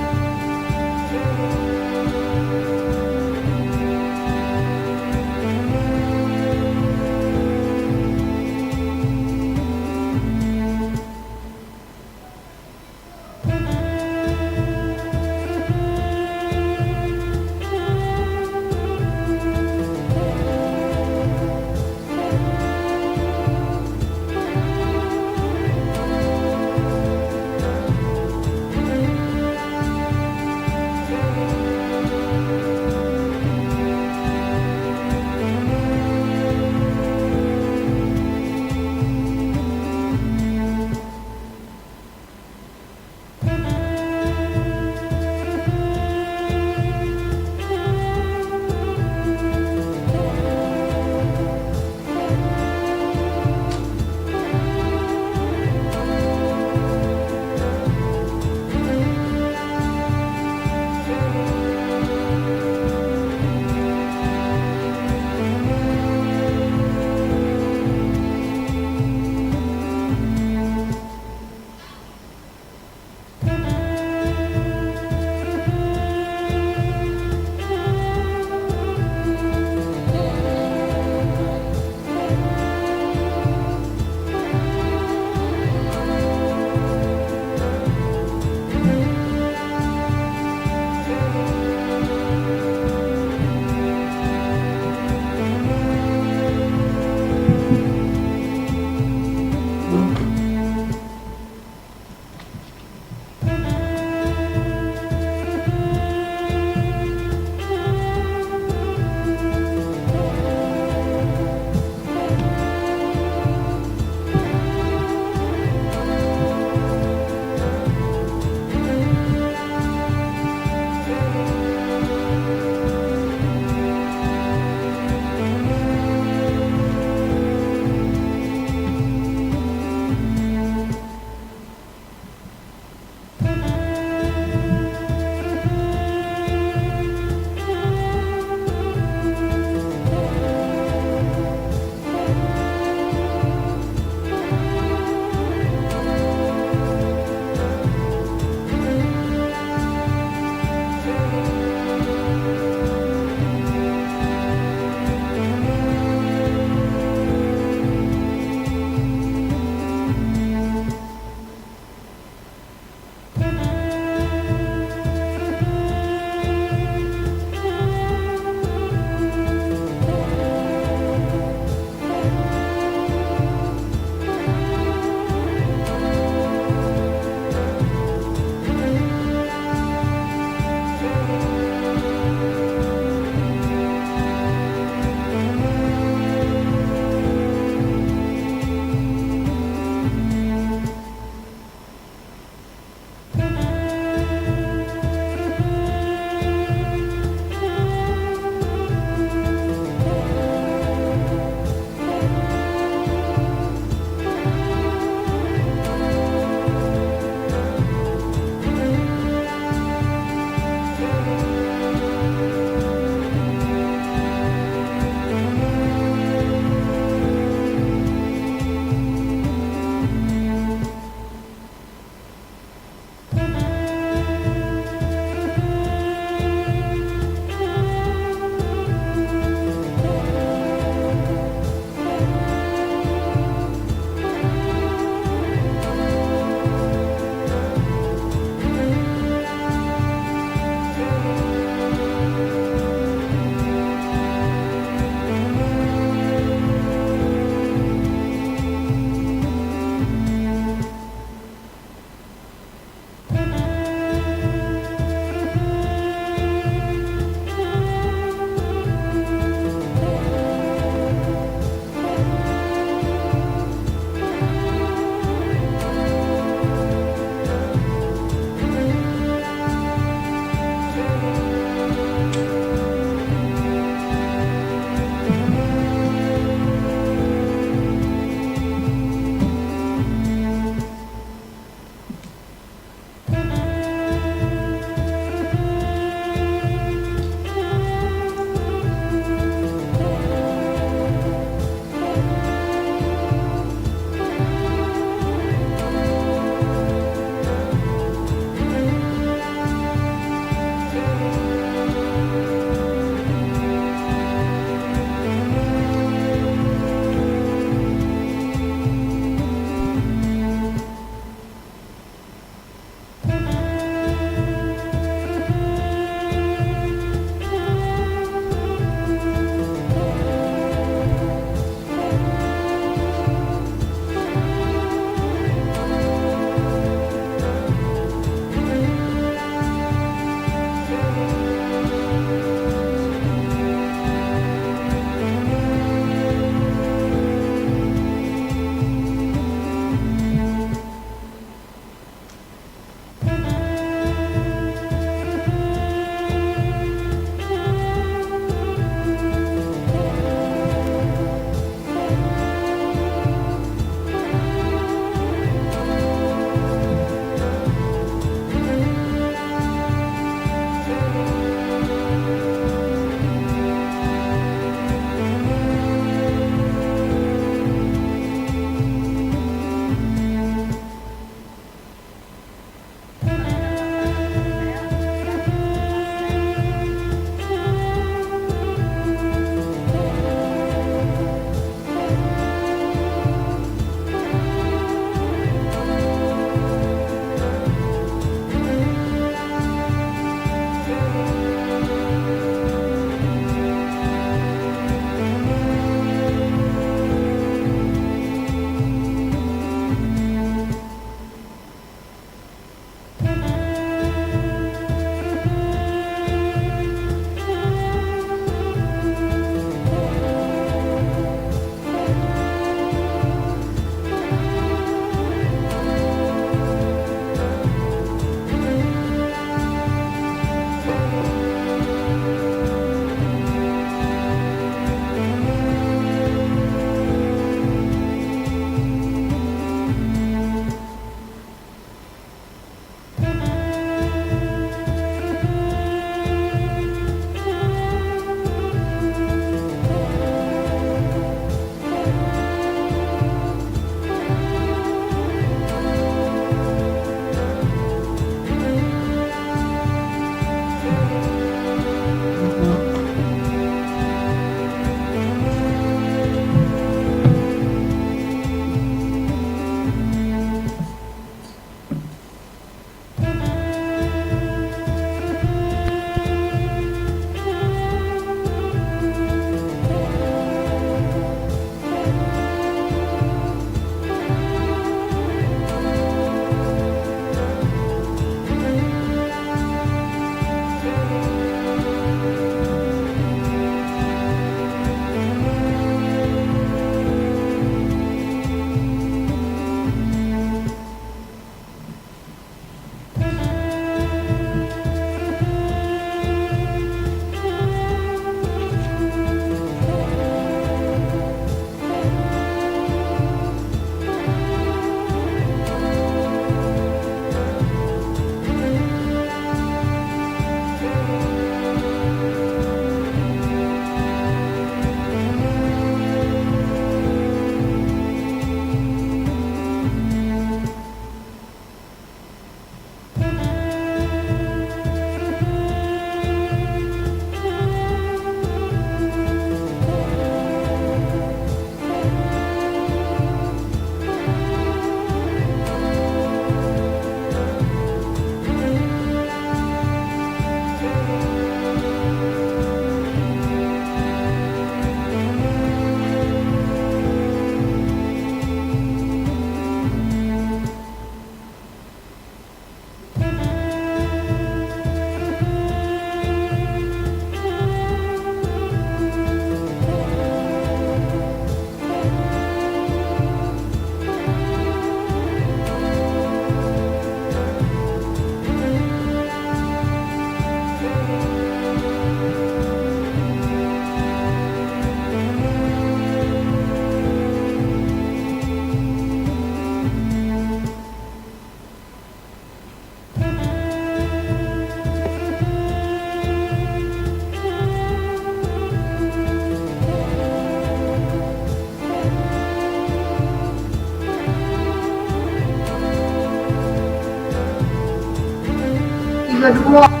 kedua.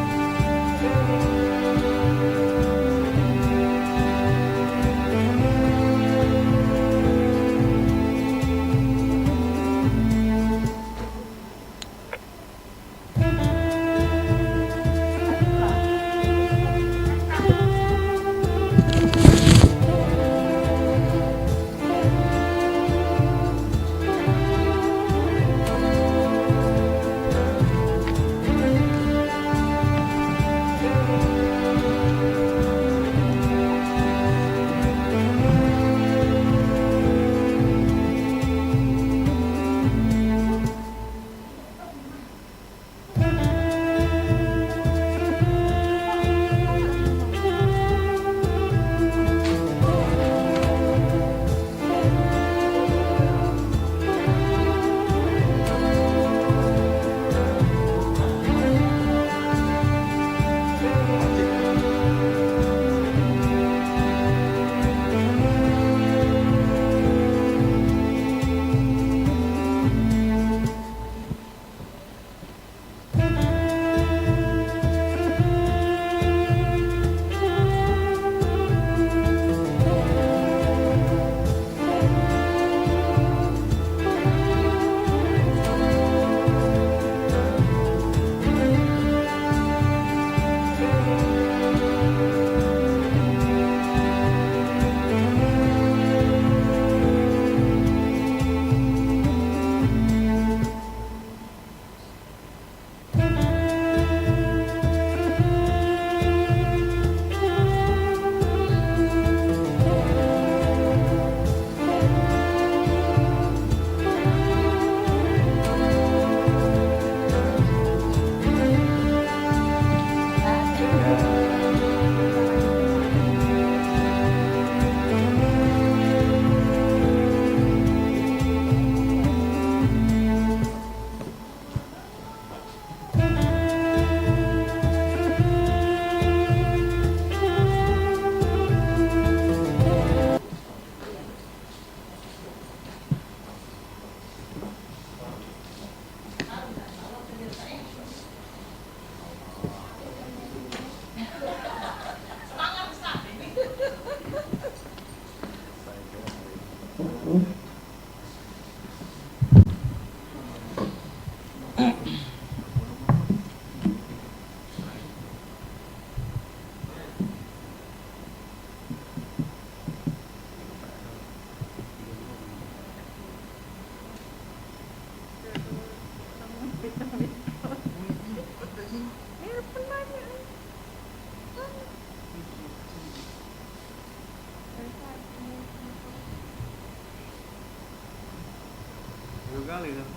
kali kan.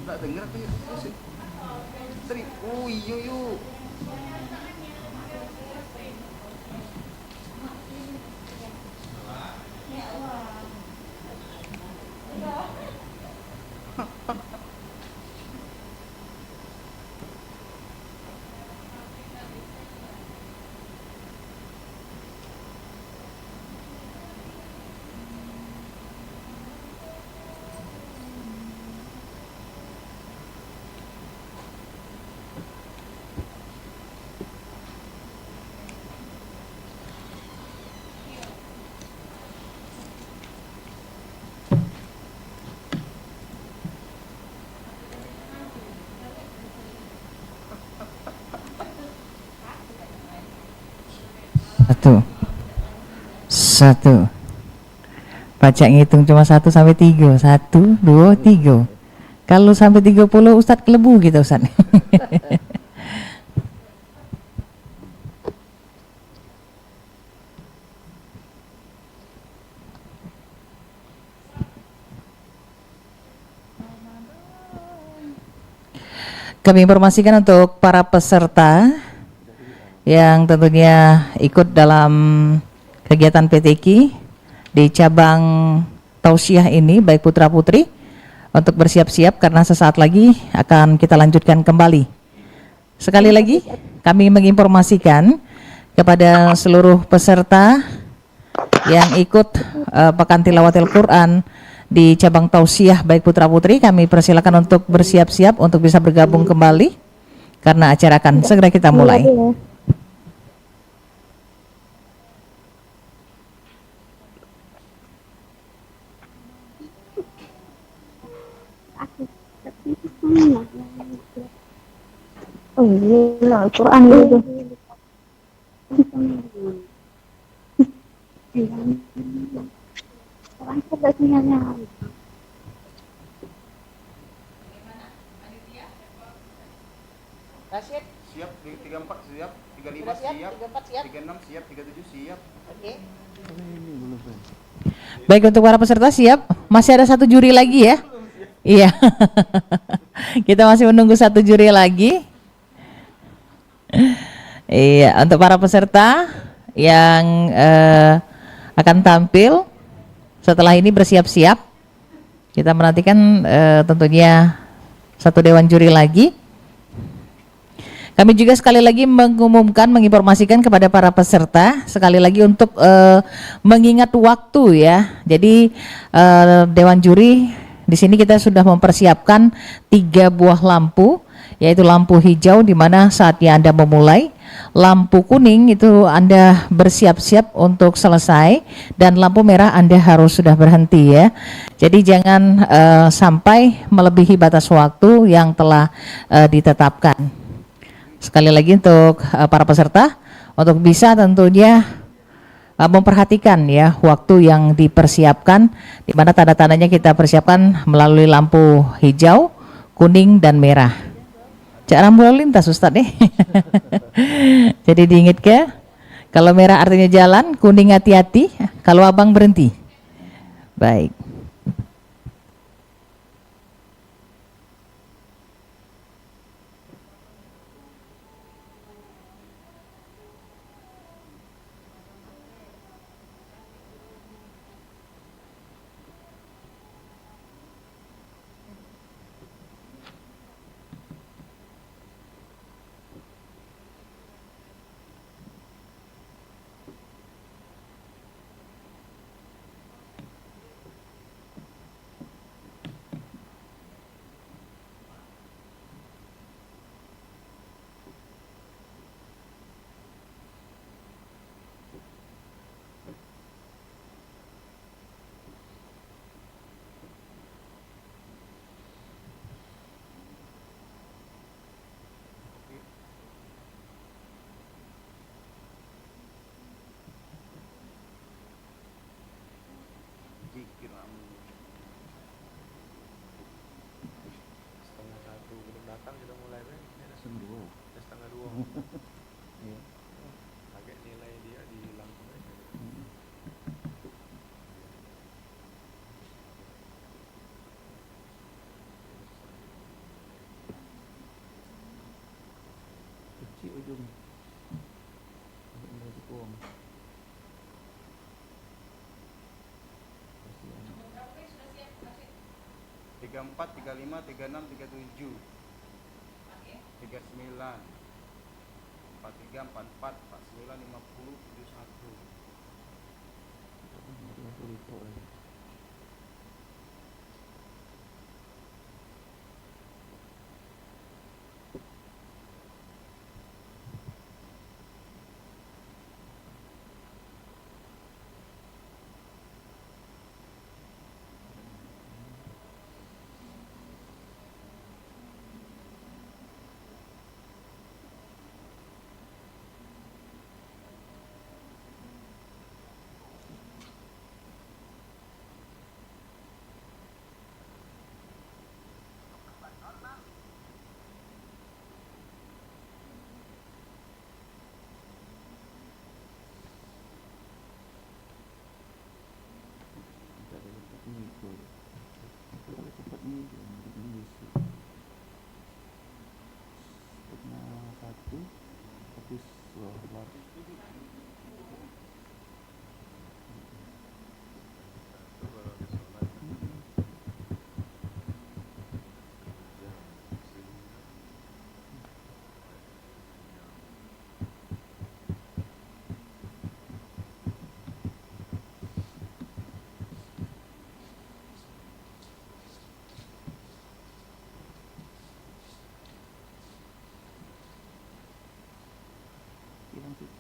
Tak dengar apa ya? Seri. Oh iya yuk. Satu. Baca ngitung cuma 1 sampai 3. 1, 2, 3. Kalau sampai 30 Ustadz kelebu gitu Ustadz. Kami informasikan untuk para peserta yang tentunya ikut dalam kegiatan PTQ di cabang tausiah ini, baik putra putri, untuk bersiap-siap karena sesaat lagi akan kita lanjutkan kembali. Sekali lagi kami menginformasikan kepada seluruh peserta yang ikut Pekan Tilawatil Quran di cabang tausiah baik putra putri, kami persilakan untuk bersiap-siap untuk bisa bergabung kembali karena acara akan segera kita mulai. Oh, ini lah Al-Quran itu. Orang cerdas sinyalnya. Rashid, Siap, 34 siap, 35 siap, 36 siap, 37 siap. Oke. Baik, untuk para peserta siap. Masih ada satu juri lagi ya? Iya. Kita masih menunggu satu juri lagi. Iya, untuk para peserta yang akan tampil setelah ini bersiap-siap. Kita menantikan tentunya satu dewan juri lagi. Kami juga sekali lagi mengumumkan, menginformasikan kepada para peserta sekali lagi untuk mengingat waktu ya. Jadi dewan juri di sini kita sudah mempersiapkan 3 buah lampu, yaitu lampu hijau di mana saatnya Anda memulai, lampu kuning itu Anda bersiap-siap untuk selesai, dan lampu merah Anda harus sudah berhenti ya. Jadi jangan sampai melebihi batas waktu yang telah ditetapkan. Sekali lagi untuk para peserta untuk bisa tentunya memperhatikan ya waktu yang dipersiapkan, di mana tanda-tandanya kita persiapkan melalui lampu hijau, kuning dan merah. Cak rambu lalu lintas Ustadz nih. Jadi diingat ke, kalau merah artinya jalan, kuning hati-hati, kalau abang berhenti. Baik. Kecil ujung. 34, 35, 36, 37, 39, 43, 44, 49, 50, 71.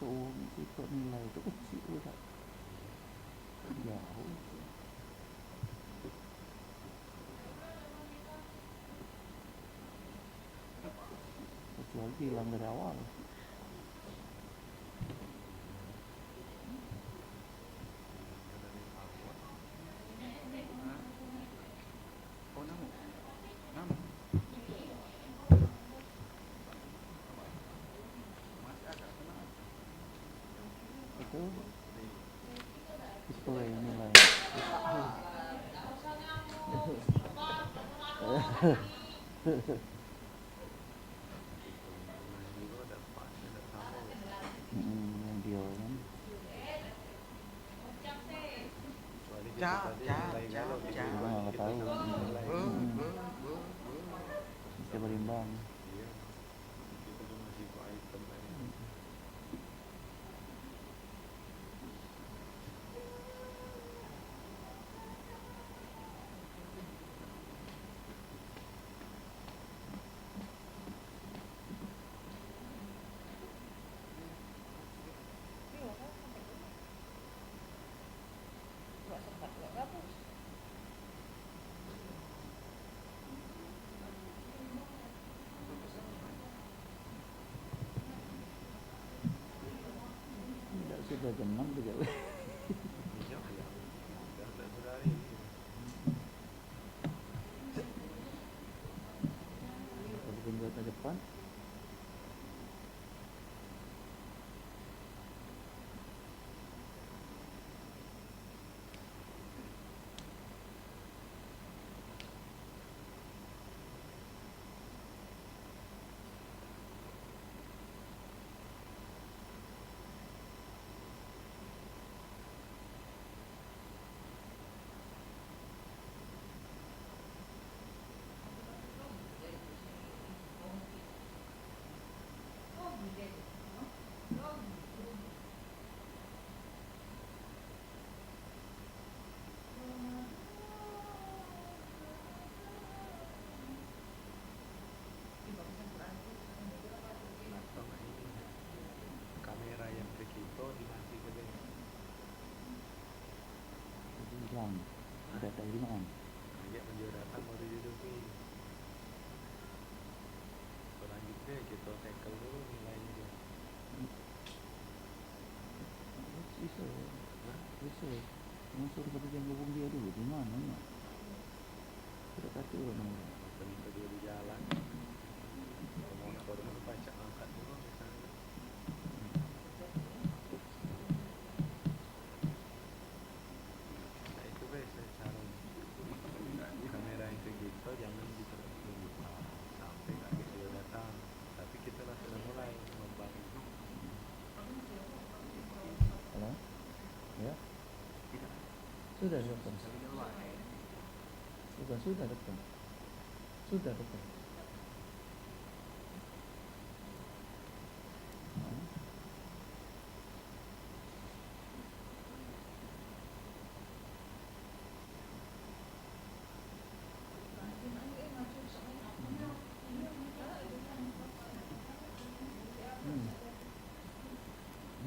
itu nilai itu kecil udah jauh. Kecuali hilang dari awal. Itu display nilai. Yang dia kan. Nggak tahu. Bisa berimbang. Sudah jam 6 juga. Kalau tinggal ke depan. Data di mana? Ajak menjual data mau diduduki. Selanjutnya kita tackle dulu nilainya dia. Bisa. Masuk ke bagian hubung dia dulu di mana ya? Tidak tahu orang. Terus dia di jalan. Mau nak baru baca angkat dulu misalnya. Kamera yang segitu jangan dibuka sampai kaki sudah datang, tapi kita sudah mulai membangun. Halo? Ya? Sudah datang. Sudah datang. Sudah datang.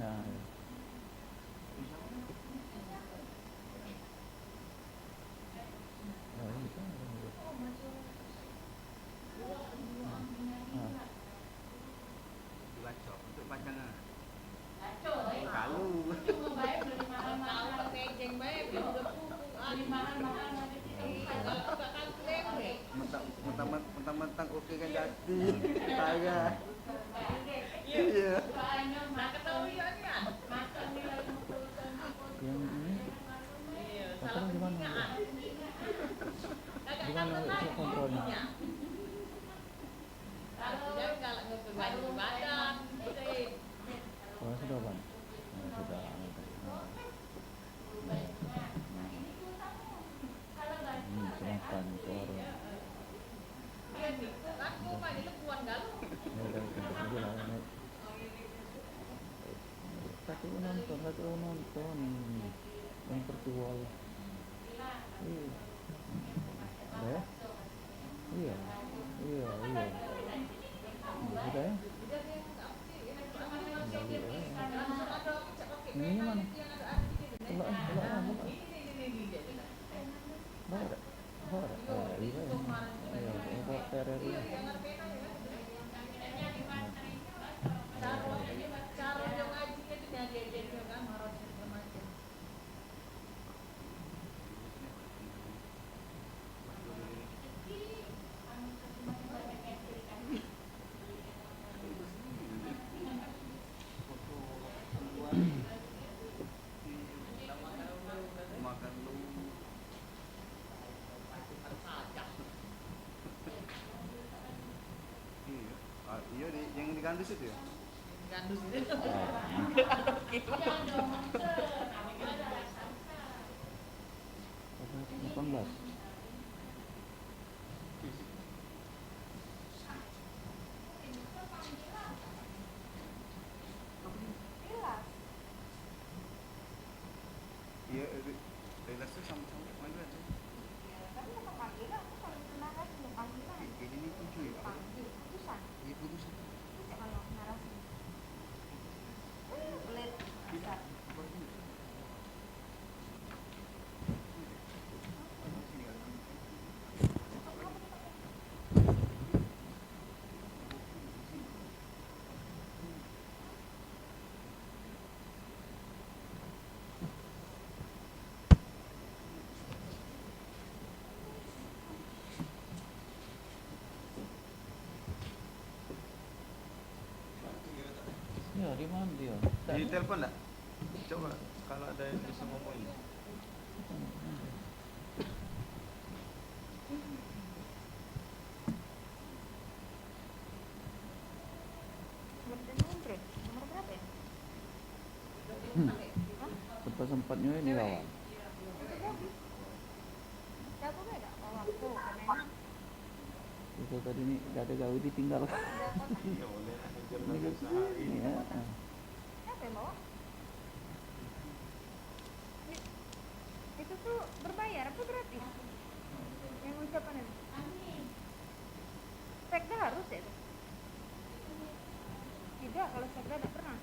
Nah, Bacok untuk pacangan. Kalau mentang-mentang oke kan jadi saya. Iya. yang ini kontrol di mana? Di mana itu kontrolnya? Oh sudah bang. Sudah. Kenapa suara? Satu nonton yang virtual. Iya. Sudah ya? Iya, yang di Gandus itu ya? Gandus itu. 18. Iya, relasi sama-sama panggilan. Ini 7 ya? Iya, putusan. Ya, di mana dia? Di telepon enggak? Coba kalau ada yang bisa ngomongin. Nomor berapa ya? Sempat-sempatnya ini lawan. Siapa beda? Waktu karena Itu tadi nih gak ada gawe ditinggal. Iya, boleh. Iya. siapa yang bawa? Itu tuh berbayar apa gratis? Yang ucapan itu? Sekda harus ya itu? Tidak, kalau sekda tidak pernah.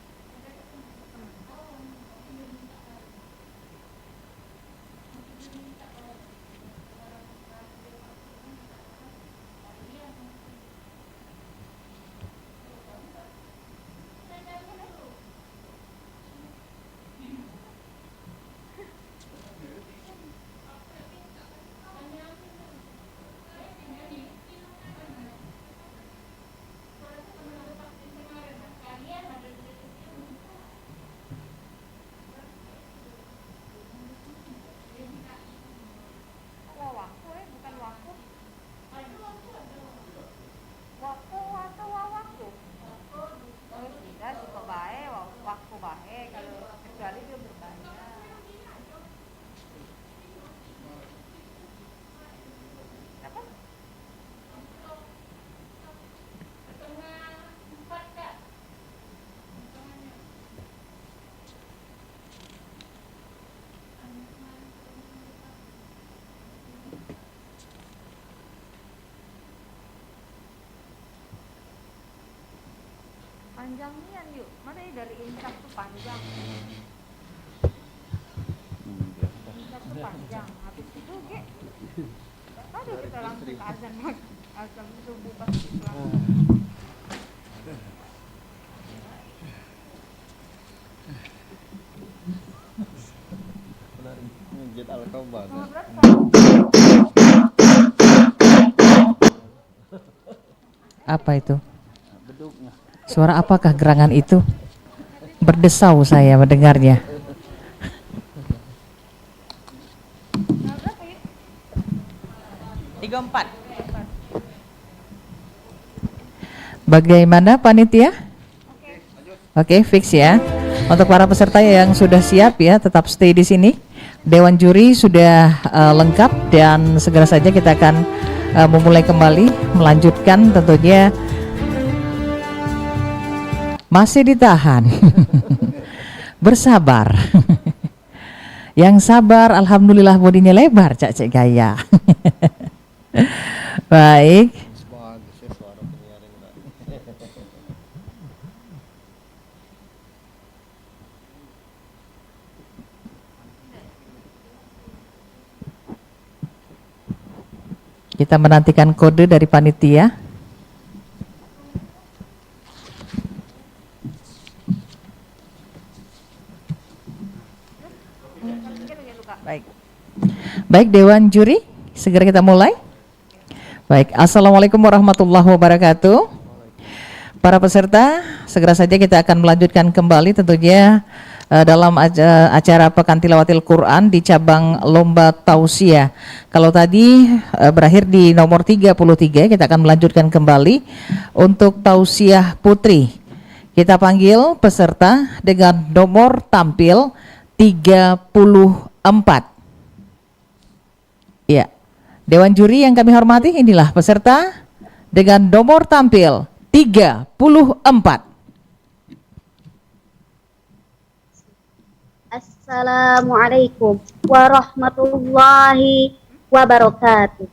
Panjangnya yuk, mana ya dari insaf tuh panjang. Insaf tuh panjang, habis itu ge aduh kita langsung ke azan azan subuh pas Islam. Masjid Al-Kaubah. Apa itu? Suara apakah gerangan itu? Berdesau saya mendengarnya. Bagaimana panitia? Oke, fix ya. Untuk para peserta yang sudah siap ya, tetap stay di sini. Dewan juri sudah lengkap dan segera saja kita akan memulai kembali, melanjutkan tentunya. Masih ditahan. Bersabar. Yang sabar alhamdulillah bodinya lebar Cak Cek Gaya. Baik. Kita menantikan kode dari panitia. Baik, Dewan Juri, segera kita mulai. Baik, Assalamualaikum warahmatullahi wabarakatuh. Para peserta, segera saja kita akan melanjutkan kembali tentunya dalam acara Pekan Tilawatil Quran di cabang Lomba Tausiah. Kalau tadi berakhir di nomor 33, kita akan melanjutkan kembali untuk Tausiah Putri. Kita panggil peserta dengan nomor tampil 34. Ya, Dewan Juri yang kami hormati, inilah peserta dengan nomor tampil 34. Assalamualaikum warahmatullahi wabarakatuh.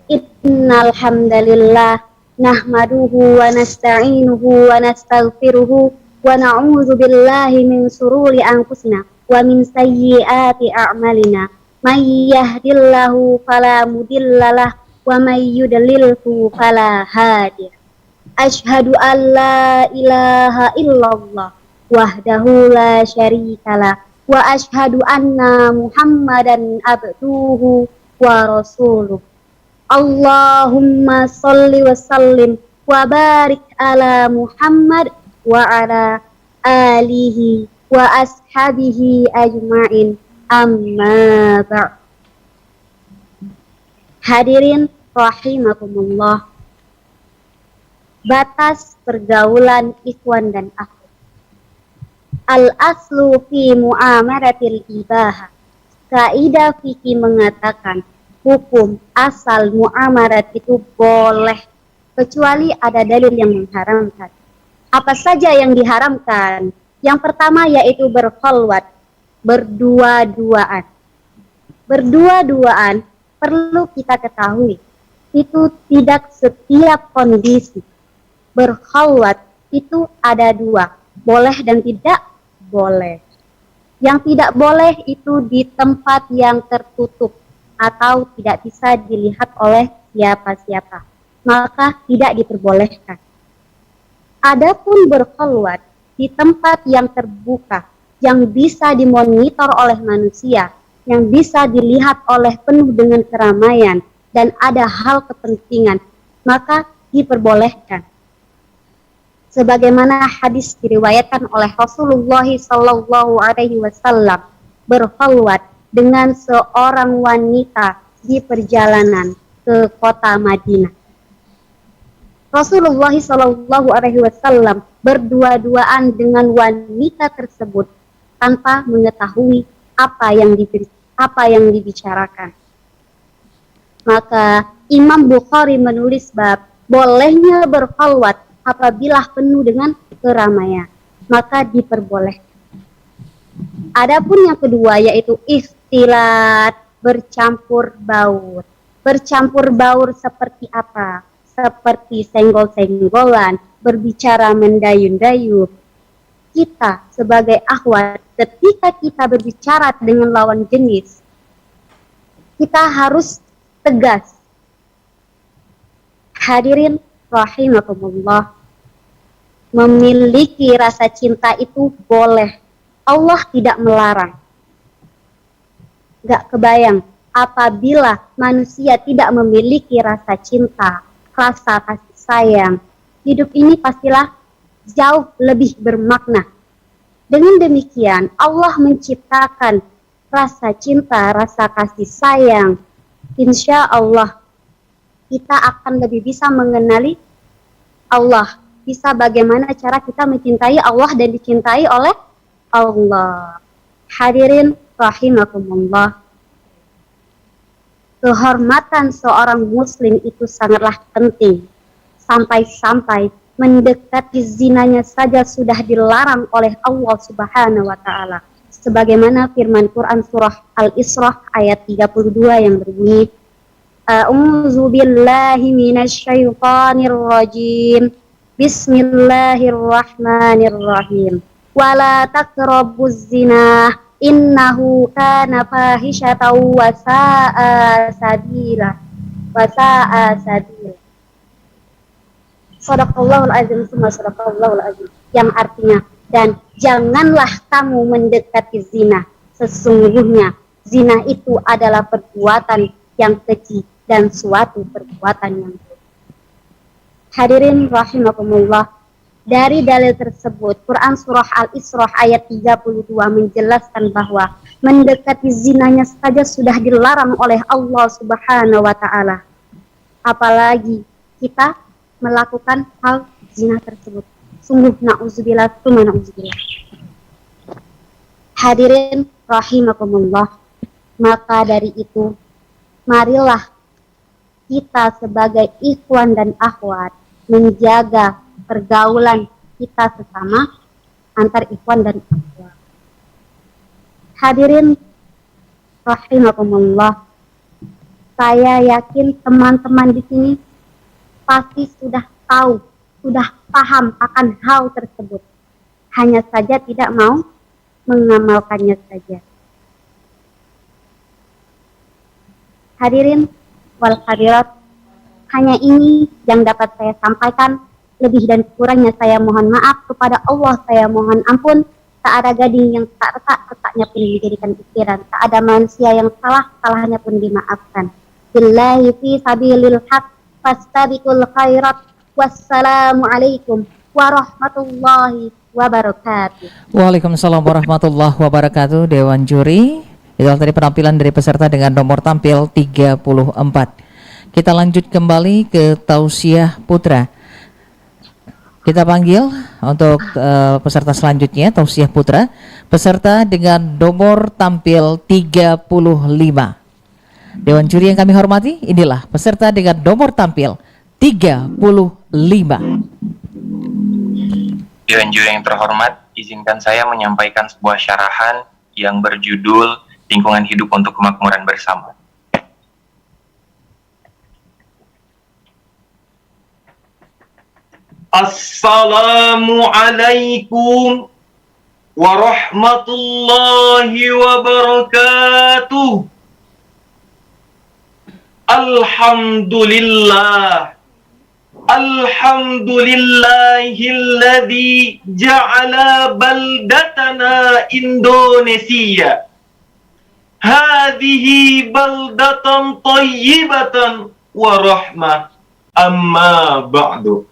Innal hamdalillah nahmaduhu wa nasta'inuhu wa nastaghfiruhu wa na'udzu billahi min sururi anfusina wa min sayyiati a'malina. May yahdillahu fala mudhillalah wa may yudlilhu fala hadiya. Asyhadu an la ilaha illallah wahdahu la syarikalah wa asyhadu anna Muhammadan abduhu wa rasuluh. Allahumma sholli wa sallim wa barik ala Muhammad wa ala alihi wa ashabihi ajma'in. Amma ba'd. Hadirin rahimakumullah. Batas pergaulan ikhwan dan akhwat. Al-aslu fi muamaratil ibahah. Kaidah fikih mengatakan hukum asal muamarat itu boleh kecuali ada dalil yang mengharamkan. Apa saja yang diharamkan? Yang pertama yaitu berkhalwat, berdua-duaan. Berdua-duaan perlu kita ketahui, itu tidak setiap kondisi. Berkhalwat itu ada dua, boleh dan tidak boleh. Yang tidak boleh itu di tempat yang tertutup atau tidak bisa dilihat oleh siapa-siapa, maka tidak diperbolehkan. Adapun berkhalwat di tempat yang terbuka, yang bisa dimonitor oleh manusia, yang bisa dilihat oleh penuh dengan keramaian dan ada hal kepentingan, maka diperbolehkan. Sebagaimana hadis diriwayatkan oleh Rasulullah Sallallahu Alaihi Wasallam, berkhalwat dengan seorang wanita di perjalanan ke kota Madinah. Rasulullah Sallallahu Alaihi Wasallam berdua-duaan dengan wanita tersebut tanpa mengetahui apa yang dibicarakan. Maka Imam Bukhari menulis bab bolehnya berkhalwat apabila penuh dengan keramaian, maka diperbolehkan. Adapun yang kedua yaitu ikhtilat, bercampur baur. Bercampur baur seperti apa? Seperti senggol-senggolan, berbicara mendayu-dayu. Kita sebagai akhwat, ketika kita berbicara dengan lawan jenis, kita harus tegas. Hadirin rahimakumullah, memiliki rasa cinta itu boleh. Allah tidak melarang. Gak kebayang apabila manusia tidak memiliki rasa cinta, rasa kasih sayang, hidup ini pastilah jauh lebih bermakna. Dengan demikian, Allah menciptakan rasa cinta, rasa kasih sayang. Insya Allah, kita akan lebih bisa mengenali Allah. Bisa bagaimana cara kita mencintai Allah dan dicintai oleh Allah. Hadirin rahimakumullah. Kehormatan seorang muslim itu sangatlah penting. Sampai-sampai mendekati zinanya saja sudah dilarang oleh Allah Subhanahu wa taala. Sebagaimana firman Quran surah Al-Isra ayat 32 yang berbunyi, A'udzu billahi minasyaitonir rajim. Bismillahirrahmanirrahim. Wala taqrabuz zina innahu kana fahisyatan wa sa'a sabila. wa sa'a sabila. Shadaqallahul azim, summa shadaqallahul azim. Yang artinya, dan janganlah kamu mendekati zina. Sesungguhnya zina itu adalah perbuatan yang keji dan suatu perbuatan yang buruk. Hadirin rahimakumullah, dari dalil tersebut Quran surah Al-Isra ayat 32 menjelaskan bahwa mendekati zinanya saja sudah dilarang oleh Allah Subhanahu wa taala. Apalagi kita melakukan hal zina tersebut. Sungguh na'udzubillah, tsumma na'udzubillah. Hadirin rahimakumullah, maka dari itu marilah kita sebagai ikhwan dan akhwat menjaga pergaulan kita sesama antar ikhwan dan akhwat. Hadirin rahimakumullah, saya yakin teman-teman di sini pasti sudah tahu, sudah paham akan hal tersebut. Hanya saja tidak mau mengamalkannya saja. Hadirin wal hadirat, hanya ini yang dapat saya sampaikan. Lebih dan kurangnya saya mohon maaf. Kepada Allah saya mohon ampun. Tak ada gading yang tak retak-retaknya pun dijadikan pikiran. Tak ada manusia yang salah, salahnya pun dimaafkan. Billahi fi sabilil haq fastabiqul khairat. Wassalamualaikum warahmatullahi wabarakatuh. Waalaikumsalam warahmatullahi wabarakatuh. Dewan Juri, itu tadi penampilan dari peserta dengan nomor tampil 34. Kita lanjut kembali ke Tausiah Putra. Kita panggil untuk peserta selanjutnya, Tausiah Putra, peserta dengan nomor tampil 35. Dewan Juri yang kami hormati, inilah peserta dengan nomor tampil 35. Dewan Juri yang terhormat, izinkan saya menyampaikan sebuah syarahan yang berjudul Lingkungan Hidup untuk Kemakmuran Bersama. Assalamualaikum warahmatullahi wabarakatuh. Alhamdulillah. Alhamdulillahilladzi ja'ala baldatana Indonesia hadhihi baldatan thayyibatan wa rahmah. Amma ba'du.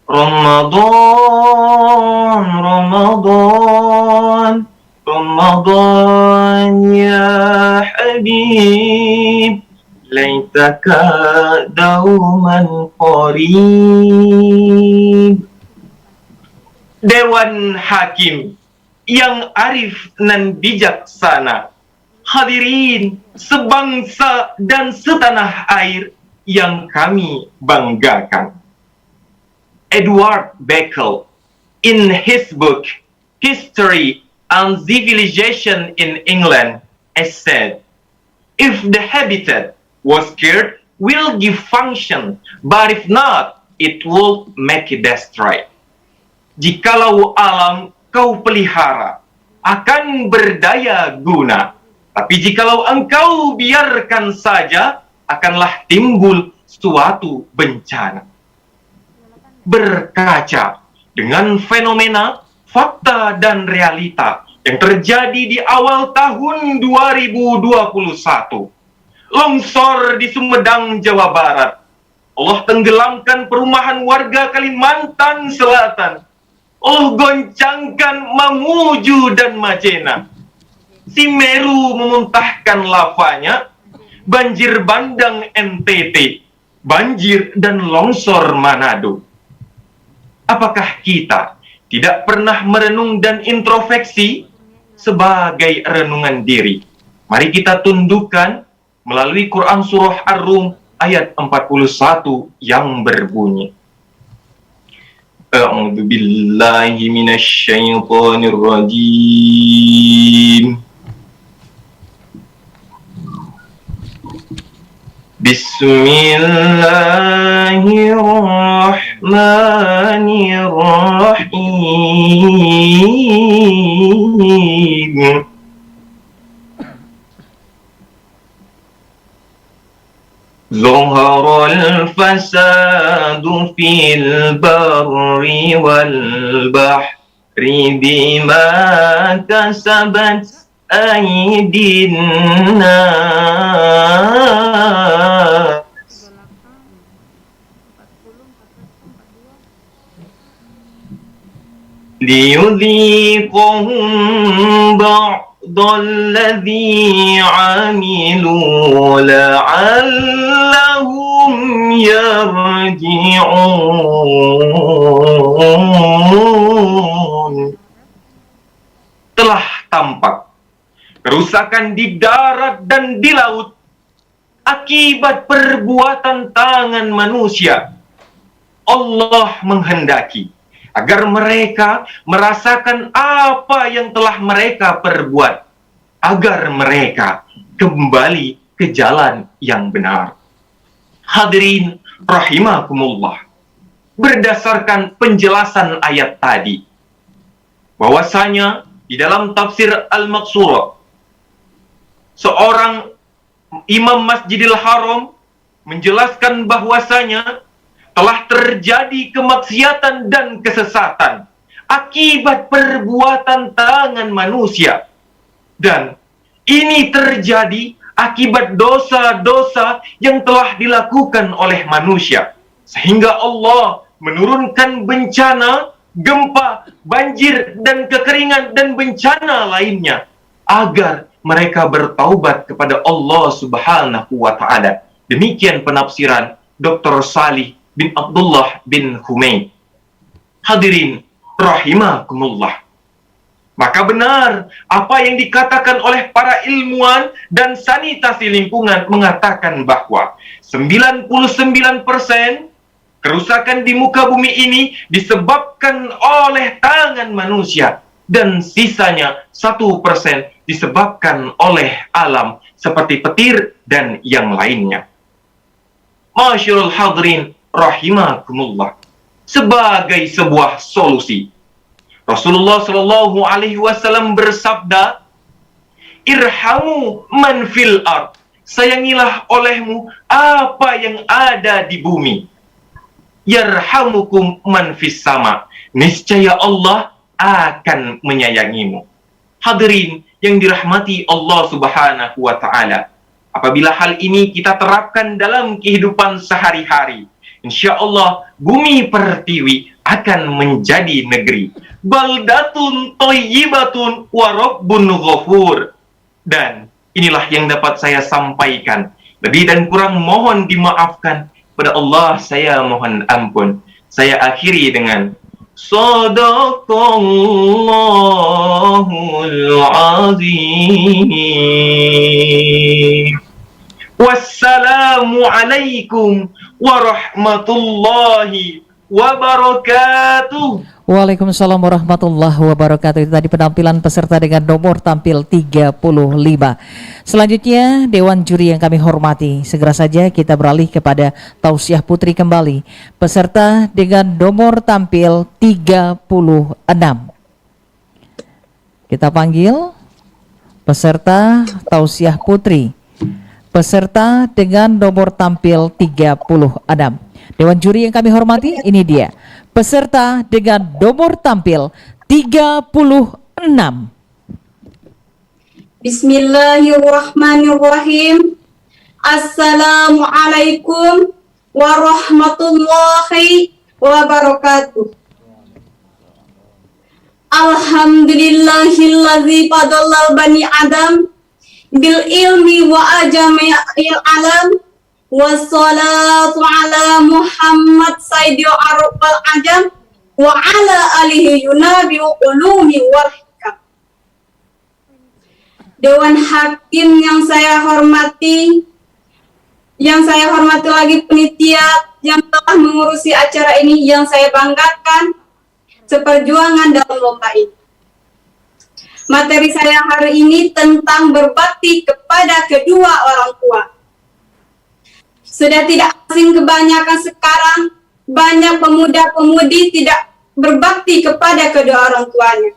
Ramadan, Ramadan, Ramadan ya Habib, laitaka dauman qarib. Dewan Hakim yang arif dan bijaksana, hadirin sebangsa dan setanah air yang kami banggakan. Edward Beckel, in his book History and Civilization in England, has said, if the habitat was cared, will give function, but if not, it will make it destroy. Jikalau alam kau pelihara, akan berdaya guna, tapi jikalau engkau biarkan saja, akanlah timbul suatu bencana. Berkaca dengan fenomena, fakta, dan realita yang terjadi di awal tahun 2021. Longsor di Sumedang, Jawa Barat. Allah tenggelamkan perumahan warga Kalimantan Selatan. Allah goncangkan Mamuju dan Majena. Semeru memuntahkan lavanya. Banjir bandang NTT. Banjir dan longsor Manado. Apakah kita tidak pernah merenung dan introspeksi sebagai renungan diri? Mari kita tundukkan melalui Quran Surah Ar-Rum ayat 41 yang berbunyi, A'udzu billahi minasy syaithanir rajim. Bismillahirrahmanirrahim. Zaharal fasadu fil barri wal bahri bima kasabat aydin nas liyudhiqahum ba'dalladhi 'amilu la'allahum yarji'un. Telah tampak kerusakan di darat dan di laut akibat perbuatan tangan manusia. Allah menghendaki agar mereka merasakan apa yang telah mereka perbuat, agar mereka kembali ke jalan yang benar. Hadirin rahimakumullah, berdasarkan penjelasan ayat tadi, bahwasanya di dalam tafsir Al-Maqsurah, seorang imam Masjidil Haram menjelaskan bahwasanya telah terjadi kemaksiatan dan kesesatan akibat perbuatan tangan manusia. Dan ini terjadi akibat dosa-dosa yang telah dilakukan oleh manusia. Sehingga Allah menurunkan bencana, gempa, banjir, dan kekeringan, dan bencana lainnya, agar mereka bertaubat kepada Allah Subhanahu wa Ta'ala. Demikian penafsiran Dr. Salih bin Abdullah bin Humaid. Hadirin rahimakumullah, maka benar apa yang dikatakan oleh para ilmuwan dan sanitasi lingkungan mengatakan bahwa 99% kerusakan di muka bumi ini disebabkan oleh tangan manusia, dan sisanya 1% disebabkan oleh alam seperti petir dan yang lainnya. Masyaallah hadirin rahimakumullah, sebagai sebuah solusi, Rasulullah Shallallahu Alaihi Wasallam bersabda, irhamu man fil ard, sayangilah olehmu apa yang ada di bumi, yarhamukum man fis sama, niscaya Allah akan menyayangimu. Hadirin yang dirahmati Allah Subhanahu wa Ta'ala, apabila hal ini kita terapkan dalam kehidupan sehari-hari, insya Allah bumi pertiwi akan menjadi negeri baldatun thayyibatun wa rabbun ghafur. Dan inilah yang dapat saya sampaikan. Lebih dan kurang mohon dimaafkan. Pada Allah saya mohon ampun. Saya akhiri dengan Sadaqallahul azim. Wassalamualaikum warahmatullahi wabarakatuh. Waalaikumsalam warahmatullahi wabarakatuh. Itu tadi penampilan peserta dengan nomor tampil 35. Selanjutnya Dewan Juri yang kami hormati, segera saja kita beralih kepada tausiah putri kembali. Peserta dengan nomor tampil 36. Kita panggil peserta tausiah putri, peserta dengan nomor tampil 36. Dewan Juri yang kami hormati, ini dia peserta dengan nomor tampil 36. Bismillahirrahmanirrahim. Assalamualaikum warahmatullahi wabarakatuh. Alhamdulillahilladzi fadallal bani Adam bil ilmi wa ajamil alam. Wassalatu ala Muhammad sayyidil arab wal ajam wa ala alihi yunabi ulumi wal hikam. Dewan Hakim yang saya hormati lagi panitia yang telah mengurusi acara ini, yang saya banggakan seperjuangan dalam lomba ini. Materi saya hari ini tentang berbakti kepada kedua orang tua. Sudah tidak asing kebanyakan sekarang, banyak pemuda-pemudi tidak berbakti kepada kedua orang tuanya.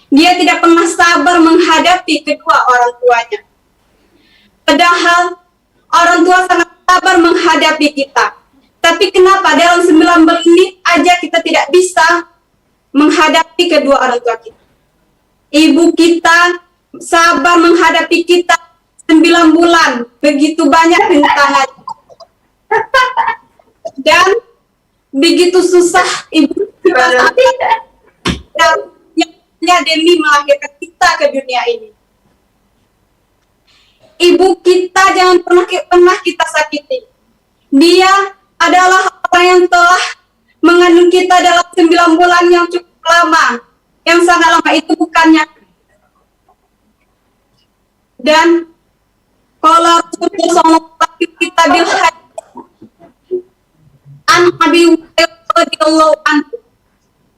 Dia tidak pernah sabar menghadapi kedua orang tuanya. Padahal orang tua sangat sabar menghadapi menghadapi kita. Tapi kenapa dalam 9 menit aja kita tidak bisa menghadapi kedua orang tua kita? Ibu kita sabar menghadapi kita 9 bulan, begitu banyak rintangan. Dan begitu susah ibu kita demi melahirkan kita ke dunia ini. Ibu kita jangan pernah kita sakiti. Dia adalah orang yang telah mengandung kita dalam 9 bulan yang cukup lama, yang sangat lama itu bukannya. Dan kalau Rasulullah SAW kita bilang an Abi radhiyallahu anhu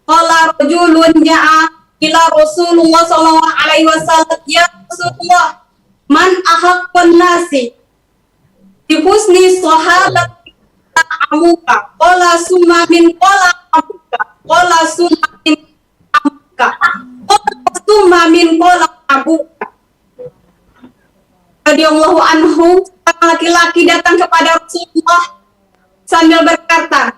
qala rajulun ja'a ila Rasulullah sallallahu alaihi wasallam, ya Rasulullah, man ahaqqun nasi bi husni sahabati amuka qala summa min qala amuka qala summa min amuka qala summa min qala abuka. Radhiyallahu anhu, laki-laki datang kepada Rasulullah sambil berkata,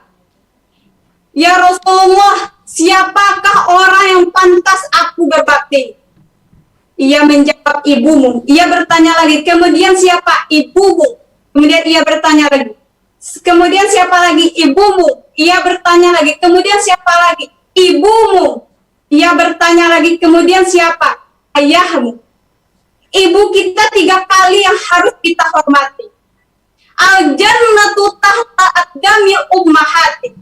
"Ya Rasulullah, siapakah orang yang pantas aku berbakti?" Ia menjawab, "Ibumu." Ia bertanya lagi, "Kemudian siapa?" "Ibumu." Kemudian ia bertanya lagi, "Kemudian siapa lagi?" "Ibumu." Ia bertanya lagi, "Kemudian siapa lagi?" "Ibumu." Ia bertanya lagi, "Kemudian siapa?" "Ayahmu." Ibu kita 3 kali yang harus kita hormati. Al-jannatu tahta aqdamil ummahati.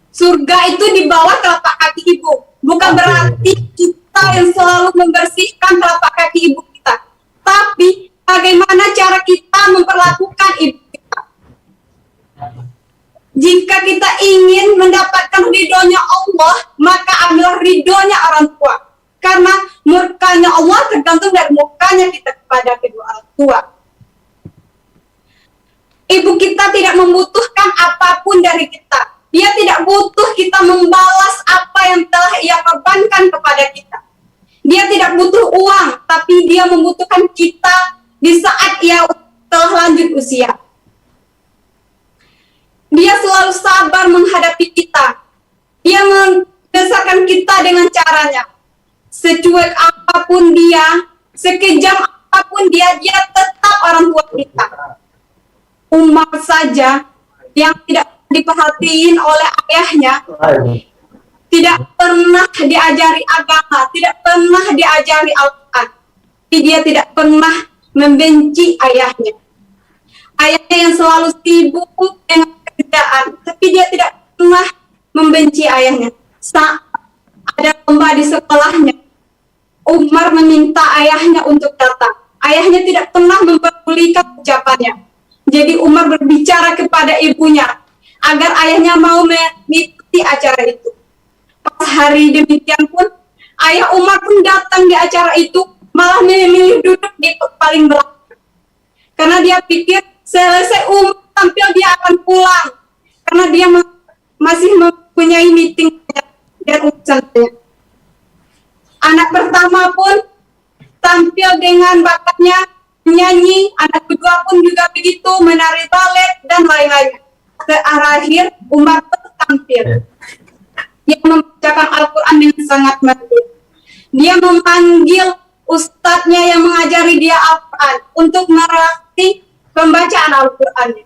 Surga itu di bawah telapak kaki ibu. Bukan berarti kita yang selalu membersihkan telapak kaki ibu kita, tapi bagaimana cara kita memperlakukan ibu kita. Jika kita ingin mendapatkan ridhonya Allah, maka ambillah ridhonya orang tua. Karena murkanya Allah tergantung dari murkanya kita kepada kedua orang tua. Ibu kita tidak membutuhkan apapun dari kita. Dia tidak butuh kita membalas apa yang telah ia korbankan kepada kita. Dia tidak butuh uang, tapi dia membutuhkan kita di saat ia telah lanjut usia. Dia selalu sabar menghadapi kita. Dia membesarkan kita dengan caranya. Secuek apapun dia, sekejam apapun dia tetap orang tua kita. Umar saja yang tidak diperhatiin oleh ayahnya, tidak pernah diajari agama, tidak pernah diajari Al-Quran. Dia tidak pernah membenci ayahnya. Ayahnya yang selalu sibuk dengan pekerjaan, tapi dia tidak pernah membenci ayahnya. Saat ada lomba di sekolahnya, Umar meminta ayahnya untuk datang. Ayahnya tidak pernah memperdulikan ucapannya. Jadi Umar berbicara kepada ibunya agar ayahnya mau mengikuti acara itu. Pas hari demikian pun, ayah Umar pun datang di acara itu, malah memilih duduk di paling belakang. Karena dia pikir selesai Umar tampil dia akan pulang. Karena dia masih mempunyai meeting dan urusannya. Anak pertama pun tampil dengan bakatnya menyanyi, anak kedua pun juga begitu, menari balet dan lain-lain. Terakhir Umar pun tampil. Dia membacakan Al-Quran dengan sangat merdu. Dia memanggil ustadznya yang mengajari dia Al-Quran untuk merakti pembacaan Al-Qurannya.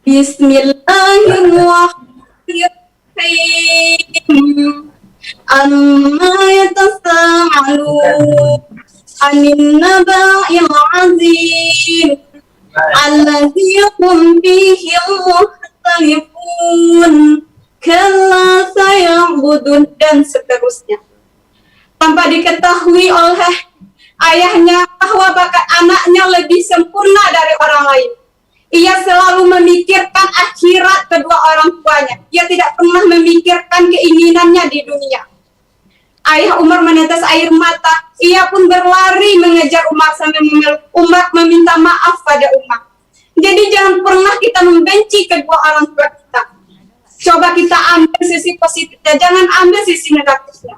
Bismillahirrahmanirrahim. Amma yatasa'alun anin naba'il azim alladzi hum fihi mukhtalifun kalla saya'budun, dan seterusnya. Tanpa diketahui oleh ayahnya bahwa bakat anaknya lebih sempurna dari orang lain, ia selalu memikirkan akhirat kedua orang tuanya. Ia tidak pernah memikirkan keinginannya di dunia. Ayah Umar menetes air mata. Ia pun berlari mengejar Umar sambil memeluk Umar, meminta maaf pada Umar. Jadi jangan pernah kita membenci kedua orang tua kita. Coba kita ambil sisi positifnya, jangan ambil sisi negatifnya.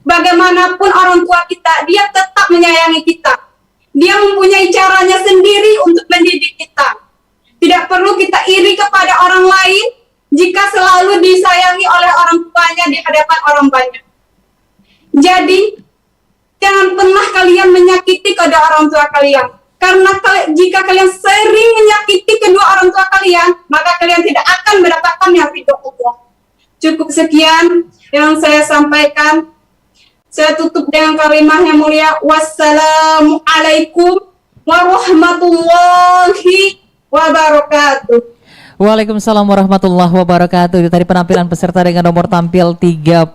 Bagaimanapun orang tua kita, dia tetap menyayangi kita. Dia mempunyai caranya sendiri untuk orang banyak. Jadi, jangan pernah kalian menyakiti kedua orang tua kalian. Karena jika kalian sering menyakiti kedua orang tua kalian, maka kalian tidak akan mendapatkan yang ridho Allah. Cukup sekian yang saya sampaikan. Saya tutup dengan kalimah yang mulia. Wassalamualaikum warahmatullahi wabarakatuh. Waalaikumsalam warahmatullahi wabarakatuh. Itu tadi penampilan peserta dengan nomor tampil 36.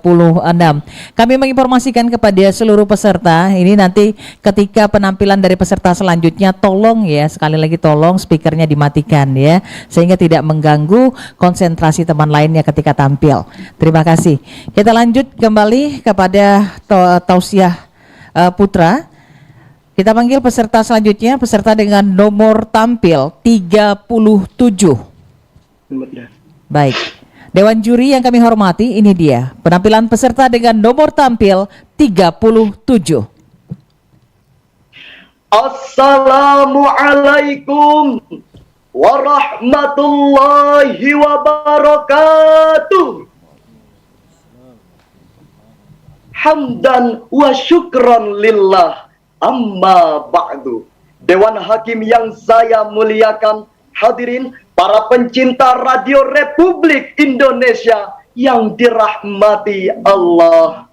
Kami menginformasikan kepada seluruh peserta, ini nanti ketika penampilan dari peserta selanjutnya, tolong ya, sekali lagi tolong speakernya dimatikan ya, sehingga tidak mengganggu konsentrasi teman lainnya ketika tampil. Terima kasih. Kita lanjut kembali kepada tausiah putra. Kita panggil peserta selanjutnya, peserta dengan nomor tampil 37. Baik, Dewan Juri yang kami hormati, ini dia penampilan peserta dengan nomor tampil 37. Assalamualaikum warahmatullahi wabarakatuh. Hamdan wa syukran lillah, amma ba'du. Dewan Hakim yang saya muliakan, hadirin para pencinta Radio Republik Indonesia yang dirahmati Allah.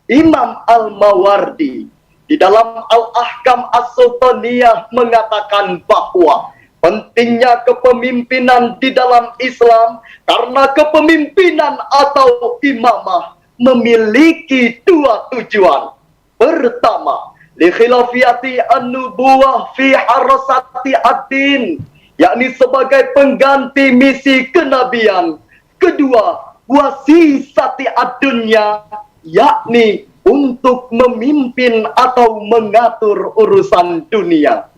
Imam Al-Mawardi di dalam Al-Ahkam As-Sultaniyah mengatakan bahwa pentingnya kepemimpinan di dalam Islam karena kepemimpinan atau imamah memiliki dua tujuan. Pertama, li khilafiyati an-nubuwah fi harasati ad-din, yakni sebagai pengganti misi kenabian. Kedua, wasisati ad-dunya, yakni untuk memimpin atau mengatur urusan dunia.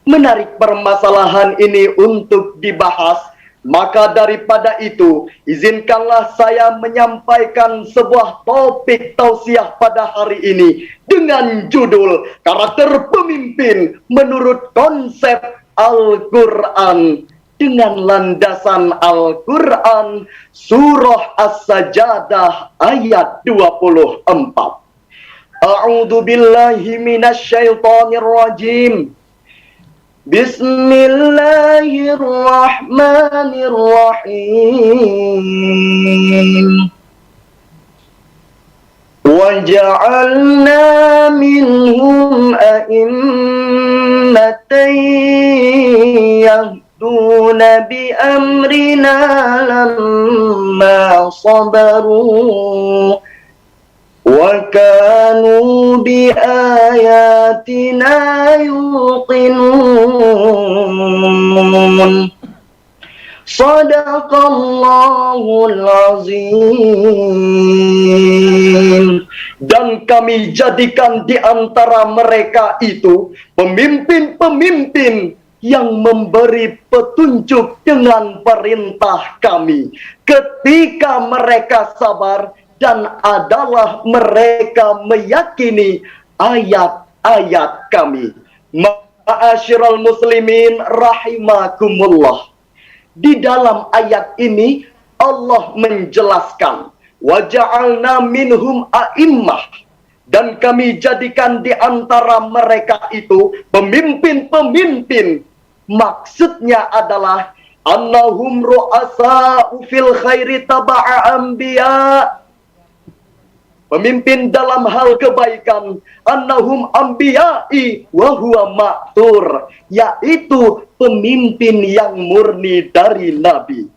Menarik permasalahan ini untuk dibahas, maka daripada itu izinkanlah saya menyampaikan sebuah topik tausiah pada hari ini dengan judul karakter pemimpin menurut konsep Al-Quran, dengan landasan Al-Quran surah As-Sajdah ayat 24. A'udzu billahi minasyaitonir rajim. Bismillahirrahmanirrahim. وَجَعَلْنَا مِنْهُمْ أَئِمَّةً يَهْدُونَ بِأَمْرِنَا لَمَّا صَبَرُوا وَكَانُوا بِآيَاتِنَا يُوقِنُونَ. Sadaqallahul azim. Dan kami jadikan di antara mereka itu pemimpin-pemimpin yang memberi petunjuk dengan perintah kami ketika mereka sabar dan adalah mereka meyakini ayat-ayat kami. Ma'asyiral muslimin rahimakumullah. Di dalam ayat ini Allah menjelaskan waja'alna minhum a'immah, dan kami jadikan di antara mereka itu pemimpin-pemimpin. Maksudnya adalah annahum ru'asa'u fil khairi taba'a anbiya, pemimpin dalam hal kebaikan. Annahum anbiya'i wa huwa ma'tur, yaitu pemimpin yang murni dari Nabi.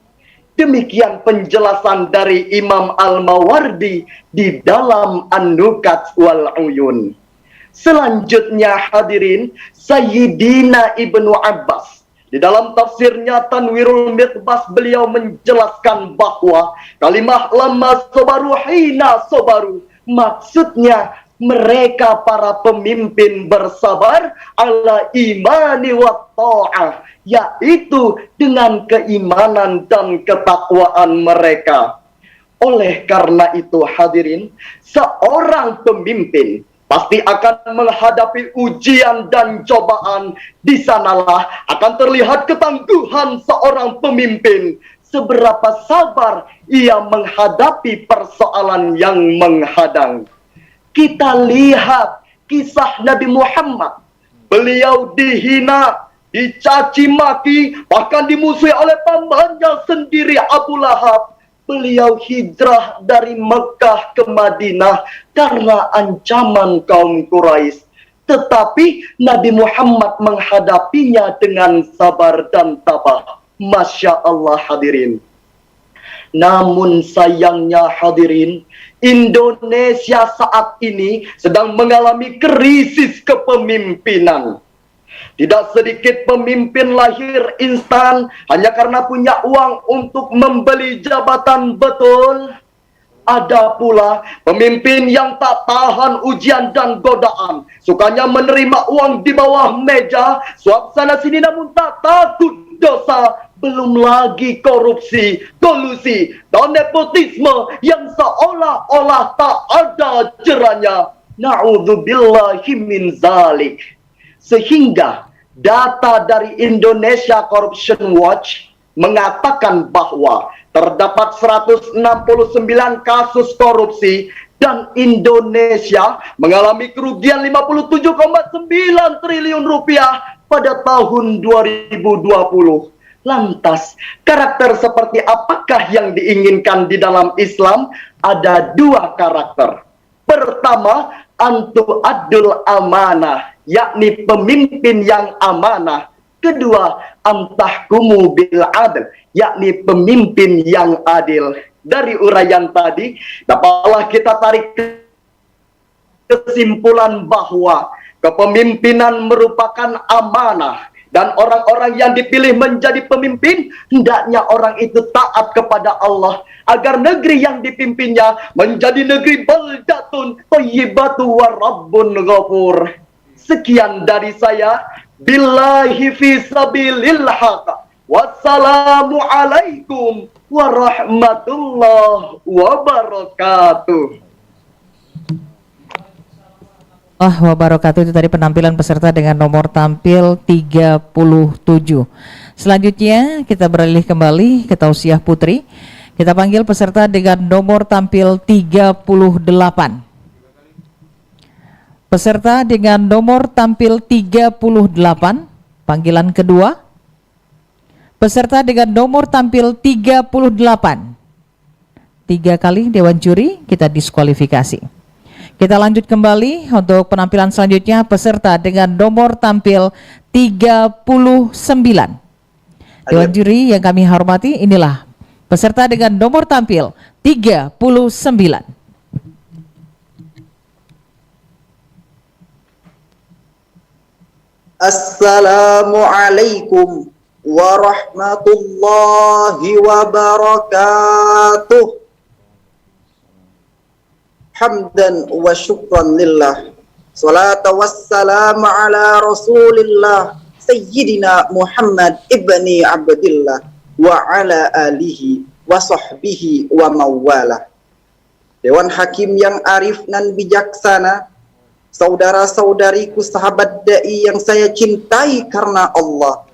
Demikian penjelasan dari Imam Al-Mawardi di dalam An-Nukat wal Uyun. Selanjutnya hadirin, Sayyidina Ibnu Abbas di dalam tafsirnya Tanwirul Mitbas, beliau menjelaskan bahwa kalimah lamma sabaru hina sabaru, maksudnya mereka para pemimpin bersabar ala imani wa ta'ah, yaitu dengan keimanan dan ketakwaan mereka. Oleh karena itu hadirin, seorang pemimpin pasti akan menghadapi ujian dan cobaan. Di sanalah akan terlihat ketangguhan seorang pemimpin, seberapa sabar ia menghadapi persoalan yang menghadang. Kita lihat kisah Nabi Muhammad. Beliau dihina, dicaci maki, bahkan dimusuhi oleh pamannya sendiri Abu Lahab. Beliau hijrah dari Mekah ke Madinah karena ancaman kaum Quraisy. Tetapi Nabi Muhammad menghadapinya dengan sabar dan tabah. Masya Allah hadirin. Namun sayangnya hadirin, Indonesia saat ini sedang mengalami krisis kepemimpinan. Tidak sedikit pemimpin lahir instan hanya karena punya uang untuk membeli jabatan, betul. Ada pula pemimpin yang tak tahan ujian dan godaan, sukanya menerima uang di bawah meja, suap sana sini namun tak takut dosa. Belum lagi korupsi, kolusi, dan nepotisme yang seolah-olah tak ada jeranya. Na'udzubillahi min zalik. Sehingga data dari Indonesia Corruption Watch mengatakan bahwa terdapat 169 kasus korupsi dan Indonesia mengalami kerugian 57,9 triliun rupiah pada tahun 2020. Lantas, karakter seperti apakah yang diinginkan di dalam Islam? Ada dua karakter. Pertama, antu adul amanah, yakni pemimpin yang amanah. Kedua, antahkumu bil adl, yakni pemimpin yang adil. Dari uraian tadi, dapatlah kita tarik kesimpulan bahwa kepemimpinan merupakan amanah. Dan orang-orang yang dipilih menjadi pemimpin, hendaknya orang itu taat kepada Allah, agar negeri yang dipimpinnya menjadi negeri baldatun thayyibatu wa rabbun ghafur. Sekian dari saya. Billahi fi sabilil haq. Wassalamualaikum warahmatullahi wabarakatuh. Wabarakatuh. Itu tadi penampilan peserta dengan nomor tampil 37. Selanjutnya kita beralih kembali ke tausiah putri. Kita panggil peserta dengan nomor tampil 38. Peserta dengan nomor tampil 38, panggilan kedua. Peserta dengan nomor tampil 38. 3 kali Dewan Juri kita diskualifikasi. Kita lanjut kembali untuk penampilan selanjutnya, peserta dengan nomor tampil 39. Dewan Juri yang kami hormati, inilah peserta dengan nomor tampil 39. Assalamualaikum warahmatullahi wabarakatuh. Hamdan wa syukran lillah. Salatu wassalamu ala rasulillah Sayyidina Muhammad ibni Abdillah wa ala alihi wa sahbihi wa mawala. Dewan Hakim yang arif dan bijaksana, saudara-saudariku sahabat da'i yang saya cintai karena Allah.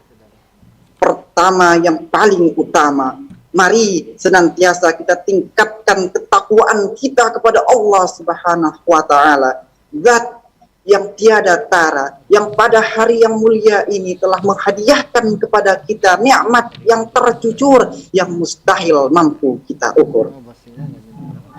Pertama yang paling utama, mari senantiasa kita tingkatkan ketakwaan kita kepada Allah Subhanahu wa Ta'ala, Zat yang tiada tara, yang pada hari yang mulia ini telah menghadiahkan kepada kita nikmat yang tercucur, yang mustahil mampu kita ukur.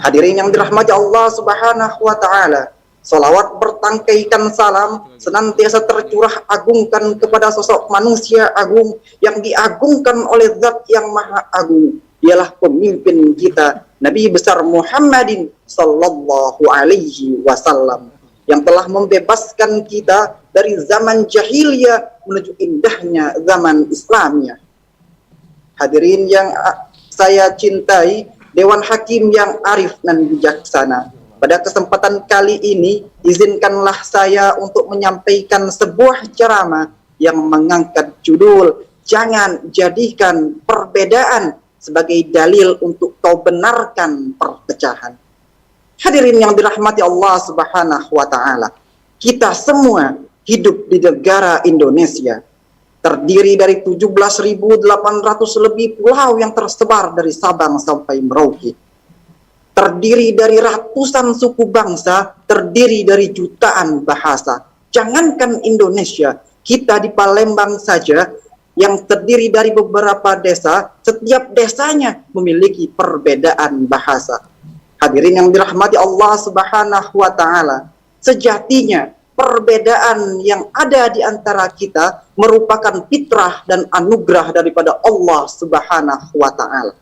Hadirin yang dirahmati Allah Subhanahu wa Ta'ala, salawat bertangkaikan salam senantiasa tercurah agungkan kepada sosok manusia agung yang diagungkan oleh Zat yang Maha Agung. Dialah pemimpin kita, Nabi besar Muhammadin sallallahu alaihi wasallam, yang telah membebaskan kita dari zaman jahiliyah menuju indahnya zaman Islamnya. Hadirin yang saya cintai, Dewan Hakim yang arif dan bijaksana, pada kesempatan kali ini, izinkanlah saya untuk menyampaikan sebuah ceramah yang mengangkat judul "Jangan jadikan perbedaan sebagai dalil untuk kau benarkan perpecahan." Hadirin yang dirahmati Allah Subhanahu wa Ta'ala, kita semua hidup di negara Indonesia. terdiri dari 17.800 lebih pulau yang tersebar dari Sabang sampai Merauke, terdiri dari ratusan suku bangsa, terdiri dari jutaan bahasa. Jangankan Indonesia, kita di Palembang saja yang terdiri dari beberapa desa, setiap desanya memiliki perbedaan bahasa. Hadirin yang dirahmati Allah Subhanahu wa taala, sejatinya perbedaan yang ada di antara kita merupakan fitrah dan anugerah daripada Allah Subhanahu wa taala.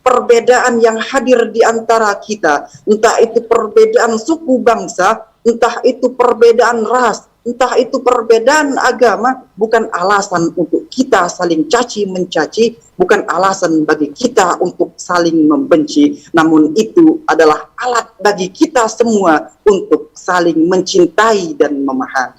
Perbedaan yang hadir di antara kita, entah itu perbedaan suku bangsa, entah itu perbedaan ras, entah itu perbedaan agama, bukan alasan untuk kita saling caci mencaci, bukan alasan bagi kita untuk saling membenci, namun itu adalah alat bagi kita semua untuk saling mencintai dan memahami.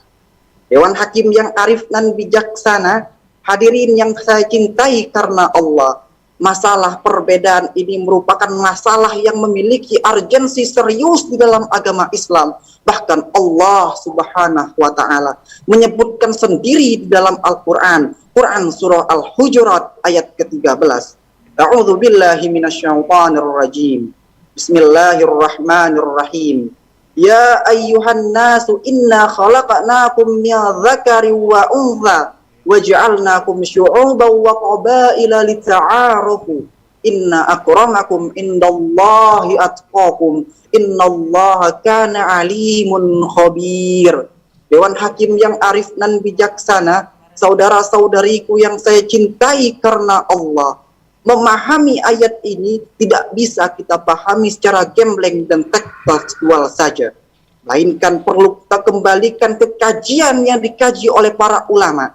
Dewan Hakim yang arif dan bijaksana, hadirin yang saya cintai karena Allah, masalah perbedaan ini merupakan masalah yang memiliki urgensi serius di dalam agama Islam. Bahkan Allah Subhanahu wa taala menyebutkan sendiri di dalam Al-Qur'an, Quran surah Al-Hujurat ayat ke-13. A'udzu billahi minasyaitonir rajim. Bismillahirrahmanirrahim. Ya ayyuhan nasu inna khalaqnakum min dzakari wa untha waj'alnakum syu'uban wa qabaila lita'arafu inna akramakum indallahi atqakum innallaha kana alimun khabir. Dewan Hakim yang arif dan bijaksana, saudara-saudariku yang saya cintai karena Allah, memahami ayat ini tidak bisa kita pahami secara gembleng dan tekstual saja, melainkan perlu kita kembalikan ke kajian yang dikaji oleh para ulama.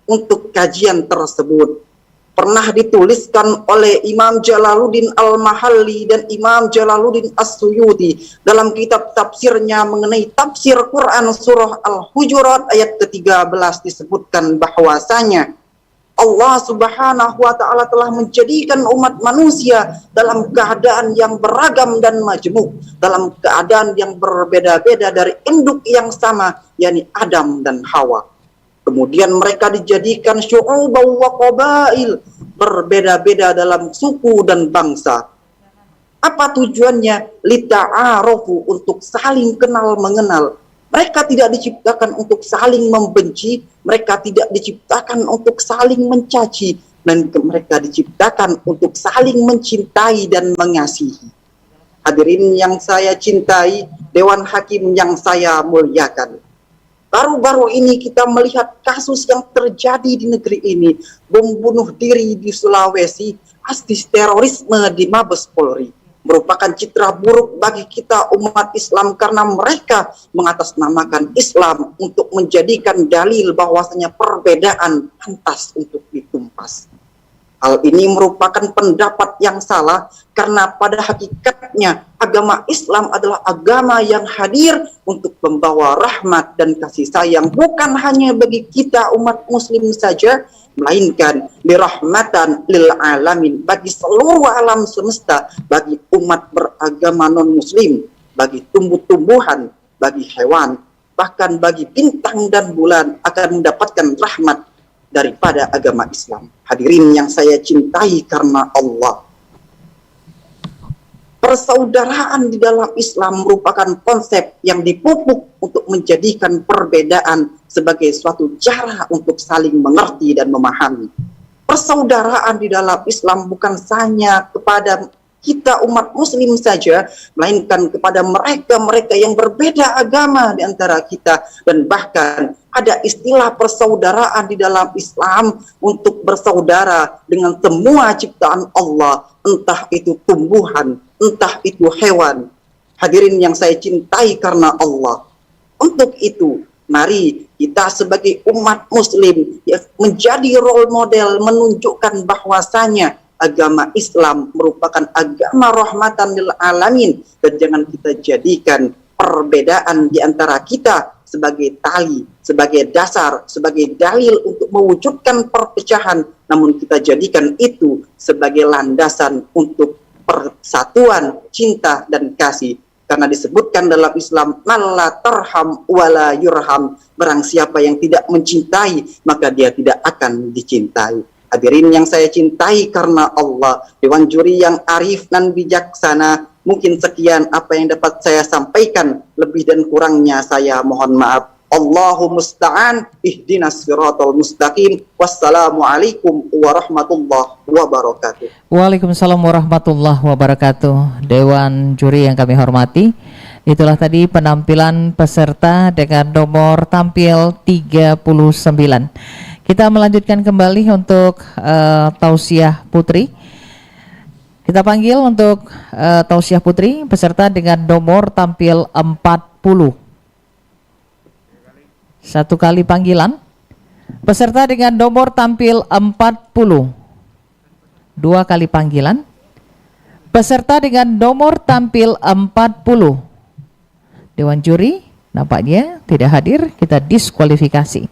Untuk kajian tersebut pernah dituliskan oleh Imam Jalaluddin Al-Mahalli dan Imam Jalaluddin As-Suyuti dalam kitab tafsirnya mengenai tafsir Quran surah Al-Hujurat ayat ke-13, disebutkan bahwasanya Allah Subhanahu wa taala telah menjadikan umat manusia dalam keadaan yang beragam dan majmuk, dalam keadaan yang berbeda-beda dari induk yang sama, yakni Adam dan Hawa. Kemudian mereka dijadikan syu'uban wa qabail, berbeda-beda dalam suku dan bangsa. Apa tujuannya? Lita'arofu, untuk saling kenal mengenal. Mereka tidak diciptakan untuk saling membenci, mereka tidak diciptakan untuk saling mencaci, dan mereka diciptakan untuk saling mencintai dan mengasihi. Hadirin yang saya cintai, Dewan Hakim yang saya muliakan, baru-baru ini kita melihat kasus yang terjadi di negeri ini, bom bunuh diri di Sulawesi, aksi terorisme di Mabes Polri, merupakan citra buruk bagi kita umat Islam karena mereka mengatasnamakan Islam untuk menjadikan dalil bahwasanya perbedaan pantas untuk ditumpas. Hal ini merupakan pendapat yang salah karena pada hakikatnya agama Islam adalah agama yang hadir untuk membawa rahmat dan kasih sayang bukan hanya bagi kita umat muslim saja, melainkan dirahmatan lil alamin, bagi seluruh alam semesta, bagi umat beragama non muslim, bagi tumbuh-tumbuhan, bagi hewan, bahkan bagi bintang dan bulan akan mendapatkan rahmat daripada agama Islam. Hadirin yang saya cintai karena Allah, persaudaraan di dalam Islam merupakan konsep yang dipupuk untuk menjadikan perbedaan sebagai suatu cara untuk saling mengerti dan memahami. Persaudaraan di dalam Islam bukan hanya kepada kita umat muslim saja, melainkan kepada mereka-mereka yang berbeda agama di antara kita. Dan bahkan ada istilah persaudaraan di dalam Islam untuk bersaudara dengan semua ciptaan Allah, entah itu tumbuhan, entah itu hewan. Hadirin yang saya cintai karena Allah, untuk itu mari kita sebagai umat muslim ya, menjadi role model, menunjukkan bahwasanya agama Islam merupakan agama rahmatan lil alamin, dan jangan kita jadikan perbedaan di antara kita sebagai tali, sebagai dasar, sebagai dalil untuk mewujudkan perpecahan, namun kita jadikan itu sebagai landasan untuk persatuan, cinta, dan kasih. karena disebutkan dalam Islam la tarham wala yurham, barang siapa yang tidak mencintai maka dia tidak akan dicintai. Hadirin yang saya cintai karena Allah, dewan juri yang arif dan bijaksana, mungkin sekian apa yang dapat saya sampaikan, lebih dan kurangnya saya mohon maaf. Allahu musta'an, ihdinas siratal mustaqim. Wassalamualaikum warahmatullahi wabarakatuh. Waalaikumsalam warahmatullahi wabarakatuh. Dewan juri yang kami hormati, itulah tadi penampilan peserta dengan nomor tampil 39. Kita melanjutkan kembali untuk tausiah putri. Kita panggil untuk tausiah putri peserta dengan nomor tampil 40. Satu kali panggilan. Peserta dengan nomor tampil 40. Dua kali panggilan. Peserta dengan nomor tampil 40. Dewan juri nampaknya tidak hadir, kita diskualifikasi.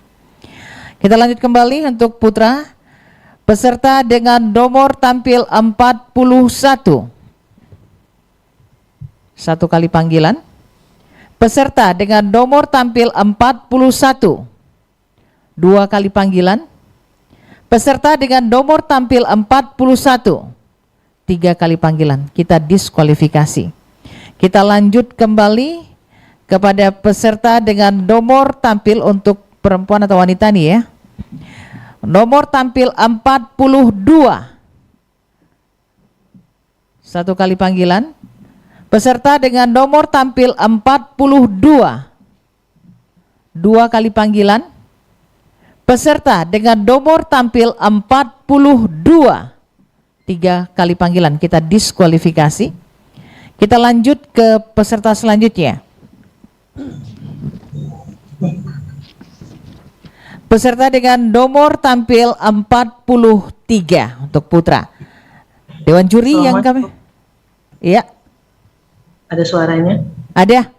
Kita lanjut kembali untuk putra. Peserta dengan nomor tampil 41. Satu kali panggilan. Peserta dengan nomor tampil 41. Dua kali panggilan. Peserta dengan nomor tampil 41. Tiga kali panggilan. Kita diskualifikasi. Kita lanjut kembali kepada peserta dengan nomor tampil untuk perempuan atau wanita nih ya. Nomor tampil 42. Satu kali panggilan. Peserta dengan nomor tampil 42. Dua kali panggilan. Peserta dengan nomor tampil 42. Tiga kali panggilan, kita diskualifikasi. Kita lanjut ke peserta selanjutnya. Peserta dengan nomor tampil 43 untuk putra. Dewan juri yang kami... Iya. Ada suaranya? Ada?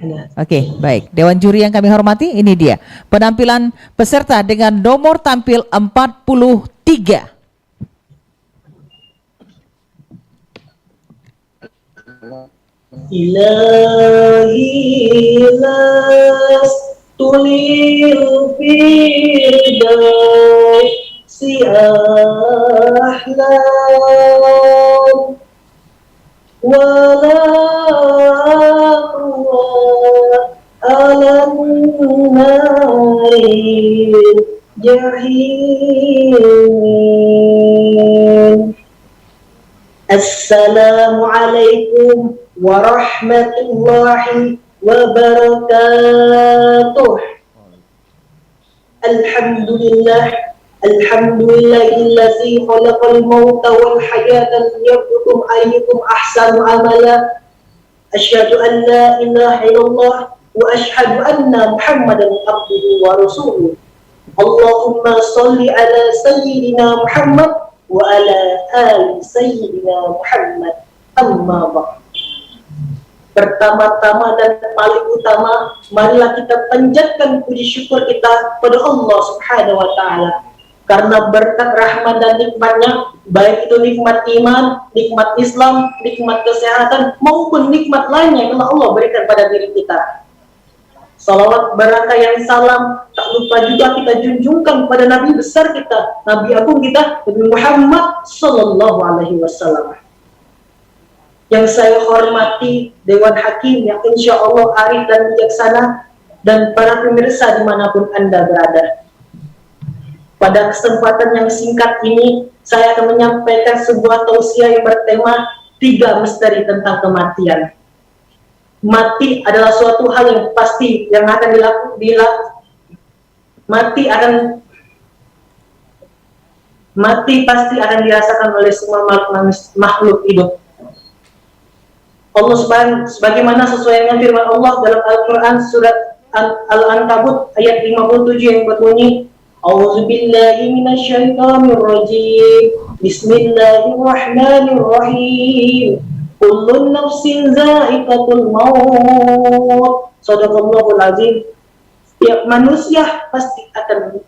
Ada. Oke, baik. Dewan juri yang kami hormati, ini dia penampilan peserta dengan nomor tampil 43. Ilahi tulil firdausi ahlam wala alam nari jahim. Assalamualaikum warahmatullahi wabarakatuh. Alhamdulillah. Alhamdulillahillazi khalaqal mauta wal hayata liyabluwakum ayyukum ahsanu amala. Asyhadu an la ilaha illallah wa asyhadu anna Muhammadan abduhu wa rasuluh. Allahumma shalli ala sayyidina Muhammad wa ala ali sayyidina Muhammad. Amma ba'd. Pertama-tama dan paling utama, marilah kita panjatkan puji syukur kita pada Allah Subhanahu wa taala. Karena berkat rahmat dan nikmatnya, baik itu nikmat iman, nikmat Islam, nikmat kesehatan, maupun nikmat lainnya yang telah Allah berikan pada diri kita. Salawat barakah yang salam, tak lupa juga kita junjungkan pada Nabi besar kita, Nabi agung kita, Nabi Muhammad Sallallahu Alaihi Wasallam. Yang saya hormati Dewan Hakim yang insya Allah arif dan bijaksana, dan para pemirsa dimanapun Anda berada. Pada kesempatan yang singkat ini, saya akan menyampaikan sebuah tausiah yang bertema 3 misteri tentang kematian. Mati adalah suatu hal yang pasti yang akan mati pasti akan dirasakan oleh semua makhluk hidup. Allah sebagaimana sesuai dengan firman Allah dalam Al-Quran surat Al-Ankabut ayat 57 yang berbunyi, A'udzubillahi minasyaitonirrajim. Bismillahirrahmanirrahim. Kullun nafsin za'iqatul maut. Shadaqallahul azim. Setiap manusia pasti akan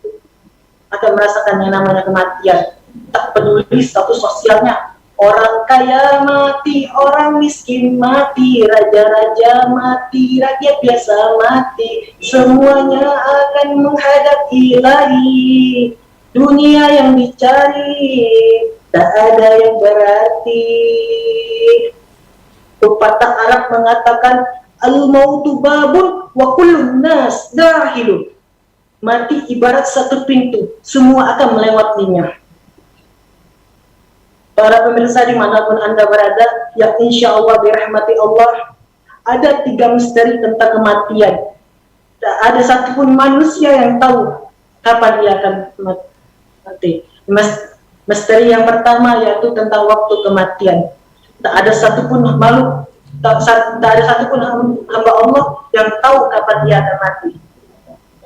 merasakan yang namanya kematian. Tak peduli status sosialnya, Orang kaya mati, orang miskin mati, raja-raja mati, rakyat biasa mati, semuanya akan menghadap ilahi. Dunia yang dicari, tak ada yang berarti. Pepatah Arab mengatakan, al-mautu babun wa kullun nas dahilun. Mati ibarat satu pintu, semua akan melewatinya. Para pemirsa dimanapun Anda berada, yang insya Allah dirahmati Allah, ada 3 misteri tentang kematian. Tak ada satupun manusia yang tahu kapan dia akan mati. Misteri yang pertama yaitu tentang waktu kematian. Tak ada satupun makhluk, tak ada satupun hamba Allah yang tahu kapan dia akan mati.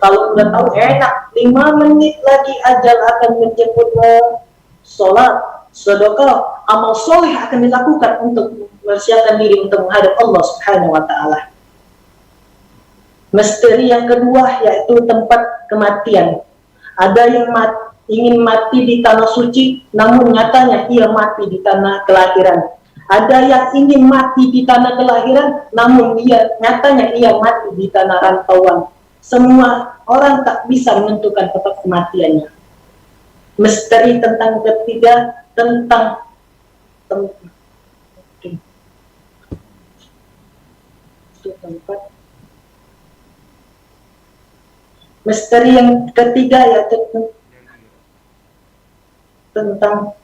Kalau sudah tahu enak, 5 menit lagi ajal akan menjemputmu. Sholat, sedekah, amal soleh akan dilakukan untuk mempersiapkan diri untuk menghadap Allah Subhanahu wa Ta'ala. Misteri yang kedua yaitu tempat kematian. Ada yang ingin mati di tanah suci, namun nyatanya ia mati di tanah kelahiran. Ada yang ingin mati di tanah kelahiran, namun nyatanya ia mati di tanah rantauan. Semua orang tak bisa menentukan tempat kematiannya. Misteri tentang ketiga tentang tempat. Misteri yang ketiga yaitu tentang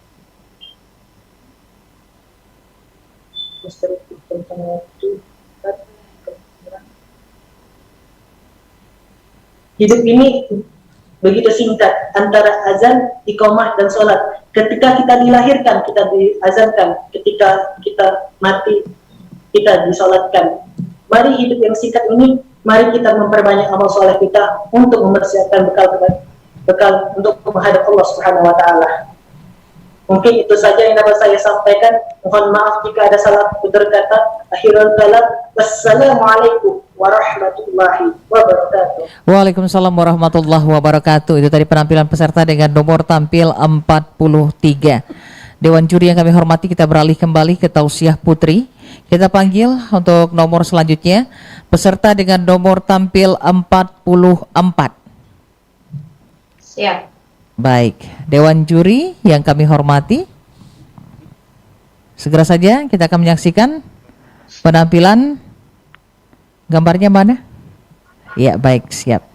misteri tentang waktu. Hidup ini begitu singkat antara azan, iqamah dan sholat. Ketika kita dilahirkan, kita diazankan. Ketika kita mati, kita disolatkan. Mari hidup yang singkat ini, mari kita memperbanyak amal soleh kita untuk mempersiapkan bekal untuk menghadap Allah Subhanahu wa Ta'ala. Mungkin itu saja yang dapat saya sampaikan. Mohon maaf jika ada salah tutur kata. Akhirul kalam. Wassalamualaikum warahmatullahi wabarakatuh. Waalaikumsalam warahmatullahi wabarakatuh. Itu tadi penampilan peserta dengan nomor tampil 43. Dewan juri yang kami hormati, kita beralih kembali ke tausiah putri. Kita panggil untuk nomor selanjutnya peserta dengan nomor tampil 44. Siap. Baik, Dewan juri yang kami hormati, segera saja kita akan menyaksikan penampilan. Gambarnya mana? Ya, baik, siap.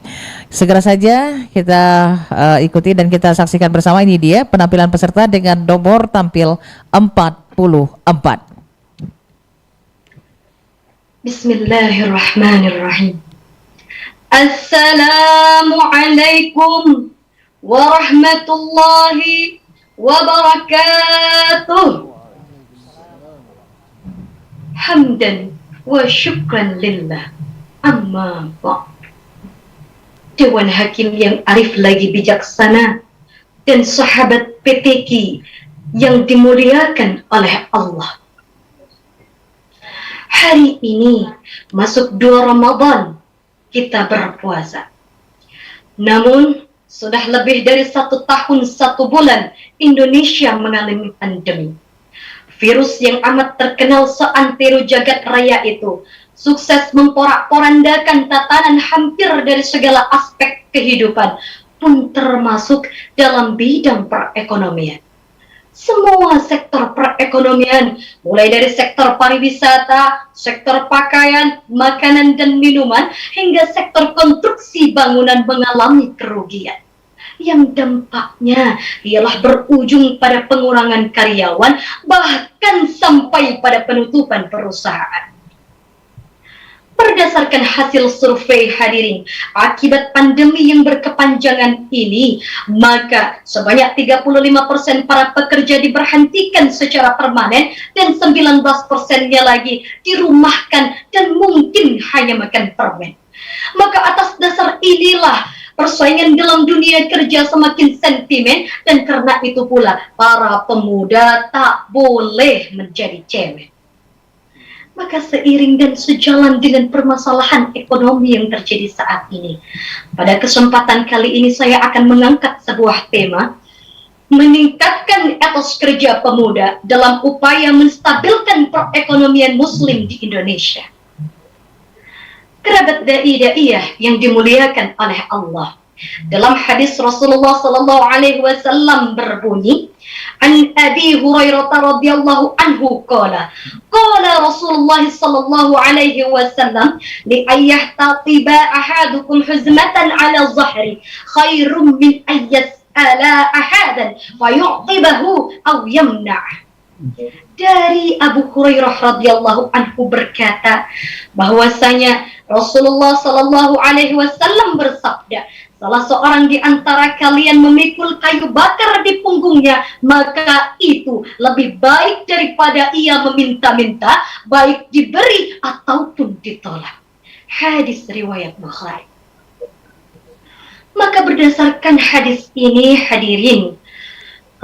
Segera saja kita ikuti dan kita saksikan bersama. Ini dia penampilan peserta dengan nomor tampil 44. Bismillahirrahmanirrahim. Assalamualaikum warahmatullahi wabarakatuh. Hamdan wa syukran lillah, amma ba'd. Dewan Hakim yang arif lagi bijaksana dan sahabat PTQ yang dimuliakan oleh Allah. Hari ini masuk 2 Ramadan kita berpuasa. Namun sudah lebih dari 1 tahun 1 bulan Indonesia mengalami pandemi. Virus yang amat terkenal seantero jagat raya itu sukses memporak-porandakan tatanan hampir dari segala aspek kehidupan, pun termasuk dalam bidang perekonomian. Semua sektor perekonomian, mulai dari sektor pariwisata, sektor pakaian, makanan dan minuman, hingga sektor konstruksi bangunan mengalami kerugian. Yang dampaknya ialah berujung pada pengurangan karyawan, bahkan sampai pada penutupan perusahaan. Berdasarkan hasil survei hadirin, akibat pandemi yang berkepanjangan ini, maka sebanyak 35% para pekerja diberhentikan secara permanen dan 19%-nya lagi dirumahkan dan mungkin hanya makan permen. Maka atas dasar inilah persaingan dalam dunia kerja semakin sentimen, dan karena itu pula para pemuda tak boleh menjadi cemen. Maka seiring dan sejalan dengan permasalahan ekonomi yang terjadi saat ini, pada kesempatan kali ini saya akan mengangkat sebuah tema meningkatkan etos kerja pemuda dalam upaya menstabilkan perekonomian Muslim di Indonesia. Kerabat dai-daiyah yang dimuliakan oleh Allah, dalam hadis Rasulullah sallallahu alaihi wasallam berbunyi, an Abi Hurairah radhiyallahu anhu qala Rasulullah sallallahu alaihi wasallam li ayyahtatiba ahadukum huzmatan ala zahri khairum min ayyas'ala ahadan fayu'tibahu aw yamna'. Dari Abu Hurairah radhiyallahu anhu berkata bahwasanya Rasulullah sallallahu alaihi wasallam bersabda, salah seorang di antara kalian memikul kayu bakar di punggungnya, maka itu lebih baik daripada ia meminta-minta, baik diberi ataupun ditolak. Hadis riwayat Bukhari. Maka berdasarkan hadis ini, hadirin,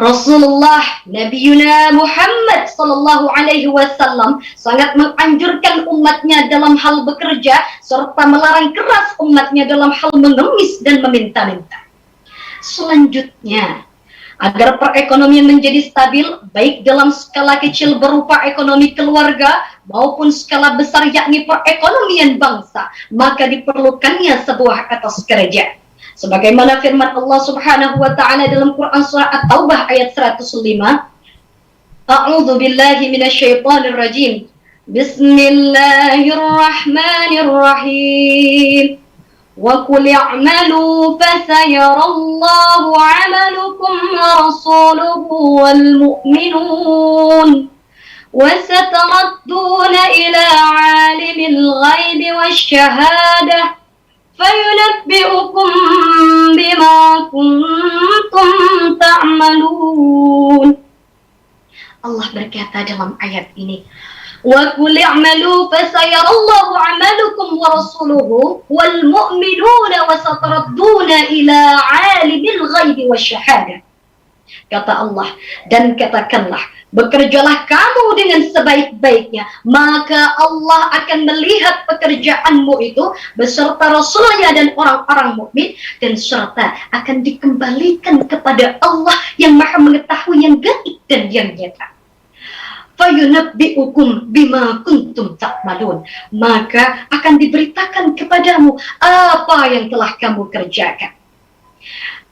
Rasulullah Nabiuna Muhammad sallallahu alaihi wasallam sangat menganjurkan umatnya dalam hal bekerja serta melarang keras umatnya dalam hal mengemis dan meminta-minta. Selanjutnya, agar perekonomian menjadi stabil baik dalam skala kecil berupa ekonomi keluarga maupun skala besar yakni perekonomian bangsa, maka diperlukannya sebuah etos kerja. Sebagaimana firman Allah Subhanahu wa taala dalam Quran surah At-Taubah ayat 105, A'udzu billahi minasyaitonir rajim. Bismillahirrahmanirrahim. Wa qul i'malu fasayarallahu 'amalukum wa rasuluhu wal mu'minun. Wa sataradduna ila 'alimil ghaibi wasyahadah فَيُنَبِّئُكُمْ بِمَا كُنْتُمْ تَعْمَلُونَ. Allah berkata dalam ayat ini, وَقُلْ اعْمَلُوا فَسَيَرَ اللَّهُ عَمَلُكُمْ وَرَسُولُهُ وَالْمُؤْمِنُونَ وَسَتَرَدُّونَ إِلَى عَالِمِ الْغَيْبِ وَالشَّهَادَةِ. Kata Allah, dan katakanlah, bekerjalah kamu dengan sebaik-baiknya, maka Allah akan melihat pekerjaanmu itu beserta Rasulnya dan orang-orang mukmin, dan serta akan dikembalikan kepada Allah yang Maha mengetahui yang gaib dan yang nyata. Fayunabbi'ukum bima kuntum ta'malun, maka akan diberitakan kepadamu apa yang telah kamu kerjakan.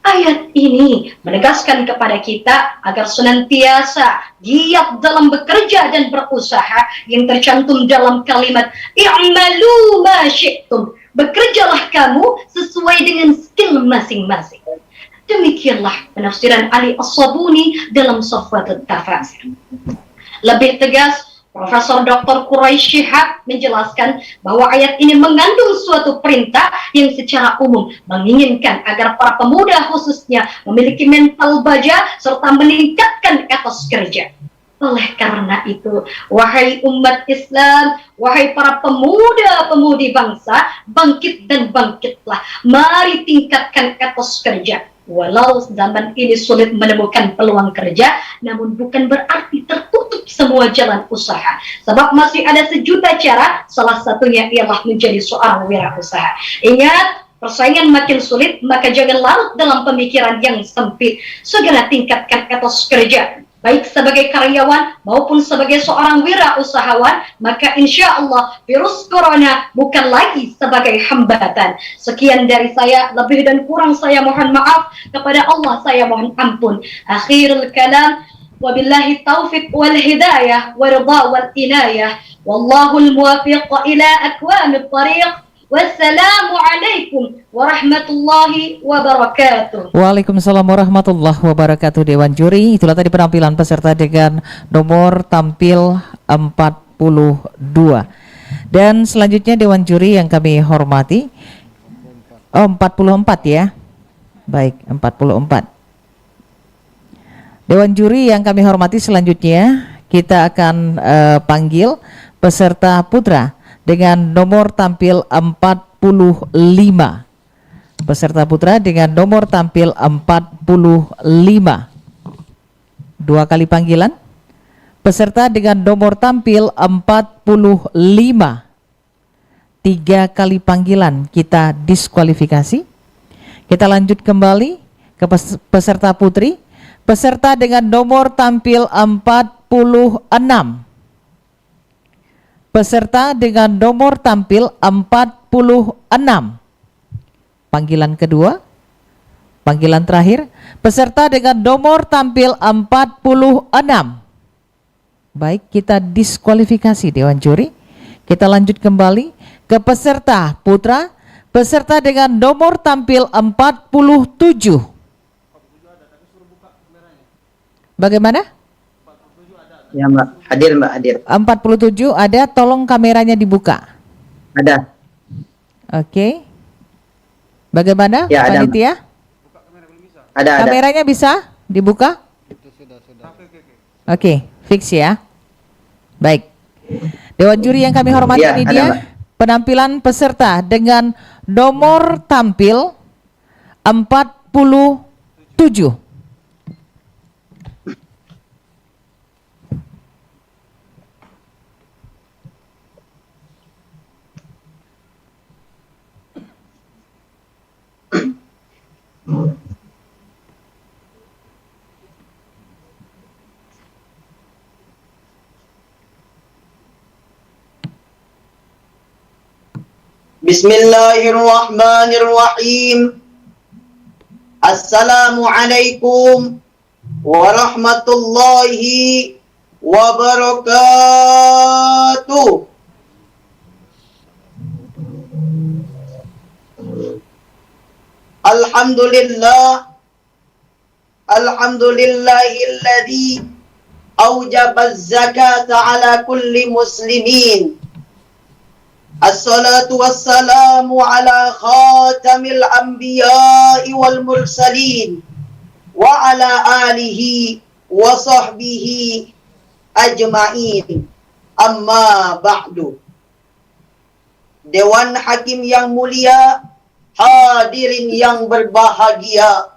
Ayat ini menegaskan kepada kita agar senantiasa giat dalam bekerja dan berusaha yang tercantum dalam kalimat i'malu ma syi'tum. Bekerjalah kamu sesuai dengan skill masing-masing. Demikianlah penafsiran Ali As-Sabuni dalam Safwatut Tafasir. Lebih tegas, Profesor Dr. Quraisy Shihab menjelaskan bahwa ayat ini mengandung suatu perintah yang secara umum menginginkan agar para pemuda khususnya memiliki mental baja serta meningkatkan etos kerja. Oleh karena itu, wahai umat Islam, wahai para pemuda-pemudi bangsa, bangkit dan bangkitlah. Mari tingkatkan etos kerja. Walau zaman ini sulit menemukan peluang kerja, namun bukan berarti tertutup semua jalan usaha. Sebab masih ada sejuta cara, salah satunya ialah menjadi seorang wirausaha. Ingat, persaingan makin sulit, maka jangan larut dalam pemikiran yang sempit. Segera tingkatkan etos kerja. Baik sebagai karyawan maupun sebagai seorang wirausahawan, maka insya Allah virus corona bukan lagi sebagai hambatan. Sekian dari saya, lebih dan kurang saya mohon maaf, kepada Allah saya mohon ampun. Akhirul kalam, wabillahi taufiq wal hidayah waridha wal inayah, wallahul muwafiq ila aqwamit thariq. Wassalamualaikum warahmatullahi wabarakatuh. Waalaikumsalam warahmatullahi wabarakatuh. Dewan Juri, itulah tadi penampilan peserta dengan nomor tampil 42. Dan selanjutnya Dewan Juri yang kami hormati, 44 ya. Baik, 44. Dewan Juri yang kami hormati, selanjutnya kita akan panggil peserta putra dengan nomor tampil 45. Peserta putra dengan nomor tampil 45. Dua kali panggilan. Peserta dengan nomor tampil 45. Tiga kali panggilan kita diskualifikasi. Kita lanjut kembali ke peserta putri. Peserta dengan nomor tampil 46. Peserta dengan nomor tampil 46. Panggilan kedua. Panggilan terakhir. Peserta dengan nomor tampil 46. Baik, kita diskualifikasi Dewan Juri. Kita lanjut kembali ke peserta putra. Peserta dengan nomor tampil 47. Bagaimana? Ya Mbak, hadir Mbak, hadir. 47 ada, tolong kameranya dibuka. Ada. Oke. Bagaimana Ya, ada, panitia? Ada. Kameranya bisa dibuka? Oke, fix ya. Baik. Dewan juri yang kami hormati, Ya, ini ada, dia Mbak. penampilan peserta dengan nomor tampil 47. Bismillahirrahmanirrahim. Assalamualaikum warahmatullahi wabarakatuh. Alhamdulillah. Alhamdulillahilladzi aujaba az-zakata ala kulli muslimin. Assalatu wassalamu ala khatamil anbiya'i wal mursalin wa ala alihi wa sahbihi ajma'in. Amma ba'du. Dewan Hakim yang mulia, hadirin yang berbahagia,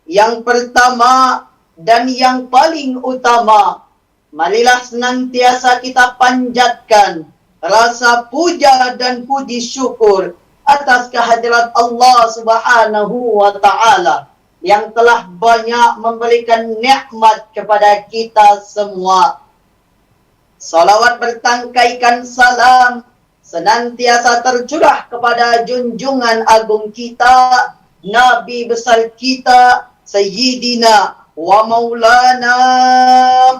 yang pertama dan yang paling utama, marilah senantiasa kita panjatkan rasa puja dan puji syukur atas kehadirat Allah Subhanahu wa Ta'ala yang telah banyak memberikan nikmat kepada kita semua. Salawat bertangkaikan salam senantiasa tercurah kepada junjungan agung kita, Nabi besar kita, Sayyidina wa Maulana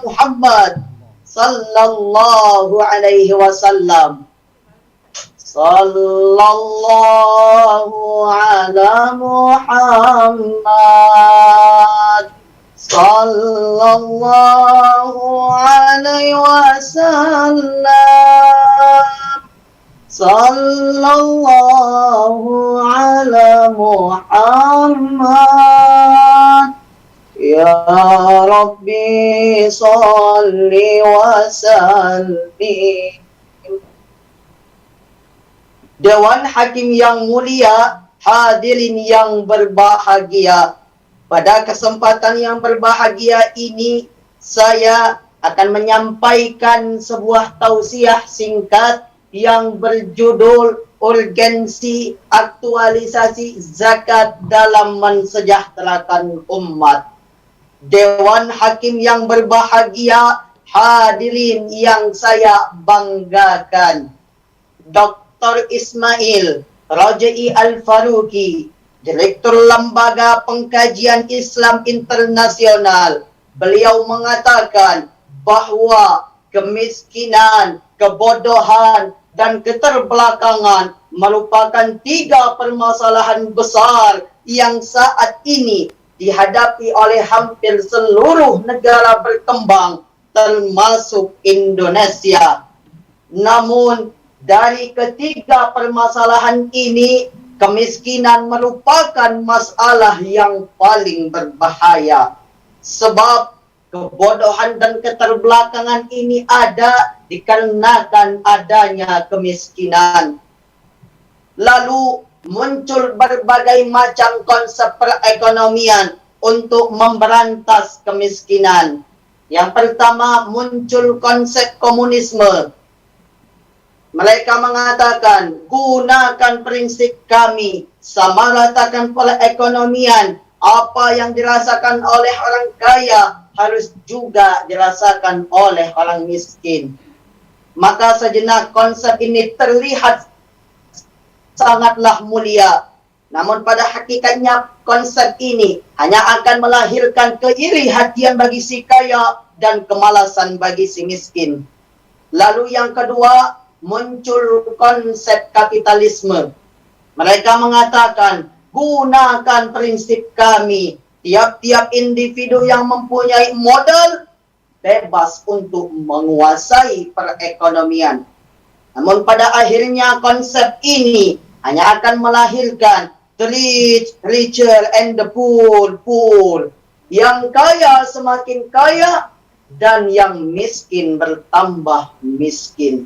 Muhammad sallallahu alaihi wasallam. Sallallahu ala Muhammad sallallahu alaihi wasallam. Sallallahu ala Muhammad. Ya Rabbi salli wa sallim. Dewan Hakim yang mulia, hadirin yang berbahagia. Pada kesempatan yang berbahagia ini, saya akan menyampaikan sebuah tausiah singkat yang berjudul urgensi aktualisasi zakat dalam mensejahterakan umat. Dewan Hakim yang berbahagia, hadirin yang saya banggakan. Dr. Ismail Rajai Al-Faruqi, Direktur Lembaga Pengkajian Islam Internasional, beliau mengatakan bahwa kemiskinan, kebodohan, dan keterbelakangan merupakan 3 permasalahan besar yang saat ini dihadapi oleh hampir seluruh negara berkembang termasuk Indonesia. Namun dari ketiga permasalahan ini, kemiskinan merupakan masalah yang paling berbahaya. Sebab kebodohan dan keterbelakangan ini ada dikarenakan adanya kemiskinan. Lalu muncul berbagai macam konsep perekonomian untuk memberantas kemiskinan. Yang pertama muncul konsep komunisme. Mereka mengatakan, gunakan prinsip kami, samaratakan perekonomian, Apa yang dirasakan oleh orang kaya harus juga dirasakan oleh orang miskin. Maka sejenak konsep ini terlihat sangatlah mulia. Namun pada hakikatnya konsep ini hanya akan melahirkan keiri hatian bagi si kaya dan kemalasan bagi si miskin. Lalu yang kedua, muncul konsep kapitalisme. Mereka mengatakan, gunakan prinsip kami. Tiap-tiap individu yang mempunyai modal bebas untuk menguasai perekonomian. Namun pada akhirnya konsep ini hanya akan melahirkan the rich richer and the poor poor. Yang kaya semakin kaya dan yang miskin bertambah miskin.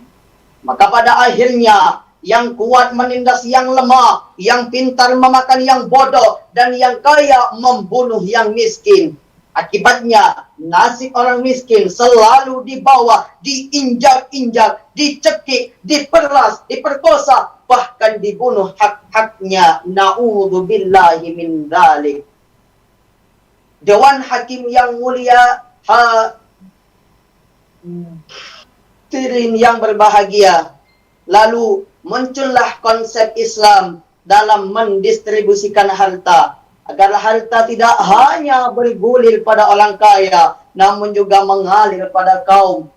Maka pada akhirnya yang kuat menindas yang lemah, yang pintar memakan yang bodoh, dan yang kaya membunuh yang miskin. Akibatnya, nasib orang miskin selalu dibawa, diinjak-injak, dicekik, diperas, diperkosa, bahkan dibunuh hak-haknya. Na'udzubillahi min dzalik. Dewan Hakim yang mulia, hadirin yang berbahagia. Lalu muncullah konsep Islam dalam mendistribusikan harta, agar harta tidak hanya bergulir pada orang kaya, namun juga mengalir pada kaum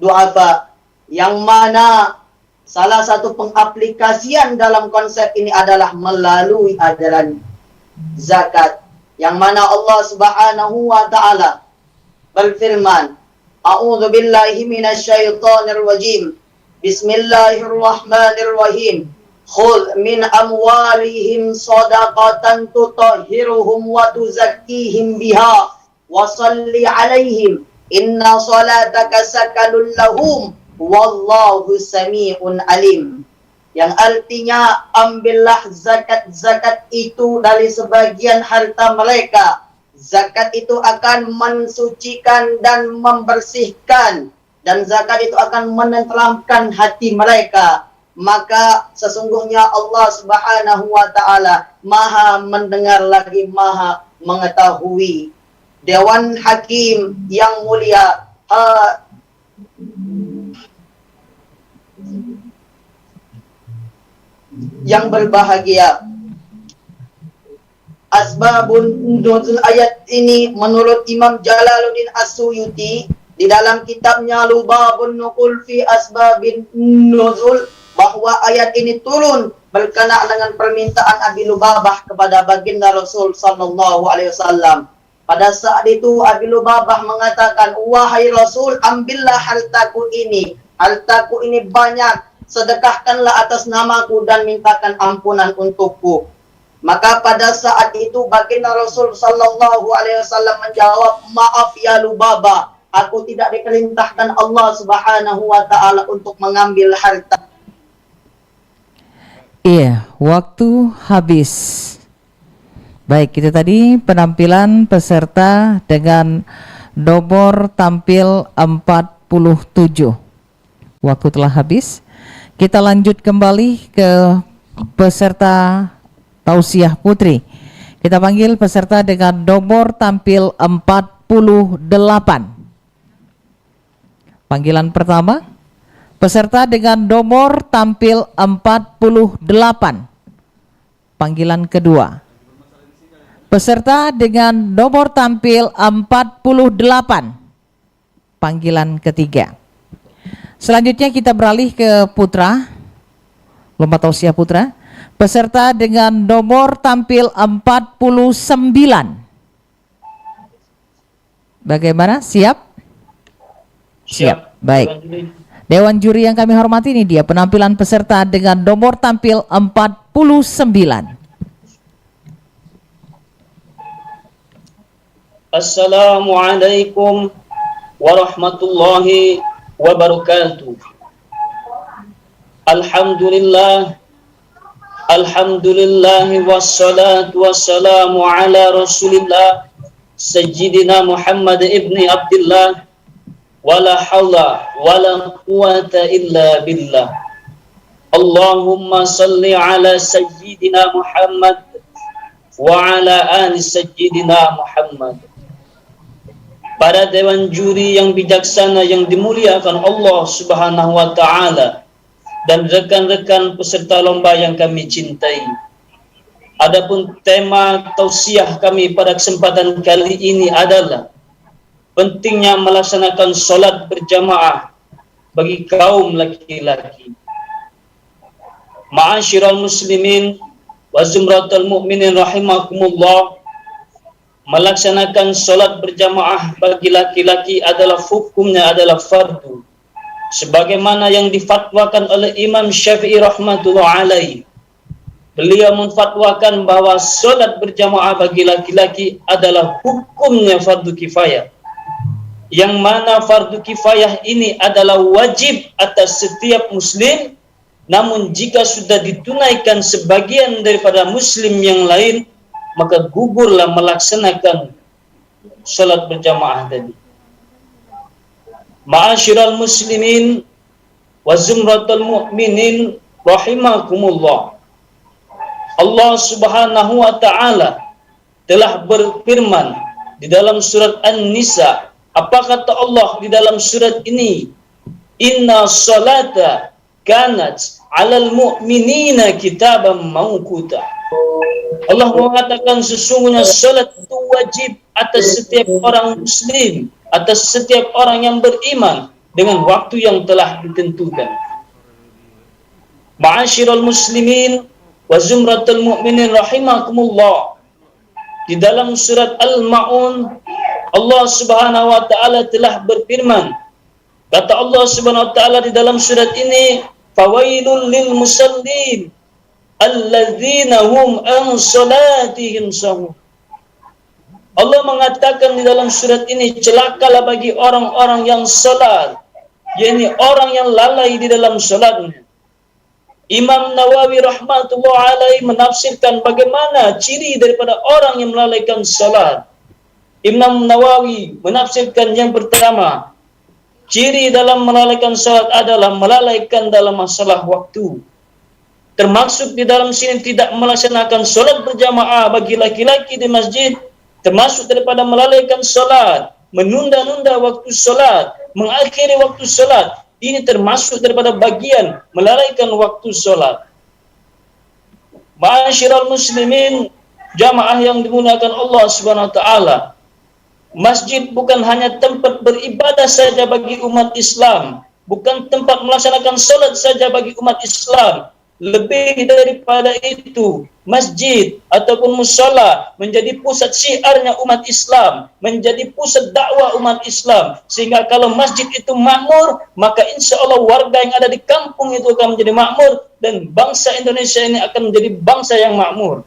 du'afa, yang mana salah satu pengaplikasian dalam konsep ini adalah melalui ajaran zakat, yang mana Allah Subhanahu wa taala berfirman, A'udzu billahi minasyaitonir rajim. Bismillahirrahmanirrahim. Khudh min amwalihim shadaqatan tutahhiruhum wa tuzakkihim biha wa shalli 'alaihim inna salataka sakanun lahum wallahu sami'un alim. Yang artinya, ambillah zakat itu dari sebagian harta mereka. Zakat itu akan mensucikan dan membersihkan, dan zakat itu akan menenteramkan hati mereka. Maka sesungguhnya Allah Subhanahu wa taala Maha mendengar lagi Maha mengetahui. Dewan Hakim yang mulia, yang berbahagia, asbabun nuzul ayat ini menurut Imam Jalaluddin As-Suyuti di dalam kitabnya Lubabun Nuqul fi Asbabin Nuzul, bahwa ayat ini turun berkenaan dengan permintaan Abi Lubabah kepada baginda Rasul sallallahu alaihi wasallam. Pada saat itu Abi Lubabah mengatakan, wahai Rasul, ambillah hartaku ini banyak, sedekahkanlah atas namaku dan mintakan ampunan untukku. Maka pada saat itu baginda Rasul sallallahu alaihi wasallam menjawab, maaf ya Lubabah, aku tidak diperintahkan Allah Subhanahu wa taala untuk mengambil harta. Iya, waktu habis. Baik, itu tadi penampilan peserta dengan nomor tampil 47. Waktu telah habis. Kita lanjut kembali ke peserta tausiah putri. Kita panggil peserta dengan nomor tampil 48. Panggilan pertama, peserta dengan nomor tampil 48. Panggilan kedua, peserta dengan nomor tampil 48. Panggilan ketiga. Selanjutnya kita beralih ke putra, lomba tausiah putra. Peserta dengan nomor tampil 49. Bagaimana? Siap? Siap. Baik. Dewan juri yang kami hormati, ini dia penampilan peserta dengan nomor tampil 49. Assalamualaikum warahmatullahi wabarakatuh. Alhamdulillah, alhamdulillah, wassalatu wassalamu ala rasulillah Sayyidina Muhammad ibni Abdullah, wala hawla wala quwata illa billah. Allahumma salli ala Sayyidina Muhammad wa ala ali sayyidina Muhammad. Para dewan juri yang bijaksana yang dimuliakan Allah Subhanahu wa taala dan rekan-rekan peserta lomba yang kami cintai. Adapun tema tausiah kami pada kesempatan kali ini adalah pentingnya melaksanakan solat berjamaah bagi kaum laki-laki. Ma'asyiral muslimin wa zumratul mu'minin rahimakumullah, melaksanakan solat berjamaah bagi laki-laki adalah hukumnya adalah fardu, sebagaimana yang difatwakan oleh Imam Syafi'i rahmatullah alaihi. Beliau memfatwakan bahwa solat berjamaah bagi laki-laki adalah hukumnya fardu kifayah, yang mana fardu kifayah ini adalah wajib atas setiap muslim. Namun jika sudah ditunaikan sebagian daripada muslim yang lain, maka gugurlah melaksanakan salat berjamaah tadi. Ma'asyiral muslimin wa zumratul mu'minin rahimakumullah. Allah Subhanahu wa taala telah berfirman di dalam surat An-Nisa. Apa kata Allah di dalam surat ini? Inna salata kanat 'alal mu'minina kitaban mawquta. Allah mengatakan sesungguhnya salat itu wajib atas setiap orang muslim, atas setiap orang yang beriman dengan waktu yang telah ditentukan. Ma'asyiral muslimin wa zumratul mu'minin rahimakumullah. Di dalam surat Al-Ma'un Allah Subhanahu wa taala telah berfirman. Kata Allah Subhanahu wa taala di dalam surat ini, fawailul lil musallin alladzina hum an salatihim sahun. Allah mengatakan di dalam surat ini, celakalah bagi orang-orang yang salat, yakni orang yang lalai di dalam salatnya. Imam Nawawi rahmatullah alaihi menafsirkan bagaimana ciri daripada orang yang melalaikan salat. Imam Nawawi menafsirkan yang pertama, ciri dalam melalaikan salat adalah melalaikan dalam masalah waktu. Termasuk di dalam sini tidak melaksanakan salat berjamaah bagi laki-laki di masjid, termasuk daripada melalaikan salat, menunda-nunda waktu salat, mengakhiri waktu salat. Ini termasuk daripada bagian melalaikan waktu salat. Ma'asyiral muslimin, jamaah yang dimuliakan Allah Subhanahu wa taala. Masjid bukan hanya tempat beribadah saja bagi umat Islam, bukan tempat melaksanakan salat saja bagi umat Islam. Lebih daripada itu, masjid ataupun musala menjadi pusat syiarnya umat Islam, menjadi pusat dakwah umat Islam. Sehingga kalau masjid itu makmur, maka insya Allah warga yang ada di kampung itu akan menjadi makmur, dan bangsa Indonesia ini akan menjadi bangsa yang makmur.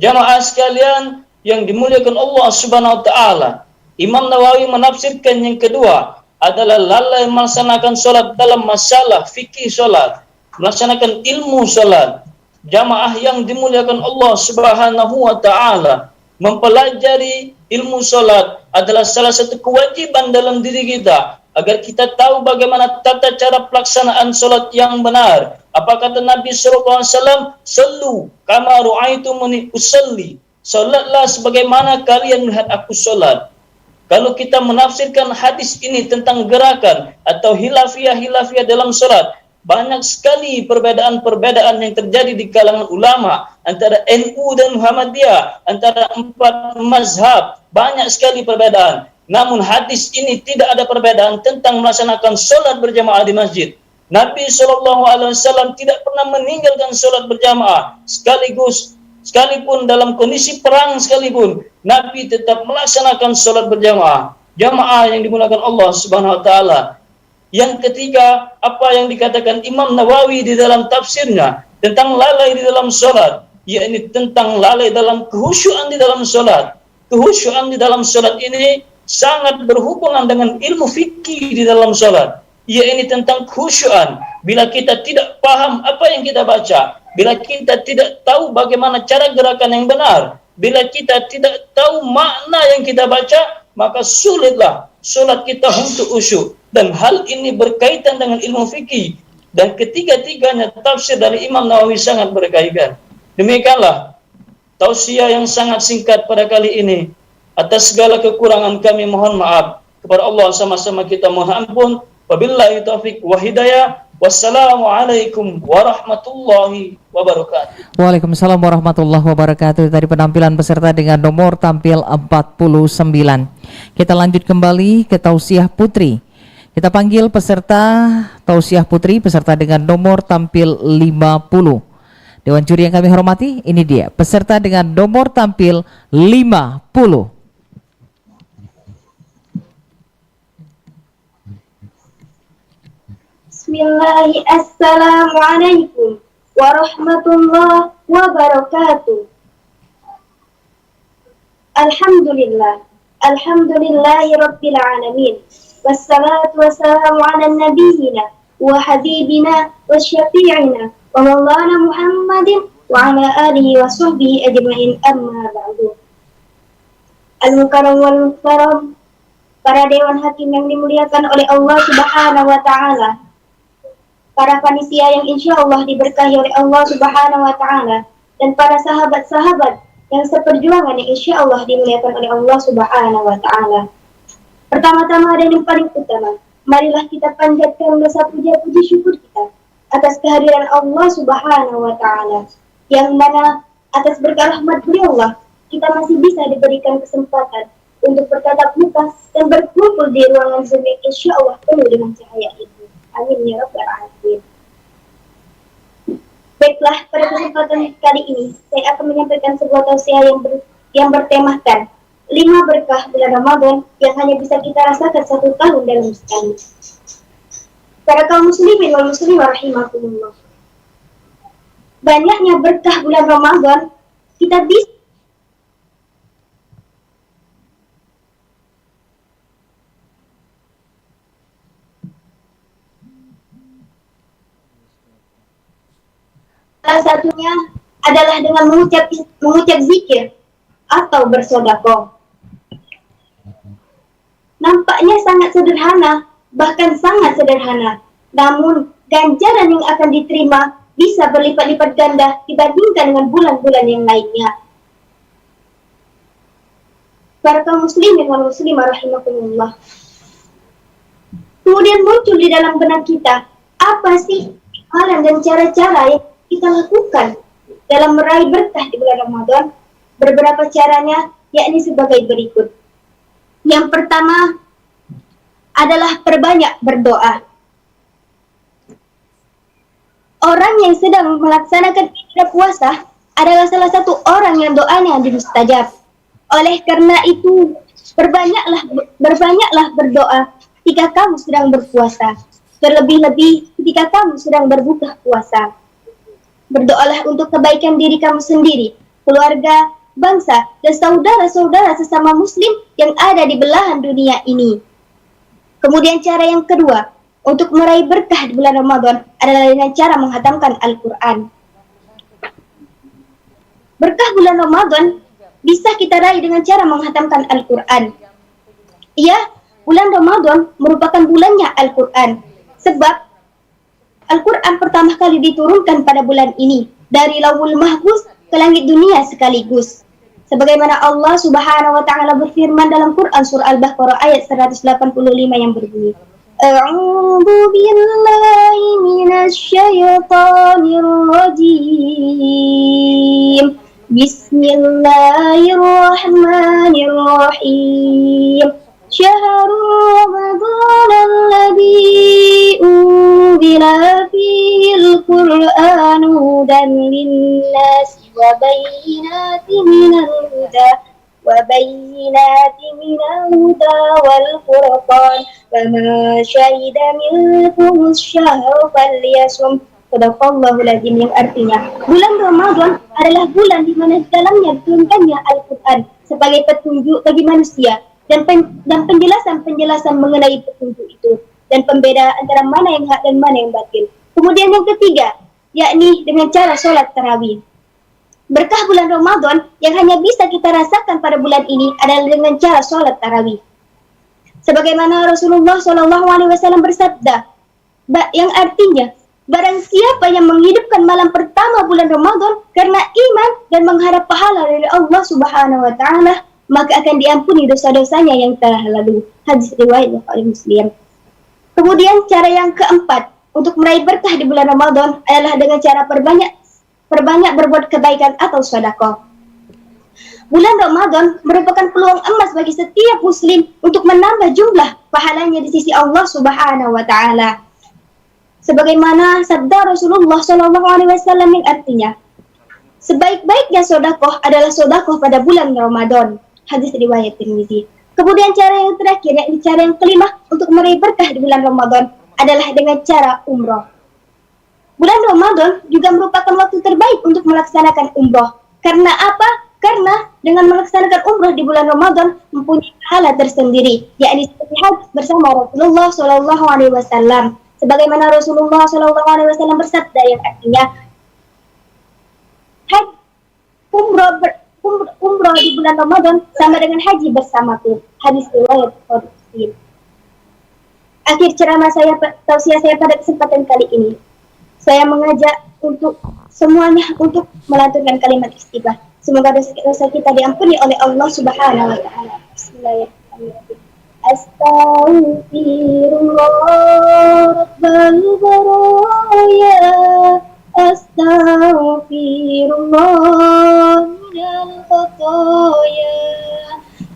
Jamaah sekalian yang dimuliakan Allah Subhanahu wa taala, Imam Nawawi menafsirkan yang kedua adalah lalai melaksanakan salat dalam masalah fikih salat, melaksanakan ilmu salat. Jamaah yang dimuliakan Allah Subhanahu wa taala, mempelajari ilmu salat adalah salah satu kewajiban dalam diri kita agar kita tahu bagaimana tata cara pelaksanaan salat yang benar. Apa kata Nabi sallallahu alaihi wasallam? Sallu kama ra'aitumuni usalli. Salatlah sebagaimana kalian melihat aku salat. Kalau kita menafsirkan hadis ini tentang gerakan atau hilafiyah dalam salat, banyak sekali perbedaan-perbedaan yang terjadi di kalangan ulama antara NU dan Muhammadiyah, antara empat mazhab, banyak sekali perbedaan. Namun hadis ini tidak ada perbedaan tentang melaksanakan salat berjamaah di masjid. Nabi SAW tidak pernah meninggalkan salat berjamaah, sekalipun dalam kondisi perang sekalipun, Nabi tetap melaksanakan salat berjamaah. Jamaah yang dimuliakan Allah Subhanahu wa taala. Yang ketiga, apa yang dikatakan Imam Nawawi di dalam tafsirnya tentang lalai di dalam salat, yakni tentang lalai dalam kehusyuan di dalam salat. Kehusyuan di dalam salat ini sangat berhubungan dengan ilmu fikih di dalam salat, yakni tentang kehusyuan. Bila kita tidak paham apa yang kita baca, bila kita tidak tahu bagaimana cara gerakan yang benar, bila kita tidak tahu makna yang kita baca, maka sulitlah salat kita untuk khusyuk. Dan hal ini berkaitan dengan ilmu fikih, dan ketiga-tiganya tafsir dari Imam Nawawi sangat berkaitan. Demikianlah tausiah yang sangat singkat pada kali ini. Atas segala kekurangan kami mohon maaf. Kepada Allah sama-sama kita mohon ampun. Wabillahi taufik wa hidayah. Wassalamualaikum warahmatullahi wabarakatuh. Waalaikumsalam warahmatullahi wabarakatuh. Tadi penampilan peserta dengan nomor tampil 49. Kita lanjut kembali ke tausiah putri. Kita panggil peserta tausiah putri, peserta dengan nomor tampil 50. Dewan juri yang kami hormati, ini dia peserta dengan nomor tampil 50. Bismillahi, assalamualaikum warahmatullahi wabarakatuh. Alhamdulillah, alhamdulillahi rabbil alamin. Wassalatu wassalamu ala nabiyyina wa habibina wa syafi'ina wa maulana Muhammadin wa ala alihi wa sahbihi ajma'in, amma ba'du. Al-Mukarram wal Mukarram, para dewan hakim yang dimuliakan oleh Allah Subhanahu wa taala, para panitia yang insya Allah diberkahi oleh Allah Subhanahu wa taala, dan para sahabat-sahabat yang seperjuangan yang insya Allah dimuliakan oleh Allah Subhanahu wa taala. Pertama-tama dan yang paling utama, marilah kita panjatkan dosa puja-puji syukur kita atas kehadiran Allah Subhanahu wa taala, yang mana atas berkah rahmat beliau Allah kita masih bisa diberikan kesempatan untuk bertatap muka dan berkumpul di ruangan Zoom yang insya Allah penuh dengan cahaya itu. Amin ya rabbal alamin. Baiklah, pada kesempatan kali ini saya akan menyampaikan sebuah tausiah yang bertemakan 5 berkah bulan Ramadan yang hanya bisa kita rasakan 1 tahun dalam sekali. Para kaum muslimin wal muslimah rahimakumullah, banyaknya berkah bulan Ramadan kita bisa salah satunya adalah dengan mengucap zikir atau bersedekah. Nampaknya sangat sederhana, bahkan sangat sederhana. Namun ganjaran yang akan diterima bisa berlipat-lipat ganda dibandingkan dengan bulan-bulan yang lainnya. Para kaum muslimin wal muslimah rahimakumullah. Kemudian muncul di dalam benak kita, apa sih amalan dan cara-cara yang kita lakukan dalam meraih berkah di bulan Ramadan? Beberapa caranya, yakni sebagai berikut. Yang pertama adalah perbanyak berdoa. Orang yang sedang melaksanakan ibadah puasa adalah salah satu orang yang doanya dimustajab. Oleh karena itu, berbanyaklah berdoa ketika kamu sedang berpuasa. Terlebih-lebih ketika kamu sedang berbuka puasa. Berdoalah untuk kebaikan diri kamu sendiri, keluarga, bangsa, dan saudara-saudara sesama muslim yang ada di belahan dunia ini. Kemudian cara yang kedua, untuk meraih berkah di bulan Ramadan adalah dengan cara menghatamkan Al-Quran. Berkah bulan Ramadan bisa kita raih dengan cara menghatamkan Al-Quran. Iya, bulan Ramadan merupakan bulannya Al-Quran, sebab Al-Quran pertama kali diturunkan pada bulan ini dari Lauhul Mahfuz ke langit dunia sekaligus. Sebagaimana Allah Subhanahu wa taala berfirman dalam Quran surah Al-Baqarah ayat 185 yang berbunyi, A'udzu billahi minasy syaithanir rajim. Bismillahirrahmanirrahim. Syahrul Ramadan alladzi unzila fihil Qur'anu hudan lin-nasi wa bayyinatin minal huda wal furqan faman syahida minkum asy-syahra falyasum. Sadaqallahul azim, yang artinya bulan Ramadan adalah bulan di mana dalamnya diturunkannya Al-Quran sebagai petunjuk bagi manusia dan penjelasan mengenai petunjuk itu dan pembeda antara mana yang hak dan mana yang batil. Kemudian yang ketiga, yakni dengan cara sholat tarawih. Berkah bulan Ramadan yang hanya bisa kita rasakan pada bulan ini adalah dengan cara sholat tarawih. Sebagaimana Rasulullah SAW bersabda, yang artinya Barang siapa yang menghidupkan malam pertama bulan Ramadan karena iman dan mengharap pahala dari Allah Subhanahu wa taala, maka akan diampuni dosa-dosanya yang telah lalu. Hadis riwayat Bukhari Muslim. Kemudian cara yang keempat untuk meraih berkah di bulan Ramadan adalah dengan cara perbanyak berbuat kebaikan atau sedekah. Bulan Ramadan merupakan peluang emas bagi setiap muslim untuk menambah jumlah pahalanya di sisi Allah Subhanahu wa taala. Sebagaimana sabda Rasulullah SAW yang artinya, sebaik-baiknya sedekah adalah sedekah pada bulan Ramadan. Hadis riwayat Tirmizi. Kemudian cara yang terakhir, yakni cara yang kelima untuk meraih berkah di bulan Ramadan adalah dengan cara umroh. Bulan Ramadan juga merupakan waktu terbaik untuk melaksanakan umroh. Karena apa? Karena dengan melaksanakan umroh di bulan Ramadan mempunyai pahala tersendiri, yakni seperti haji bersama Rasulullah SAW. Sebagaimana Rasulullah SAW bersabda yang artinya, umroh di bulan Ramadan sama dengan haji bersamaku. Hadis riwayat Muslim. Akhir ceramah saya, tausiah saya pada kesempatan kali ini, saya mengajak untuk semuanya untuk melantunkan kalimat istighfar. Semoga dosa kita diampuni oleh Allah Subhanahu wa taala. Bismillahirrahmanirrahim. Astaghfirullah Rabbal baraya, astaghfirullah minal khataya.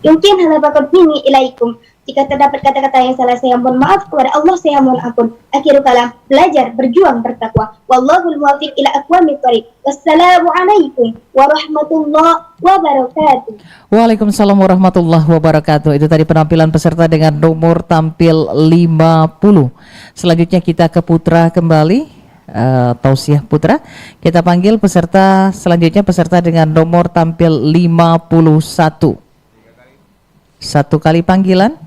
Yumkin hadza faqad minni ilaikum. Jika terdapat kata-kata yang salah, saya mohon maaf. Kepada Allah saya mohon ampun. Akhirul kalam, belajar, berjuang, bertakwa. Wallahul muwaffiq ila aqwamit thoriq. Wassalamualaikum warahmatullahi wabarakatuh. Waalaikumsalam warahmatullahi wabarakatuh. Itu tadi penampilan peserta dengan nomor tampil 50. Selanjutnya kita ke putra kembali. Tausiah putra. Kita panggil peserta selanjutnya, peserta dengan nomor tampil 51. Satu kali panggilan.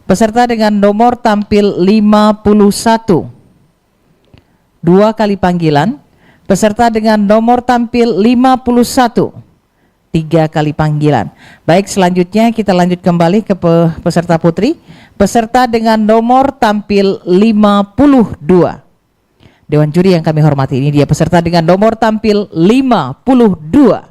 Peserta dengan nomor tampil 51. Dua kali panggilan. Peserta dengan nomor tampil 51. Tiga kali panggilan. Baik, selanjutnya kita lanjut kembali ke peserta putri. Peserta dengan nomor tampil 52. Dewan juri yang kami hormati, ini dia peserta dengan nomor tampil 52.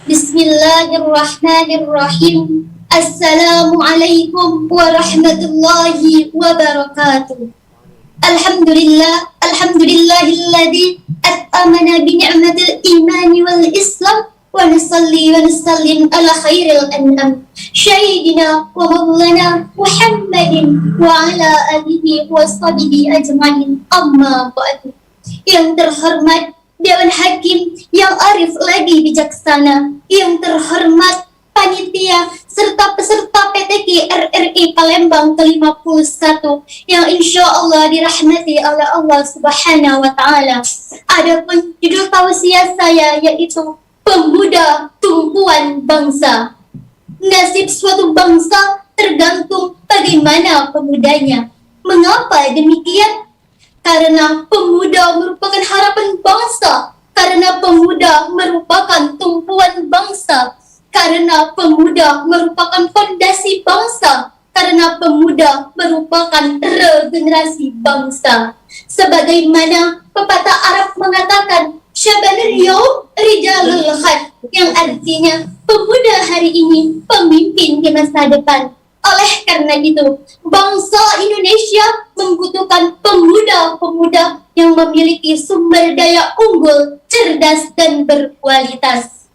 Bismillahirrahmanirrahim. Assalamualaikum warahmatullahi wabarakatuh. Alhamdulillahilladzi at'amana bi ni'matil imani wal islam wa nusalli wa nusallim ala khairil anam sayyidina wa maulana Muhammadin wa ala alihi wa sahbihi ajmain, amma ba'du. Yang terhormat Dewan Hakim yang arif lagi bijaksana, yang terhormat panitia serta peserta PTK RRI Palembang ke-51 yang insya Allah dirahmati oleh Allah Subhanahu wa taala. Adapun judul tausiah saya yaitu pemuda tumpuan bangsa. Nasib suatu bangsa tergantung bagaimana pemudanya. Mengapa demikian? Karena pemuda merupakan harapan bangsa, karena pemuda merupakan tumpuan bangsa, karena pemuda merupakan fondasi bangsa, karena pemuda merupakan regenerasi bangsa. Sebagaimana pepatah Arab mengatakan, Syabanul Yawm Rijalul Ghad, yang artinya pemuda hari ini pemimpin di masa depan. Oleh karena itu, bangsa Indonesia membutuhkan pemuda-pemuda yang memiliki sumber daya unggul, cerdas, dan berkualitas.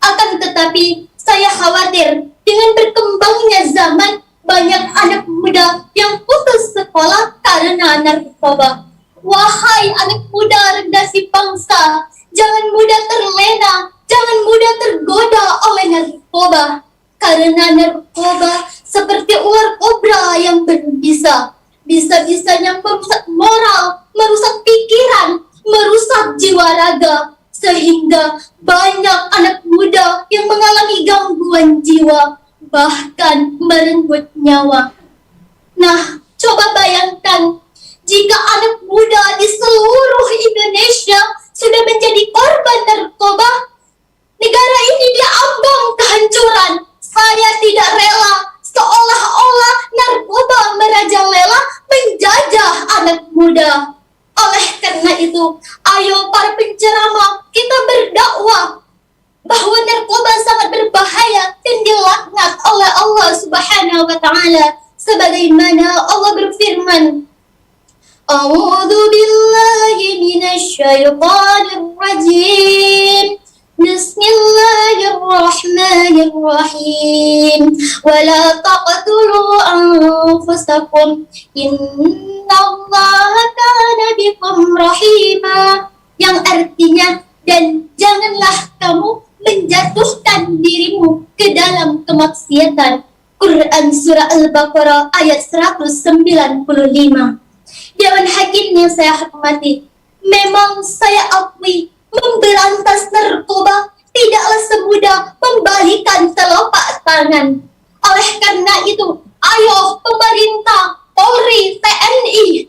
Akan tetapi, saya khawatir dengan berkembangnya zaman, banyak anak muda yang putus sekolah karena narkoba. Wahai anak muda regenerasi bangsa, jangan mudah terlena, jangan mudah tergoda oleh narkoba. Karena narkoba seperti ular kobra yang berbisa, bisa-bisanya merusak moral, merusak pikiran, merusak jiwa raga, sehingga banyak anak muda yang mengalami gangguan jiwa, bahkan merenggut nyawa. Nah, coba bayangkan jika anak muda di seluruh Indonesia sudah menjadi korban narkoba, negara ini diambang kehancuran. Saya tidak rela seolah-olah narkoba merajalela menjajah dilaknat oleh Allah Subhanahu wa taala, sebagaimana Allah berfirman, A'udzu billahi minasy syaithanir rajim. Bismillahirrahmanirrahim. Wala taqtulu anfusakum innallaha kana bikum rahima. Yang artinya, dan janganlah kamu menjatuhkan dirimu ke dalam kemaksiatan. Quran Surah Al-Baqarah ayat 195. Dewan Hakim yang saya hormati, memang saya akui memberantas narkoba tidaklah semudah membalikan telapak tangan. Oleh karena itu, ayo pemerintah, Polri, TNI,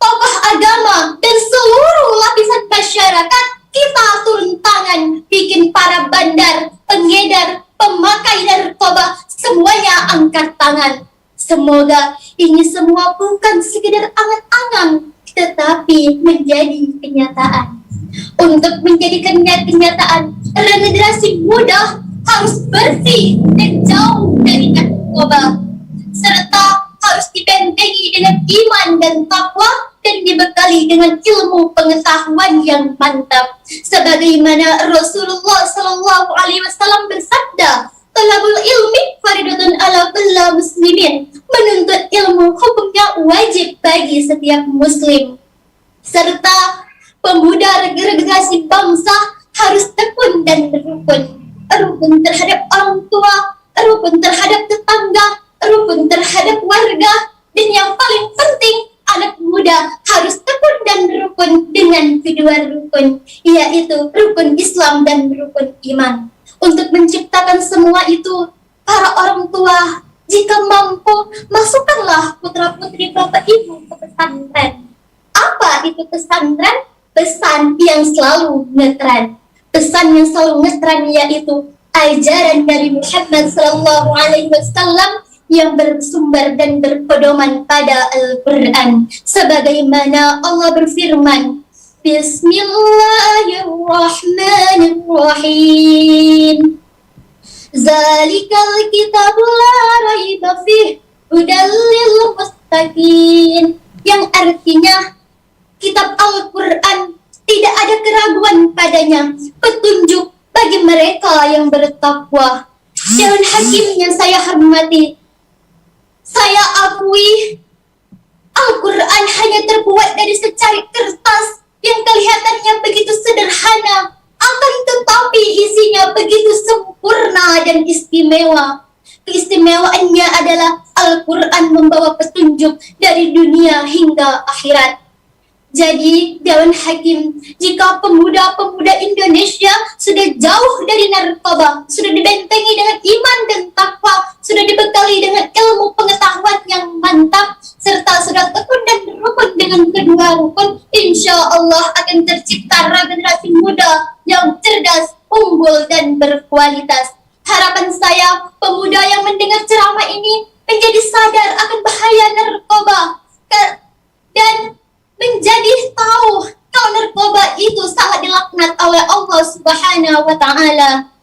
tokoh agama, dan seluruh lapisan masyarakat, kita turun tangan bikin para bandar, pengedar, pemakai narkoba, semuanya angkat tangan. Semoga ini semua bukan sekedar angan-angan, tetapi menjadi kenyataan. Untuk menjadikannya kenyataan, generasi muda harus bersih dan jauh dari narkoba, serta harus dibentengi dengan iman dan takwa, dan dibekali dengan ilmu pengetahuan yang mantap. Sebagaimana Rasulullah SAW bersabda, talabul ilmi faridatun ala kulli muslimin. Menuntut ilmu hukumnya wajib bagi setiap muslim. Serta pemuda regenerasi bangsa harus tekun dan rukun. Rukun terhadap orang tua, rukun terhadap tetangga, rukun terhadap warga, dan yang paling penting, anak muda harus tekun dan rukun dengan kedua rukun, yaitu rukun Islam dan rukun iman. Untuk menciptakan semua itu, para orang tua, jika mampu, masukkanlah putra-putri Bapak Ibu ke pesantren. Apa itu pesantren? Pesan yang selalu ngetren. Pesan yang selalu ngetren yaitu ajaran dari Muhammad SAW yang bersumber dan berpedoman pada Al-Quran. Sebagaimana Allah berfirman, Bismillahirrahmanirrahim. Zalikal kitabu la raiba fih hudal lil muttaqin. Yang artinya, kitab Al-Quran tidak ada keraguan padanya, petunjuk bagi mereka yang bertakwa. Dewan Hakim yang saya hormati, saya akui Al-Quran hanya terbuat dari secari kertas yang kelihatannya begitu sederhana, akan tetapi isinya begitu sempurna dan istimewa. Keistimewaannya adalah Al-Quran membawa petunjuk dari dunia hingga akhirat. Jadi, Dewan Hakim, jika pemuda-pemuda Indonesia sudah jauh dari narkoba, sudah dibentengi dengan iman dan takwa, sudah dibekali dengan ilmu pengetahuan yang mantap, serta sudah tekun dan rukun dengan kedua rukun, insya Allah akan tercipta generasi muda yang cerdas, unggul, dan berkualitas. Harapan saya, pemuda yang mendengar ceramah ini menjadi sadar akan bahaya narkoba dan menjadi tahu kalau narkoba itu sangat dilaknat oleh Allah Subhanahu wa taala.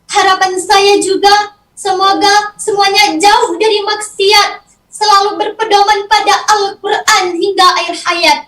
Harapan saya juga semoga semuanya jauh dari maksiat, selalu berpedoman pada Al-Quran hingga akhir hayat.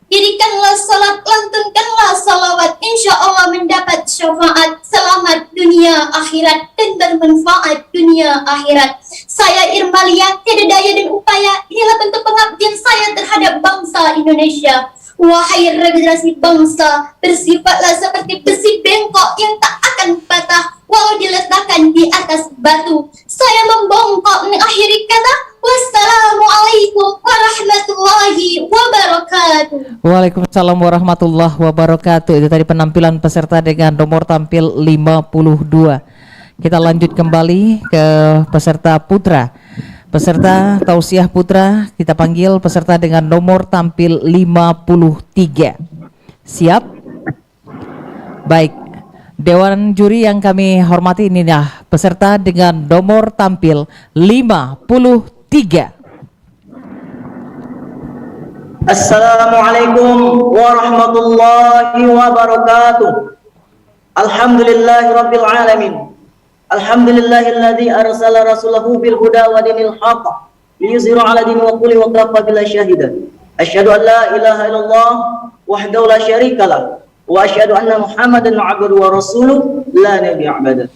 Dirikanlah salat, lantunkanlah salawat, insya Allah mendapat syafaat, selamat dunia akhirat dan bermanfaat dunia akhirat. Saya Irmalia, tiada daya dan upaya, inilah bentuk pengabdian saya terhadap bangsa Indonesia. Wahai regenerasi bangsa, bersifatlah seperti besi bengkok yang tak akan patah walau diletakkan di atas batu. Saya membongkok mengakhiri kata, wassalamualaikum warahmatullahi wabarakatuh. Waalaikumsalam warahmatullahi wabarakatuh. Itu tadi penampilan peserta dengan nomor tampil 52. Kita lanjut kembali ke peserta putra. Peserta tausiah putra, kita panggil peserta dengan nomor tampil 53. Siap? Baik. Dewan juri yang kami hormati, inilah peserta dengan nomor tampil 53. Assalamualaikum warahmatullahi wabarakatuh. Alhamdulillahirabbil alamin. Alhamdulillahilladzi arsala rasulahu bil huda wa dinil haqq liyuzhiru 'ala dini wa kulli wa kafa billahi shahida. Asyhadu an la ilaha illallah wahdahu la syarikalah wa asyhadu anna Muhammadan 'abduhu wa rasuluhu la nabiyya ba'da.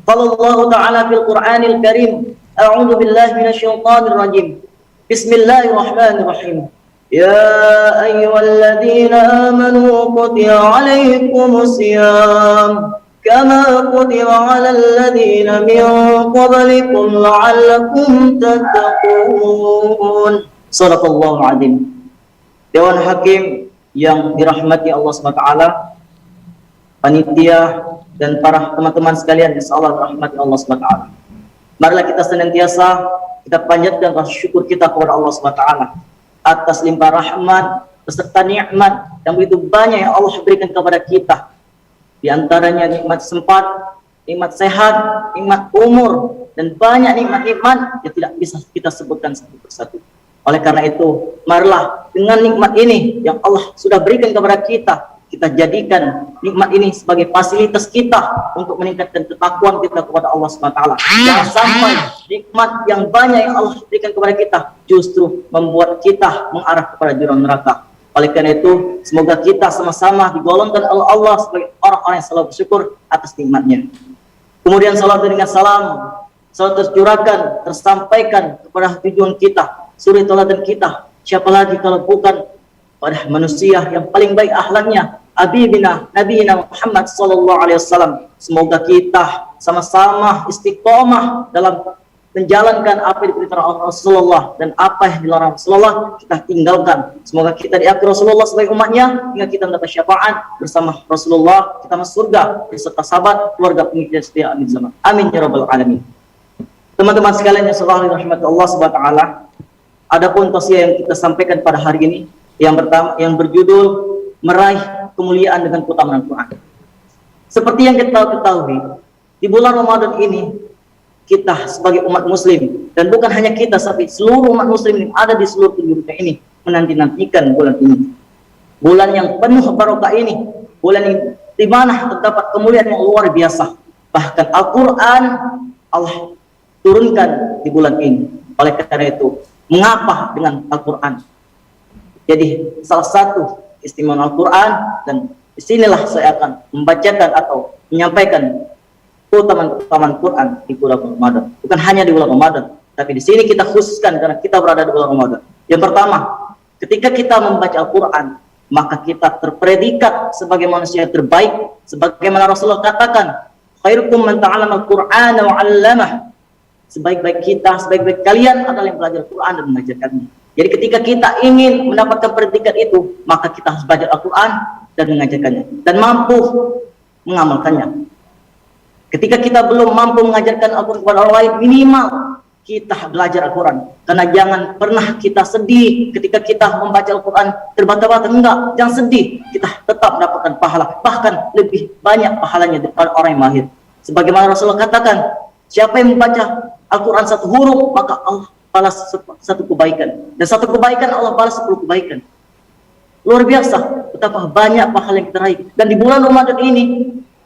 Qala Allah ta'ala fil Qur'anil Karim, a'udzu billahi minasy syaithanir rajim. Bismillahirrahmanirrahim. Ya ayyuhalladzina amanu kutiba 'alaikumus syiyam kama kutiba 'alal ladzina min qablikum la'allakum tattaqun. Shadaqallahul 'azim. Dewan Hakim yang dirahmati Allah SWT, panitia dan para teman-teman sekalian, insyaallah dirahmati Allah SWT. Marilah kita senantiasa kita panjatkan rasa syukur kita kepada Allah SWT atas limpah rahmat beserta nikmat yang begitu banyak yang Allah berikan kepada kita. Di antaranya nikmat sempat, nikmat sehat, nikmat umur, dan banyak nikmat-nikmat yang tidak bisa kita sebutkan satu persatu. Oleh karena itu, marilah dengan nikmat ini yang Allah sudah berikan kepada kita, kita jadikan nikmat ini sebagai fasilitas kita untuk meningkatkan ketakwaan kita kepada Allah SWT. Jangan sampai nikmat yang banyak yang Allah berikan kepada kita justru membuat kita mengarah kepada jurang neraka. Oleh karena itu, semoga kita sama-sama digolongkan oleh Allah sebagai orang-orang yang selalu bersyukur atas nikmatnya. Kemudian salat dengan salam selalu tercurahkan, tersampaikan kepada tujuan kita, suri teladan kita. Siapa lagi kalau bukan pada manusia yang paling baik akhlaknya, Habibina Nabiyina Muhammad sallallahu alaihi wasallam. Semoga kita sama-sama istiqomah dalam menjalankan apa yang diperintahkan Rasulullah dan apa yang dilarang Rasulullah kita tinggalkan. Semoga kita diakhiri Rasulullah sebagai umatnya hingga kita mendapat syafaat bersama Rasulullah, kita masuk surga beserta sahabat, keluarga pengikut setia amin zaman. Amin ya rabbal alamin. Teman-teman sekalian yang selalu dirahmati Allah Subhanahu wa taala, adapun tausiah yang kita sampaikan pada hari ini yang pertama yang berjudul meraih kemuliaan dengan keutamaan Quran. Seperti yang kita ketahui, di bulan Ramadan ini kita sebagai umat muslim, dan bukan hanya kita tapi seluruh umat muslim yang ada di seluruh penjuru dunia ini menanti-nantikan bulan ini. Bulan yang penuh barokah ini, bulan yang di mana terdapat kemuliaan yang luar biasa. Bahkan Al-Qur'an Allah turunkan di bulan ini. Oleh karena itu, mengapa dengan Al-Quran? Jadi salah satu istimewa Al-Quran, dan disinilah saya akan membacakan atau menyampaikan keutamaan Quran di bulan Ramadan. Bukan hanya di bulan Ramadan, tapi di sini kita khususkan karena kita berada di bulan Ramadan. Yang pertama, ketika kita membaca Al-Quran, maka kita terpredikat sebagai manusia yang terbaik, sebagaimana Rasulullah katakan, khairukum man ta'allama al-Qur'ana wa 'allamah. Sebaik-baik kita, sebaik-baik kalian adalah yang belajar Al-Quran dan mengajarkannya. Jadi ketika kita ingin mendapatkan predikat itu, maka kita harus belajar Al-Quran dan mengajarkannya, dan mampu mengamalkannya. Ketika kita belum mampu mengajarkan Al-Quran kepada orang lain, minimal kita belajar Al-Quran. Karena jangan pernah kita sedih ketika kita membaca Al-Quran terbata-bata. Enggak, jangan sedih. Kita tetap mendapatkan pahala, bahkan lebih banyak pahalanya daripada orang yang mahir. Sebagaimana Rasulullah katakan, siapa yang membaca Al-Quran satu huruf, maka Allah balas satu kebaikan. Dan satu kebaikan Allah balas 10 kebaikan. Luar biasa betapa banyak pahala yang kita raih. Dan di bulan Ramadan ini,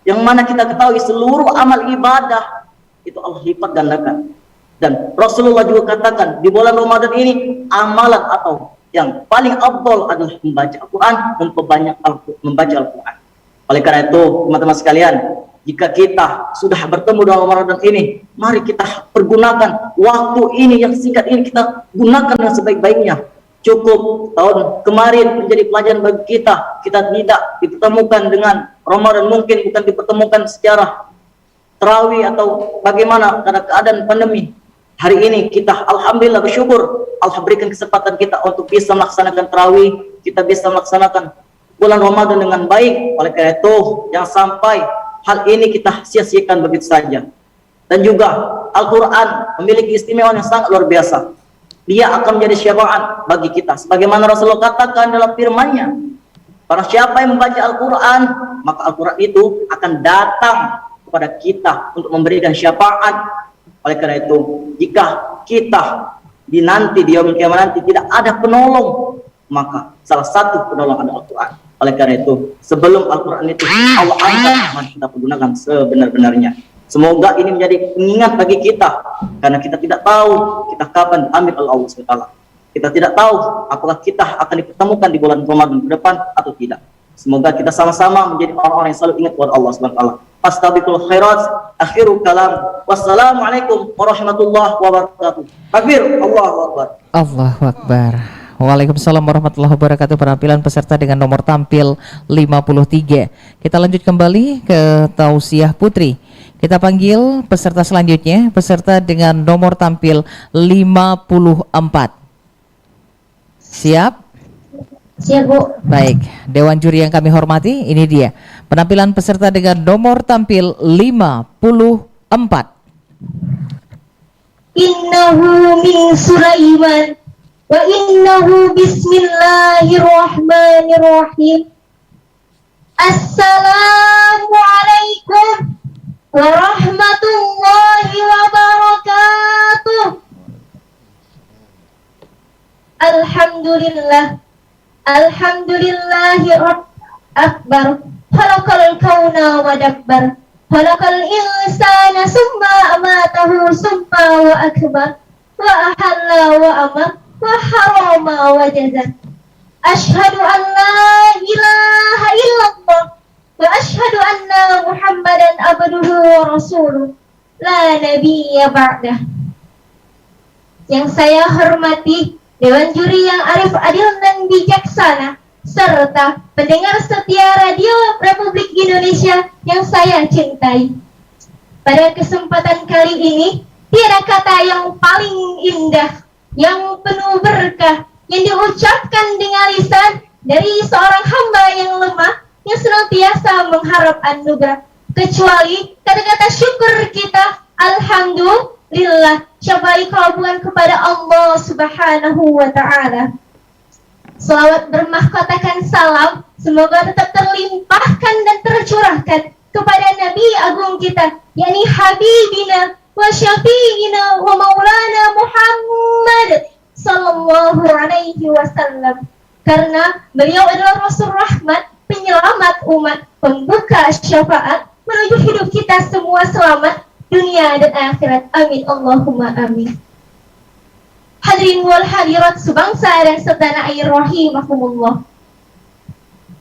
yang mana kita ketahui seluruh amal ibadah itu Allah lipat gandakan. Dan Rasulullah juga katakan di bulan Ramadan ini amalan atau yang paling afdal adalah membaca Al-Quran, memperbanyak membaca Al-Quran. Oleh karena itu, teman-teman sekalian, jika kita sudah bertemu dalam Ramadan ini, mari kita pergunakan waktu ini yang singkat ini, kita gunakan dengan sebaik-baiknya. Cukup tahun kemarin menjadi pelajaran bagi kita. Kita tidak dipertemukan dengan Ramadan, mungkin bukan dipertemukan secara tarawih atau bagaimana karena keadaan pandemi. Hari ini kita alhamdulillah bersyukur Allah berikan kesempatan kita untuk bisa melaksanakan tarawih, kita bisa melaksanakan bulan Ramadan dengan baik. Oleh karena itu, jangan sampai hal ini kita sia-siakan begitu saja. Dan juga Al-Quran memiliki istimewa yang sangat luar biasa. Dia akan menjadi syafaat bagi kita. Sebagaimana Rasulullah katakan dalam firman-Nya, para siapa yang membaca Al-Quran, maka Al-Quran itu akan datang kepada kita untuk memberikan syafaat. Oleh karena itu, jika kita di yaumul kiamat nanti tidak ada penolong, maka salah satu penolong adalah Al-Quran. Oleh karena itu, sebelum Al-Quran itu Allah angkat, mari kita pergunakan sebenar-benarnya. Semoga ini menjadi pengingat bagi kita, karena kita tidak tahu kita kapan diambil oleh Allah SWT. Kita tidak tahu apakah kita akan dipertemukan di bulan Ramadan ke depan atau tidak. Semoga kita sama-sama menjadi orang-orang yang selalu ingat kepada Allah SWT. Astaghfirul khairat, akhiru kalam. Wassalamualaikum warahmatullahi wabarakatuh. Takbir, Allahu Akbar. Allahu Akbar. Waalaikumsalam warahmatullahi wabarakatuh. Penampilan peserta dengan nomor tampil 53. Kita lanjut kembali ke tausiah putri. Kita panggil peserta selanjutnya, peserta dengan nomor tampil 54. Siap? Siap, Bu. Baik, Dewan Juri yang kami hormati, ini dia penampilan peserta dengan nomor tampil 54. Innahu min Sulaiman wa innahu bismillahirrahmanirrahim. Assalamualaikum warahmatullahi wabarakatuh. Alhamdulillah, alhamdulillahi rabb akbar. Khalaqal kauna wa dabbar, khalaqal insana summa amatahu summa wa akbar, wa ahalla wa amar, wa harama wa jazan. Ashhadu an la ilaha illallah wa ashhadu anna Muhammadan abduhu wa rasuluh, la nabiyya ba'dah. Yang saya hormati Dewan Juri yang arif, adil dan bijaksana, serta pendengar setia Radio Republik Indonesia yang saya cintai. Pada kesempatan kali ini, tiada kata yang paling indah, yang penuh berkah, yang diucapkan dengan lisan dari seorang hamba yang lemah, yang senantiasa mengharap anugerah, kecuali kata-kata syukur kita, alhamdulillah, syabari kalau kepada Allah Subhanahu wa Ta'ala. Salawat bermahkotakan salam semoga tetap terlimpahkan dan tercurahkan kepada Nabi Agung kita, yakni Habibina wa Syafi'ina wa Maulana Muhammad sallallahu alaihi wasallam, karena beliau adalah Rasul Rahmat, penyelamat umat, pembuka syafaat menuju hidup kita semua selamat dunia dan akhirat. Amin Allahumma amin. Hadirin wal hadirat sebangsa dan setanah air rahimahumullah.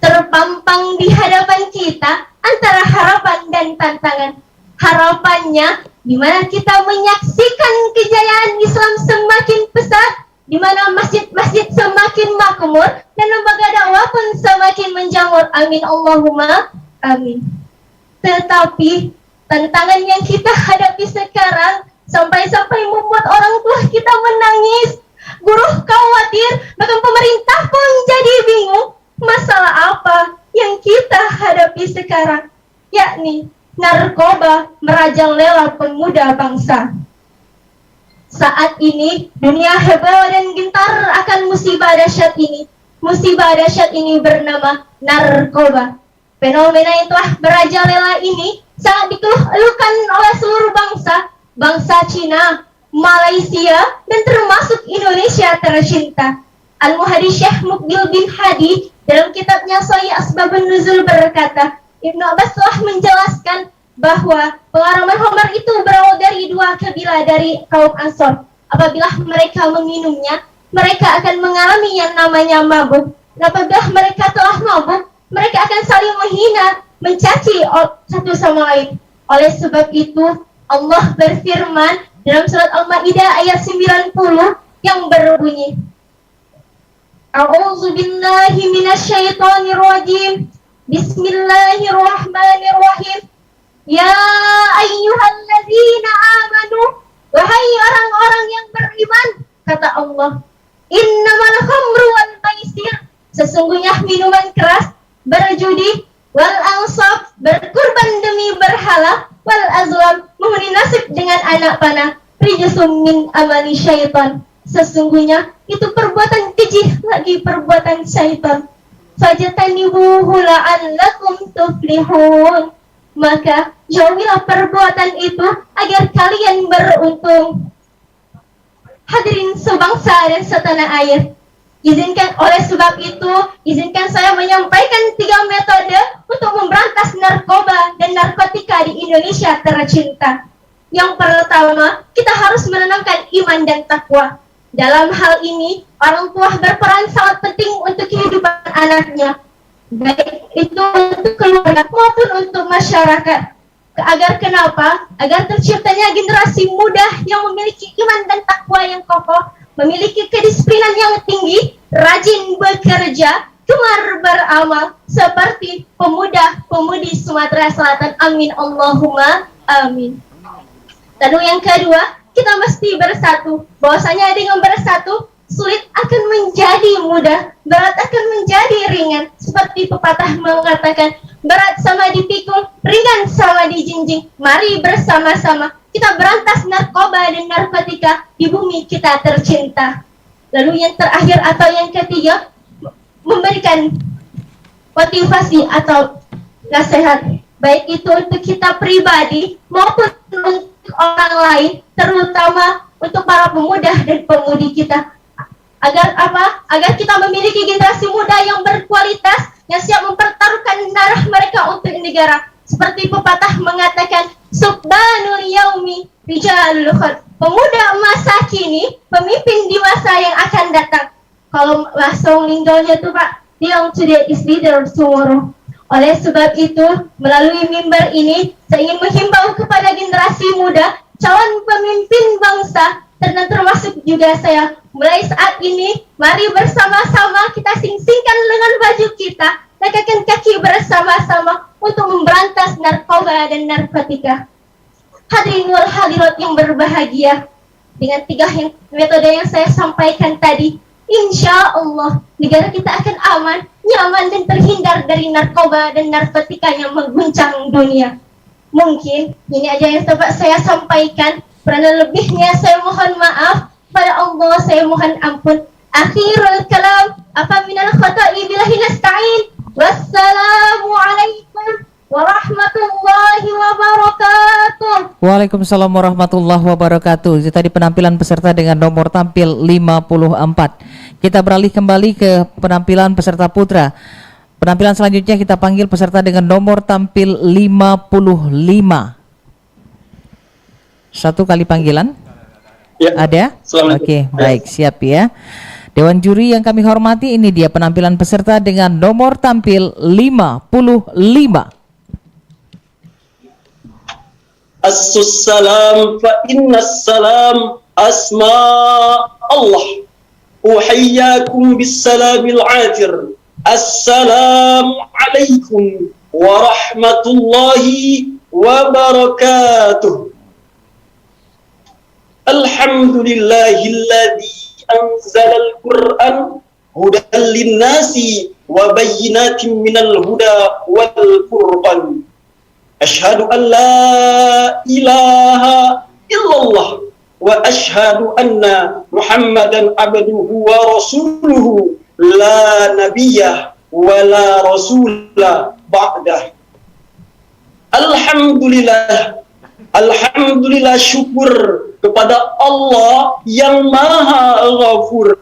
Terpampang di hadapan kita antara harapan dan tantangan. Harapannya di mana kita menyaksikan kejayaan Islam semakin pesat, di mana masjid-masjid semakin makmur dan lembaga dakwah pun semakin menjamur. Amin Allahumma amin. Tetapi tantangan yang kita hadapi sekarang sampai-sampai membuat orang tua kita menangis, guru khawatir, bahkan pemerintah pun jadi bingung. Masalah apa yang kita hadapi sekarang? Yakni narkoba merajalela pemuda bangsa. Saat ini dunia heboh dan gentar akan musibah dahsyat ini. Musibah dahsyat ini bernama narkoba. Fenomena yang telah merajalela ini sangat dikeluhkan oleh seluruh bangsa, bangsa Cina, Malaysia, dan termasuk Indonesia tercinta. Al-Muhadi Syekh Mukbil bin Hadi dalam kitabnya Sahih Asbabun Nuzul berkata, Ibnu Abbas telah menjelaskan bahwa pengalaman Homer itu berawal dari dua kabilah dari kaum Ansor. Apabila mereka meminumnya, mereka akan mengalami yang namanya mabuk. Dan apabila mereka telah mabuk, mereka akan saling menghina, mencaci satu sama lain. Oleh sebab itu, Allah berfirman dalam surat Al-Maidah ayat 90 yang berbunyi, A'udzu billahi minasyaitonir rajim. Bismillahirrahmanirrahim. Ya ayyuhalladzina amanu, wahai orang-orang yang beriman, kata Allah, innamal khamru wal maisir, sesungguhnya minuman keras, berjudi, wal ansab, berkurban demi berhala, wal azlam, menghuni nasib dengan anak panah, rijsum min amali syaitan, sesungguhnya itu perbuatan keji lagi perbuatan syaitan. Fajtanibuhu la'allakum tuflihun, maka jauhilah perbuatan itu agar kalian beruntung. Hadirin sebangsa dan setanah air, Oleh sebab itu, izinkan saya menyampaikan 3 metode untuk memberantas narkoba dan narkotika di Indonesia tercinta. Yang pertama, kita harus menanamkan iman dan takwa. Dalam hal ini, orang tua berperan sangat penting untuk kehidupan anaknya, baik itu untuk keluarga maupun untuk masyarakat. Agar kenapa? Agar terciptanya generasi muda yang memiliki iman dan takwa yang kokoh, memiliki kedisiplinan yang tinggi, rajin bekerja, gemar beramal, seperti pemuda-pemudi Sumatera Selatan. Amin Allahumma amin. Lalu yang kedua, kita mesti bersatu. Bahwasanya dengan bersatu, sulit akan menjadi mudah, berat akan menjadi ringan. Seperti pepatah mengatakan, berat sama dipikul, ringan sama dijinjing. Mari bersama-sama kita berantas narkoba dan narkotika di bumi kita tercinta. Lalu yang terakhir atau yang ketiga, memberikan motivasi atau nasihat, baik itu untuk kita pribadi maupun untuk orang lain, terutama untuk para pemuda dan pemudi kita. Agar apa? Agar kita memiliki generasi muda yang berkualitas, yang siap mempertaruhkan darah mereka untuk negara. Seperti pepatah mengatakan, subhanul yaumi rijalul khad. Pemuda masa kini, pemimpin di masa yang akan datang. Kalau langsung linggonya tuh Pak, young today is leader tomorrow. Oleh sebab itu, melalui mimbar ini, saya ingin menghimbau kepada generasi muda, calon pemimpin bangsa, dan termasuk juga saya. Mulai saat ini, mari bersama-sama kita sing-singkan lengan baju kita, langkahkan kaki bersama-sama untuk memberantas narkoba dan narkotika. Hadirin wal hadirat yang berbahagia, dengan 3 metode yang saya sampaikan tadi, insya Allah negara kita akan aman, nyaman dan terhindar dari narkoba dan narkotika yang mengguncang dunia. Mungkin ini aja yang dapat saya sampaikan. Karena lebihnya saya mohon maaf. Pada Allah saya mohon ampun. Akhirul kalam, afa minal khata'i billahi nasta'in. Wassalamualaikum warahmatullahi wabarakatuh. Waalaikumsalam warahmatullahi wabarakatuh. Itu tadi penampilan peserta dengan nomor tampil 54. Kita beralih kembali ke penampilan peserta putra. Penampilan selanjutnya kita panggil peserta dengan nomor tampil 55. 1 kali panggilan. Ya. Ada? Oke, baik, siap ya. Dewan juri yang kami hormati, ini dia penampilan peserta dengan nomor tampil 55. Assalam fa inna salam asma Allah. Uhayyakum bissalamil atir. Assalamualaikum warahmatullahi wabarakatuh. Alhamdulillahilladzi anzalal Qur'an hudan linnasi wa bayyinatin minal huda wal furqan. Asyhadu an la ilaha illallah wa asyhadu anna Muhammadan abduhu wa rasuluhu la nabiyya wa la rasula ba'dah. Alhamdulillah syukur kepada Allah yang Maha Ghafur,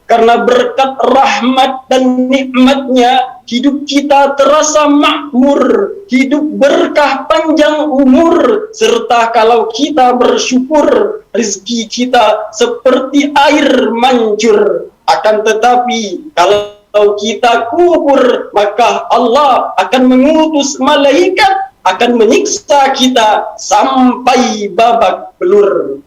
karena berkat rahmat dan nikmatnya hidup kita terasa makmur, hidup berkah panjang umur, serta kalau kita bersyukur rezeki kita seperti air mancur. Akan tetapi kalau kita kufur, maka Allah akan mengutus malaikat akan menyiksa kita sampai babak belur.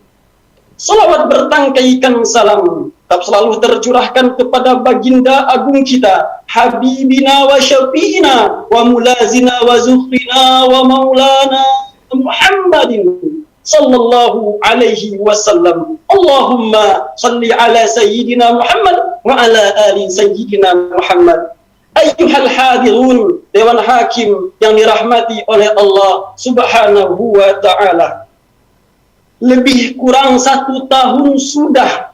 Salawat bertangkaikan salam tetap selalu tercurahkan kepada baginda agung kita, Habibina wa Syafi'ina wa Mulazina wa Zuhrina wa Maulana Muhammadin sallallahu alaihi wasallam. Allahumma salli ala Sayyidina Muhammad wa ala ali Sayyidina Muhammad. Ayyuhal hadirun, Dewan Hakim yang dirahmati oleh Allah Subhanahu wa ta'ala. Lebih kurang 1 tahun sudah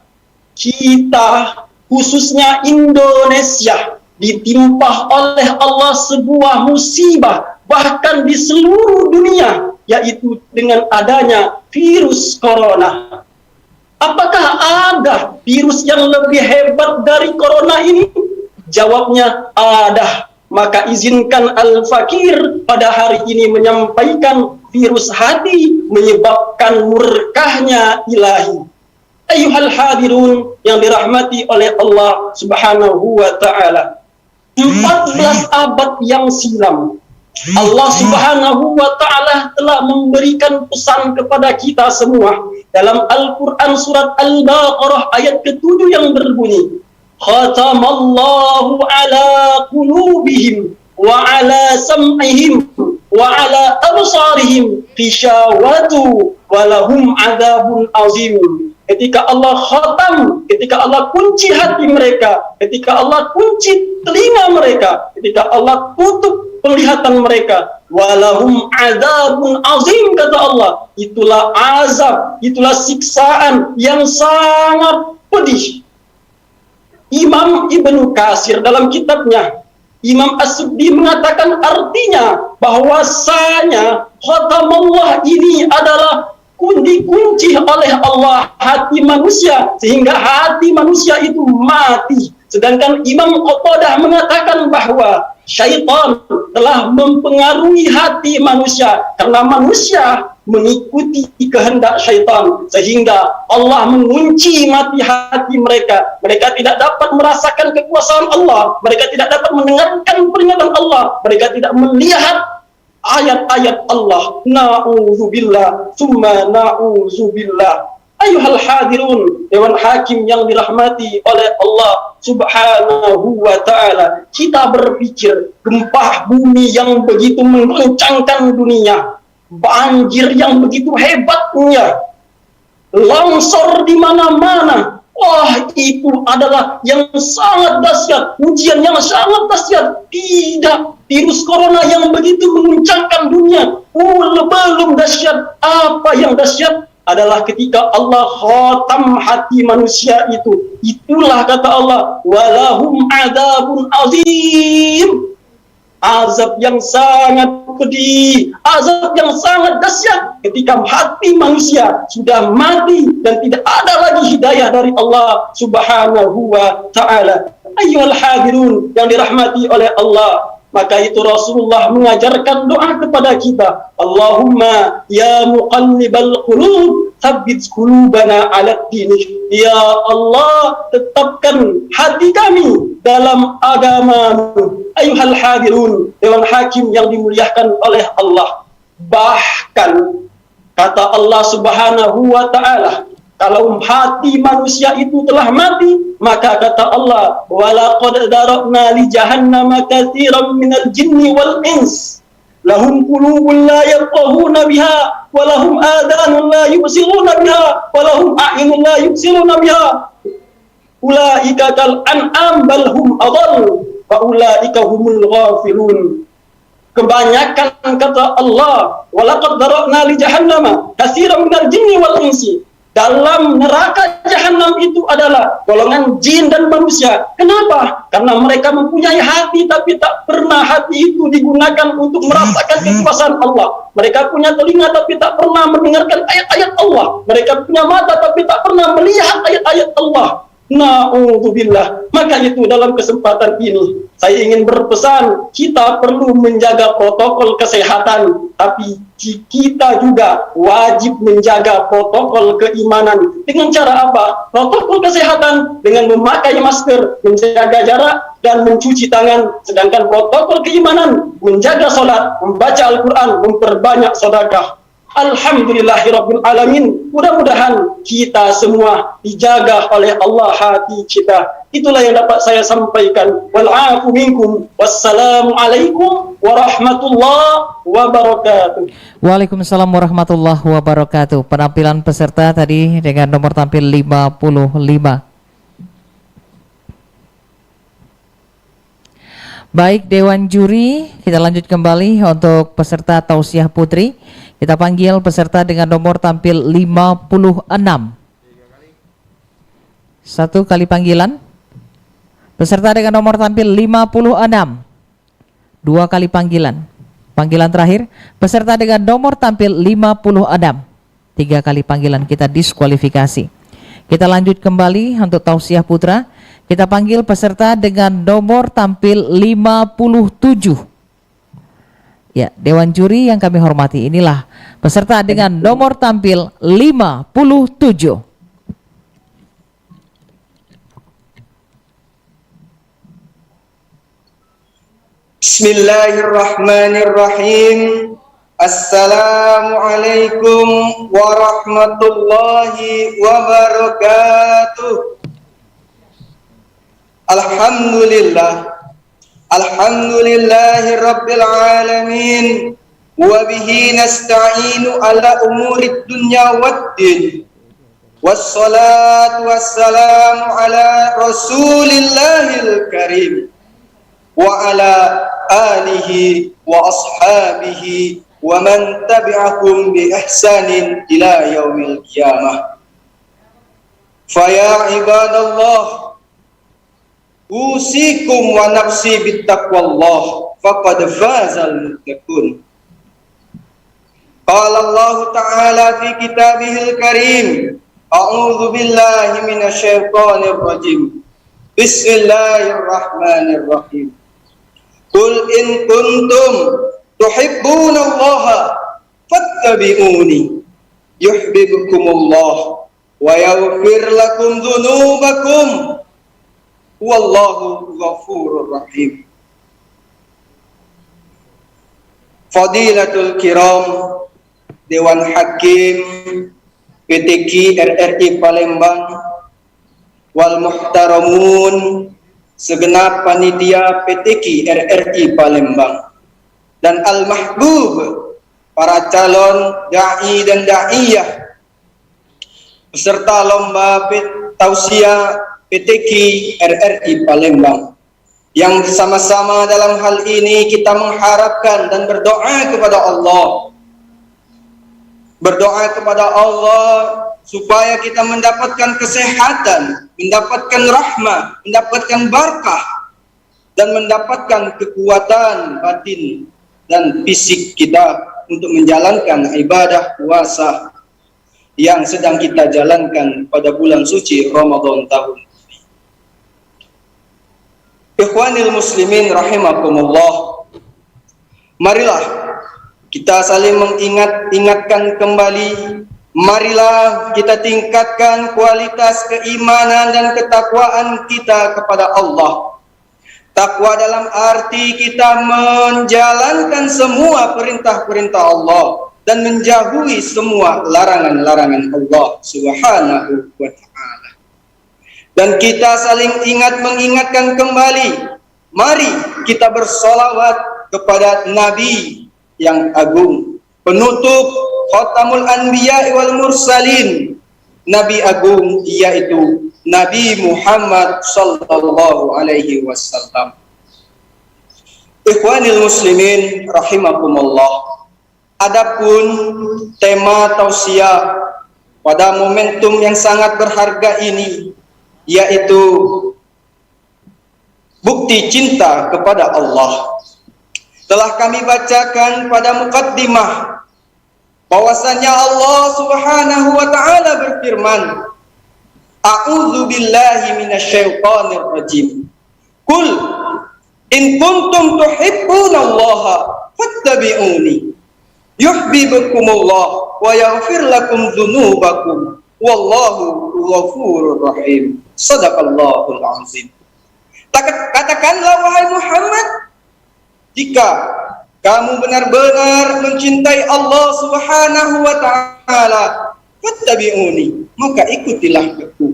kita, khususnya Indonesia, ditimpa oleh Allah sebuah musibah, bahkan di seluruh dunia, yaitu dengan adanya virus corona. Apakah ada virus yang lebih hebat dari corona ini? Jawabnya ada. Maka izinkan Al-Fakir pada hari ini menyampaikan virus hati menyebabkan murkahnya ilahi. Ayyuhal hadirun yang dirahmati oleh Allah Subhanahu wa ta'ala. 14 abad yang silam Allah Subhanahu wa ta'ala telah memberikan pesan kepada kita semua dalam Al-Quran surat Al-Baqarah ayat ke-7 yang berbunyi, khatamallahu ala qulubihim wa ala sam'ihim wa ala absarihim khishawatu wa lahum adzabun azim. Ketika Allah khatam, ketika Allah kunci hati mereka, ketika Allah kunci telinga mereka, ketika Allah tutup penglihatan mereka, walahum adzabun azim, kata Allah, itulah azab, itulah siksaan yang sangat pedih. Imam Ibnu Katsir dalam kitabnya Imam As-Suddi mengatakan artinya bahwasanya khatamallah ini adalah dikunci oleh Allah hati manusia sehingga hati manusia itu mati. Sedangkan Imam Qatadah mengatakan bahwa syaitan telah mempengaruhi hati manusia karena manusia mengikuti kehendak syaitan sehingga Allah mengunci mati hati mereka. Mereka tidak dapat merasakan kekuasaan Allah, mereka tidak dapat mendengarkan peringatan Allah, mereka tidak melihat ayat-ayat Allah. Na'udzubillah, summa na'udzubillah. Ayuhal hadirun, Dewan Hakim yang dirahmati oleh Allah Subhanahu wa ta'ala. Kita berpikir gempa bumi yang begitu mengguncangkan dunia, banjir yang begitu hebatnya, longsor di mana-mana. Wah, itu adalah yang sangat dahsyat, ujian yang sangat dahsyat. Tidak, virus corona yang begitu menguncangkan dunia, belum dahsyat. Apa yang dahsyat adalah ketika Allah khatam hati manusia itu. Itulah kata Allah, walahum adzabun azim. Azab yang sangat pedih, azab yang sangat dahsyat ketika hati manusia sudah mati dan tidak ada lagi hidayah dari Allah Subhanahu wa ta'ala. Ayyuhal hadirun yang dirahmati oleh Allah, maka itu Rasulullah mengajarkan doa kepada kita, Allahumma ya muqallibal qulub tsabbit qulubana 'ala dinik. Ya Allah, tetapkan hati kami dalam agama-Mu. Ayuhal hadirun, Dewan Hakim yang dimuliakan oleh Allah. Bahkan kata Allah Subhanahu wa ta'ala, kalau hati manusia itu telah mati, maka kata Allah, walaqad darabna li jahannama katsiran minal jinni wal ins lahum qulubun la yafqahuna biha wa lahum adhanun la yubsiruna biha wa lahum a'yunun la yubsiruna biha ulaika kal an'am bal hum adall wa ulaika humul ghafilun. Kebanyakan kata Allah, walaqad darabna li jahannama katsiran minal jinni wal insi. Dalam neraka jahanam itu adalah golongan jin dan manusia. Kenapa? Karena mereka mempunyai hati tapi tak pernah hati itu digunakan untuk merasakan kekuasaan Allah. Mereka punya telinga tapi tak pernah mendengarkan ayat-ayat Allah. Mereka punya mata tapi tak pernah melihat ayat-ayat Allah. Na'udzubillah. Maka itu dalam kesempatan ini saya ingin berpesan, kita perlu menjaga protokol kesehatan, tapi kita juga wajib menjaga protokol keimanan. Dengan cara apa? Protokol kesehatan dengan memakai masker, menjaga jarak, dan mencuci tangan. Sedangkan protokol keimanan menjaga sholat, membaca Al-Quran, memperbanyak sedekah. Alhamdulillahirabbil alamin. Mudah-mudahan kita semua dijaga oleh Allah hati kita. Itulah yang dapat saya sampaikan. Wal'afu minkum. Wassalamualaikum warahmatullahi wabarakatuh. Waalaikumsalam warahmatullahi wabarakatuh. Penampilan peserta tadi dengan nomor tampil 55. Baik Dewan Juri, kita lanjut kembali untuk peserta tausiah putri. Kita panggil peserta dengan nomor tampil 56. Satu kali panggilan. Peserta dengan nomor tampil 56. Dua kali panggilan. Panggilan terakhir, peserta dengan nomor tampil 56. Tiga kali panggilan kita diskualifikasi. Kita lanjut kembali untuk tausiah putra. Kita panggil peserta dengan nomor tampil 57. Ya, Dewan Juri yang kami hormati, inilah peserta dengan nomor tampil 57. Bismillahirrahmanirrahim. Assalamualaikum warahmatullahi wabarakatuh. Alhamdulillah. Alhamdulillahi rabbil alamin. Wa bihi nasta'inu ala umurid dunya waddin. Wassalatu wassalamu ala rasulillahil karim. Wa ala alihi wa ashabihi wa man tabi'akum bi ihsanin ila yaumil qiyamah. Fa ya ibadallah, usikum wa nafsi bittaqwallah faqad fazal muttaqun. Qala Allah Ta'ala fi kitabihil karim, a'udzu billahi minasyaitonir rajim. Bismillahirrahmanirrahim. Qul in kuntum tuhibbunallaha fattabi'uni yuhibbukumullah wa yaghfir lakum dzunubakum wallahu ghafurur rahim. Fadilatul kiram Dewan Hakim PTQ RRI Palembang wal muhtaramun segenap panitia PTQ RRI Palembang dan al-mahbub para calon dai dan daiyah peserta lomba tausiah PTQ RRI Palembang yang bersama-sama dalam hal ini kita mengharapkan dan berdoa kepada Allah supaya kita mendapatkan kesehatan, mendapatkan rahmah, mendapatkan barakah dan mendapatkan kekuatan batin dan fisik kita untuk menjalankan ibadah puasa yang sedang kita jalankan pada bulan suci Ramadan tahun ini. Ikhwanil muslimin rahimakumullah, marilah kita saling mengingatkan kembali. Marilah kita tingkatkan kualitas keimanan dan ketakwaan kita kepada Allah. Takwa dalam arti kita menjalankan semua perintah-perintah Allah dan menjauhi semua larangan-larangan Allah Subhanahu wa ta'ala. Dan kita saling mengingatkan kembali, mari kita bersolawat kepada Nabi yang agung, penutup Khatamul Anbiya wal Mursalin, Nabi agung yaitu Nabi Muhammad sallallahu alaihi wasallam. Ikhwanil muslimin rahimakumullah. Adapun tema tausiah pada momentum yang sangat berharga ini yaitu bukti cinta kepada Allah. Telah kami bacakan pada mukaddimah bahwasanya Allah Subhanahu wa ta'ala berfirman, A'udzu billahi minasyaitonir rajim. Qul in kuntum tuhibbunallaha fattabi'uni yuhibbukumullah wa yaghfir lakum dzunubakum wallahu ghafurur rahim. Shadaqallahul azim. Katakanlah wahai Muhammad, jika kamu benar-benar mencintai Allah Subhanahu wa ta'ala, fattabi'uni, maka ikutilah aku.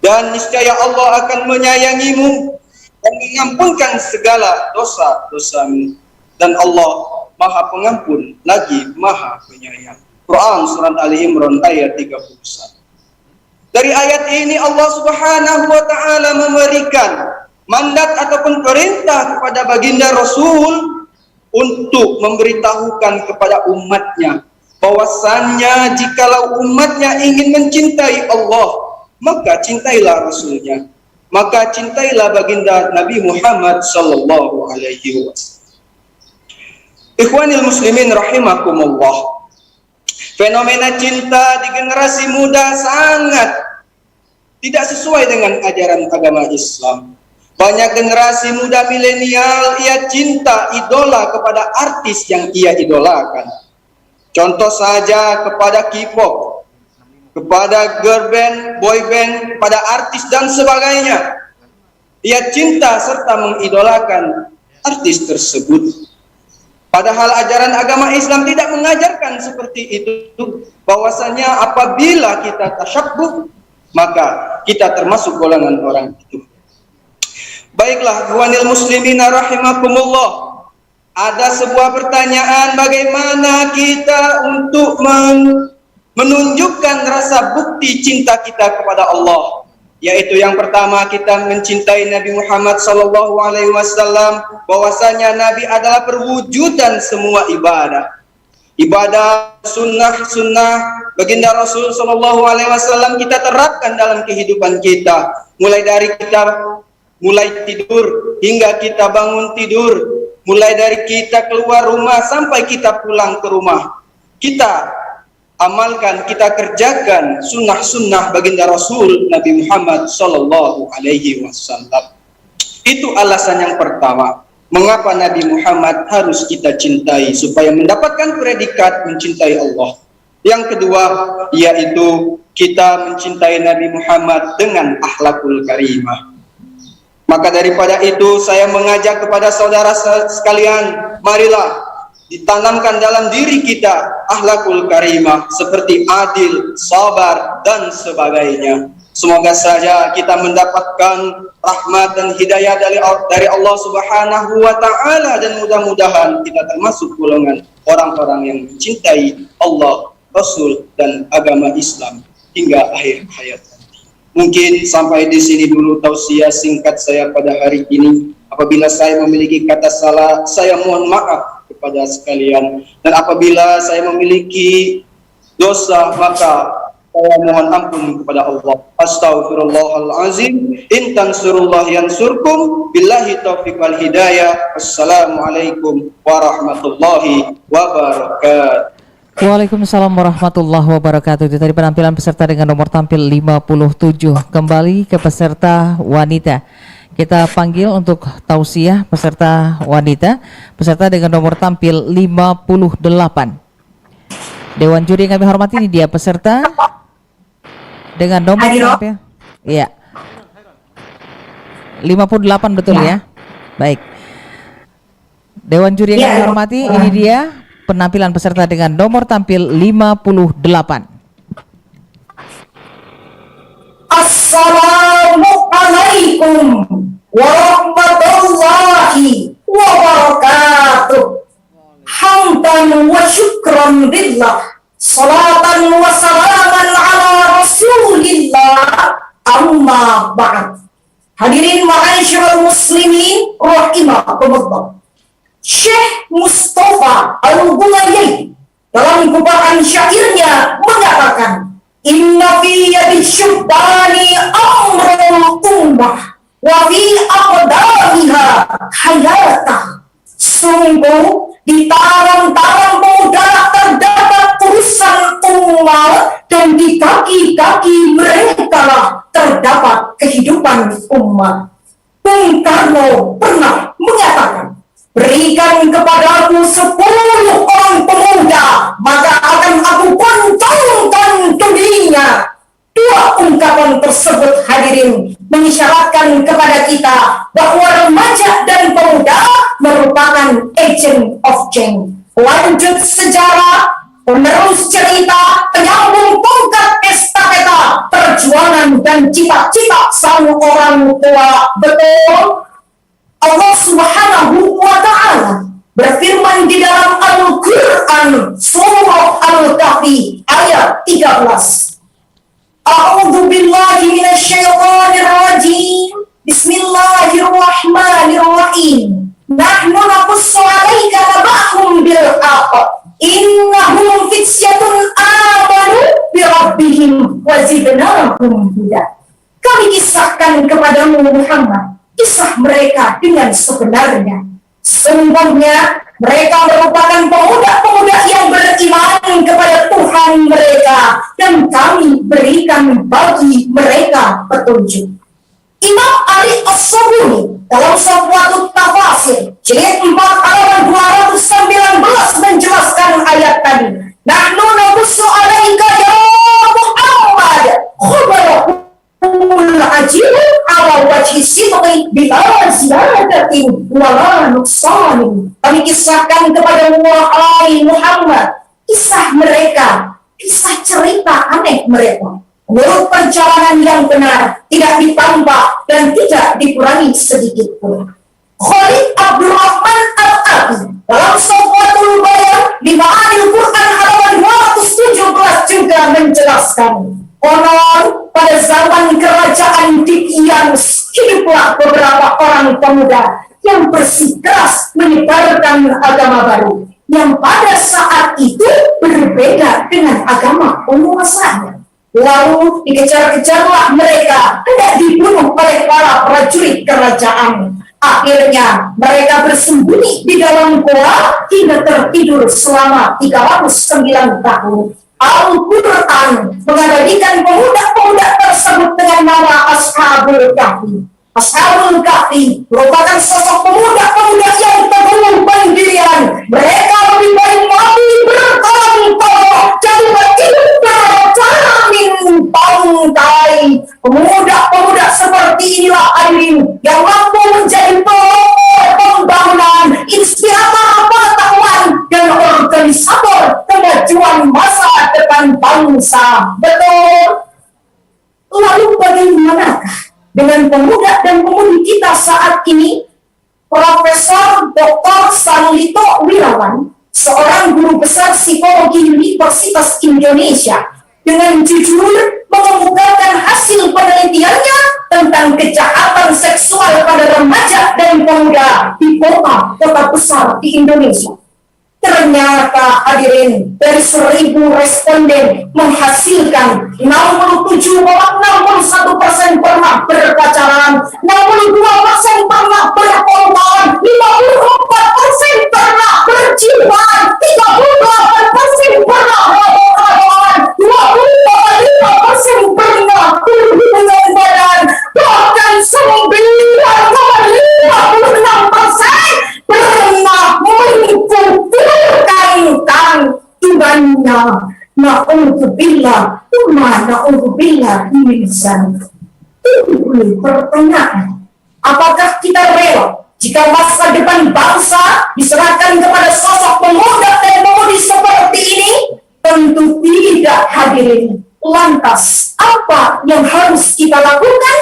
Dan niscaya Allah akan menyayangimu dan mengampunkan segala dosa-dosamu. Dan Allah Maha Pengampun lagi Maha Penyayang. Quran surat Ali Imran ayat 31. Dari ayat ini Allah Subhanahu wa ta'ala memberikan mandat ataupun perintah kepada baginda Rasul untuk memberitahukan kepada umatnya bahwasannya jikalau umatnya ingin mencintai Allah, maka cintailah Rasulnya, maka cintailah baginda Nabi Muhammad sallallahu alaihi wasallam. Ikhwanil muslimin rahimakumullah, fenomena cinta di generasi muda sangat tidak sesuai dengan ajaran agama Islam. Banyak generasi muda milenial ia cinta idola kepada artis yang ia idolakan. Contoh saja kepada K-pop, kepada girl band, boy band, pada artis dan sebagainya. Ia cinta serta mengidolakan artis tersebut. Padahal ajaran agama Islam tidak mengajarkan seperti itu. Bahwasanya apabila kita tasyabbuh, maka kita termasuk golongan orang itu. Baiklah, ikhwanil muslimina rahimakumullah. Ada sebuah pertanyaan, bagaimana kita untuk menunjukkan rasa bukti cinta kita kepada Allah, yaitu yang pertama kita mencintai Nabi Muhammad SAW, bahwasanya Nabi adalah perwujudan semua ibadah. Ibadah sunnah baginda Rasul SAW kita terapkan dalam kehidupan kita, mulai tidur hingga kita bangun tidur, mulai dari kita keluar rumah sampai kita pulang ke rumah. Kita amalkan, kita kerjakan sunnah-sunnah baginda Rasul Nabi Muhammad SAW. Itu alasan yang pertama, mengapa Nabi Muhammad harus kita cintai, supaya mendapatkan predikat mencintai Allah. Yang kedua, yaitu kita mencintai Nabi Muhammad dengan akhlakul karimah. Maka daripada itu saya mengajak kepada saudara sekalian, marilah ditanamkan dalam diri kita akhlakul karimah seperti adil, sabar, dan sebagainya. Semoga saja kita mendapatkan rahmat dan hidayah dari Allah Subhanahu wa Ta'ala, dan mudah-mudahan kita termasuk golongan orang-orang yang mencintai Allah, Rasul, dan agama Islam hingga akhir hayat. Mungkin sampai di sini dulu tausiah singkat saya pada hari ini. Apabila saya memiliki kata salah, saya mohon maaf kepada sekalian. Dan apabila saya memiliki dosa, maka saya mohon ampun kepada Allah. Astaghfirullahalazim. In tansurullah yansurkum. Billahi taufiq wal hidayah. Assalamualaikum warahmatullahi wabarakatuh. Waalaikumsalam warahmatullahi wabarakatuh. Itu tadi penampilan peserta dengan nomor tampil 57. Kembali ke peserta wanita. Kita panggil untuk tausiah peserta wanita, peserta dengan nomor tampil 58. Dewan juri yang kami hormati, ini dia peserta dengan nomor tampil. Iya. 58 betul ya? Baik. Dewan juri yang kami hormati, ini dia penampilan peserta dengan nomor tampil 58. Assalamualaikum warahmatullahi wabarakatuh. Hamdan wa syukran lillah, salatan wa salaman ala rasulillah, amma ba'd. Hadirin ma'asyiral muslimin rahimakumullah. Syekh Mustafa Al-Ghulayyai dalam kubahan syairnya mengatakan, inna fi yadi syubani amrul ummah wa fi aqdamiha hayatah. Sungguh di tangan-tangan pemuda terdapat urusan umat, dan di kaki-kaki mereka lah terdapat kehidupan umat. Bung Karno pernah mengatakan, berikan kepadaku 10 orang pemuda, maka akan aku pontongkan dunia. Dua ungkapan tersebut, hadirin, mengisyaratkan kepada kita bahwa remaja dan pemuda merupakan agent of change. Lanjut sejarah, penerus cerita, penyambung tongkat estafeta perjuangan dan cita-cita sang orang tua. Betul, Allah Subhanahu wa Ta'ala berfirman di dalam Al-Quran surah Al-Kahfi ayat 13. A'udzu billahi minasyaitonir rajim. Bismillahirrahmanirrahim. Nahnu naqussu 'alaika naba'ahum bil haqq. Innahum fityatun amanu bi rabbihim wa zidnahum huda. Kami kisahkan kepadamu Muhammad kisah mereka dengan sebenarnya. Sesungguhnya mereka merupakan pemuda-pemuda yang beriman kepada Tuhan mereka dan kami berikan bagi mereka petunjuk. Imam Ali As-Sabuni dalam sebuah tafsir jilid 4 halaman 219 menjelaskan ayat tadi. Nahnu nabussu alaika ya Muhammad khabarul ajib ala wajhi sidqi bila ziyadatin wala nuqsanin. Kami kisahkan kepada wahai Muhammad kisah mereka, kisah cerita aneh mereka menurut perjalanan yang benar, tidak ditambah dan tidak dikurangi sedikit pun. Khalid Abdul Rahman Al-Abi dalam Sawwatul Bayan di Ma'anil Quran halaman 217 juga menjelaskan, konon pada zaman kerajaan Dikianus hiduplah beberapa orang pemuda yang bersikeras menyebarkan agama baru yang pada saat itu berbeda dengan agama penguasanya. Lalu dikejar-kejarlah mereka, hendak dibunuh oleh para prajurit kerajaan. Akhirnya mereka bersembunyi di dalam goa hingga tertidur selama 309 tahun. Al-Quran mengabadikan pemuda-pemuda tersebut dengan nama Ashabul Kahfi. Ashabul Kahfi merupakan sosok pemuda-pemuda yang teguh pendirian. Mereka lebih baik mati bertahun-tahun jadi berhidup bercara pantai. Pemuda-pemuda seperti inilah hadirin yang mampu menjadi pelopor pembangunan, inspirator pengetahuan dan organisator kemajuan masa depan bangsa. Betul. Lalu bagaimanakah dengan pemuda dan pemudi kita saat ini? Profesor Dr. Sanlito Wirawan, seorang guru besar psikologi Universitas Indonesia, dengan jujur mengemukakan hasil penelitiannya tentang kejahatan seksual pada remaja dan pemuda di kota besar di Indonesia. Ternyata hadirin, dari 1.000 responden menghasilkan 67,61% pernah berpacaran, 62% pernah berkorban, 54% pernah berciuman, 38% pernah berkorban, 20,5% pernah berhubungan badan, bahkan 9,56% pernah mengkumpulkan tubuhnya. Na'udzubillah, na'udzubillah milisan. Ini pertanyaan, apakah kita rela jika masa depan bangsa diserahkan kepada sosok pemuda dan pemudi seperti ini? Tentu tidak hadirin. Lantas, apa yang harus kita lakukan?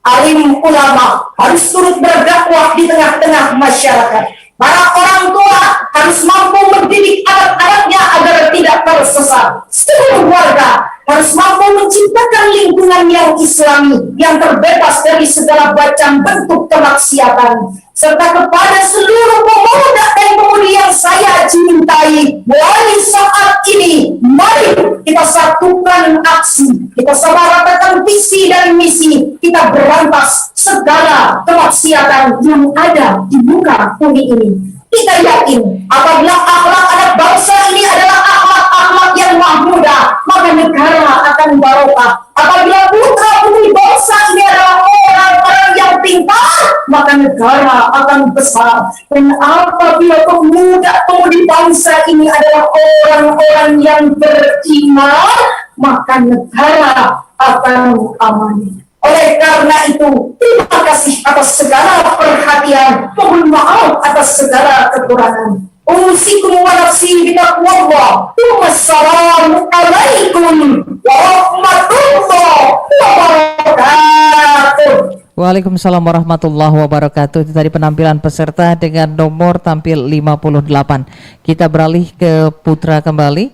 Alim ulama harus turut berdakwah di tengah-tengah masyarakat. Para orang tua harus mampu mendidik anak-anaknya agar tidak tersesat. Seluruh warga harus mampu menciptakan lingkungan yang islami, yang terbebas dari segala macam bentuk kemaksiatan. Serta kepada seluruh pemuda dan pemudi yang saya cintai, mulai saat ini, mari kita satukan aksi, kita samaratakan visi dan misi, kita berantas segala kemaksiatan yang ada di muka bumi ini. Kita yakin apabila akhlak anak bangsa ini adalah akhlak-akhlak yang mahmudah, maka negara akan barokah. Apabila putra-putri bangsa ini adalah orang-orang yang pintar, maka negara akan besar. Dan apabila pemuda-pemudi bangsa ini adalah orang-orang yang beriman, maka negara akan aman. Oleh karena itu, terima kasih atas segala perhatian, mohon maaf atas segala kekurangan. Usikum wa nafsi bitaqwallah. Wassalamualaikum warahmatullahi wabarakatuh. Waalaikumsalam warahmatullahi wabarakatuh. Itu tadi penampilan peserta dengan nomor tampil 58. Kita beralih ke Putra kembali.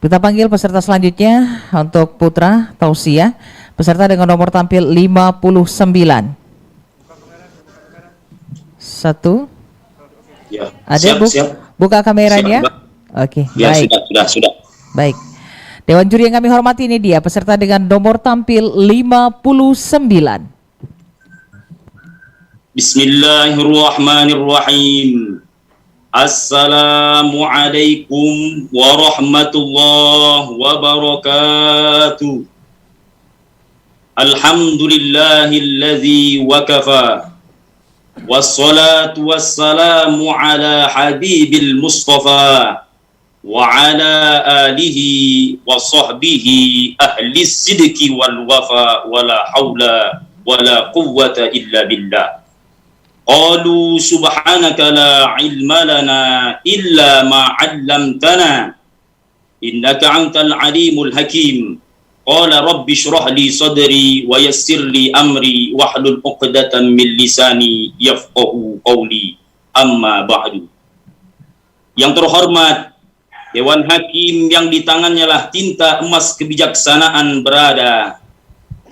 Kita panggil peserta selanjutnya untuk Putra Tausiah. Peserta dengan nomor tampil 59. Satu. Ya, ada siap. Buka kameranya. Oke, Ya, baik. Sudah. Baik. Dewan juri yang kami hormati, ini dia peserta dengan nomor tampil 59. Bismillahirrahmanirrahim. Assalamualaikum warahmatullahi wabarakatuh. Alhamdulillahilladzi wakafa. Wassalatu wassalamu ala habibil mustafa wa ala alihi wa sahbihi ahli sidqi wal wafa wala hawla wala quwwata illa billah. Qalu subhanaka la ilma lana illa ma 'allamtana innaka antal alimul hakim. Qala rabbi shrah li sadri wa yassir li amri wahlul 'uqdatam min lisani yafqahu qawli. Amma ba'du. Yang terhormat Dewan Hakim yang di tangannya lah tinta emas kebijaksanaan berada,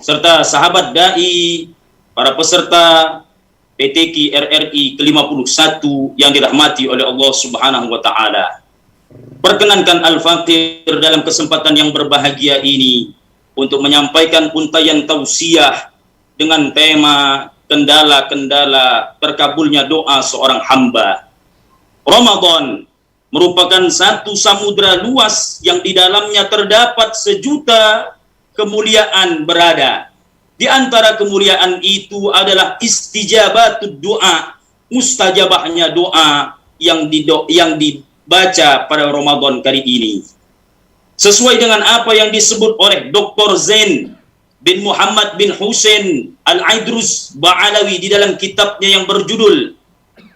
serta sahabat dai, para peserta PTQ RRI ke-51 yang dirahmati oleh Allah Subhanahu wa taala. Perkenankan Al-Faqir dalam kesempatan yang berbahagia ini untuk menyampaikan untayan tausiah dengan tema kendala-kendala terkabulnya doa seorang hamba. Ramadan merupakan satu samudra luas yang di dalamnya terdapat sejuta kemuliaan berada. Di antara kemuliaan itu adalah istijabatud doa, mustajabahnya doa yang dibaca pada Ramadan kali ini. Sesuai dengan apa yang disebut oleh Dr. Zain bin Muhammad bin Husain Al-Aidrus Ba'alawi di dalam kitabnya yang berjudul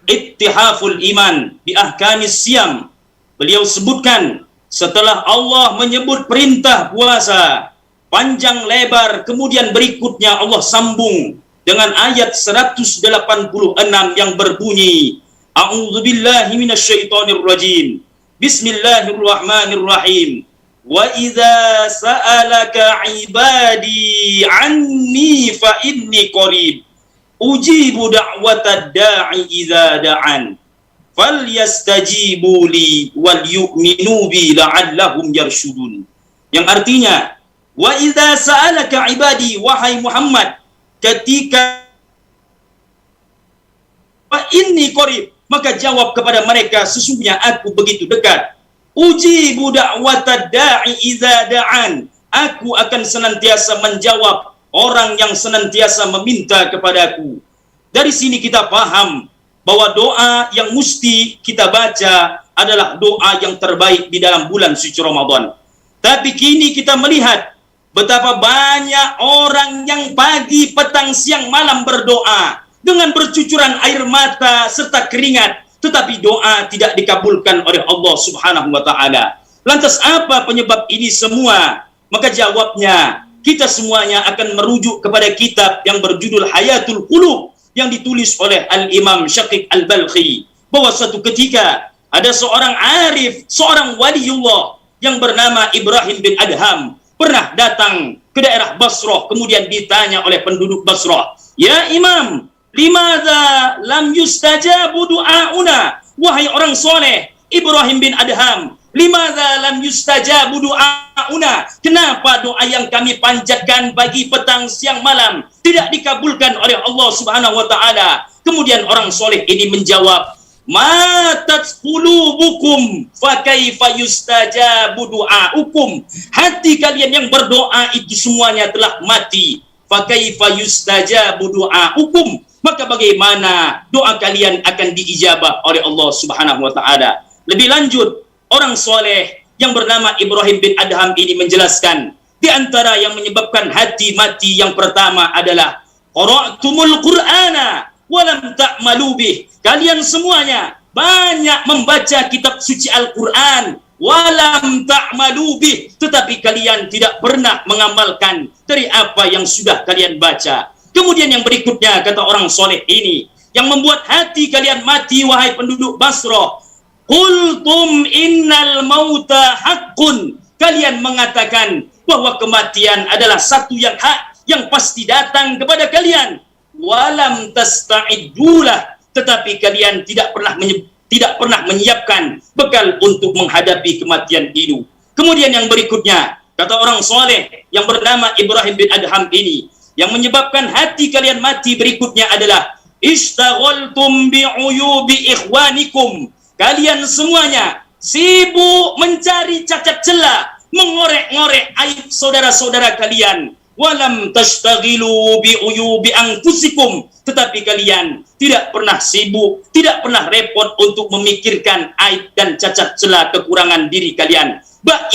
Ittihaful Iman bi Ahkamis Siyam. Beliau sebutkan setelah Allah menyebut perintah puasa panjang lebar, kemudian berikutnya Allah sambung dengan ayat 186 yang berbunyi, A'udzubillahi minasyaitonir rajim. Bismillahirrahmanirrahim. Wa idza sa'alaka 'ibadi 'anni fa inni qarib. Ujibu da'watad da'i idza da'an. Falyastajibu li wal yu'minu bi la'allahum yarshudun. Yang artinya, wa idza sa'alaka ibadi, wahai Muhammad, ketika wa inni qarib, maka jawab kepada mereka, sesungguhnya aku begitu dekat. Ujibu da'watad da'i idza da'an, aku akan senantiasa menjawab orang yang senantiasa meminta kepadaku. Dari sini kita paham bahwa doa yang mesti kita baca adalah doa yang terbaik di dalam bulan suci Ramadan. Tapi kini kita melihat betapa banyak orang yang pagi, petang, siang, malam berdoa dengan bercucuran air mata serta keringat, tetapi doa tidak dikabulkan oleh Allah Subhanahu wa taala. Lantas apa penyebab ini semua? Maka jawabnya, kita semuanya akan merujuk kepada kitab yang berjudul Hayatul Qulub yang ditulis oleh Al-Imam Syaqiq Al-Balkhi, bahwa suatu ketika ada seorang arif, seorang waliullah yang bernama Ibrahim bin Adham pernah datang ke daerah Basrah, kemudian ditanya oleh penduduk Basrah, "Ya Imam, limadza lam yustajabu du'auna?" Wahai orang soleh, Ibrahim bin Adham, limadza lam yustajabu du'auna? Kenapa doa yang kami panjatkan pagi, petang, siang, malam tidak dikabulkan oleh Allah Subhanahu wa taala? Kemudian orang soleh ini menjawab, matat qulubukum fa kaifa yustajabu du'aukum. Hati kalian yang berdoa itu semuanya telah mati. Fa kaifa yustajabu du'aukum. Maka bagaimana doa kalian akan diijabah oleh Allah Subhanahu wa taala? Lebih lanjut, orang soleh yang bernama Ibrahim bin Adham ini menjelaskan, di antara yang menyebabkan hati mati yang pertama adalah qara'tumul Qur'ana walam ta'malu bih. Kalian semuanya banyak membaca kitab suci Al-Quran, walam ta'malu bih, tetapi kalian tidak pernah mengamalkan dari apa yang sudah kalian baca. Kemudian yang berikutnya, kata orang soleh ini, yang membuat hati kalian mati, wahai penduduk Basrah, qultum innal mauta haqqun. Kalian mengatakan bahwa kematian adalah satu yang hak, yang pasti datang kepada kalian. Walam tasta'iddulah, tetapi kalian tidak pernah menyiapkan bekal untuk menghadapi kematian itu. Kemudian yang berikutnya, kata orang soleh yang bernama Ibrahim bin Adham ini, yang menyebabkan hati kalian mati berikutnya adalah istaghaltum bi'uyubi ikhwanikum. kalian semuanya sibuk mencari cacat celah, mengorek-ngorek aib saudara-saudara kalian. Walam tashtaghilu bi uyubi anfusikum, tetapi kalian tidak pernah sibuk, tidak pernah repot untuk memikirkan aib dan cacat celah kekurangan diri kalian.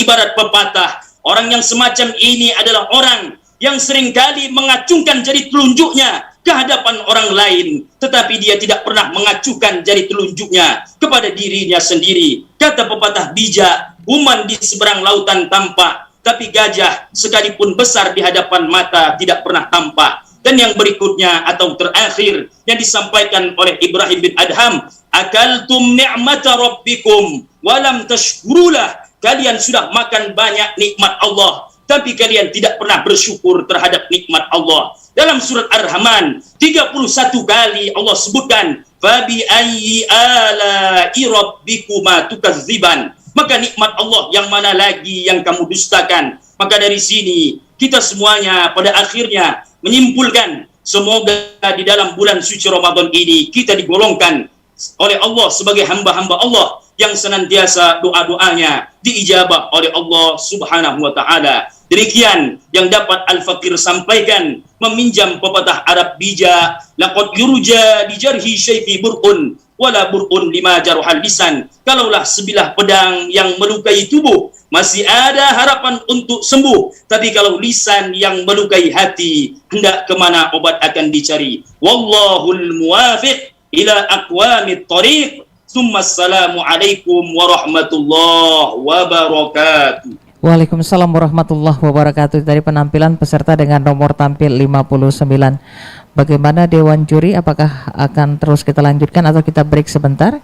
Ibarat pepatah, orang yang semacam ini adalah orang yang seringkali mengacungkan jari telunjuknya ke hadapan orang lain, tetapi dia tidak pernah mengacukan jari telunjuknya kepada dirinya sendiri. Kata pepatah bijak, uman di seberang lautan tampak, tapi gajah sekalipun besar di hadapan mata tidak pernah tampak. Dan yang berikutnya atau terakhir yang disampaikan oleh Ibrahim bin Adham, akaltum ni'mata rabbikum walam tashkurulah, kalian sudah makan banyak nikmat Allah, tapi kalian tidak pernah bersyukur terhadap nikmat Allah. Dalam surat Ar-Rahman 31 kali Allah sebutkan fabi ayyi ala'i rabbikuma tukadziban, maka nikmat Allah yang mana lagi yang kamu dustakan. Maka dari sini kita semuanya pada akhirnya menyimpulkan, semoga di dalam bulan suci Ramadan ini kita digolongkan oleh Allah sebagai hamba-hamba Allah yang senantiasa doa-doanya diijabah oleh Allah Subhanahu wa taala. Demikian yang dapat Al-Fakir sampaikan, meminjam pepatah Arab bijak, laqad yurja di jarhi syaifi bur'un wala bur'un lima jaruhal lisan. Kalaulah sebilah pedang yang melukai tubuh, masih ada harapan untuk sembuh. Tapi kalau lisan yang melukai hati, hendak kemana obat akan dicari. Wallahul muwafiq ila aqwamit thariq. Assalamualaikum warahmatullahi wabarakatuh. Waalaikumsalam warahmatullahi wabarakatuh. Dari penampilan peserta dengan nomor tampil 59. Bagaimana Dewan Juri, apakah akan terus kita lanjutkan atau kita break sebentar?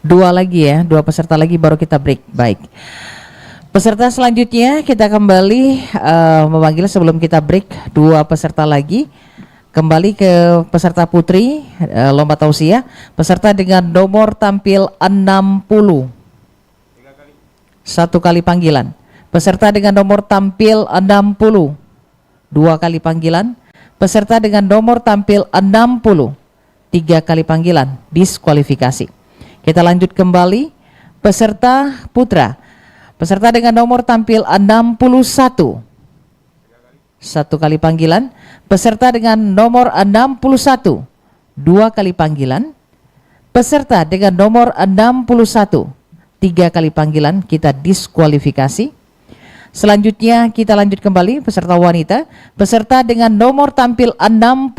Dua lagi ya, dua peserta lagi baru kita break. Baik. Peserta selanjutnya kita kembali memanggil sebelum kita break dua peserta lagi. Kembali ke peserta putri lomba tausiah, peserta dengan nomor tampil 60. Satu kali panggilan. Peserta dengan nomor tampil 60. Dua kali panggilan. Peserta dengan nomor tampil 60. Tiga kali panggilan. Diskualifikasi. Kita lanjut kembali. Peserta putra. Peserta dengan nomor tampil 61. Satu kali panggilan. Peserta dengan nomor 61. Dua kali panggilan. Peserta dengan nomor 61. Tiga kali panggilan, kita diskualifikasi. Selanjutnya kita lanjut kembali peserta wanita. Peserta dengan nomor tampil 62.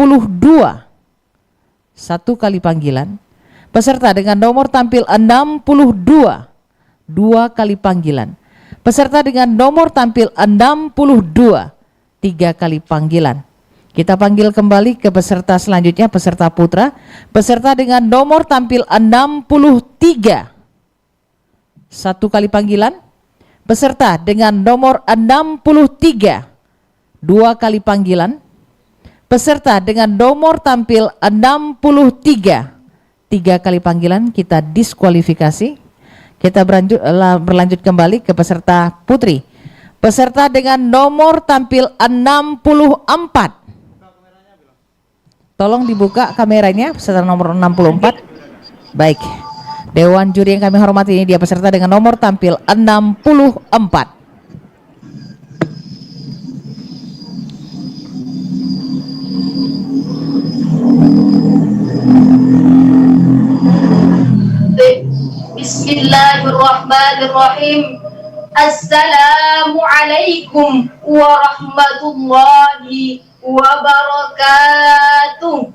Satu kali panggilan. Peserta dengan nomor tampil 62. Dua kali panggilan. Peserta dengan nomor tampil 62. Tiga kali panggilan. Kita panggil kembali ke peserta selanjutnya, peserta putra. Peserta dengan nomor tampil 63. Satu kali panggilan. Peserta dengan nomor 63. Dua kali panggilan. Peserta dengan nomor tampil 63. Tiga kali panggilan, kita diskualifikasi. Kita berlanjut kembali ke peserta putri. Peserta dengan nomor tampil 64. Tolong dibuka kameranya, peserta nomor 64. Baik. Dewan Juri yang kami hormati, ini dia peserta dengan nomor tampil 64. Bismillahirrahmanirrahim. Assalamualaikum warahmatullahi wabarakatuh.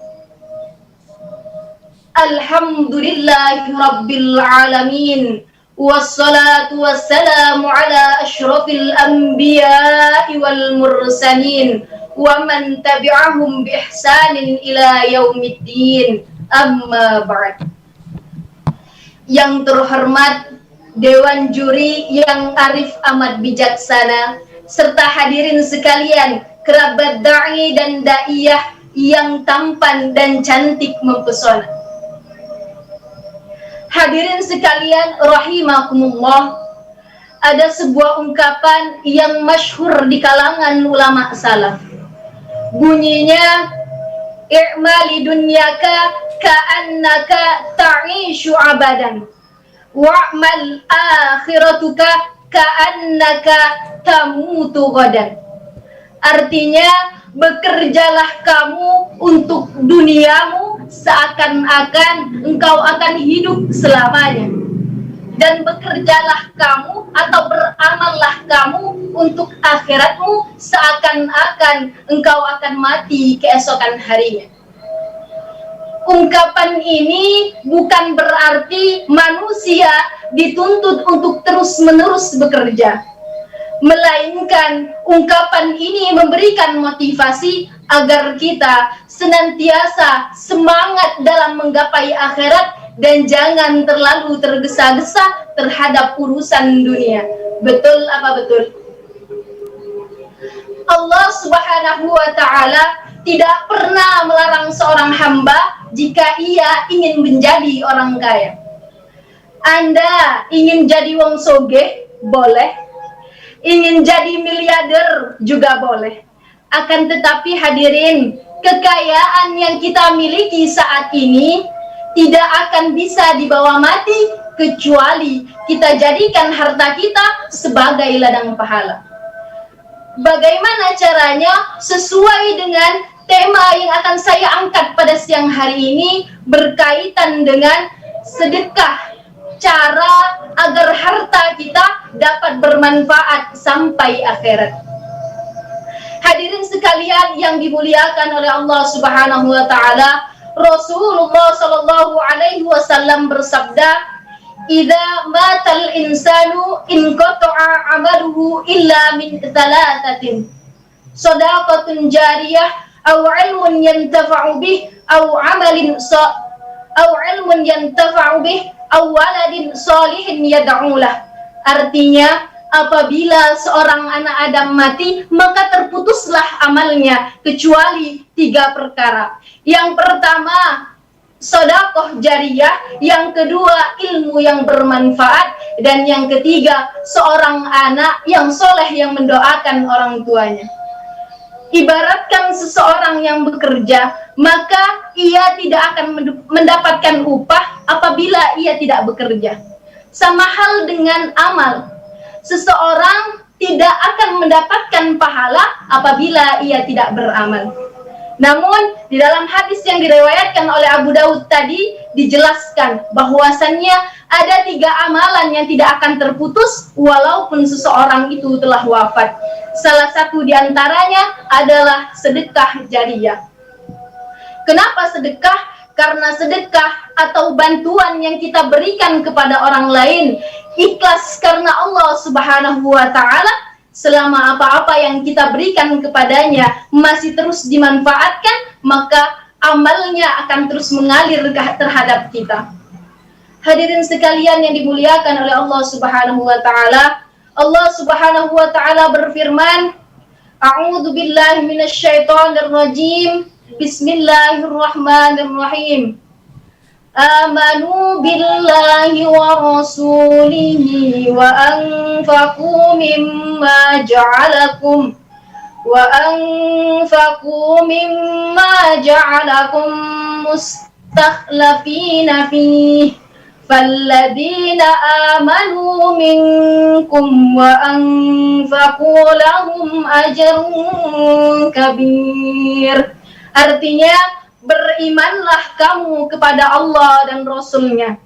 Alhamdulillahi rabbil alamin. Wassalatu wassalamu ala asyrafil anbiya'i wal mursalin wa man tabi'ahum bi ihsanin ila yaumiddin. Amma ba'd. Yang terhormat Dewan Juri yang arif amat bijaksana, serta hadirin sekalian, kerabat da'i dan da'iyah yang tampan dan cantik mempesona. Hadirin sekalian rahimakumullah, ada sebuah ungkapan yang masyhur di kalangan ulama salaf. Bunyinya, i'mali dunyaka ka'annaka ta'ishu abadan wa'mal akhiratuka ka'annaka tamutu ghadan. Artinya, bekerjalah kamu untuk duniamu seakan-akan engkau akan hidup selamanya, dan bekerjalah kamu atau beramallah kamu untuk akhiratmu seakan-akan engkau akan mati keesokan harinya. Ungkapan ini bukan berarti manusia dituntut untuk terus-menerus bekerja, melainkan ungkapan ini memberikan motivasi agar kita senantiasa semangat dalam menggapai akhirat dan jangan terlalu tergesa-gesa terhadap urusan dunia. Betul apa betul? Allah Subhanahu wa Ta'ala tidak pernah melarang seorang hamba jika ia ingin menjadi orang kaya. Anda ingin jadi wong sogeh? Boleh. Ingin jadi miliarder juga boleh. Akan tetapi hadirin, kekayaan yang kita miliki saat ini tidak akan bisa dibawa mati kecuali kita jadikan harta kita sebagai ladang pahala. Bagaimana caranya? Sesuai dengan tema yang akan saya angkat pada siang hari ini berkaitan dengan sedekah, cara agar harta kita dapat bermanfaat sampai akhirat. Hadirin sekalian yang dimuliakan oleh Allah Subhanahu wa Ta'ala, Rasulullah sallallahu alaihi wasallam bersabda, "Idza matal insanu inqata'a 'amaluhu illa min thalathatin. Shadaqatun jariyah aw 'ilmun yantafa'u bih aw 'ilmun yantafa'u bih aw waladin shalihin yad'u lah." Artinya, apabila seorang anak Adam mati, maka terputuslah amalnya kecuali 3 perkara. Yang pertama, sedekah jariyah, yang kedua ilmu yang bermanfaat, dan yang ketiga seorang anak yang soleh yang mendoakan orang tuanya. Ibaratkan seseorang yang bekerja, maka ia tidak akan mendapatkan upah apabila ia tidak bekerja. Sama hal dengan amal, seseorang tidak akan mendapatkan pahala apabila ia tidak beramal. Namun di dalam hadis yang diriwayatkan oleh Abu Daud tadi dijelaskan bahwasannya ada 3 amalan yang tidak akan terputus walaupun seseorang itu telah wafat. Salah satu di antaranya adalah sedekah jariyah. Kenapa sedekah? Karena sedekah atau bantuan yang kita berikan kepada orang lain ikhlas karena Allah Subhanahu wa Ta'ala, selama apa-apa yang kita berikan kepadanya masih terus dimanfaatkan, maka amalnya akan terus mengalir terhadap kita. Hadirin sekalian yang dimuliakan oleh Allah Subhanahu wa Ta'ala, Allah Subhanahu wa Ta'ala berfirman, "A'udzu billahi minasyaitonir rajim. Bismillahirrahmanirrahim. Amanu billahi wa rasulihi wa anfaqu mimma ja'alakum mustakhlafina fihi falladina amanu minkum wa anfaqu lahum ajrun kabir." Artinya, berimanlah kamu kepada Allah dan Rasul-Nya.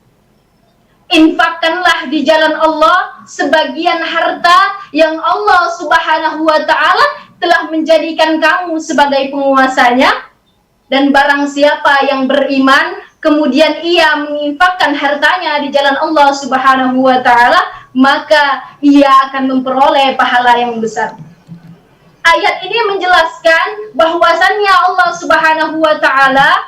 Infakkanlah di jalan Allah sebagian harta yang Allah Subhanahu wa Ta'ala telah menjadikan kamu sebagai penguasanya. Dan barang siapa yang beriman, kemudian ia menginfakkan hartanya di jalan Allah Subhanahu wa Ta'ala, maka ia akan memperoleh pahala yang besar. Ayat ini menjelaskan bahwasannya Allah Subhanahu wa Ta'ala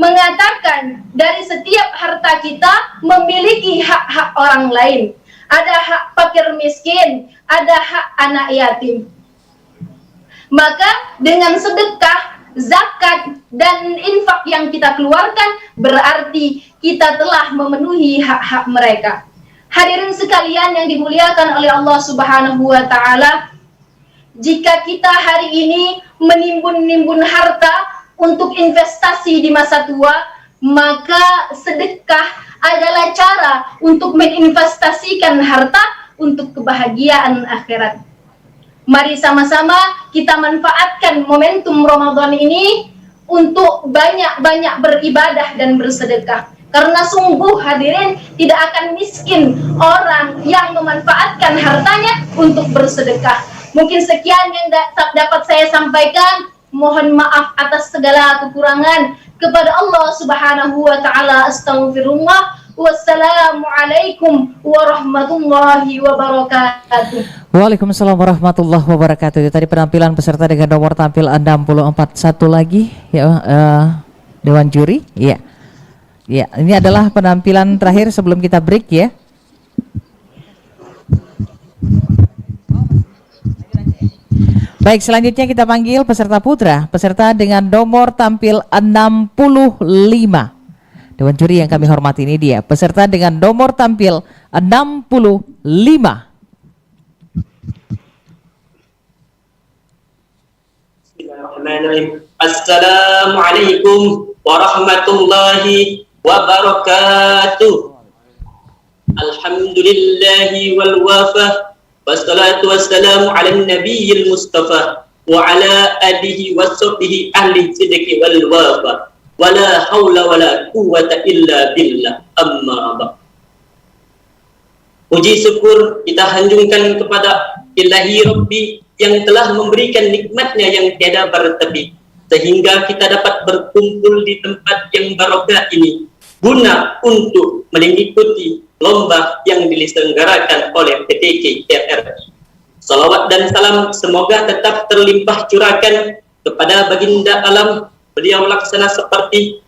mengatakan dari setiap harta kita memiliki hak-hak orang lain. Ada hak fakir miskin, ada hak anak yatim. Maka dengan sedekah, zakat, dan infak yang kita keluarkan berarti kita telah memenuhi hak-hak mereka. Hadirin sekalian yang dimuliakan oleh Allah Subhanahu wa Ta'ala, jika kita hari ini menimbun-nimbun harta untuk investasi di masa tua, maka sedekah adalah cara untuk menginvestasikan harta untuk kebahagiaan akhirat. Mari sama-sama kita manfaatkan momentum Ramadan ini untuk banyak-banyak beribadah dan bersedekah. Karena sungguh hadirin, tidak akan miskin orang yang memanfaatkan hartanya untuk bersedekah. Mungkin sekian yang dapat saya sampaikan. Mohon maaf atas segala kekurangan. Kepada Allah Subhanahu wa taala astaghfirullah. Wassalamualaikum warahmatullahi wabarakatuh. Waalaikumsalam warahmatullahi wabarakatuh. Itu tadi penampilan peserta dengan nomor tampil 64. Satu lagi ya, Dewan Juri. Ya. Ya, ini adalah penampilan terakhir sebelum kita break ya. Baik, selanjutnya kita panggil peserta putra, peserta dengan nomor tampil 65. Dewan Juri yang kami hormati, ini dia peserta dengan nomor tampil 65. Bismillahirrahmanirrahim. Assalamualaikum warahmatullahi wabarakatuh. Alhamdulillahi wal wafah. Wassalatu wassalamu ala nabiyil mustafa wa ala alihi wa sahbihi ahli sidqi wal wafa wala hawla wala quwwata illa billah, amma ba'd. Puji syukur kita hanjungkan kepada Ilahi Rabbi yang telah memberikan nikmatnya yang tiada bertepi, sehingga kita dapat berkumpul di tempat yang barokah ini guna untuk mengikuti lomba yang diselenggarakan oleh PTK RRI. Salawat dan salam semoga tetap terlimpah curahkan kepada baginda alam. Beliau laksana seperti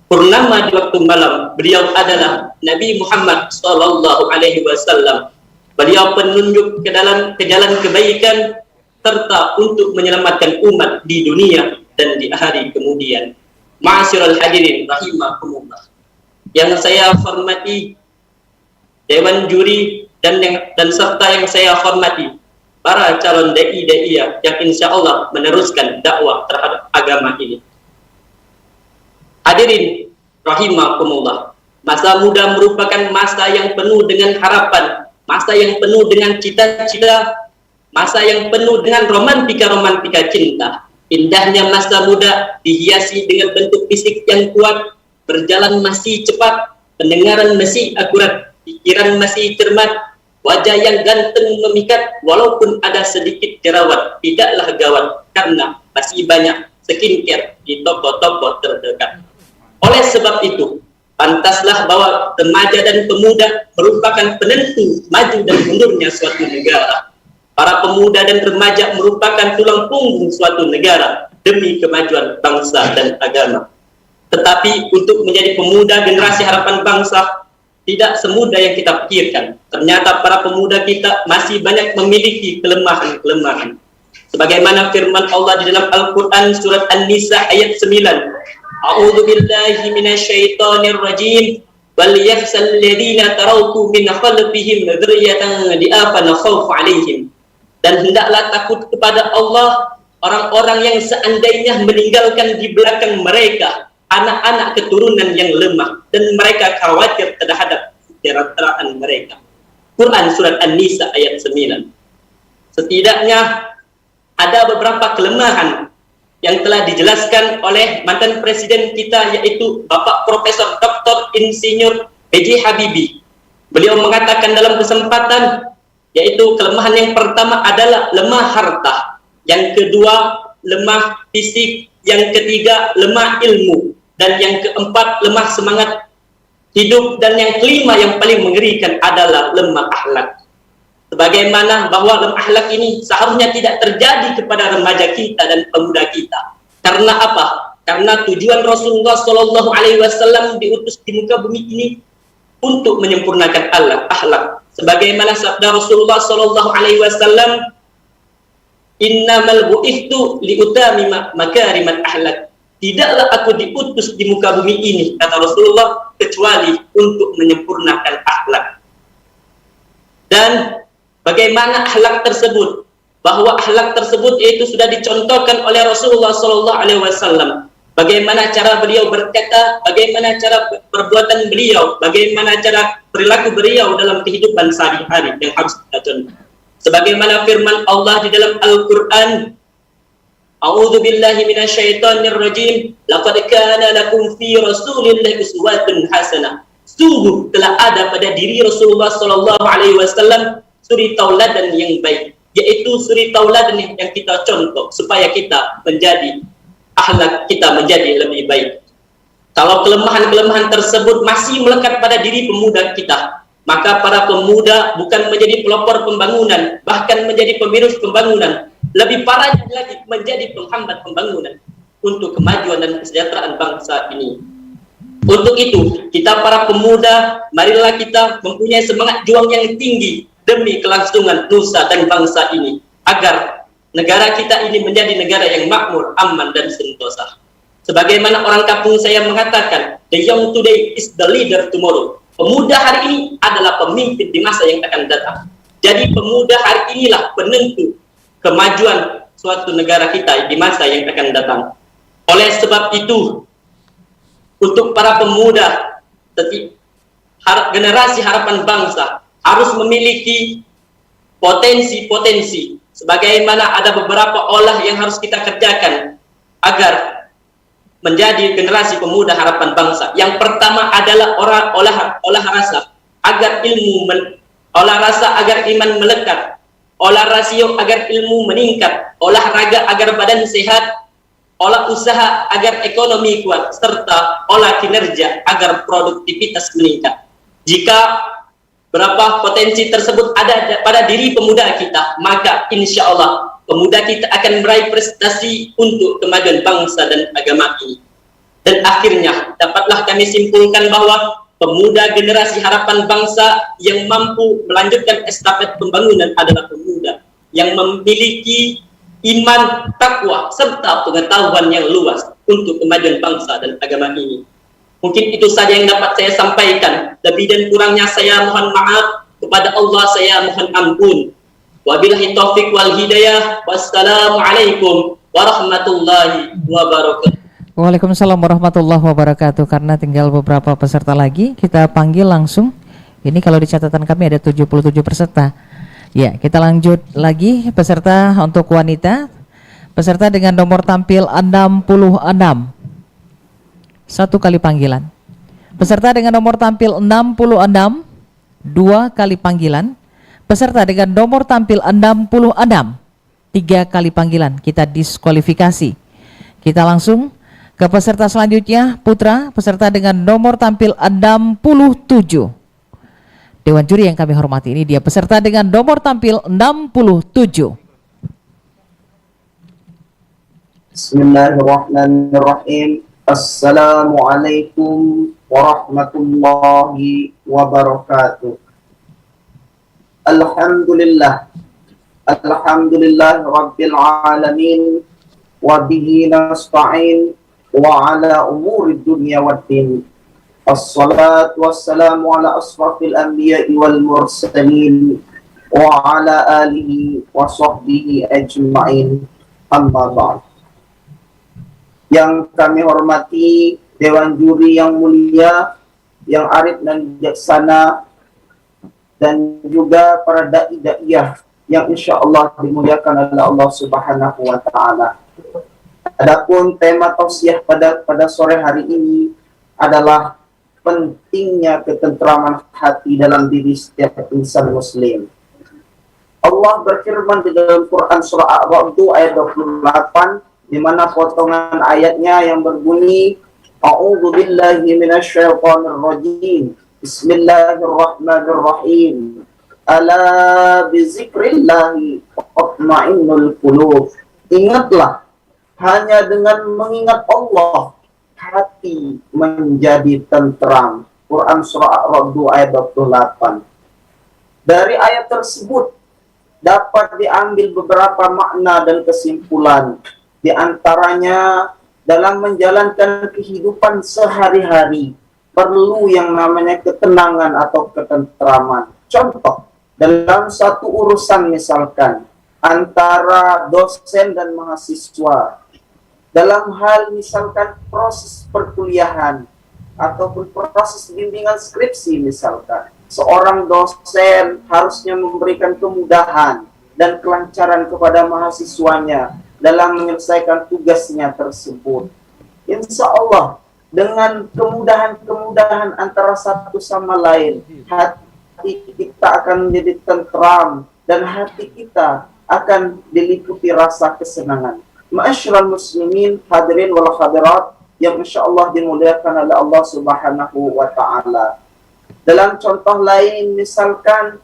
purnama di waktu malam. Beliau adalah Nabi Muhammad sallallahu alaihi wasallam. Beliau penunjuk ke jalan kebaikan serta untuk menyelamatkan umat di dunia dan di hari kemudian. Ma'asyiral hadirin rahimakumullah. Yang saya hormati Dewan Juri dan serta yang saya hormati para calon dai-daiyah yang insya Allah meneruskan dakwah terhadap agama ini. Hadirin rahimakumullah, masa muda merupakan masa yang penuh dengan harapan, masa yang penuh dengan cita-cita, masa yang penuh dengan romantika-romantika cinta. Indahnya masa muda dihiasi dengan bentuk fisik yang kuat, berjalan masih cepat, pendengaran masih akurat, pikiran masih cermat, wajah yang ganteng memikat walaupun ada sedikit jerawat, tidaklah gawat karena masih banyak skincare di toko-toko terdekat. Oleh sebab itu, pantaslah bahwa remaja dan pemuda merupakan penentu maju dan mundurnya suatu negara. Para pemuda dan remaja merupakan tulang punggung suatu negara demi kemajuan bangsa dan agama. Tetapi untuk menjadi pemuda generasi harapan bangsa tidak semudah yang kita pikirkan. Ternyata para pemuda kita masih banyak memiliki kelemahan-kelemahan. Sebagaimana firman Allah di dalam Al-Quran surat An-Nisa ayat 9. A'udzu billahi minasyaitonir rajim. Wal yakhsal ladzina tarawku min khalfihim dzurriyyatan di'afan khawf 'alaihim. Dan hendaklah takut kepada Allah orang-orang yang seandainya meninggalkan di belakang mereka anak-anak keturunan yang lemah dan mereka khawatir terhadap kesejahteraan mereka. Quran surat An-Nisa ayat 9. Setidaknya ada beberapa kelemahan yang telah dijelaskan oleh mantan presiden kita, yaitu Bapak Profesor Dr. Insinyur B.J. Habibie. Beliau mengatakan dalam kesempatan, yaitu kelemahan yang pertama adalah lemah harta, yang kedua lemah fisik, yang ketiga lemah ilmu, dan yang keempat lemah semangat hidup, dan yang kelima yang paling mengerikan adalah lemah akhlak. Sebagaimana bahwa lemah akhlak ini seharusnya tidak terjadi kepada remaja kita dan pemuda kita. Karena apa? Karena tujuan Rasulullah Shallallahu Alaihi Wasallam diutus di muka bumi ini untuk menyempurnakan akhlak. Sebagaimana sabda Rasulullah Shallallahu Alaihi Wasallam, "Innamal bu'ithtu liutamima makarimat akhlak." Tidaklah aku diutus di muka bumi ini, kata Rasulullah, kecuali untuk menyempurnakan akhlak. Dan bagaimana akhlak tersebut? Bahwa akhlak tersebut yaitu sudah dicontohkan oleh Rasulullah Sallallahu Alaihi Wasallam. bagaimana cara beliau berkata, bagaimana cara perbuatan beliau, bagaimana cara perilaku beliau dalam kehidupan sehari-hari yang harus kita contoh. Sebagaimana firman Allah di dalam Al-Quran, A'udzu billahi minasyaitonir rajim, laqad kana lakum fi rasulillahi uswatun hasanah. Sungguh telah ada pada diri Rasulullah sallallahu alaihi wasallam suri tauladan yang baik, yaitu suri tauladan yang kita contoh supaya kita menjadi akhlak kita menjadi lebih baik. Kalau kelemahan-kelemahan tersebut masih melekat pada diri pemuda kita, maka para pemuda bukan menjadi pelopor pembangunan, bahkan menjadi pemirus pembangunan. Lebih parahnya lagi menjadi penghambat pembangunan untuk kemajuan dan kesejahteraan bangsa ini. Untuk itu, kita para pemuda, marilah kita mempunyai semangat juang yang tinggi demi kelangsungan nusa dan bangsa ini, agar negara kita ini menjadi negara yang makmur, aman, dan sentosa. Sebagaimana orang kampung saya mengatakan, the young today is the leader tomorrow. Pemuda hari ini adalah pemimpin di masa yang akan datang. Jadi pemuda hari inilah penentu kemajuan suatu negara kita di masa yang akan datang. Oleh sebab itu, untuk para pemuda, generasi harapan bangsa harus memiliki potensi-potensi. Sebagaimana ada beberapa olah yang harus kita kerjakan agar menjadi generasi pemuda harapan bangsa. Yang pertama adalah olah rasa agar olah rasa agar iman melekat, olah rasio agar ilmu meningkat, olahraga agar badan sehat, olah usaha agar ekonomi kuat, serta olah kinerja agar produktivitas meningkat. Jika berapa potensi tersebut ada pada diri pemuda kita, maka insya Allah pemuda kita akan meraih prestasi untuk kemajuan bangsa dan agama ini. Dan akhirnya dapatlah kami simpulkan bahwa pemuda generasi harapan bangsa yang mampu melanjutkan estafet pembangunan adalah pemuda yang memiliki iman, takwa, serta pengetahuan yang luas untuk kemajuan bangsa dan agama ini. Mungkin itu saja yang dapat saya sampaikan. Lebih dan kurangnya saya mohon maaf. Kepada Allah saya mohon ampun. Wabillahi taufiq wal hidayah. Wassalamualaikum warahmatullahi wabarakatuh. Waalaikumsalam warahmatullahi wabarakatuh. Karena tinggal beberapa peserta lagi, kita panggil langsung. Ini kalau di catatan kami ada 77 peserta. Ya, kita lanjut lagi peserta untuk wanita. Peserta dengan nomor tampil 66. Satu kali panggilan. Peserta dengan nomor tampil 66, 2 kali panggilan. Peserta dengan nomor tampil 66, 3 kali panggilan. Kita diskualifikasi. Kita langsung ke peserta selanjutnya, Putra, peserta dengan nomor tampil 67. Dewan juri yang kami hormati, ini dia peserta dengan nomor tampil 67. Bismillahirrahmanirrahim. Assalamualaikum warahmatullahi wabarakatuh. Alhamdulillah. Alhamdulillah Rabbil alamin. Wa bihi nasta'in wa ala umuri dunya waddin. Assalatu wassalamu ala asrafil anbiya'i wal mursalin wa ala alihi wa sahbihi ajma'in. Amma ba'd. Yang kami hormati Dewan Juri yang mulia, yang arif dan bijaksana, dan juga para da'i-da'iyah yang insya Allah dimuliakan oleh Allah Subhanahu wa Ta'ala. Adapun tema tausiah pada sore hari ini adalah pentingnya ketentraman hati dalam diri setiap insan muslim. Allah berfirman di dalam Quran surah Al-A'raf ayat 28, di mana potongan ayatnya yang berbunyi, A'udzu billahi minasyaitonir rajim. Bismillahirrahmanirrahim. Ala bizikrillahi tatma'innul qulub. Ingatlah, hanya dengan mengingat Allah hati menjadi tentram. Quran surah Al-A'raf ayat 28. Dari ayat tersebut dapat diambil beberapa makna dan kesimpulan. Di antaranya dalam menjalankan kehidupan sehari-hari perlu yang namanya ketenangan atau ketentraman. Contoh, dalam satu urusan misalkan antara dosen dan mahasiswa, dalam hal misalkan proses perkuliahan ataupun proses bimbingan skripsi misalkan. Seorang dosen harusnya memberikan kemudahan dan kelancaran kepada mahasiswanya dalam menyelesaikan tugasnya tersebut. Insya Allah, dengan kemudahan-kemudahan antara satu sama lain, hati kita akan menjadi tentram dan hati kita akan diliputi rasa kesenangan. Ma'asyiral muslimin, hadirin wal hadirat yang insyaallah dimuliakan oleh Allah Subhanahu wa taala. Dalam contoh lain misalkan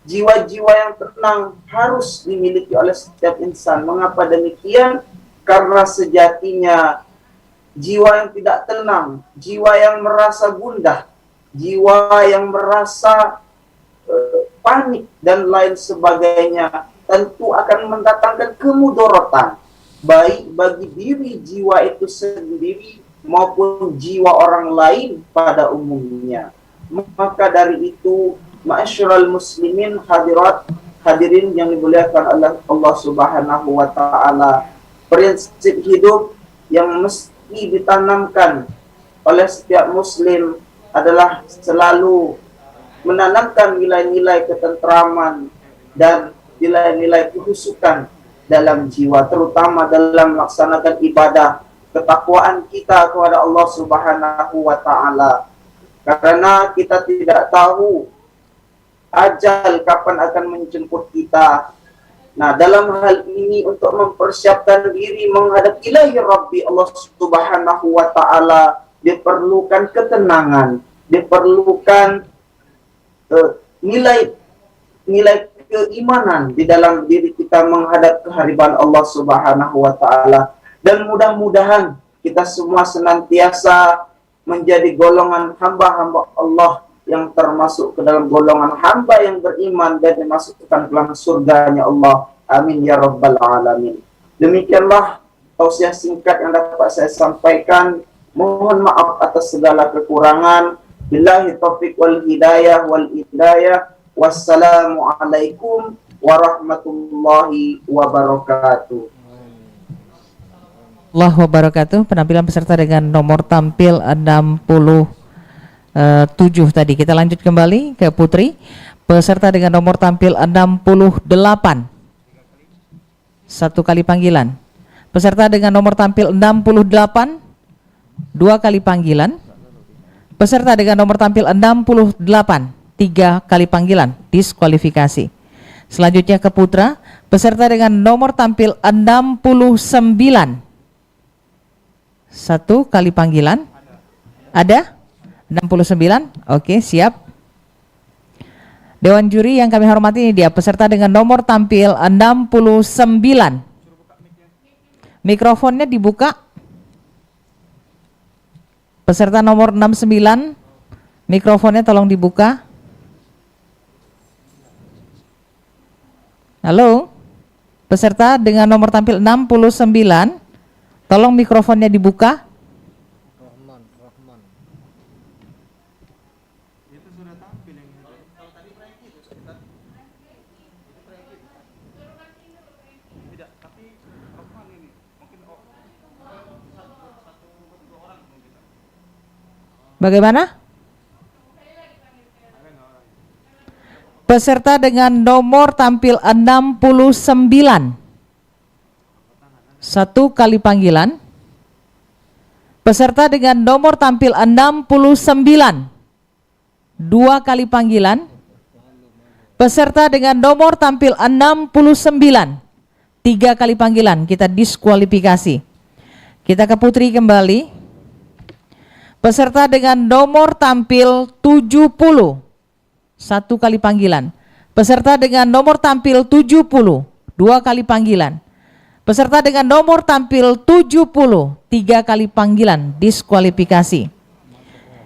jiwa-jiwa yang tenang harus dimiliki oleh setiap insan. Mengapa demikian? Karena sejatinya jiwa yang tidak tenang, jiwa yang merasa gundah, jiwa yang merasa panik dan lain sebagainya tentu akan mendatangkan kemudorotan baik bagi diri jiwa itu sendiri maupun jiwa orang lain pada umumnya. Maka dari itu, ma'asyiral muslimin, hadirat, hadirin yang dimuliakan oleh Allah Subhanahu wa taala, prinsip hidup yang mesti ditanamkan oleh setiap muslim adalah selalu menanamkan nilai-nilai ketentraman dan nilai-nilai kehusukan dalam jiwa, terutama dalam melaksanakan ibadah, ketakwaan kita kepada Allah Subhanahu wa taala. Karena kita tidak tahu ajal kapan akan menjemput kita. Nah, dalam hal ini untuk mempersiapkan diri menghadap ilahi Rabbi Allah Subhanahu wa taala diperlukan ketenangan, diperlukan nilai keimanan di dalam diri kita menghadap kehadiran Allah Subhanahu wa taala. Dan mudah-mudahan kita semua senantiasa menjadi golongan hamba-hamba Allah yang termasuk ke dalam golongan hamba yang beriman dan dimasukkan ke dalam surganya Allah. Amin ya rabbal alamin. Demikianlah tausiah singkat yang dapat saya sampaikan. Mohon maaf atas segala kekurangan. Billahi taufiq wal hidayah wal hidayah. Wassalamualaikum warahmatullahi wabarakatuh. Allah wabarakatuh. Penampilan peserta dengan nomor tampil 67 tadi. Kita lanjut kembali ke Putri. Peserta dengan nomor tampil 68. Satu kali panggilan. Peserta dengan nomor tampil 68. Dua kali panggilan. Peserta dengan nomor tampil 68. 3 kali panggilan, diskualifikasi. Selanjutnya ke Putra, peserta dengan nomor tampil 69. 1 kali panggilan. Ada? 69? Oke, siap. Dewan juri yang kami hormati, ini dia peserta dengan nomor tampil 69. Mikrofonnya dibuka. Peserta nomor 69, mikrofonnya tolong dibuka. Halo, peserta dengan nomor tampil 69, tolong mikrofonnya dibuka. Bagaimana? Peserta dengan nomor tampil 69. 1 kali panggilan. Peserta dengan nomor tampil 69. 2 kali panggilan. Peserta dengan nomor tampil 69. 3 kali panggilan, kita diskualifikasi. Kita ke Putri kembali. Peserta dengan nomor tampil 70. 1 kali panggilan. Peserta dengan nomor tampil 70, 2 kali panggilan. Peserta dengan nomor tampil 70, 3 kali panggilan, diskualifikasi.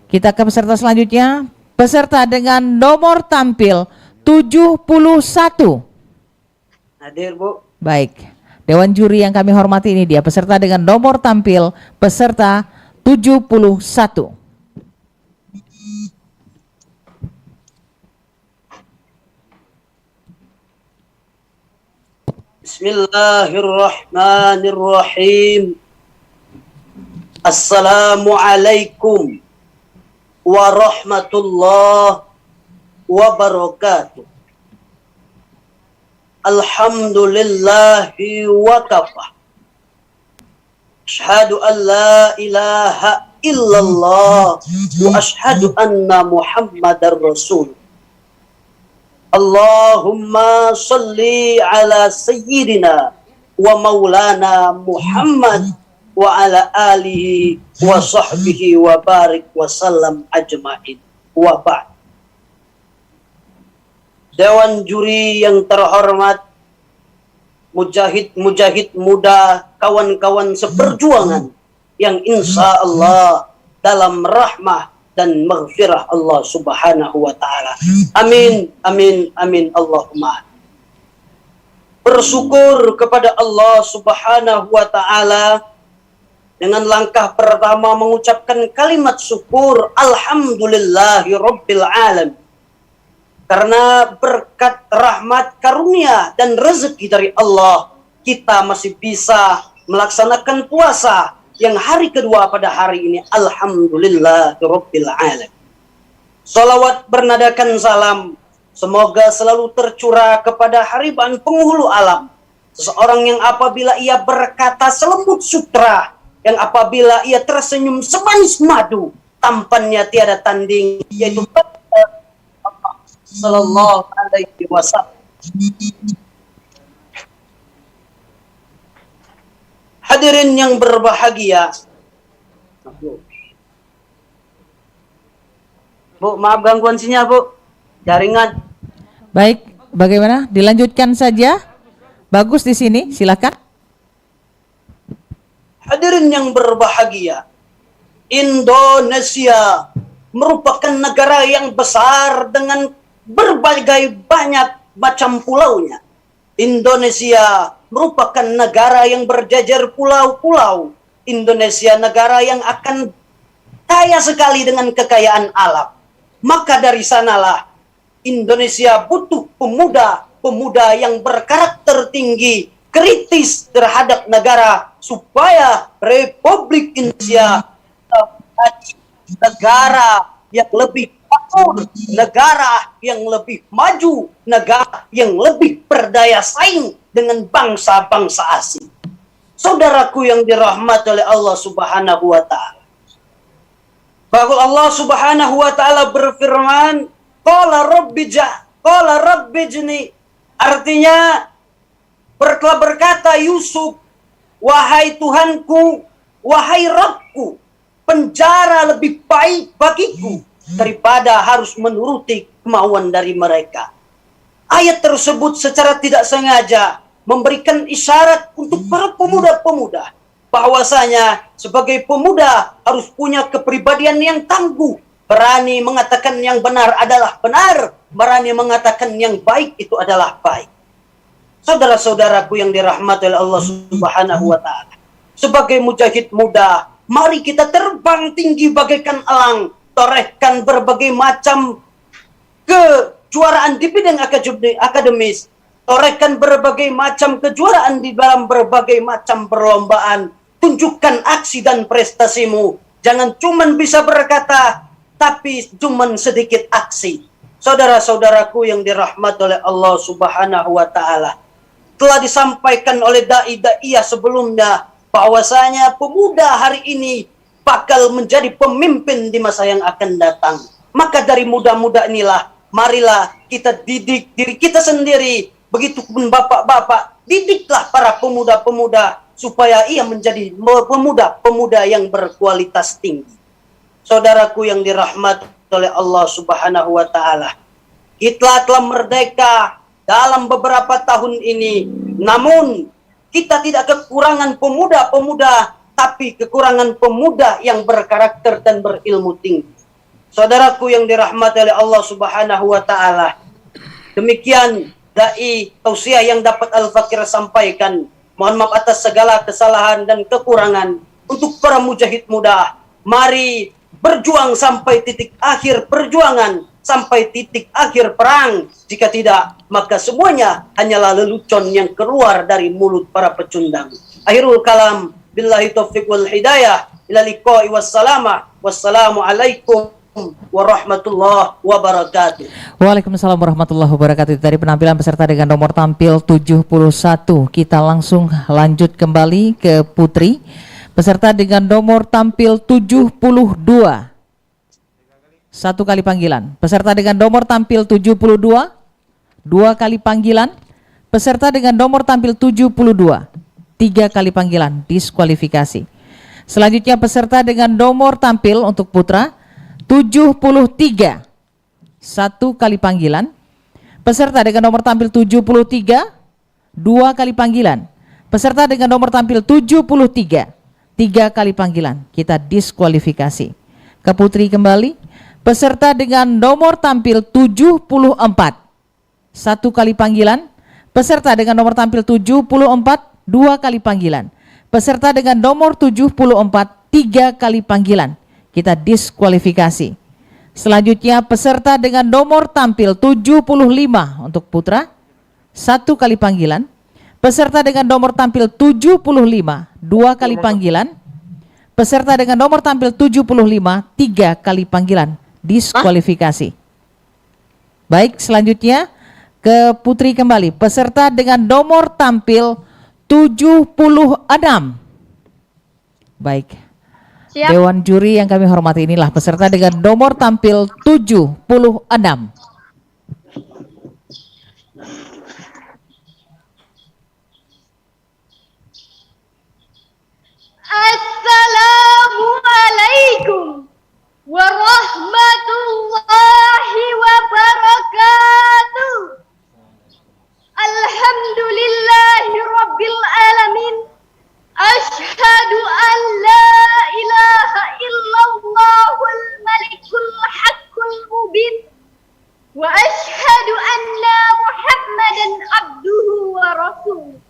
Kita ke peserta selanjutnya. Peserta dengan nomor tampil 71. Hadir, Bu. Baik. Dewan juri yang kami hormati, ini dia peserta dengan nomor tampil peserta 71. Bismillahirrahmanirrahim. Assalamualaikum warahmatullahi wabarakatuh. Alhamdulillahi wa kafa. Asyhadu an la ilaha illallah wa asyhadu anna Muhammadar Rasul. Allahumma salli ala sayyidina wa maulana Muhammad wa ala alihi wa sahbihi wa barik wa sallam ajma'in. Wa ba'd. Dewan juri yang terhormat, mujahid-mujahid muda, kawan-kawan seperjuangan yang insya Allah dalam rahmah dan maghfirah Allah subhanahu wa ta'ala. Amin, amin, amin, Allahumma. Bersyukur kepada Allah subhanahu wa ta'ala dengan langkah pertama mengucapkan kalimat syukur alhamdulillahi rabbil alamin. Karena berkat rahmat karunia dan rezeki dari Allah, kita masih bisa melaksanakan puasa yang hari kedua pada hari ini. Alhamdulillah Rabbil Alamin. Salawat bernadakan salam, semoga selalu tercurah kepada hariban penghulu alam. Seseorang yang apabila ia berkata selembut sutra, yang apabila ia tersenyum semanis madu, tampannya tiada tanding, yaitu sallallahu alaihi wasallam. Hadirin yang berbahagia. Bu, maaf gangguan sinyal, Bu. Jaringan. Baik, bagaimana? Dilanjutkan saja. Bagus di sini, silakan. Hadirin yang berbahagia. Indonesia merupakan negara yang besar dengan berbagai banyak macam pulaunya. Indonesia merupakan negara yang berjajar pulau-pulau. Indonesia negara yang akan kaya sekali dengan kekayaan alam. Maka dari sanalah Indonesia butuh pemuda-pemuda yang berkarakter tinggi, kritis terhadap negara, supaya Republik Indonesia negara yang lebih makmur, negara yang lebih maju, negara yang lebih berdaya saing dengan bangsa-bangsa asing. Saudaraku yang dirahmati oleh Allah Subhanahu wa taala. Bahwa Allah Subhanahu wa taala berfirman, qala rabbijni, artinya berkata Yusuf, wahai Tuhanku, wahai Rabbku, penjara lebih baik bagiku daripada harus menuruti kemauan dari mereka. Ayat tersebut secara tidak sengaja memberikan isyarat untuk para pemuda-pemuda bahwasanya sebagai pemuda harus punya kepribadian yang tangguh, berani mengatakan yang benar adalah benar, berani mengatakan yang baik itu adalah baik. Saudara-saudaraku yang dirahmati oleh Allah Subhanahu wa taala, sebagai mujahid muda, mari kita terbang tinggi bagaikan elang, torehkan berbagai macam kejuaraan di bidang akademis, torehkan berbagai macam kejuaraan di dalam berbagai macam perlombaan, tunjukkan aksi dan prestasimu. Jangan cuman bisa berkata, tapi cuman sedikit aksi. Saudara-saudaraku yang dirahmati oleh Allah Subhanahu wa taala, telah disampaikan oleh dai-daiyah sebelumnya bahwasanya pemuda hari ini bakal menjadi pemimpin di masa yang akan datang. Maka dari muda-muda inilah, marilah kita didik diri kita sendiri. Begitupun bapak-bapak, didiklah para pemuda-pemuda supaya ia menjadi pemuda-pemuda yang berkualitas tinggi. Saudaraku yang dirahmati oleh Allah Subhanahu wa taala, kita telah merdeka dalam beberapa tahun ini, namun kita tidak kekurangan pemuda-pemuda, tapi kekurangan pemuda yang berkarakter dan berilmu tinggi. Saudaraku yang dirahmati oleh Allah Subhanahu wa taala, demikian dai tausiah yang dapat Al-Fakir sampaikan. Mohon maaf atas segala kesalahan dan kekurangan. Untuk para mujahid muda, mari berjuang sampai titik akhir perjuangan, sampai titik akhir perang. Jika tidak, maka semuanya hanyalah lelucon yang keluar dari mulut para pecundang. Akhirul kalam, billahi taufiq wal hidayah. ila liqa'i wassalama. Wassalamualaikum warahmatullahi wabarakatuh. Waalaikumsalam warahmatullahi wabarakatuh. Dari penampilan peserta dengan nomor tampil 71, kita langsung lanjut kembali ke Putri. Peserta dengan nomor tampil 72. Satu kali panggilan. Peserta dengan nomor tampil 72, dua kali panggilan. Peserta dengan nomor tampil 72, tiga kali panggilan, diskualifikasi. Selanjutnya peserta dengan nomor tampil untuk putra 73, satu kali panggilan. Peserta dengan nomor tampil 73, dua kali panggilan. Peserta dengan nomor tampil 73, tiga kali panggilan, kita diskualifikasi. Ke Putri kembali. Peserta dengan nomor tampil 74, satu kali panggilan. Peserta dengan nomor tampil 74, dua kali panggilan. Peserta dengan nomor 74, tiga kali panggilan, kita diskualifikasi. Selanjutnya peserta dengan nomor tampil 75 untuk putra, satu kali panggilan. Peserta dengan nomor tampil 75, dua kali panggilan. Peserta dengan nomor tampil 75, tiga kali panggilan, diskualifikasi. Baik, selanjutnya ke Putri kembali. Peserta dengan nomor tampil 76. Baik. Siap. Dewan juri yang kami hormati, inilah peserta dengan nomor tampil 76. Assalamualaikum warahmatullahi wabarakatuh. Alhamdulillahi rabbil alamin. Ashhadu an la ilaha illallahul malikul haqqul mubin. Wa ashhadu anna Muhammadan abduhu wa rasuluh.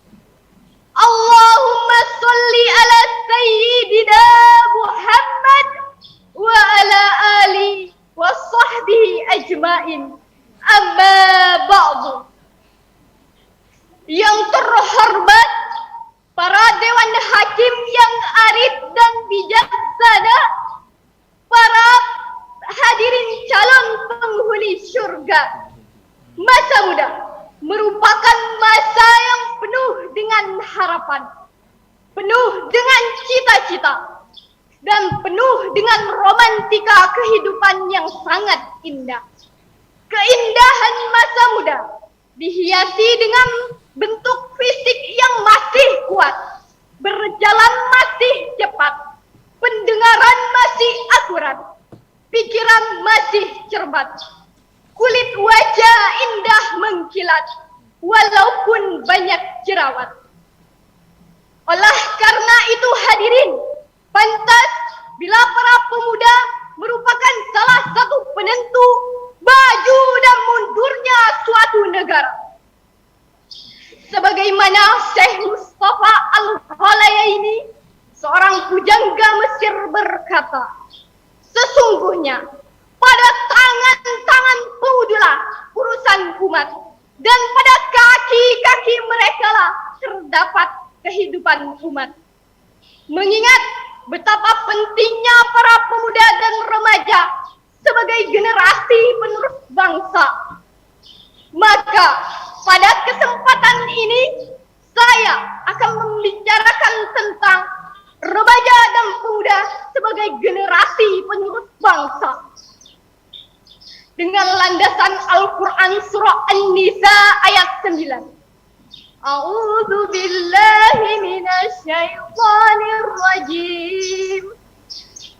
Allahumma salli ala sayyidina Muhammad wa ala ali wa sahbihi ajmain. Amma ba'du. Yang terhormat para dewan hakim yang arif dan bijaksana, para hadirin calon penghuni surga. Masa muda merupakan masa yang penuh dengan harapan, penuh dengan cita-cita, dan penuh dengan romantika kehidupan yang sangat indah. Keindahan masa muda dihiasi dengan bentuk fisik yang masih kuat, berjalan masih cepat, pendengaran masih akurat, pikiran masih cermat, kulit wajah indah mengkilat, walaupun banyak jerawat. Oleh karena itu hadirin, pantas bila para pemuda merupakan salah satu penentu maju dan mundurnya suatu negara. Sebagaimana Syekh Mustafa Al-Ghalayaini, seorang pujangga Mesir, berkata, sesungguhnya pada tangan-tangan pemudalah urusan umat, dan pada kaki-kaki mereka lah terdapat kehidupan umat. Mengingat betapa pentingnya para pemuda dan remaja sebagai generasi penerus bangsa, maka pada kesempatan ini saya akan membicarakan tentang remaja dan pemuda sebagai generasi penerus bangsa dengan landasan Al-Quran surah An-Nisa ayat 9. A'udzu billahi minasyaitonir rajim.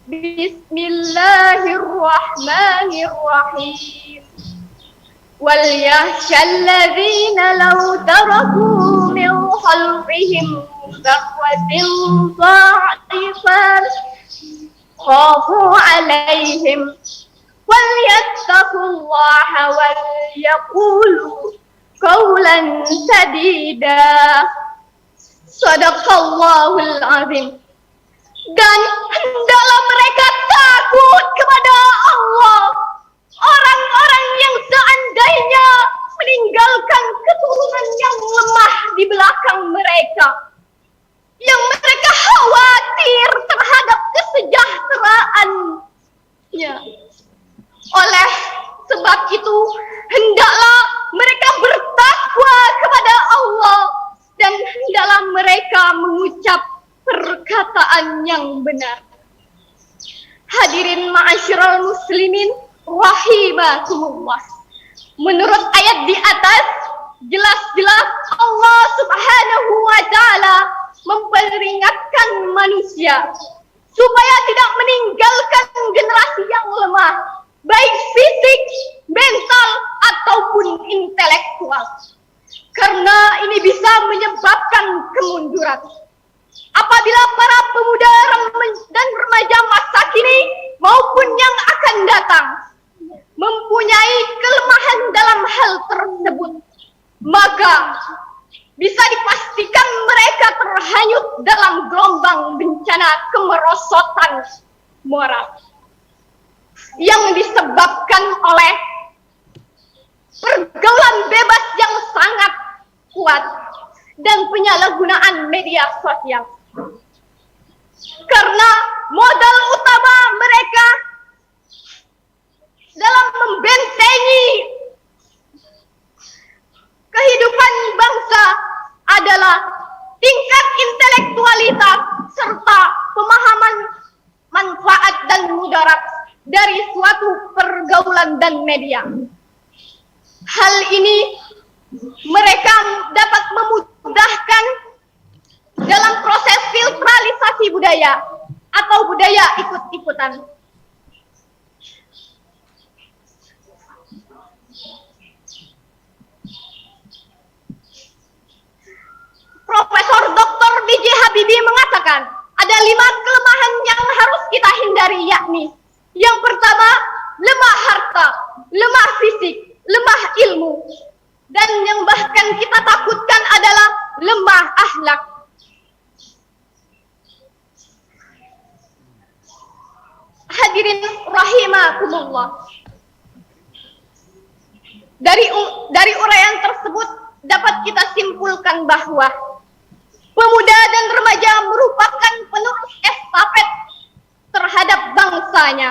Bismillahirrahmanirrahim. وَلْيَخْشَ الَّذِينَ لَوْ تَرَكُوا مِنْ خَلْفِهِمْ ذَرَّةً ضَعِيفًا خَافُوا عَلَيْهِمْ وَلْيَتَّقُوا اللَّهَ وَلْيَقُولُوا قَوْلًا سَدِيدًا. Shadaqallahul azim. Dan hendaklah mereka takut kepada Allah, orang-orang yang seandainya meninggalkan keturunan yang lemah di belakang mereka, yang mereka khawatir terhadap keutamaannya. Oleh sebab itu, hendaklah mereka bertakwa kepada Allah dan hendaklah mereka mengucap perkataan yang benar. Hadirin ma'asyiral muslimin rahimakumullah. Menurut ayat di atas, jelas-jelas Allah Subhanahu wa taala memperingatkan manusia supaya tidak meninggalkan generasi yang lemah, baik fisik, mental ataupun intelektual. Karena ini bisa menyebabkan kemunduran. Apabila para pemuda dan remaja masa kini maupun yang akan datang mempunyai kelemahan dalam hal tersebut, maka bisa dipastikan mereka terhanyut dalam gelombang bencana kemerosotan moral yang disebabkan oleh pergaulan bebas yang sangat kuat dan penyalahgunaan media sosial. Karena modal utama mereka dalam membentengi kehidupan bangsa adalah tingkat intelektualitas serta pemahaman manfaat dan mudarat dari suatu pergaulan dan media. Hal ini mereka dapat memudahkan dalam proses filtralisasi budaya atau budaya ikut-ikutan. Profesor Dr. B.J. Habibie mengatakan ada 5 kelemahan yang harus kita hindari, yakni yang pertama, lemah harta, lemah fisik, lemah ilmu, dan yang bahkan kita takutkan adalah lemah akhlak. Hadirin rahimakumullah. Dari uraian tersebut dapat kita simpulkan bahwa pemuda dan remaja merupakan penerus estafet terhadap bangsanya.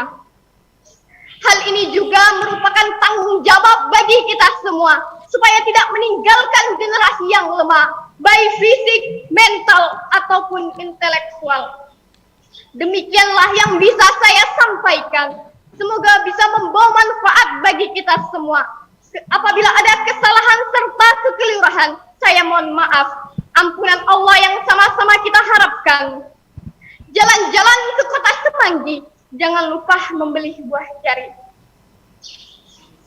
Hal ini juga merupakan tanggung jawab bagi kita semua supaya tidak meninggalkan generasi yang lemah, baik fisik, mental, ataupun intelektual. Demikianlah yang bisa saya sampaikan. Semoga bisa membawa manfaat bagi kita semua. Apabila ada kesalahan serta kekeliruan, saya mohon maaf. Ampunan Allah yang sama-sama kita harapkan. Jalan-jalan ke kota Semanggi, jangan lupa membeli buah cari.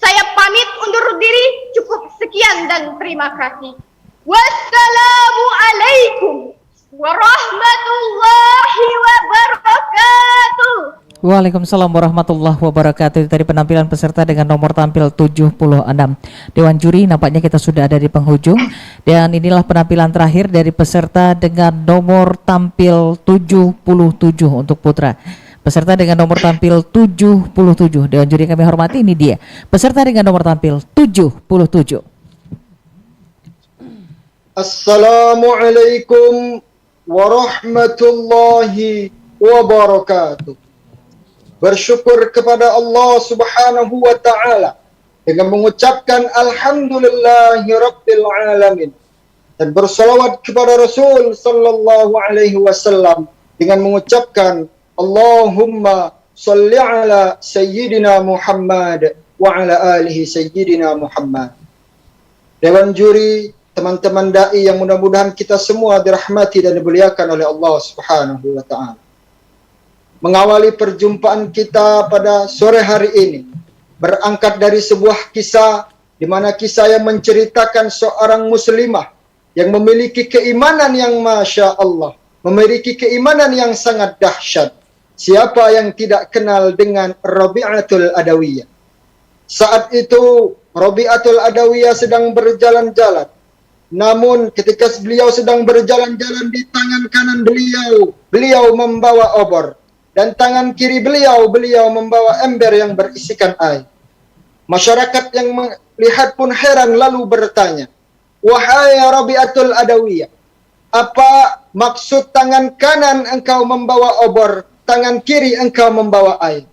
Saya pamit undur diri, cukup sekian dan terima kasih. Wassalamualaikum warahmatullahi wabarakatuh. Waalaikumsalam warahmatullahi wabarakatuh. Tadi penampilan peserta dengan nomor tampil 76. Dewan juri, nampaknya kita sudah ada di penghujung. Dan inilah penampilan terakhir dari peserta dengan nomor tampil 77 untuk putra. Peserta dengan nomor tampil 77. Dewan juri kami hormati, ini dia. Peserta dengan nomor tampil 77. Assalamualaikum warahmatullahi wabarakatuh. Bersyukur kepada Allah Subhanahu wa taala dengan mengucapkan alhamdulillahi rabbil alamin dan bersalawat kepada Rasul sallallahu alaihi wasallam dengan mengucapkan Allahumma shalli ala sayyidina Muhammad wa ala alihi sayyidina Muhammad. Dewan juri, teman-teman dai yang mudah-mudahan kita semua dirahmati dan dimuliakan oleh Allah Subhanahu wa taala. Mengawali perjumpaan kita pada sore hari ini berangkat dari sebuah kisah di mana kisah yang menceritakan seorang muslimah yang memiliki keimanan yang masya Allah, memiliki keimanan yang sangat dahsyat. Siapa yang tidak kenal dengan Rabi'atul Adawiyah? Saat itu Rabi'atul Adawiyah sedang berjalan-jalan. Namun ketika beliau sedang berjalan-jalan, di tangan kanan beliau membawa obor. Dan tangan kiri beliau membawa ember yang berisikan air. Masyarakat yang melihat pun heran lalu bertanya, "Wahai Rabi'atul Adawiyah, apa maksud tangan kanan engkau membawa obor, tangan kiri engkau membawa air.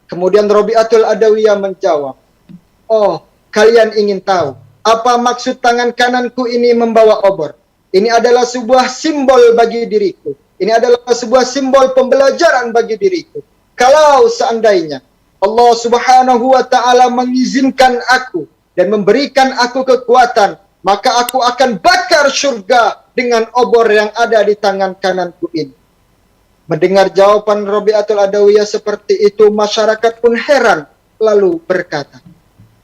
Kemudian Rabi'atul Adawiyah menjawab, oh, kalian ingin tahu apa maksud tangan kananku ini membawa obor? Ini adalah sebuah simbol bagi diriku. Ini adalah sebuah simbol pembelajaran bagi diriku. Kalau seandainya Allah Subhanahu wa ta'ala mengizinkan aku dan memberikan aku kekuatan, maka aku akan bakar surga dengan obor yang ada di tangan kananku ini. Mendengar jawaban Rabi'atul Adawiyah seperti itu, masyarakat pun heran, lalu berkata,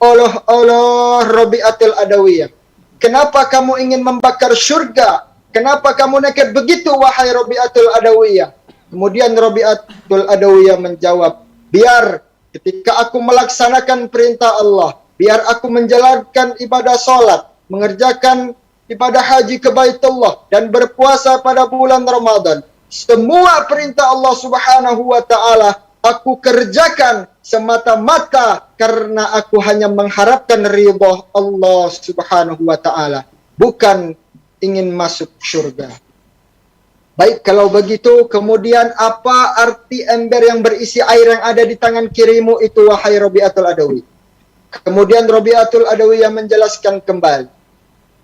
Allah Rabi'atul Adawiyah, kenapa kamu ingin membakar surga? Kenapa kamu nekat begitu, wahai Rabi'atul Adawiyah? Kemudian Rabi'atul Adawiyah menjawab, biar ketika aku melaksanakan perintah Allah, biar aku menjalankan ibadah salat, mengerjakan ibadah haji ke Baitullah, dan berpuasa pada bulan Ramadan, semua perintah Allah Subhanahu wa ta'ala aku kerjakan semata-mata karena aku hanya mengharapkan ridha Allah Subhanahu wa ta'ala, bukan ingin masuk surga. Baik, kalau begitu, kemudian apa arti ember yang berisi air yang ada di tangan kirimu itu, wahai Rabi'atul Adawiyah? Kemudian Rabi'atul Adawiyah menjelaskan kembali,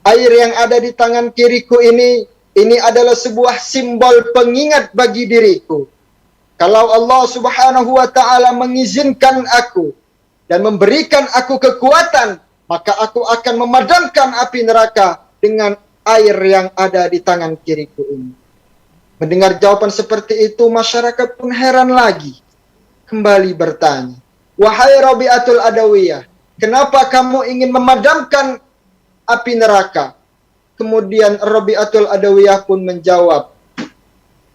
air yang ada di tangan kiriku ini adalah sebuah simbol pengingat bagi diriku. Kalau Allah Subhanahu wa ta'ala mengizinkan aku dan memberikan aku kekuatan, maka aku akan memadamkan api neraka dengan air yang ada di tangan kiriku ini. Mendengar jawaban seperti itu, masyarakat pun heran lagi. Kembali bertanya, wahai Rabi'atul Adawiyah, kenapa kamu ingin memadamkan api neraka? Kemudian Rabi'atul Adawiyah pun menjawab,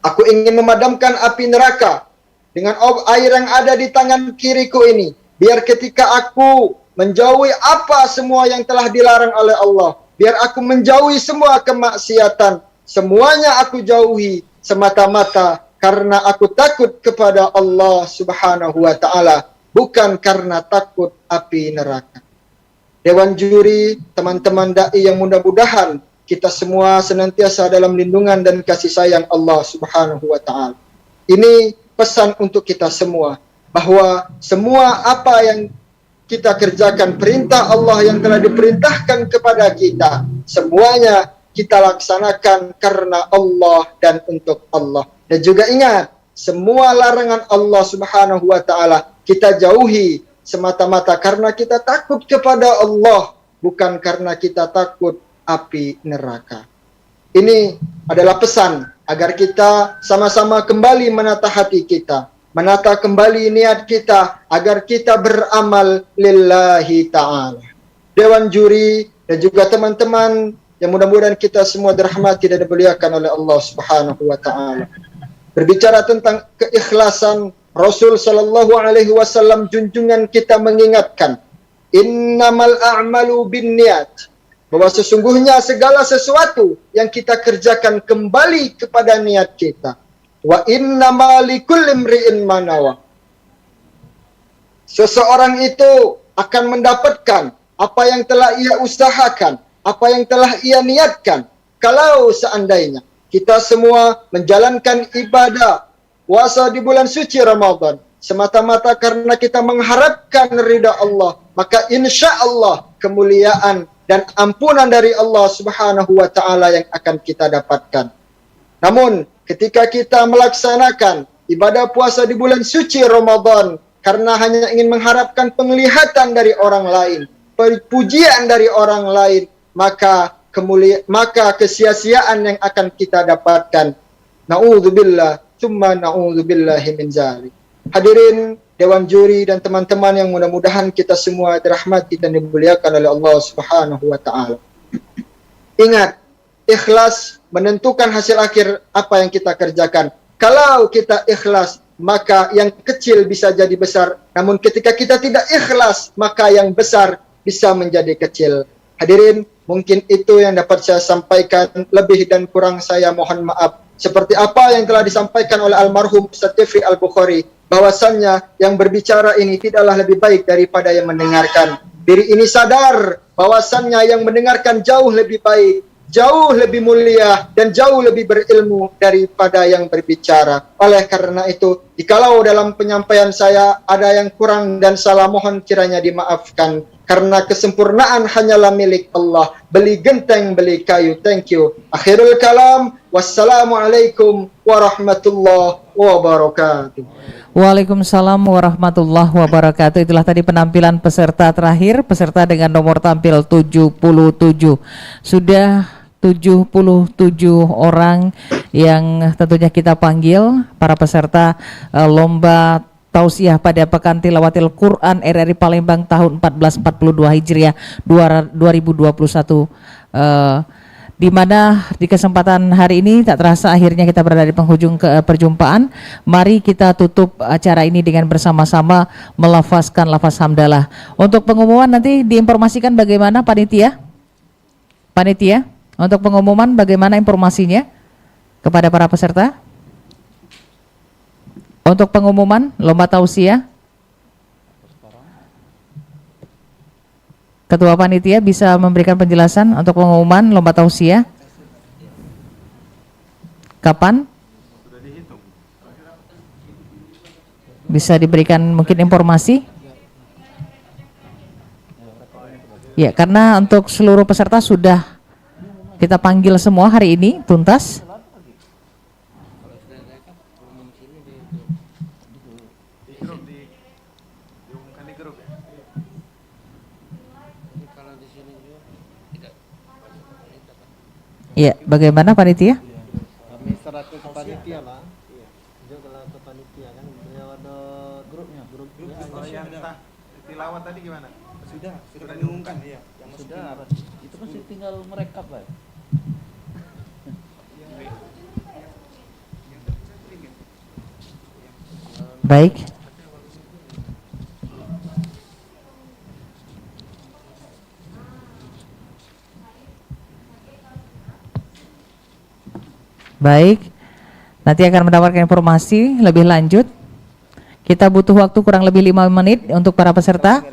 aku ingin memadamkan api neraka dengan air yang ada di tangan kiriku ini, biar ketika aku menjauhi apa semua yang telah dilarang oleh Allah, biar aku menjauhi semua kemaksiatan, semuanya aku jauhi semata-mata karena aku takut kepada Allah Subhanahu wa ta'ala, bukan karena takut api neraka. Dewan juri, teman-teman da'i yang mudah-mudahan kita semua senantiasa dalam lindungan dan kasih sayang Allah Subhanahu wa ta'ala. Ini pesan untuk kita semua, bahwa semua apa yang kita kerjakan, perintah Allah yang telah diperintahkan kepada kita, semuanya kita laksanakan karena Allah dan untuk Allah. Dan juga ingat, semua larangan Allah Subhanahu wa ta'ala kita jauhi semata-mata karena kita takut kepada Allah, bukan karena kita takut api neraka. Ini adalah pesan agar kita sama-sama kembali menata hati kita, menata kembali niat kita agar kita beramal lillahi ta'ala. Dewan juri dan juga teman-teman yang mudah-mudahan kita semua dirahmati dan dimuliakan oleh Allah Subhanahu wa ta'ala. Berbicara tentang keikhlasan, Rasul sallallahu alaihi wasallam junjungan kita mengingatkan, innamal a'malu binniyat, bahwa sesungguhnya segala sesuatu yang kita kerjakan kembali kepada niat kita. Wa innama likulli imri'in ma nawa. Seseorang itu akan mendapatkan apa yang telah ia usahakan, apa yang telah ia niatkan. Kalau seandainya kita semua menjalankan ibadah puasa di bulan suci Ramadan semata-mata karena kita mengharapkan ridha Allah, maka insya Allah kemuliaan dan ampunan dari Allah Subhanahu wa ta'ala yang akan kita dapatkan. Namun, ketika kita melaksanakan ibadah puasa di bulan suci Ramadan karena hanya ingin mengharapkan penglihatan dari orang lain, pujian dari orang lain, maka kesia-siaan yang akan kita dapatkan. Na'udzubillah, tsumma na'udzubillahi min dzalik. Hadirin Dewan juri dan teman-teman yang mudah-mudahan kita semua dirahmati dan dimuliakan oleh Allah Subhanahu wa ta'ala. Ingat, ikhlas menentukan hasil akhir apa yang kita kerjakan. Kalau kita ikhlas, maka yang kecil bisa jadi besar. Namun ketika kita tidak ikhlas, maka yang besar bisa menjadi kecil. Hadirin, mungkin itu yang dapat saya sampaikan. Lebih dan kurang saya mohon maaf. Seperti apa yang telah disampaikan oleh almarhum Ustaz Jeffrey Al-Bukhari, bahwasannya yang berbicara ini tidaklah lebih baik daripada yang mendengarkan. Diri ini sadar bahwasannya yang mendengarkan jauh lebih baik, jauh lebih mulia dan jauh lebih berilmu daripada yang berbicara. Oleh karena itu, jikalau dalam penyampaian saya ada yang kurang dan salah, mohon kiranya dimaafkan. Karena kesempurnaan hanyalah milik Allah. Beli genteng, beli kayu. Thank you. Akhirul kalam. Wassalamualaikum warahmatullahi wabarakatuh. Waalaikumsalam warahmatullahi wabarakatuh. Itulah tadi penampilan peserta terakhir, peserta dengan nomor tampil 77. Sudah 77 orang yang tentunya kita panggil para peserta lomba tausiah pada Pekan Tilawatil Quran RRI Palembang tahun 1442 Hijriah 2021, di mana di kesempatan hari ini tak terasa akhirnya kita berada di penghujung perjumpaan. Mari kita tutup acara ini dengan bersama-sama melafazkan lafaz hamdalah. Untuk pengumuman nanti diinformasikan bagaimana panitia? Panitia, untuk pengumuman bagaimana informasinya kepada para peserta? Untuk pengumuman lomba tausiah, Ketua Panitia bisa memberikan penjelasan untuk pengumuman lomba tausiah. Kapan? Bisa diberikan mungkin informasi? Ya, karena untuk seluruh peserta sudah kita panggil semua hari ini tuntas. Ya, bagaimana panitia? Kami serahkan ke panitia, Pak. Iya. Juga ke panitia kan beliau ada grupnya. Kalau yang tilawat tadi gimana? Sudah diumumkan, iya. Yang sudah. Itu masih tinggal merekap, Pak. Baik. Baik, nanti akan mendapatkan informasi lebih lanjut. Kita butuh waktu kurang lebih 5 menit untuk para peserta.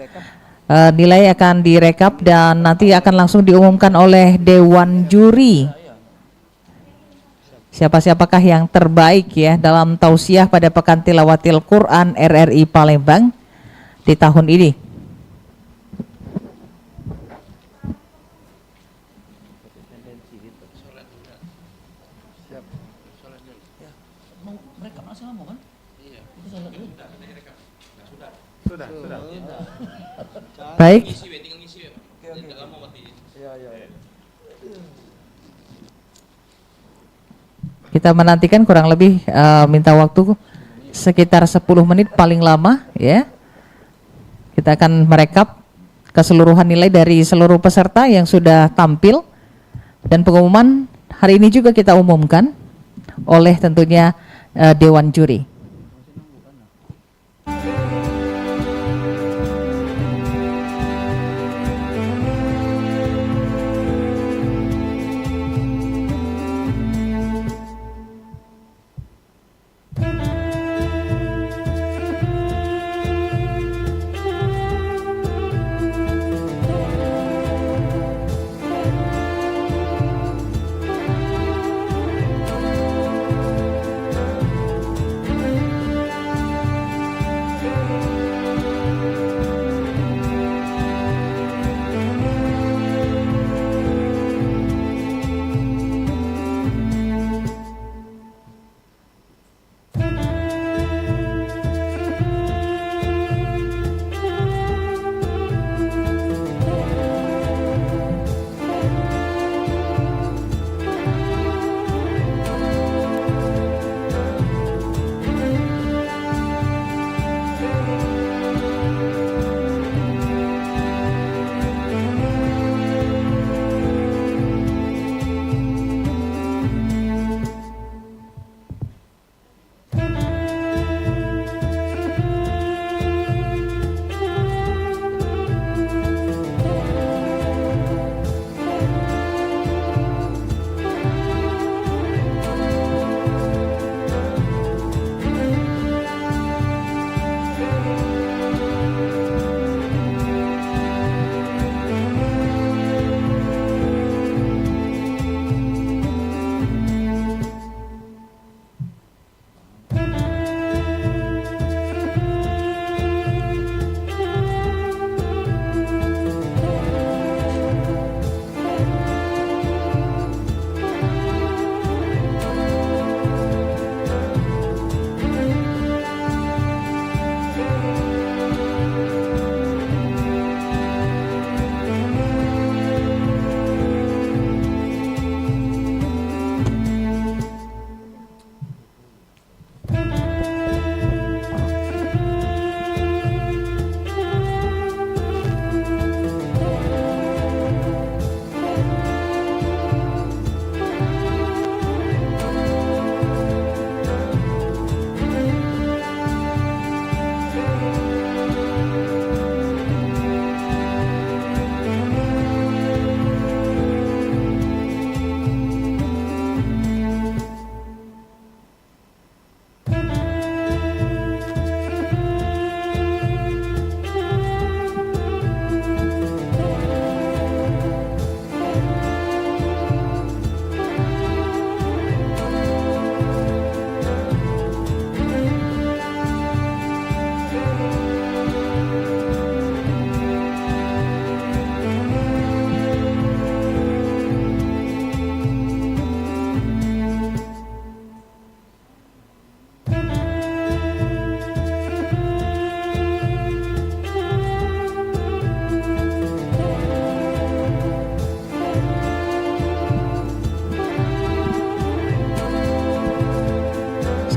Nilai akan direkap dan nanti akan langsung diumumkan oleh Dewan Juri. Siapa-siapakah yang terbaik ya dalam tausiah pada Pekan Tilawatil Quran RRI Palembang di tahun ini. Sudah. Baik. Kita menantikan kurang lebih minta waktu sekitar 10 menit paling lama ya. Kita akan merekap keseluruhan nilai dari seluruh peserta yang sudah tampil dan pengumuman hari ini juga kita umumkan oleh tentunya Dewan Juri.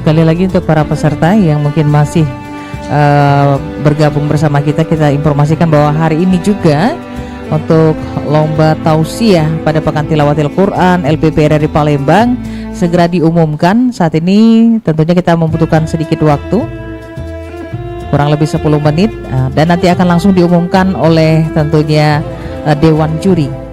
sekali lagi untuk para peserta yang mungkin masih bergabung bersama kita, kita informasikan bahwa hari ini juga untuk lomba tausiah pada Pekan Tilawatil Quran LPP RRI Palembang segera diumumkan. Saat ini tentunya kita membutuhkan sedikit waktu, kurang lebih 10 menit, dan nanti akan langsung diumumkan oleh tentunya Dewan Juri.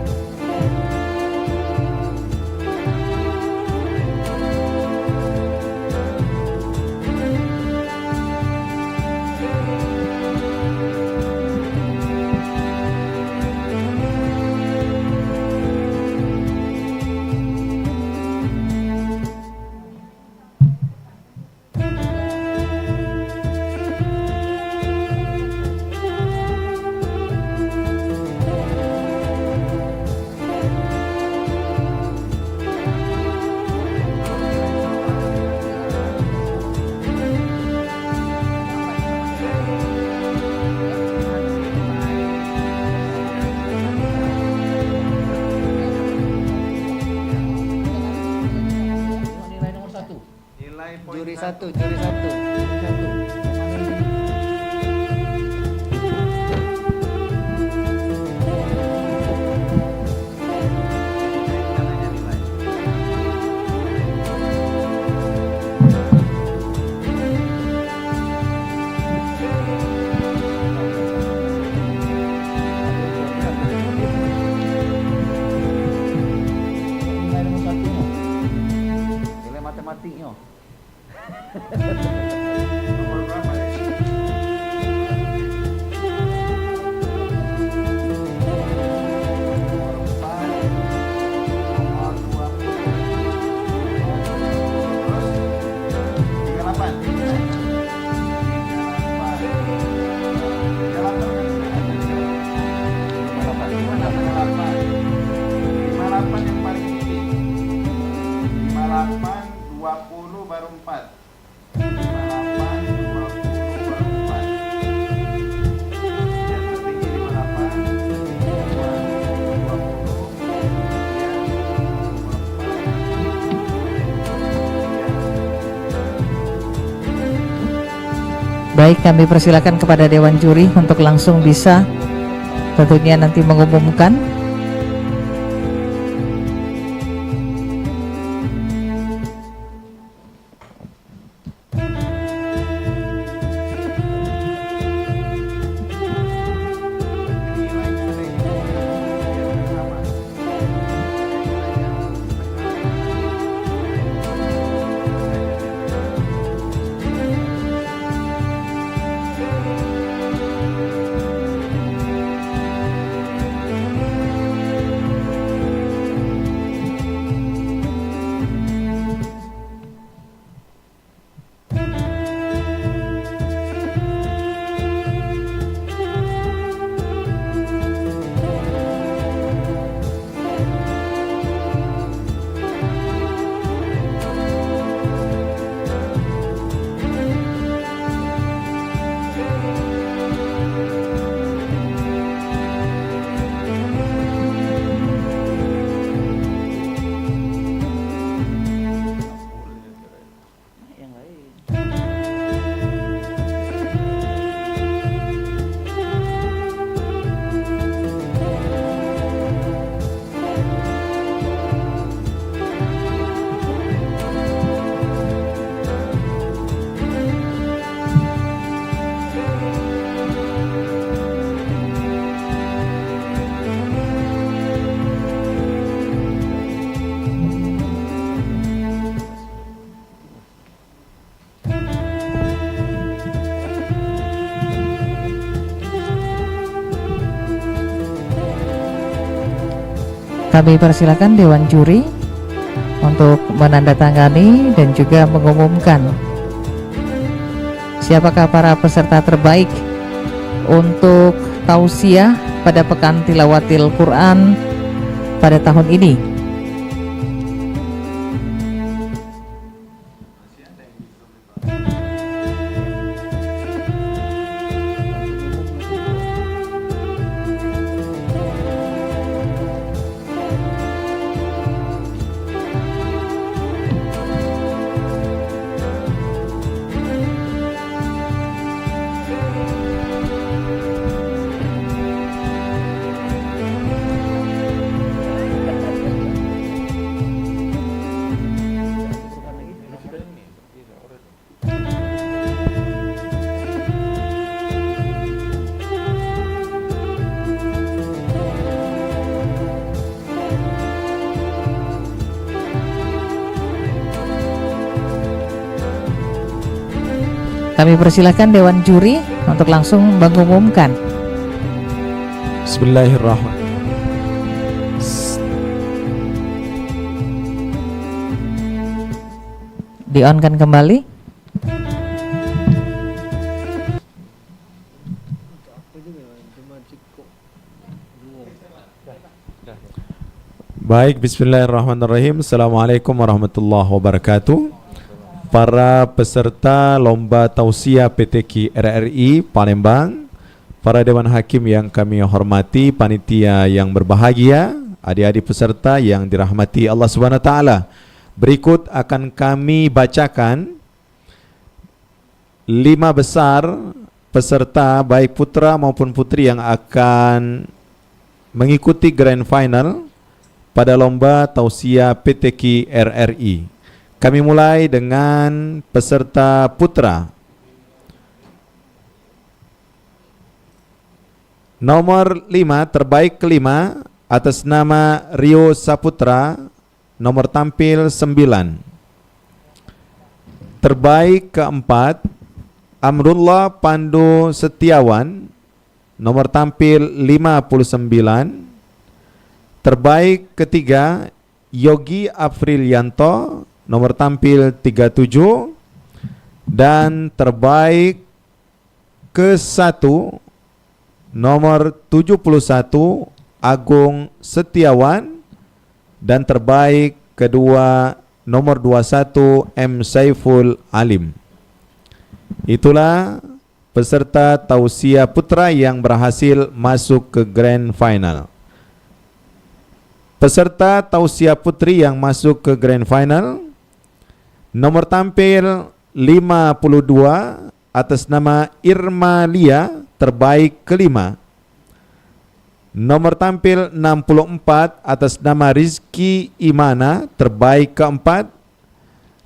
Juri satu, juri satu, juri satu. Nilai matematiknya. Nomor berapa ya? Baik, kami persilakan kepada Dewan Juri untuk langsung bisa tentunya nanti mengumumkan. Kami persilakan Dewan Juri untuk menandatangani dan juga mengumumkan siapakah para peserta terbaik untuk tausiah pada Pekan Tilawatil Quran pada tahun ini. Kami persilahkan Dewan Juri untuk langsung mengumumkan. Bismillahirrahmanirrahim. Di-on-kan kembali. Baik, bismillahirrahmanirrahim. Assalamualaikum warahmatullahi wabarakatuh. Para peserta Lomba Tausiah PTQ RRI Palembang, para Dewan Hakim yang kami hormati, panitia yang berbahagia, adik-adik peserta yang dirahmati Allah Subhanahu wa taala. Berikut akan kami bacakan 5 besar peserta baik putra maupun putri yang akan mengikuti Grand Final pada Lomba Tausiah PTQ RRI. Kami mulai dengan peserta putra. Nomor 5, terbaik kelima atas nama Rio Saputra, nomor tampil 9. Terbaik keempat, Amrullah Pandu Setiawan, nomor tampil 59. Terbaik ketiga, Yogi Afrilianto, nomor tampil 37. Dan terbaik ke-1, nomor 71, Agung Setiawan. Dan terbaik kedua, nomor 21, M. Saiful Alim. Itulah peserta Tausiah Putra yang berhasil masuk ke Grand Final. Peserta Tausiah Putri yang masuk ke Grand Final, nomor tampil 52 atas nama Irma Lia, terbaik kelima. Nomor tampil 64 atas nama Rizky Imana, terbaik keempat.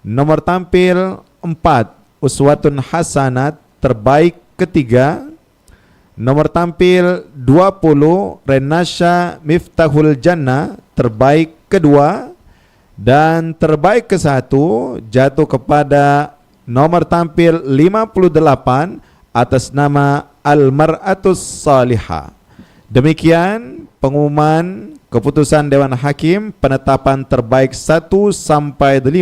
Nomor tampil 4, Uswatun Hasanat, terbaik ketiga. Nomor tampil 20, Renasha Miftahul Jannah, terbaik kedua. Dan terbaik ke-1 jatuh kepada nomor tampil 58 atas nama Al-Mar'atus Salihah. Demikian pengumuman keputusan Dewan Hakim penetapan terbaik 1 sampai 5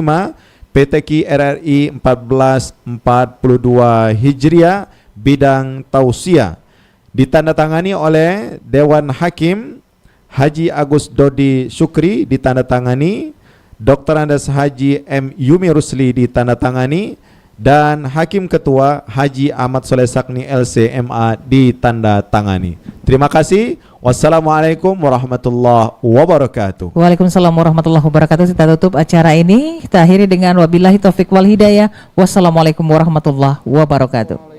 PTQ RRI 1442 Hijriah bidang tausiah, ditandatangani oleh Dewan Hakim Haji Agus Dodi Syukri, ditandatangani Dr. Andes Haji M. Yumi Rusli, ditandatangani, dan Hakim Ketua Haji Ahmad Soleh Sakni LCMA, ditandatangani. Terima kasih. Wassalamualaikum warahmatullahi wabarakatuh. Waalaikumsalam warahmatullahi wabarakatuh. Kita tutup acara ini, kita akhiri dengan wabillahi taufik wal hidayah. Wassalamualaikum warahmatullahi wabarakatuh.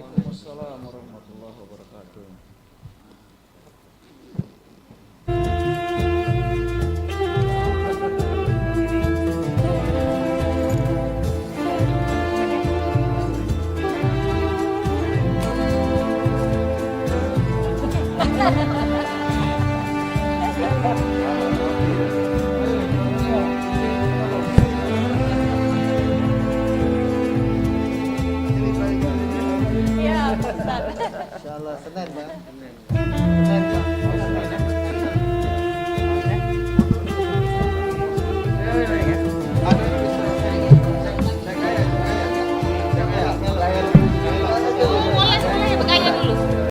Insyaallah Senin, Bang. Senin.